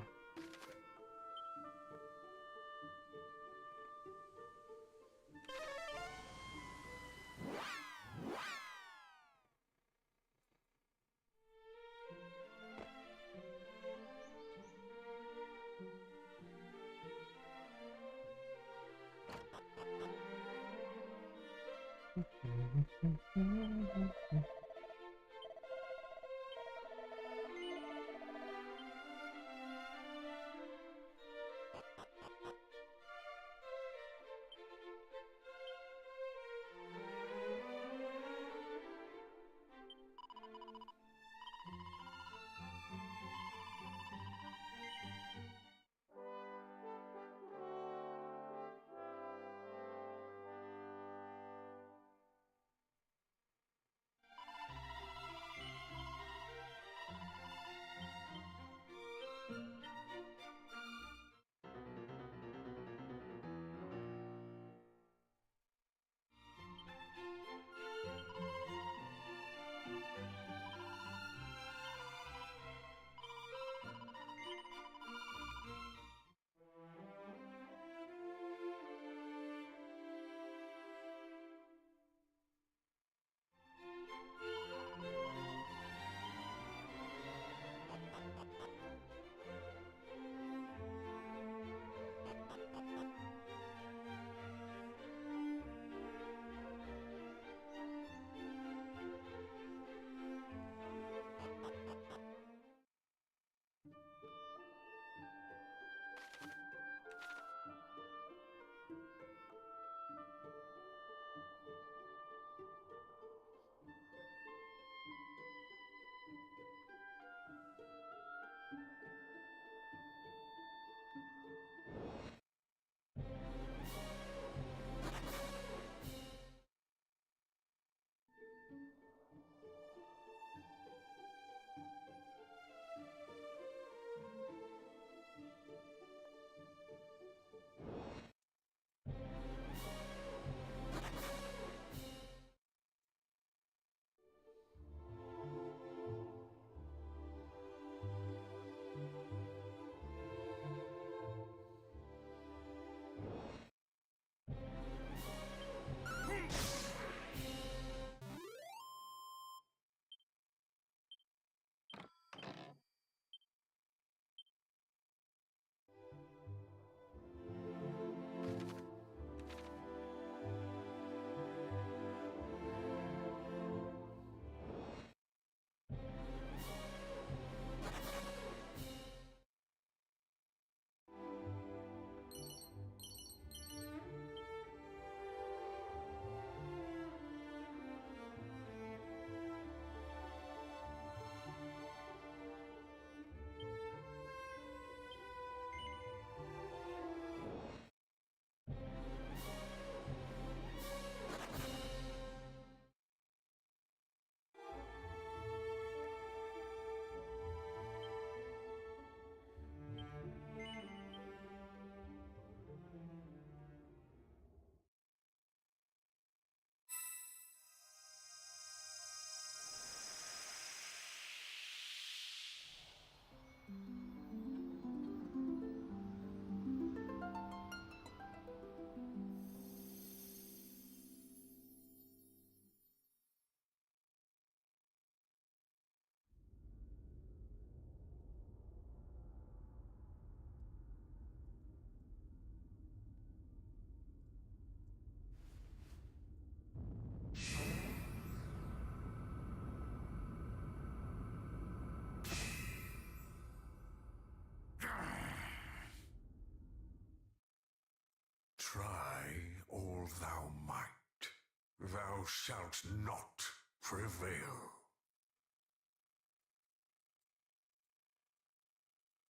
Thou shalt not prevail.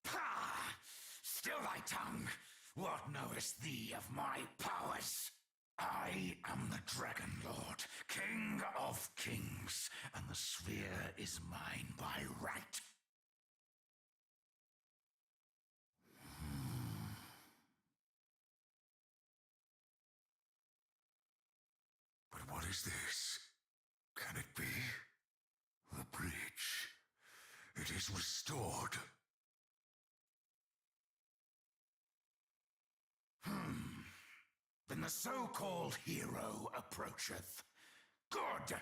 Pah! Still thy tongue! What knowest thee of my powers? I am the Dragon Lord, King of Kings, and the sphere is mine by right. But what is this? Can it be? The bridge. It is restored. Then the so-called hero approacheth. Good!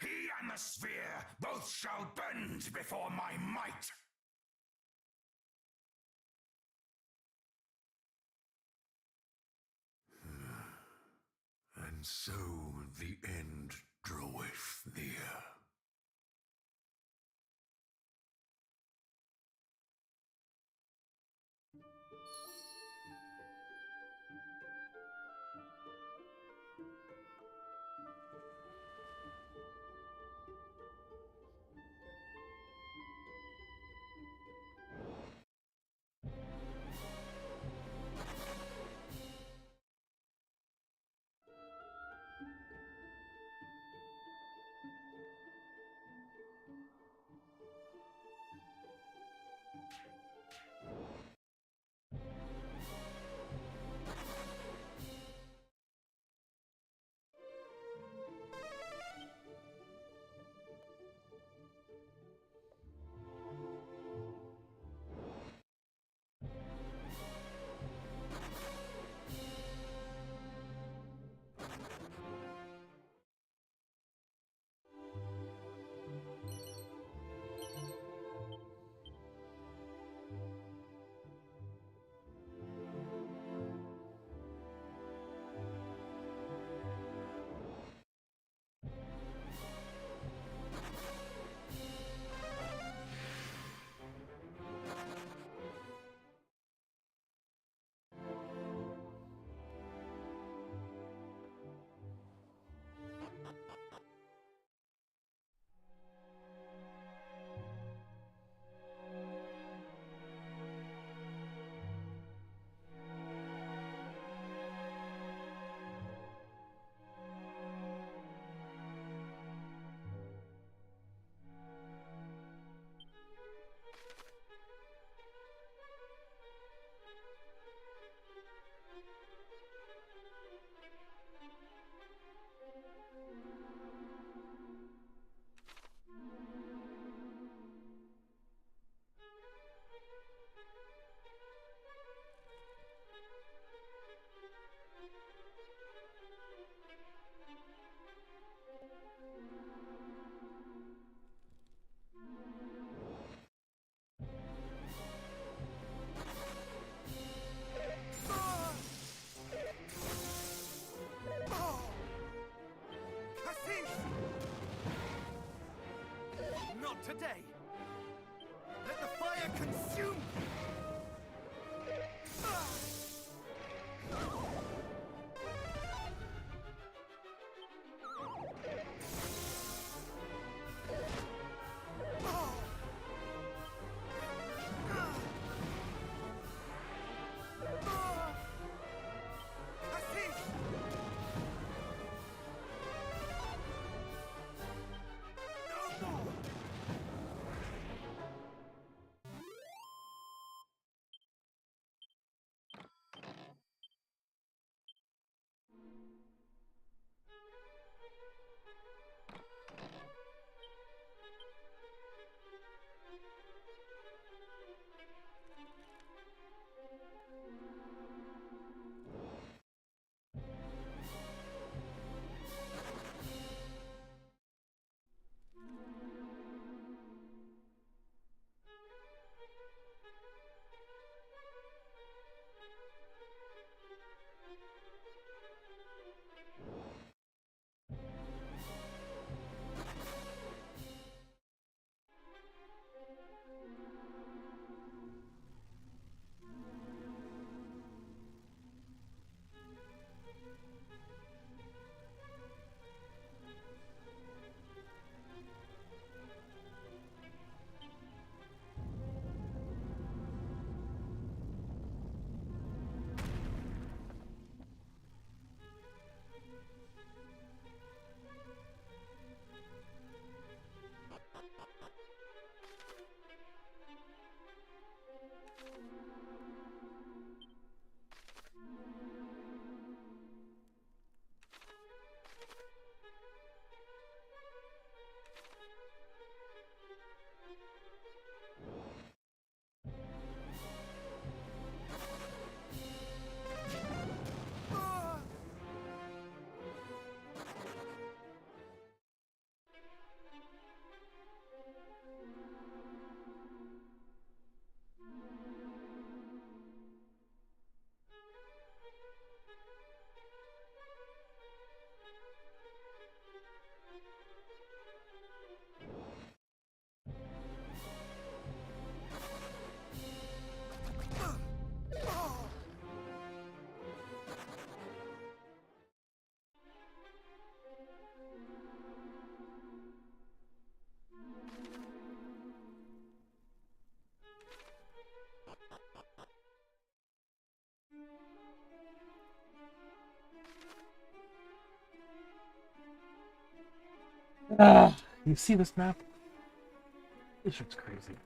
He and the sphere both shall bend before my might! And so the end draweth near. You see this map? This shit's crazy.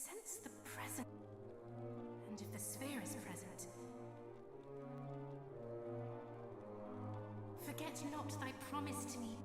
sense the presence. And if the sphere is present, forget not thy promise to me.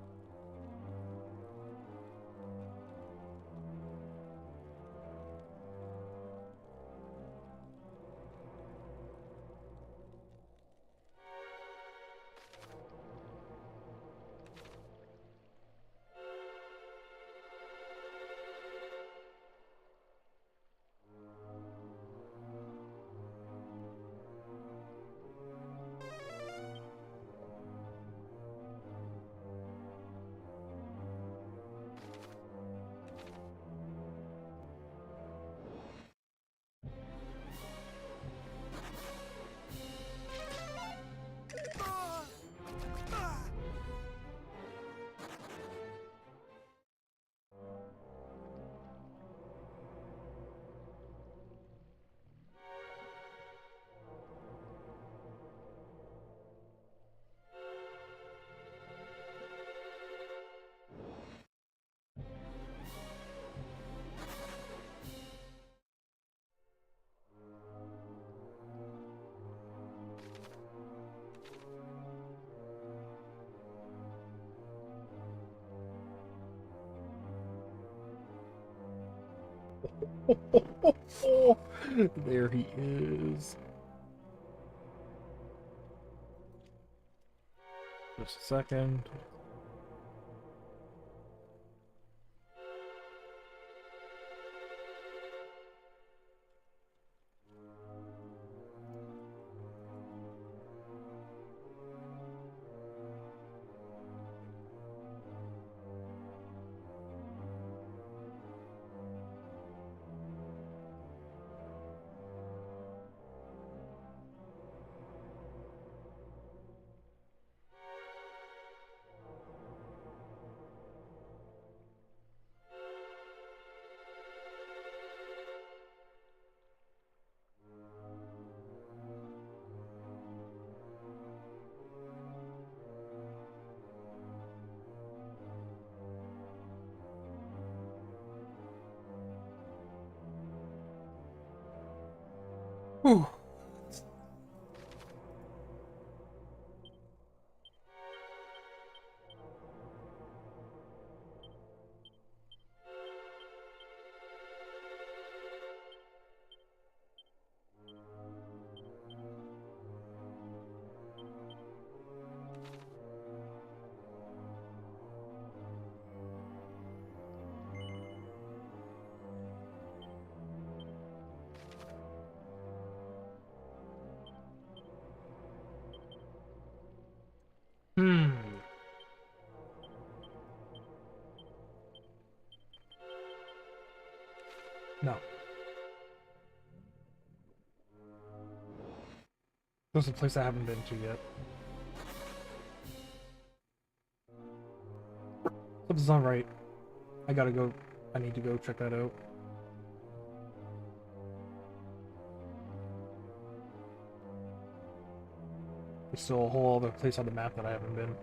There he is. Just a second. Whew. Hmm. No. There's a place I haven't been to yet. Something's not right. I gotta go. I need to go check that out. There's still a whole other place on the map that I haven't been.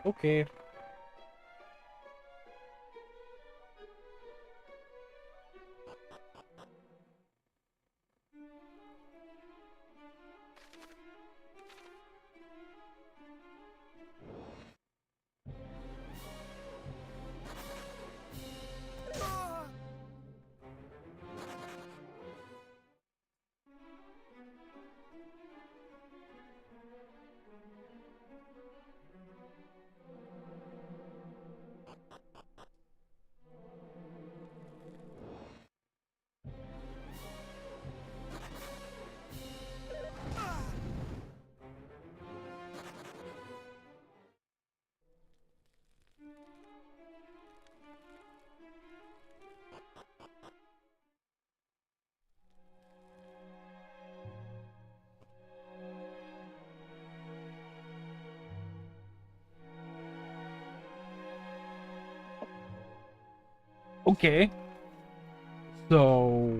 Okay. Okay. So...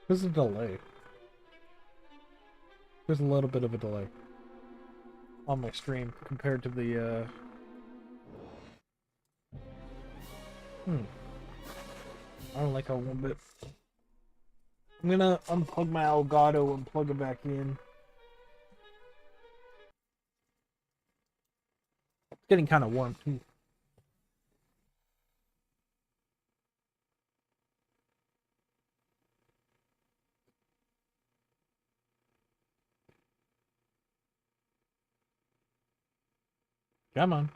There's a delay. There's a little bit of a delay on my stream compared to the, I don't like how one bit. I'm gonna unplug my Elgato and plug it back in. It's getting kind of warm, too. Come on.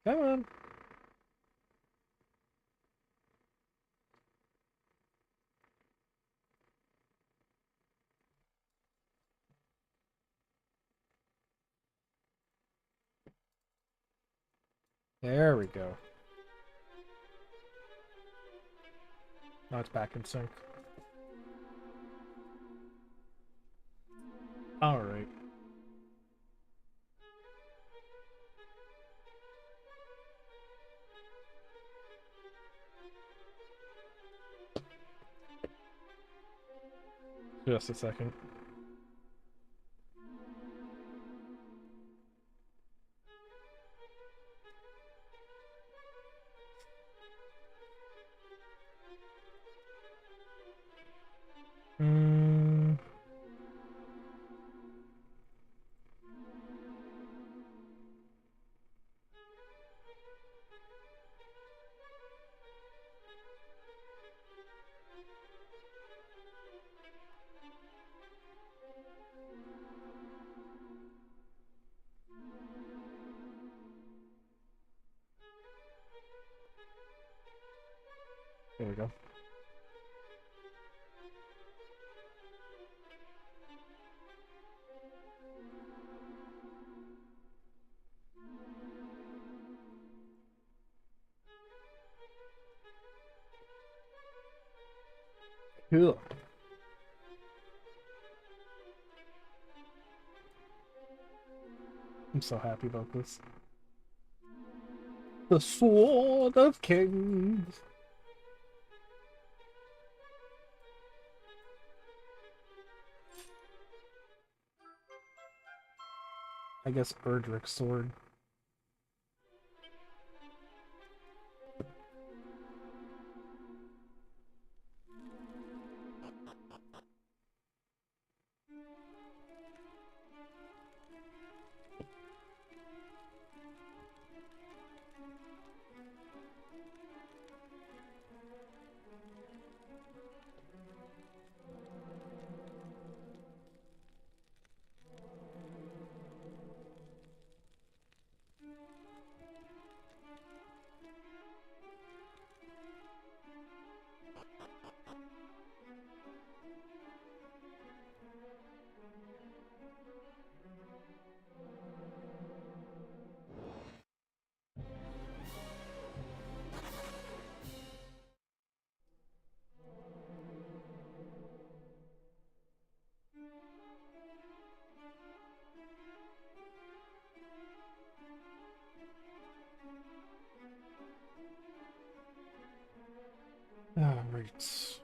Come on. There we go. Now it's back in sync. Alright. Just a second. There we go. Cool. I'm so happy about this. The Sword of Kings. I guess Erdrick's sword. Right.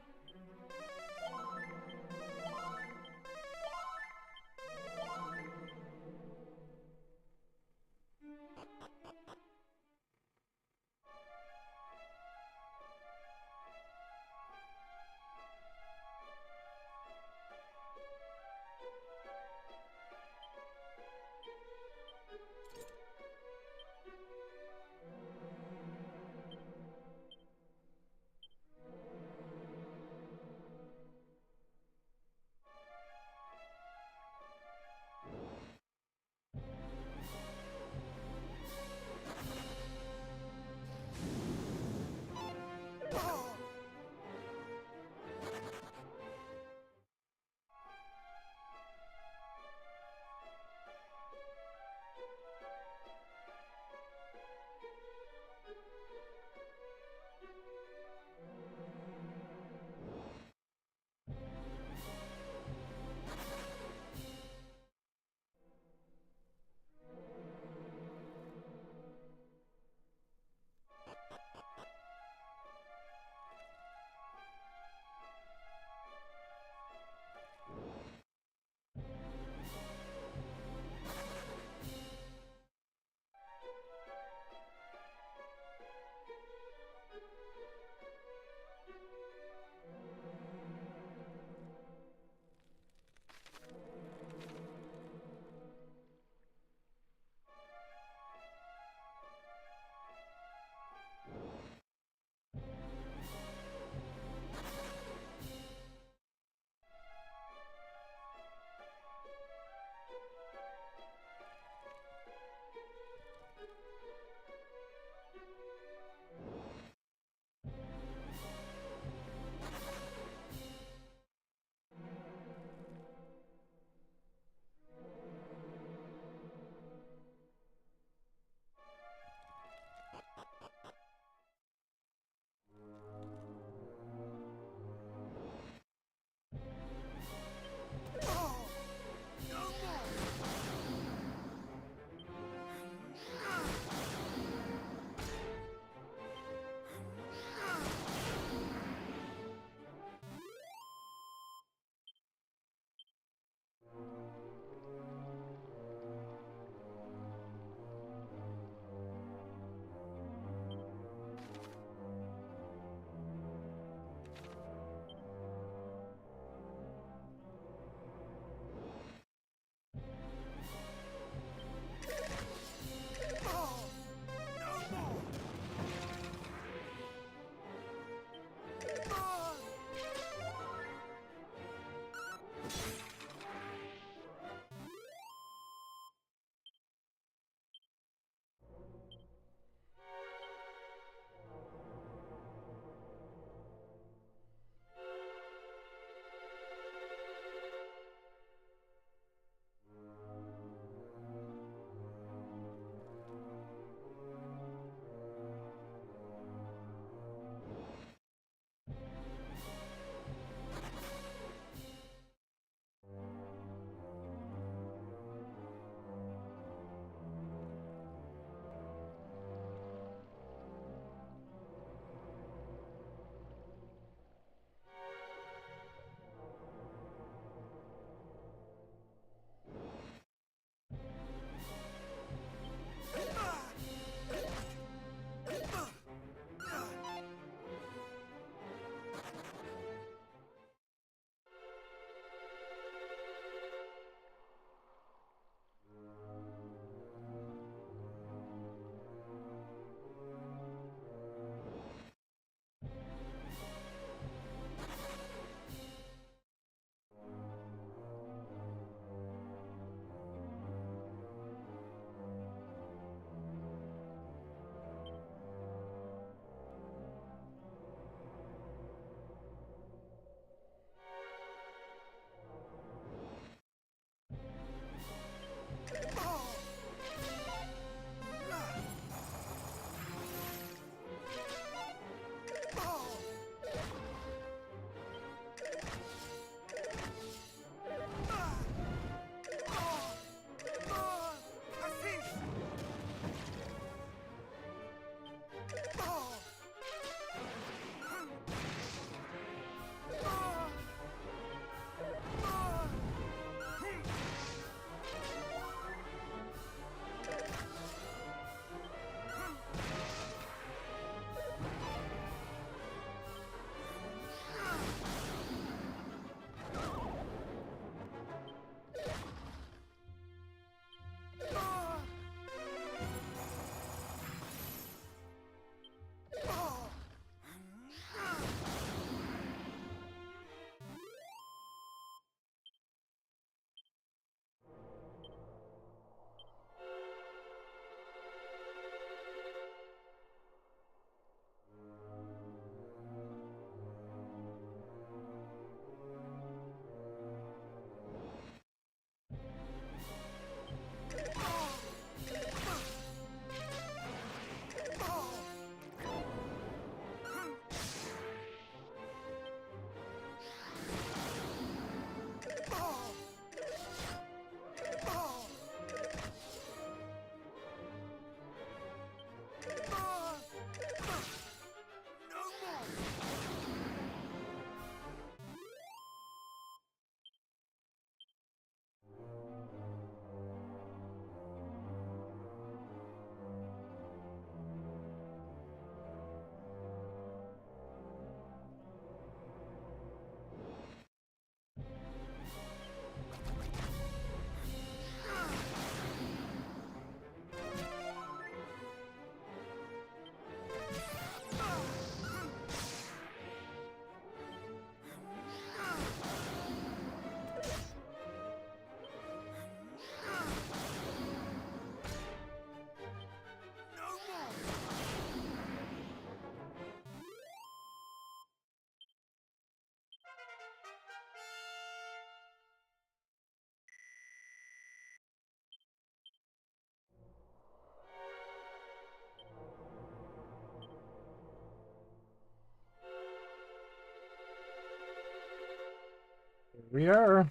we are.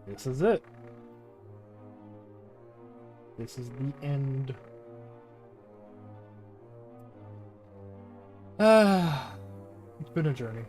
This is it. This is the end. It's been a journey.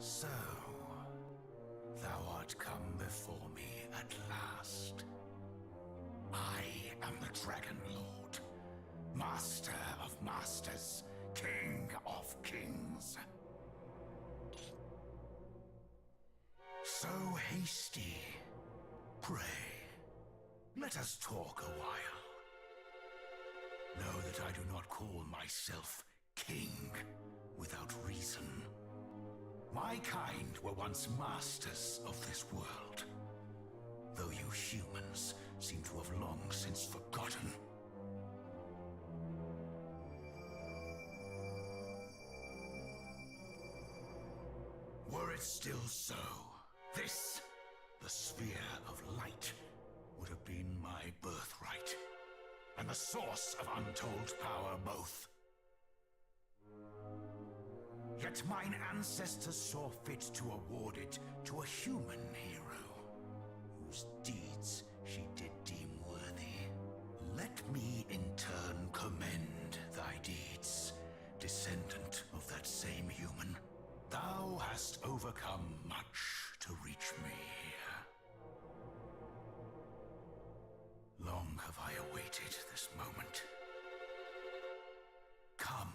So, thou art come before me at last. I am the Dragon Lord, Master of Masters, King of Kings. So hasty, pray, let us talk a while. Know that I do not call myself king without reason. My kind were once masters of this world, though you humans seem to have long since forgotten. Were it still so, this, the sphere of light, would have been my birthright, and the source of untold power both. Yet mine ancestors saw fit to award it to a human hero, whose deeds she did deem worthy. Let me in turn commend thy deeds, descendant of that same human. Thou hast overcome much to reach me. Long have I awaited this moment. Come.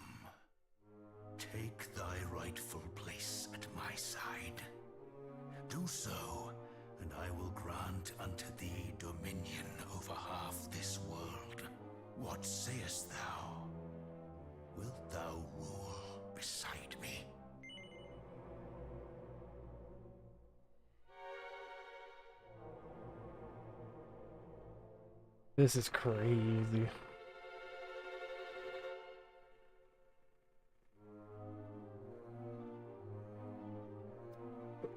Take thy rightful place at my side. Do so, and I will grant unto thee dominion over half this world. What sayest thou? Wilt thou rule beside me? This is crazy.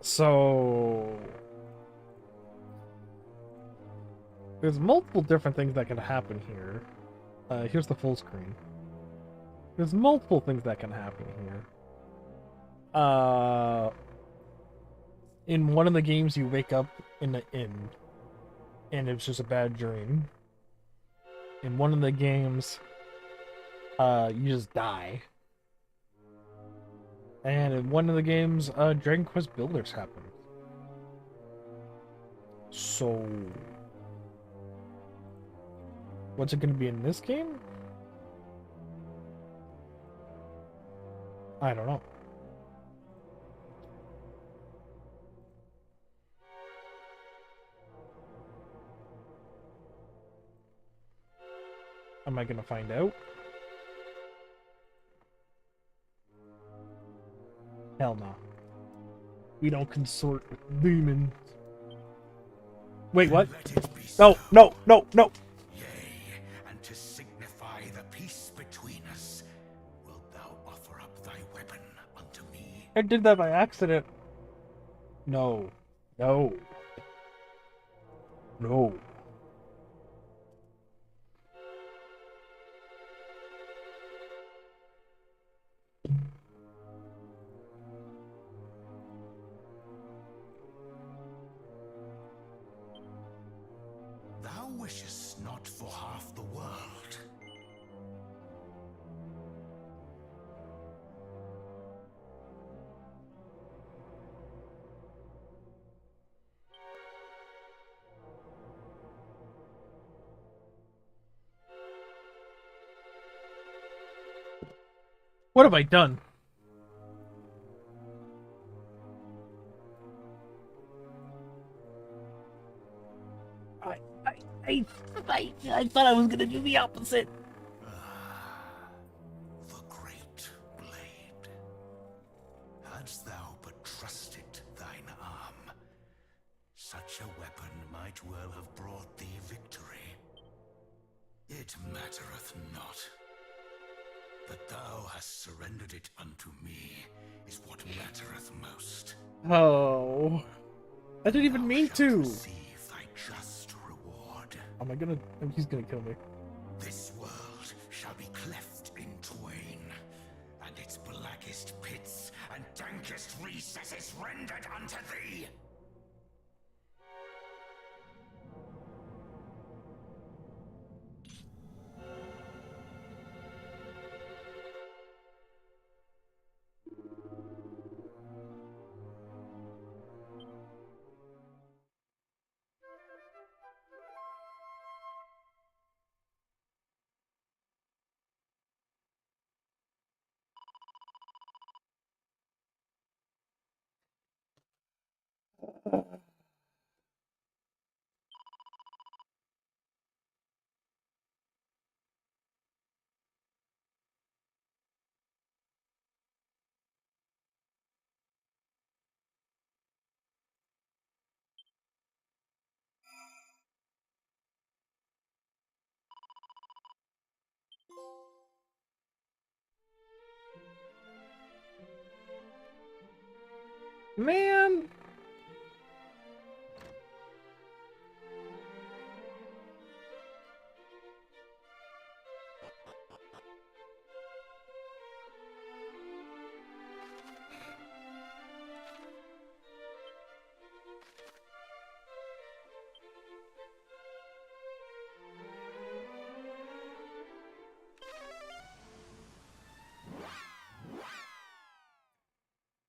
So there's multiple different things that can happen here. Here's the full screen. There's multiple things that can happen here. In one of the games you wake up in the inn and it's just a bad dream. In one of the games you just die. And in one of the games, Dragon Quest Builders happened. So, what's it going to be in this game? I don't know. Am I going to find out? Hell no. We don't consort with demons. Wait, what? No, no, no, no! Yea, and to signify the peace between us, wilt thou offer up thy weapon unto me? I did that by accident. No. No. No. Thou wishest not for half the world. What have I done? I thought I was gonna do the opposite. The great blade. Hadst thou but trusted thine arm, such a weapon might well have brought thee victory. It mattereth not. That thou hast surrendered it unto me is what mattereth most. Oh, I didn't even mean to. Receive thy just reward. Am I gonna? He's gonna kill me. This world shall be cleft in twain, and its blackest pits and dankest recesses rendered unto thee. Man.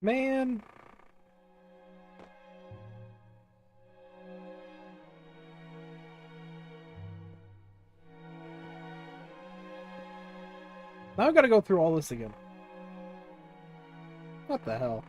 Man. Now I gotta go through all this again. What the hell?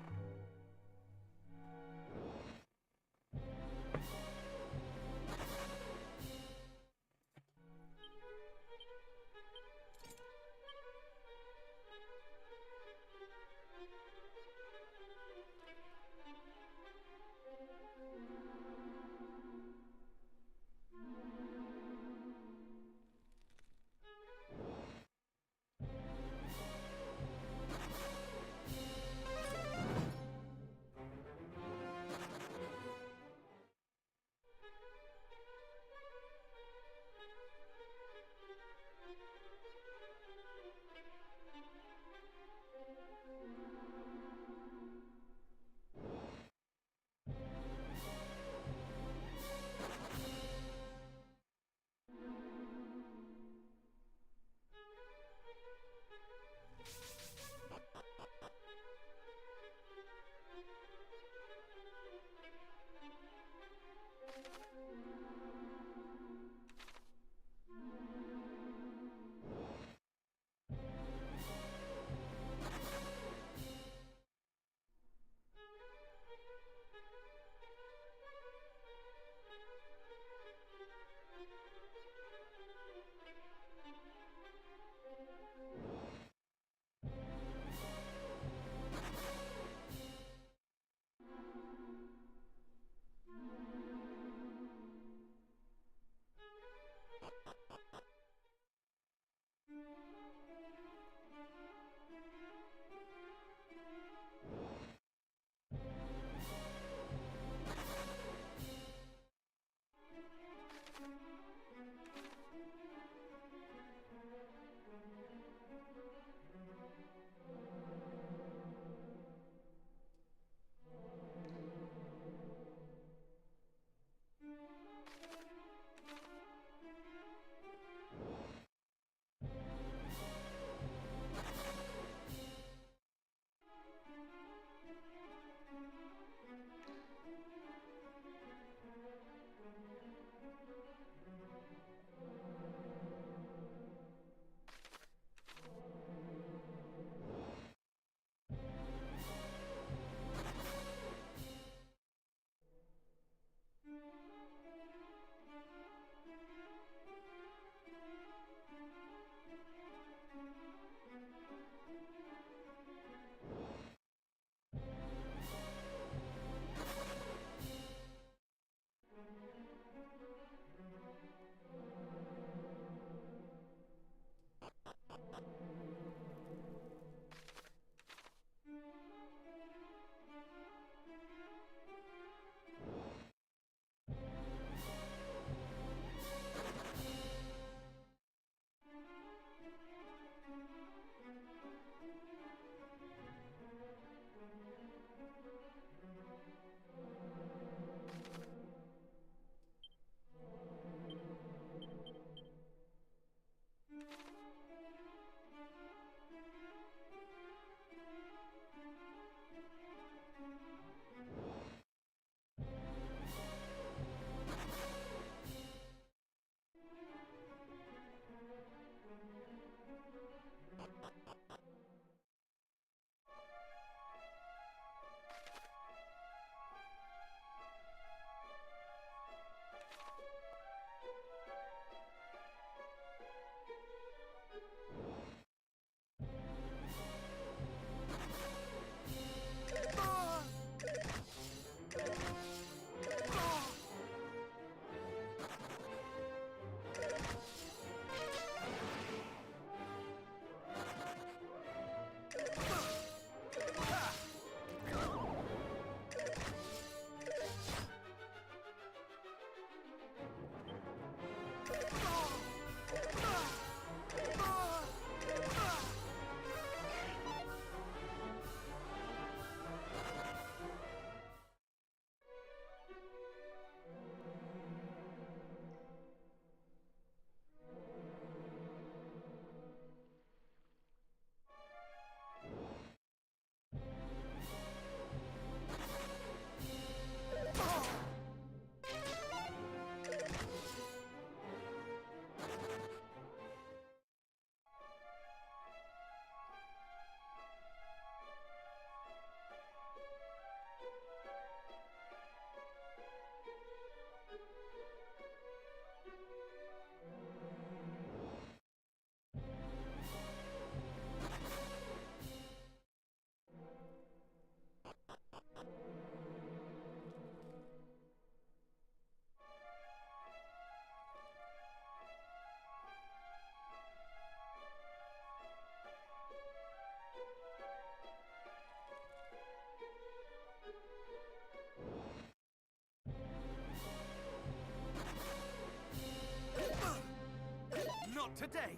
day.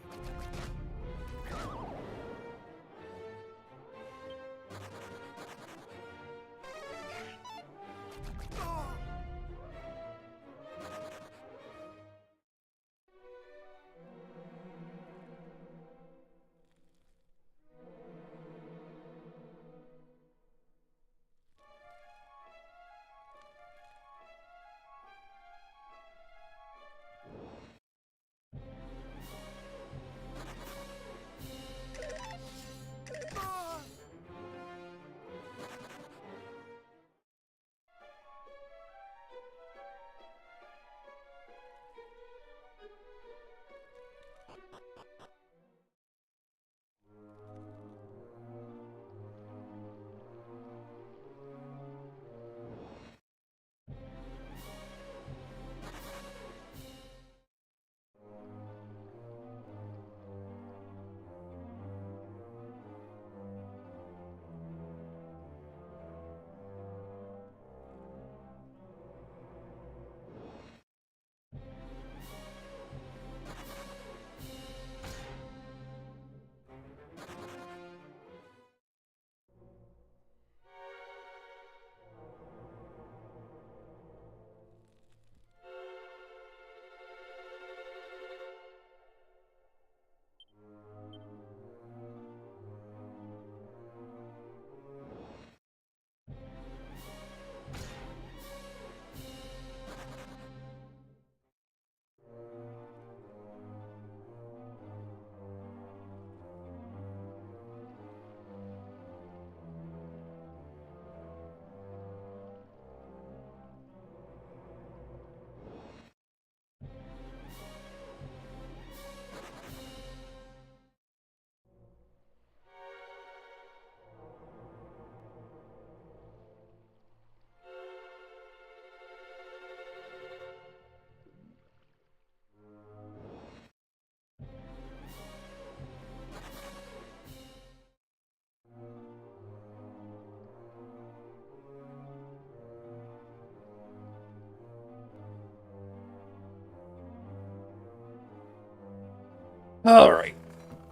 Alright.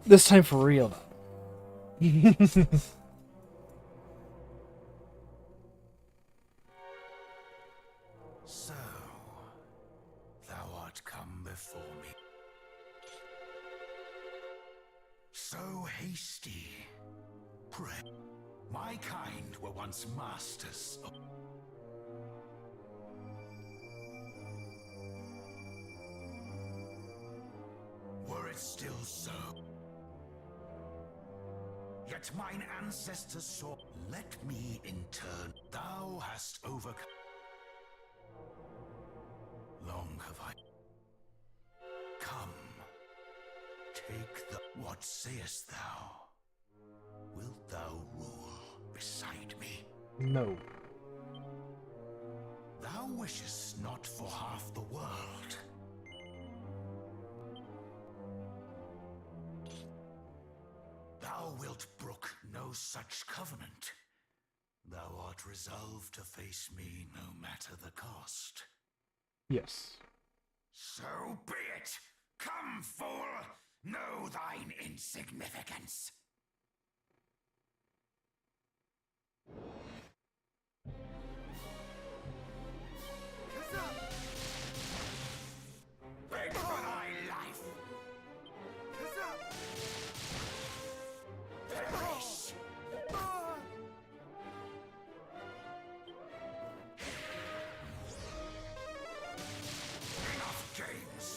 This time for real. So, thou art come before me. So hasty. Pray. My kind were once masters of... Were it still so? Yet mine ancestors saw... Let me in turn... Thou hast overcome... Long have I... Come. Take the... What sayest thou? Wilt thou rule beside me? No. Thou wishest not for half the world. Thou wilt brook no such covenant. Thou art resolved to face me no matter the cost. Yes. So be it! Come, fool! Know thine insignificance! Beg for thy life! Perish! Enough games!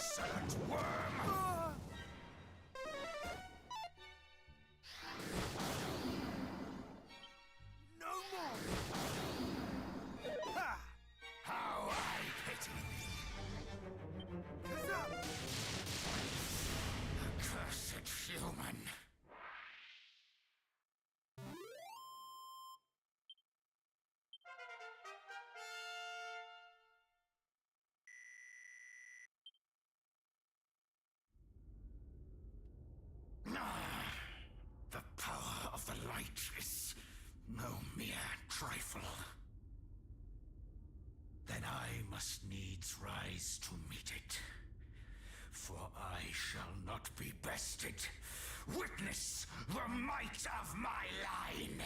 insolent worm! No more! Ha! How I pity thee! Accursed human! The power of the light is no mere trifle. Then I must needs rise to meet it. For I shall not be bested. Witness the might of my line!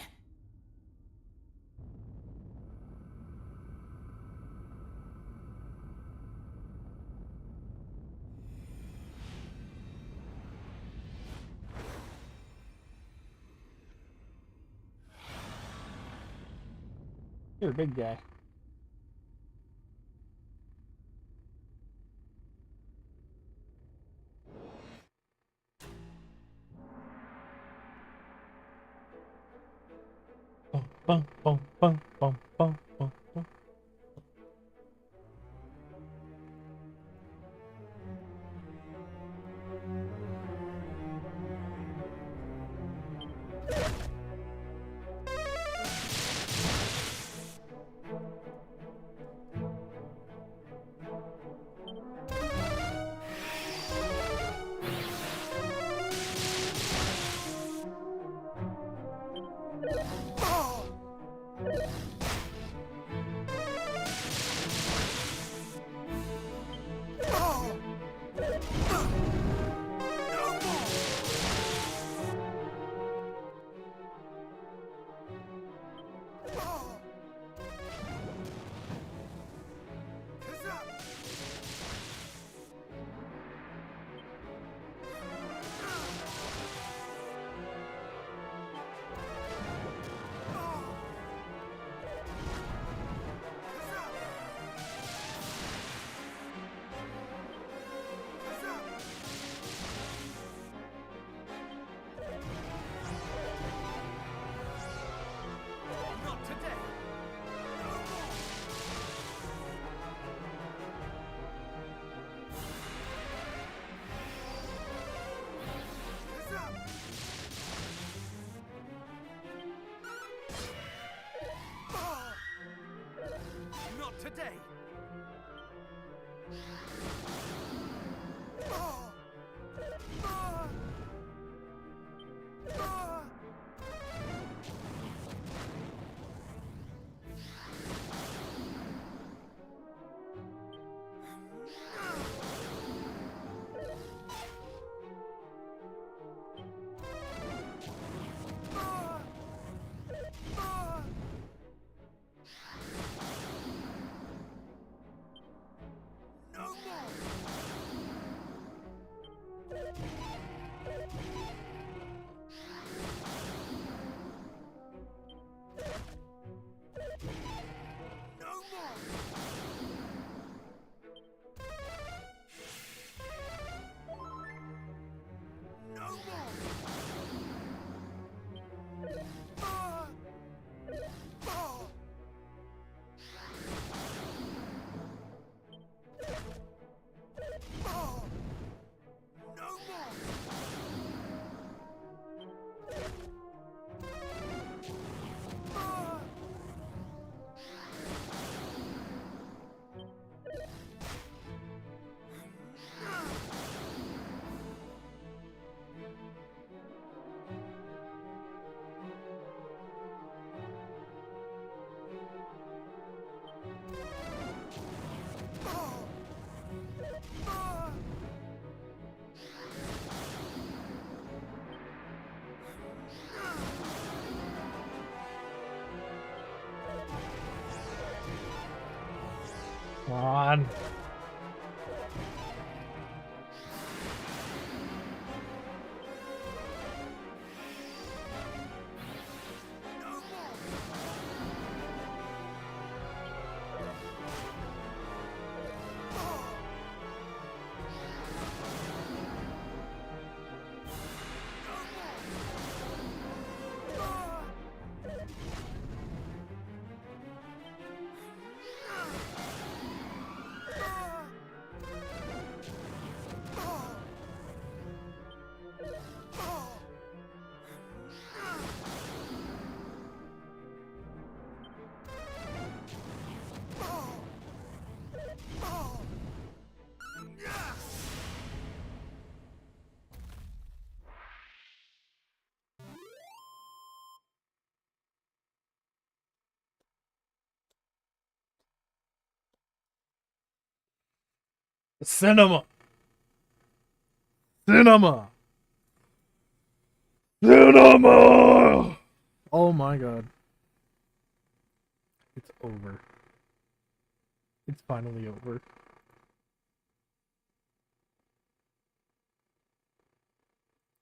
You're a big guy. Bum, bum, bum, bum, bum, bum, bum. Today! Come on. Cinema. Cinema. Cinema. Oh my god. It's over. It's finally over.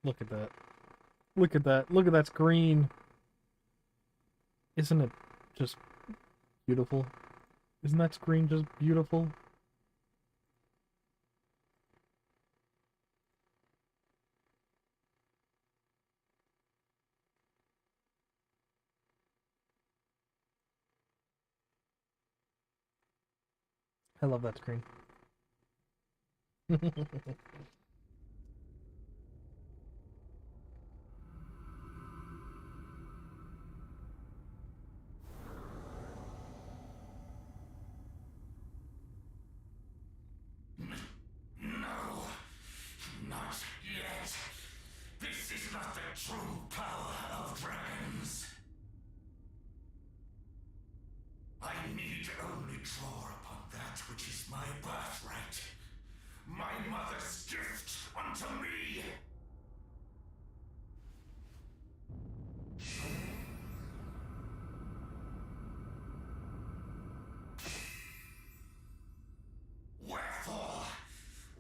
Look at that. Look at that. Look at that screen. Isn't it just beautiful? Isn't that screen just beautiful? I love that screen. No, not yet. This is not the true power of dragons. I need only draw upon that which is my birthright. My mother's gift unto me.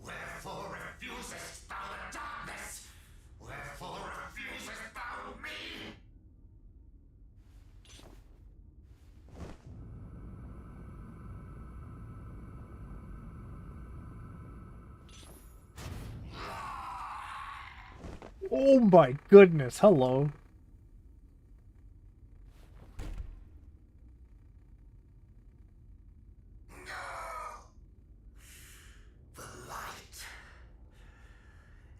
Wherefore refusest thou the darkness? Wherefore refusest thou me? Oh my goodness, hello. The light,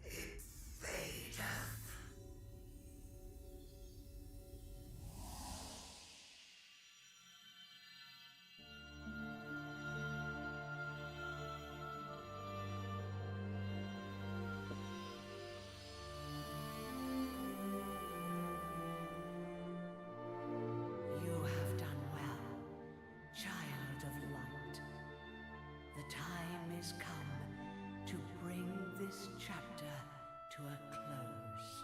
it fadeth. You have done well, child of light. The time is come to bring this chapter to a close.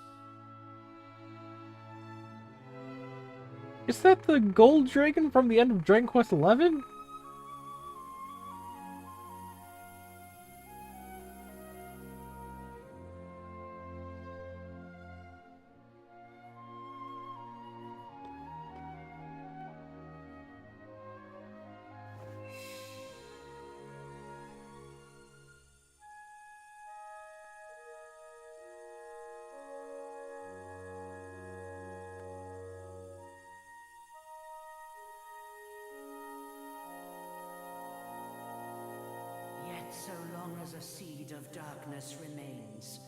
Is that the gold dragon from the end of Dragon Quest XI? Yet so long as a seed of darkness remains,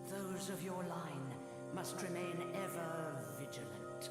those of your line must remain ever vigilant.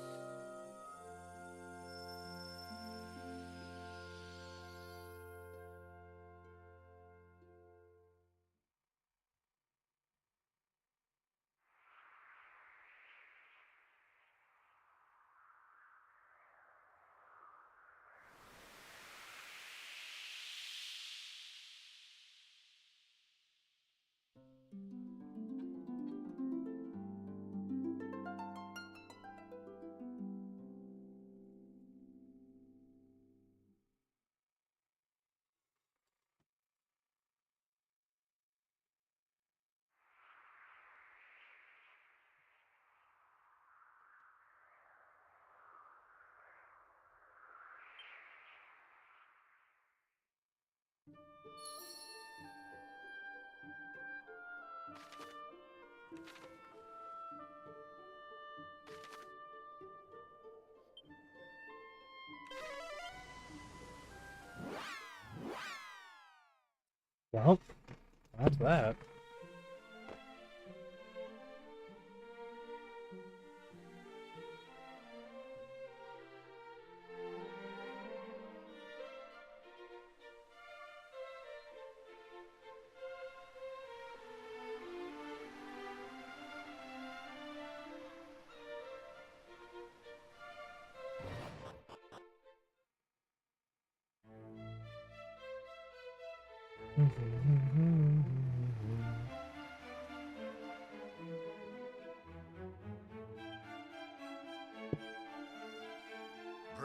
Well, that's that.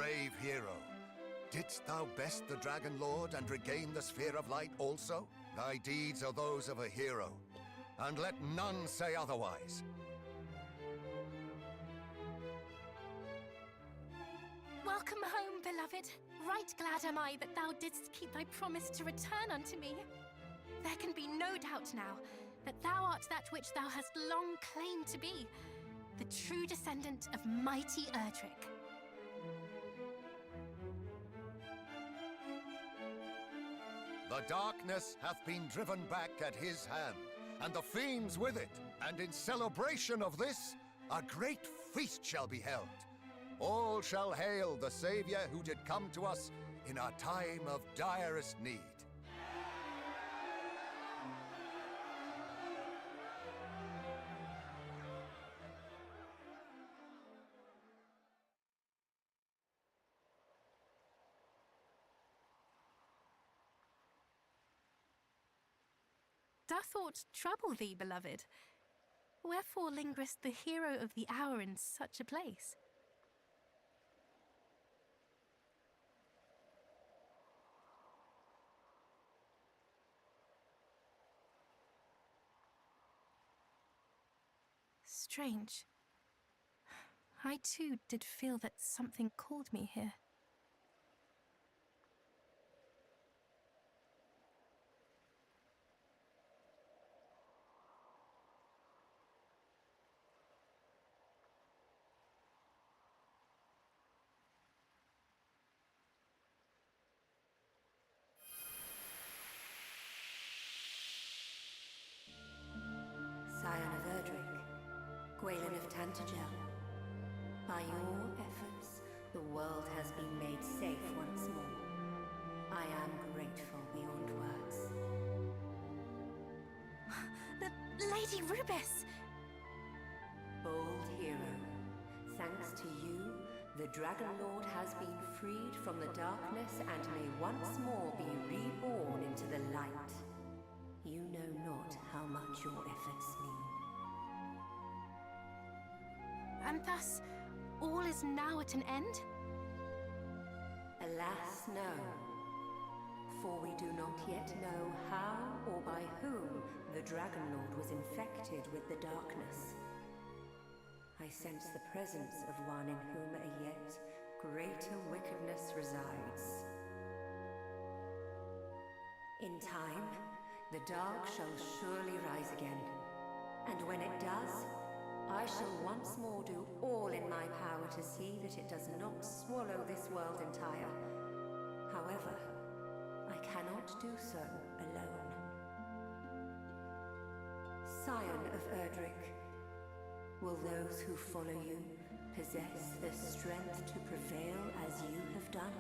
brave hero. Didst thou best the Dragon Lord and regain the Sphere of Light also? Thy deeds are those of a hero, and let none say otherwise. Welcome home, beloved. Right glad am I that thou didst keep thy promise to return unto me. There can be no doubt now that thou art that which thou hast long claimed to be, the true descendant of mighty Erdrick. The darkness hath been driven back at his hand, and the fiends with it, and in celebration of this, a great feast shall be held. All shall hail the Savior who did come to us in our time of direst need. Doth aught trouble thee, beloved? Wherefore lingereth the hero of the hour in such a place? Strange. I too did feel that something called me here. Scion of Erdrick, Gwaelin of Tantagel. By your efforts, the world has been made safe once more. I am grateful beyond words. Lady Rubis! Bold hero, thanks to you, the Dragon Lord has been freed from the darkness and may once more be reborn into the light. You know not how much your efforts mean. And thus, all is now at an end? Alas, no. For we do not yet know how or by whom the Dragon Lord was infected with the darkness. I sense the presence of one in whom a yet greater wickedness resides. In time, the dark shall surely rise again, and when it does, I shall once more do all in my power to see that it does not swallow this world entire. However, I cannot do so alone. Scion of Erdrick, will those who follow you possess the strength to prevail as you have done?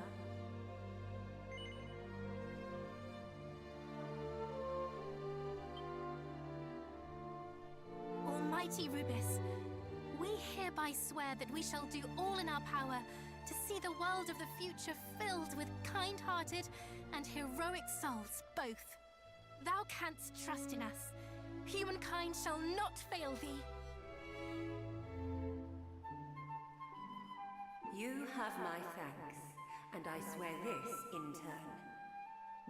Almighty Rubis, we hereby swear that we shall do all in our power to see the world of the future filled with kind-hearted and heroic souls both. Thou canst trust in us. Humankind shall not fail thee. You have my thanks, and I swear this in turn.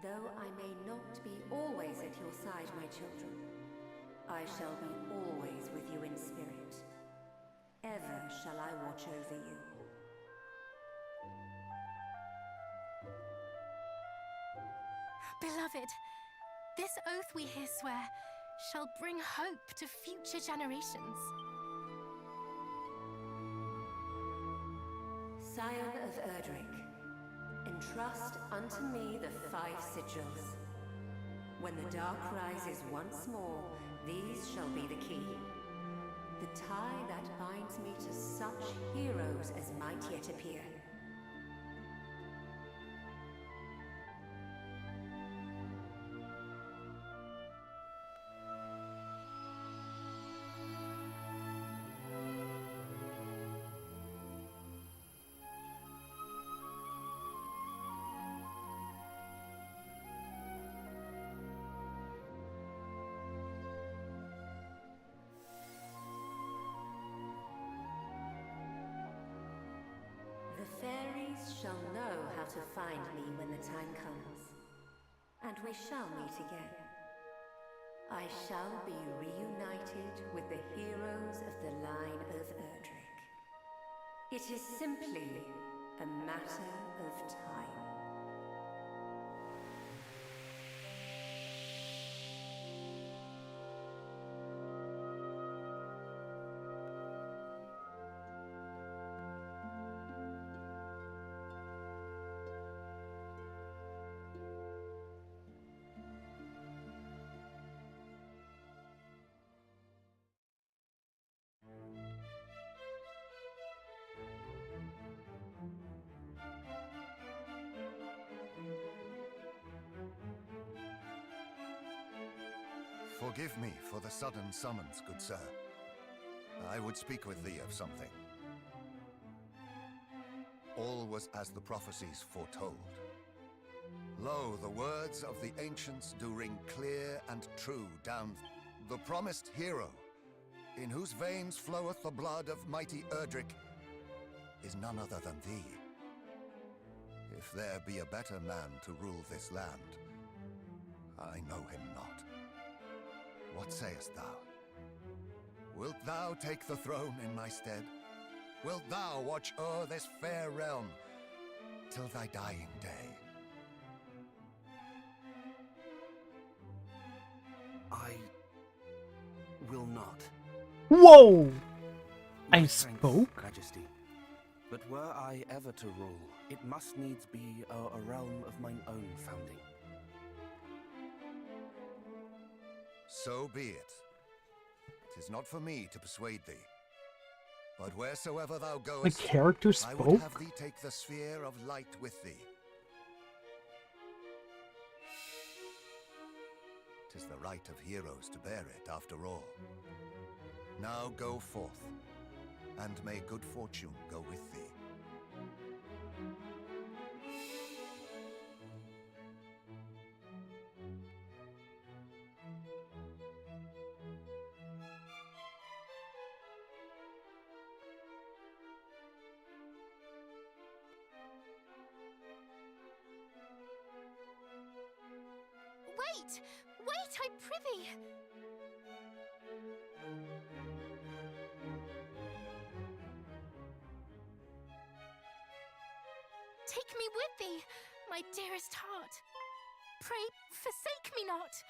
Though I may not be always at your side, my children, I shall be always with you in spirit. Ever shall I watch over you. Beloved, this oath we here swear shall bring hope to future generations. Scion of Erdrick, entrust unto me the 5 sigils. When the dark rises once more, these shall be the key. The tie that binds me to such heroes as might yet appear. The fairy race shall know how to find me when the time comes, and we shall meet again. I shall be reunited with the heroes of the line of Erdrick. It is simply a matter of time. Forgive me for the sudden summons, good sir. I would speak with thee of something. All was as the prophecies foretold. Lo, the words of the ancients do ring clear and true down the promised hero, in whose veins floweth the blood of mighty Erdrick, is none other than thee. If there be a better man to rule this land, I know him not. What sayest thou? Wilt thou take the throne in my stead? Wilt thou watch o'er this fair realm till thy dying day? I will not. Whoa! I Thanks, spoke? Majesty. But were I ever to rule, it must needs be a realm of mine own founding. So be it. 'Tis not for me to persuade thee. But wheresoever thou goest, The character I would have spoke? thee take the sphere of light with thee. 'Tis the right of heroes to bear it, after all. Now go forth, and may good fortune go with thee. Wait! Wait, I prithee! Take me with thee, my dearest heart. Pray, forsake me not.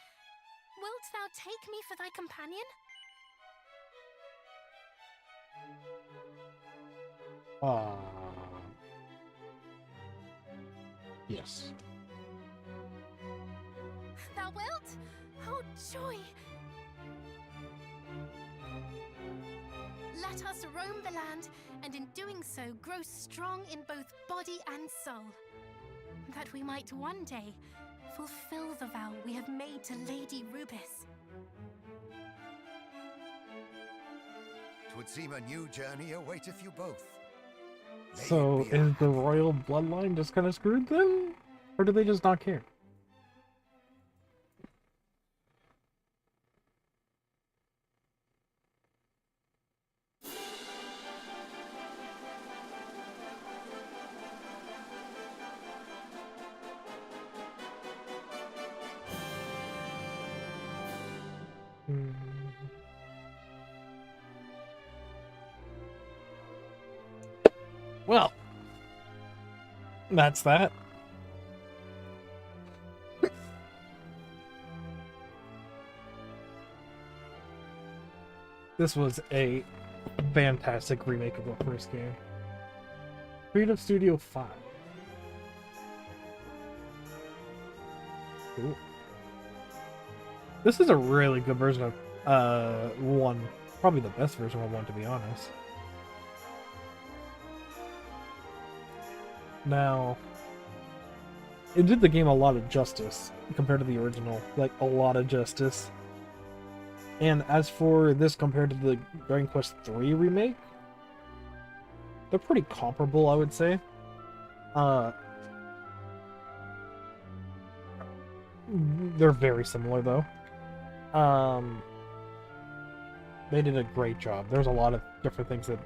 Wilt thou take me for thy companion? Yes. Thou wilt? Oh, joy! Let us roam the land, and in doing so grow strong in both body and soul, that we might one day fulfill the vow we have made to Lady Rubis. 'Twould seem a new journey awaiteth you both. So, is the royal bloodline just kind of screwed then? Or do they just not care? Well, that's that. This was a fantastic remake of the first game. Creative Studio 5. Cool. This is a really good version of 1. Probably the best version of 1, to be honest. Now, it did the game a lot of justice compared to the original. Like, a lot of justice. And as for this compared to the Dragon Quest III remake, they're pretty comparable, I would say. They're very similar, though. They did a great job. There's a lot of different things that,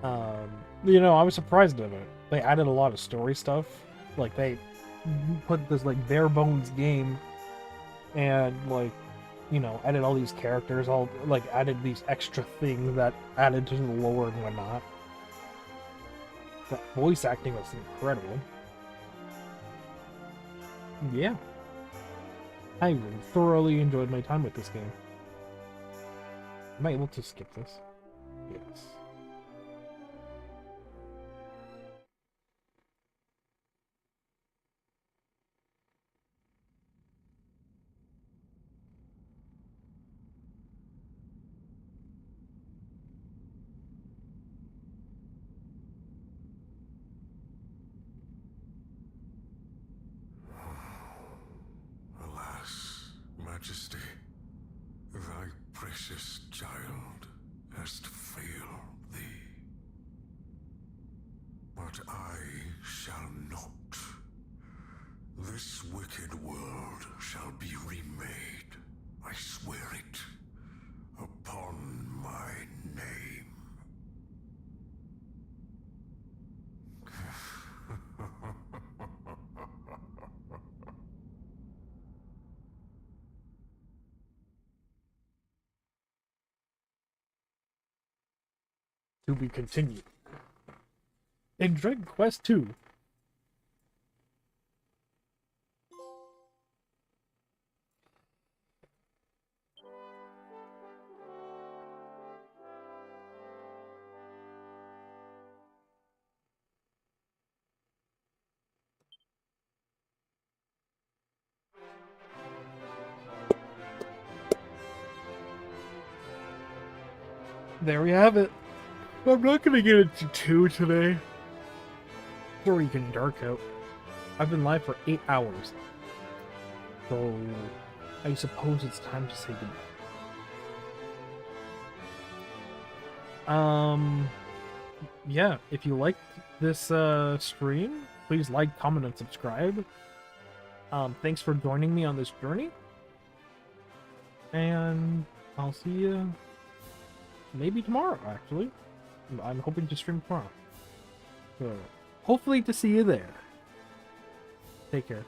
I was surprised of it. they added a lot of story stuff. Like, they put this, like, bare bones game and, like, you know, added all these characters, all, like, added these extra things that added to the lore and whatnot. That voice acting was incredible. Yeah. I thoroughly enjoyed my time with this game. Am I able to skip this? Yes. Alas, Majesty, thy precious child hast failed thee. But I shall not. This wicked world shall be remade. I swear it. Upon my name. To be continued. In Dragon Quest 2. There we have it. I'm not gonna get into 2 today. It's already getting dark out. I've been live for 8 hours. So, I suppose it's time to say goodbye. Yeah, if you liked this stream, please like, comment, and subscribe. Thanks for joining me on this journey. And I'll see you maybe tomorrow, actually. I'm hoping to stream tomorrow. So, hopefully to see you there. Take care.